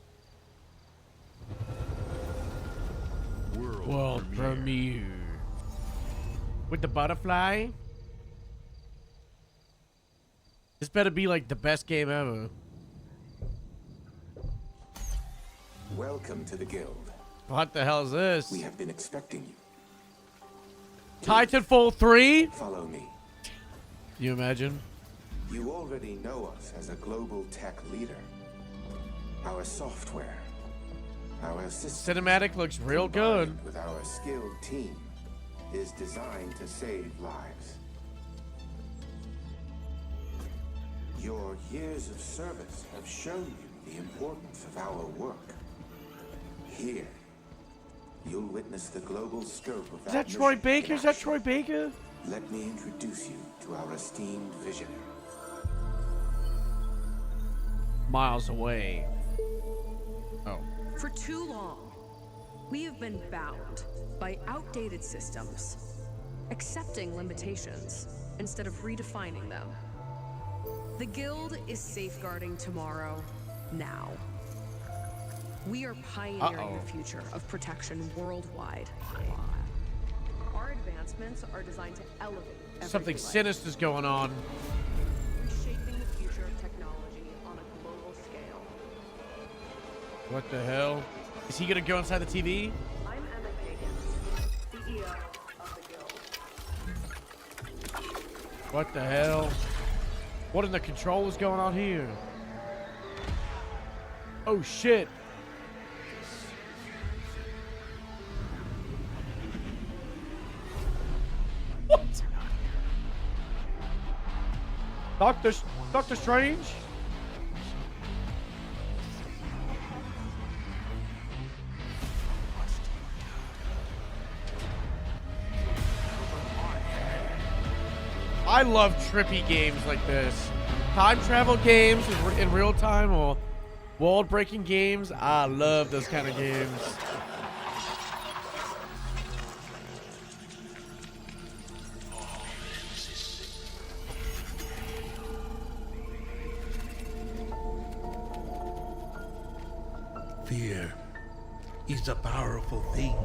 World premiere. With the butterfly. This better be like the best game ever. Welcome to the guild. What the hell is this? We have been expecting you. Titanfall 3? Follow me. Can you imagine? You already know us as a global tech leader. Our software, our system, Cinematic looks real good. with our skilled team, is designed to save lives. Your years of service have shown you the importance of our work. Here, you'll witness the global scope of Is that Troy mission Baker? in Is that action. Troy Baker? Let me introduce you to our esteemed visionary. Miles away. Oh. For too long, we have been bound by outdated systems, accepting limitations instead of redefining them. The Guild is safeguarding tomorrow, now. We are pioneering the future of protection worldwide. Our advancements are designed to elevate Something everyday life, sinister's going on. reshaping the future of technology on a global scale. What the hell? Is he gonna go inside the TV? I'm Emma Kagan, CEO of the Guild. What the hell? What in the control is going on here? Oh shit. What? Doctor Strange? I love trippy games like this. Time travel games in real time or world-breaking games. I love those kind of games. Fear is a powerful thing.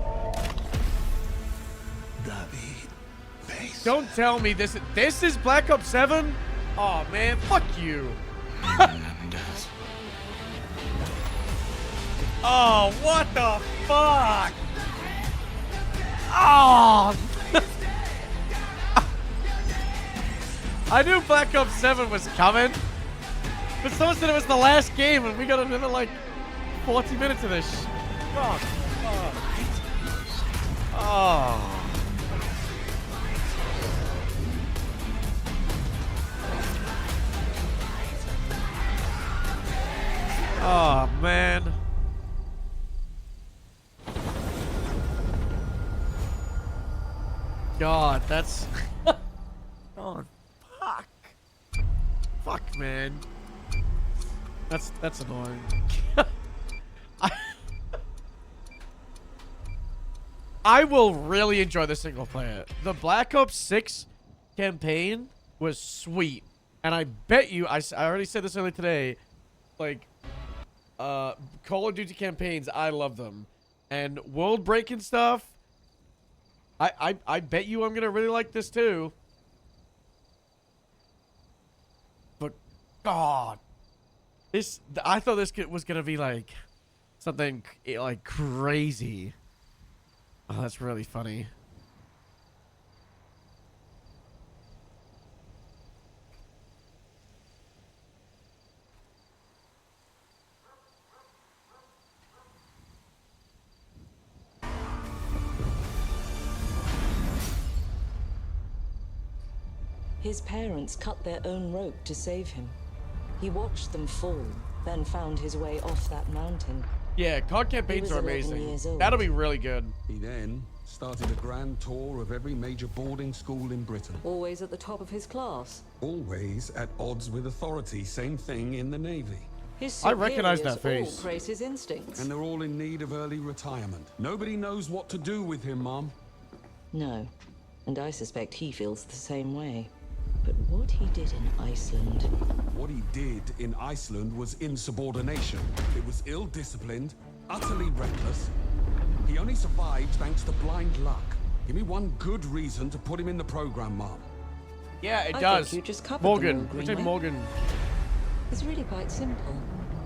David, face. Don't tell me this is Black Ops 7? Oh man, fuck you. Oh, what the fuck? Oh. I knew Black Ops 7 was coming, but someone said it was the last game and we got another like 40 minutes of this. Fuck. Oh. Oh, man. God, that's... Oh, fuck. Fuck, man. That's annoying. I will really enjoy the single player. The Black Ops 6 campaign was sweet. And I bet you, I already said this earlier today, like, Call of Duty campaigns, I love them. And world-breaking stuff, I bet you I'm gonna really like this too. But, God. I thought this was gonna be, like, something, like, crazy. Oh, that's really funny. His parents cut their own rope to save him. He watched them fall, then found his way off that mountain. Yeah, card campaigns are amazing. That'll be really good. He then started a grand tour of every major boarding school in Britain. Always at the top of his class. Always at odds with authority. Same thing in the Navy. His I recognize that superiors face. all praise his instincts. And they're all in need of early retirement. Nobody knows what to do with him, Mom. No, and I suspect he feels the same way. But what he did in Iceland... What he did in Iceland was insubordination. It was ill-disciplined, utterly reckless. He only survived thanks to blind luck. Give me one good reason to put him in the program, Mom. Yeah, it I does. think you just covered Morgan. them all, What's name? Greenway. Morgan. It's really quite simple.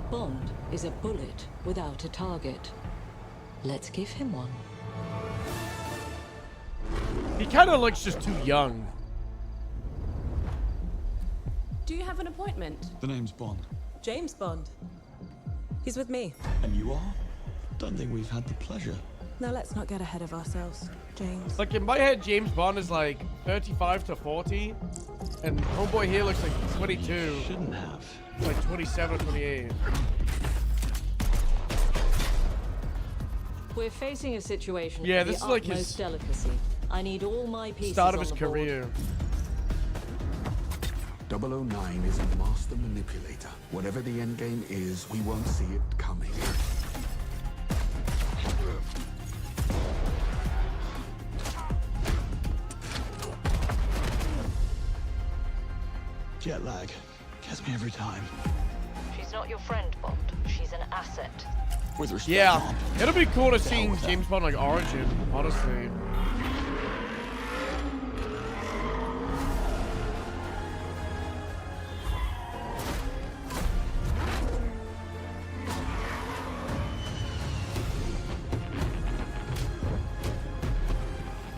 Bond is a bullet without a target. Let's give him one. He kind of looks just too young. Do you have an appointment? The name's Bond. James Bond. He's with me. And you are? Don't think we've had the pleasure. Now let's not get ahead of ourselves, James. Like in my head, James Bond is like 35 to 40, and homeboy here looks like 22. Shouldn't have. Like 27 or 28. We're facing a situation Yeah, of this the is like utmost his delicacy. I need all my pieces start of on his the board. career. 009 is a master manipulator. Whatever the end game is, we won't see it coming. Jet lag. Gets me every time. She's not your friend, Bond. She's an asset. With respect, Yeah, Mom. it'll be cool to The hell see with that. James Bond like Origin, honestly.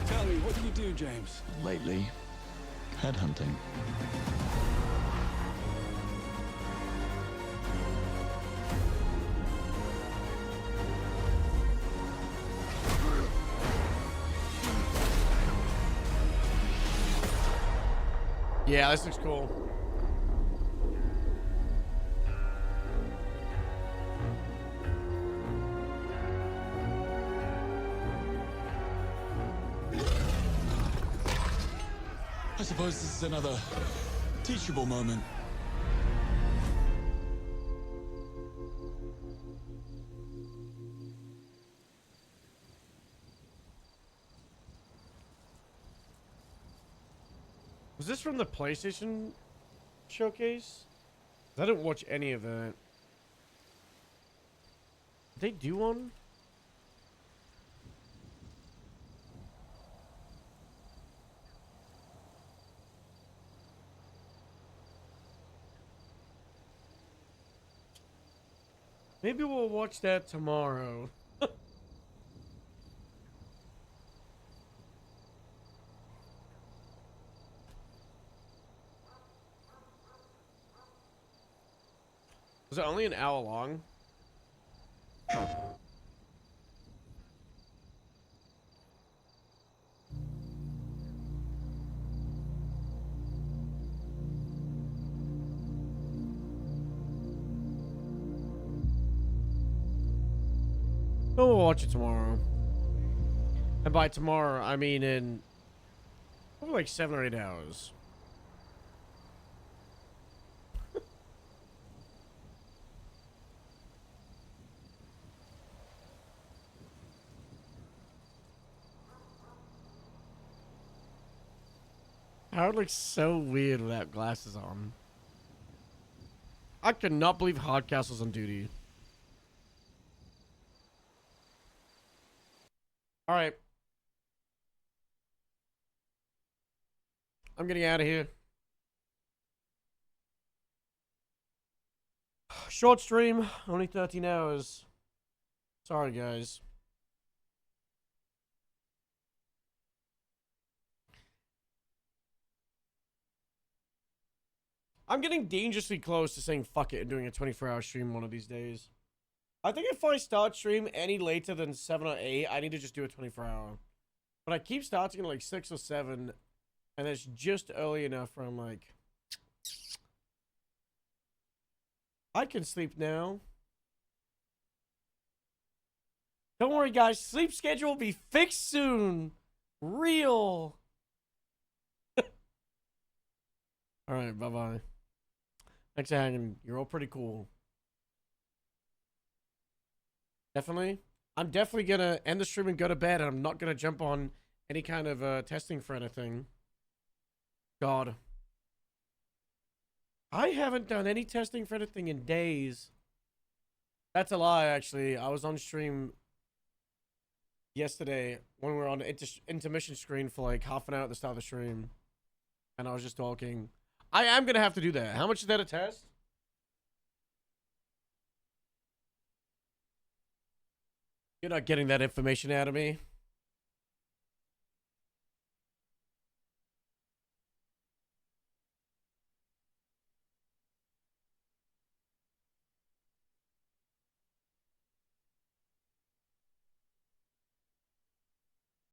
Tell me, what do you do, James? Lately, headhunting. Yeah, this looks cool. I suppose this is another teachable moment. Was this from the PlayStation showcase? I didn't watch any of that. Did they do one? Maybe we'll watch that tomorrow. Was it only an hour long? Oh, we'll watch it tomorrow. And by tomorrow, I mean in probably like 7 or 8 hours. Howard looks so weird without glasses on. I could not believe Hardcastle's on duty. Alright. I'm getting out of here. Short stream, only 13 hours. Sorry, guys. I'm getting dangerously close to saying fuck it and doing a 24-hour stream one of these days. I think if I start stream any later than 7 or 8, I need to just do a 24-hour. But I keep starting at like 6 or 7, And it's just early enough where I'm like, I can sleep now. Don't worry, guys. Sleep schedule will be fixed soon. Real. All right, bye-bye. Thanks for hanging. You're all pretty cool. Definitely. I'm definitely going to end the stream and go to bed, and I'm not going to jump on any kind of testing for anything. God. I haven't done any testing for anything in days. That's a lie, actually. I was on stream yesterday when we were on the intermission screen for like half an hour at the start of the stream. And I was just talking. I am going to have to do that. How much is that a test? You're not getting that information out of me.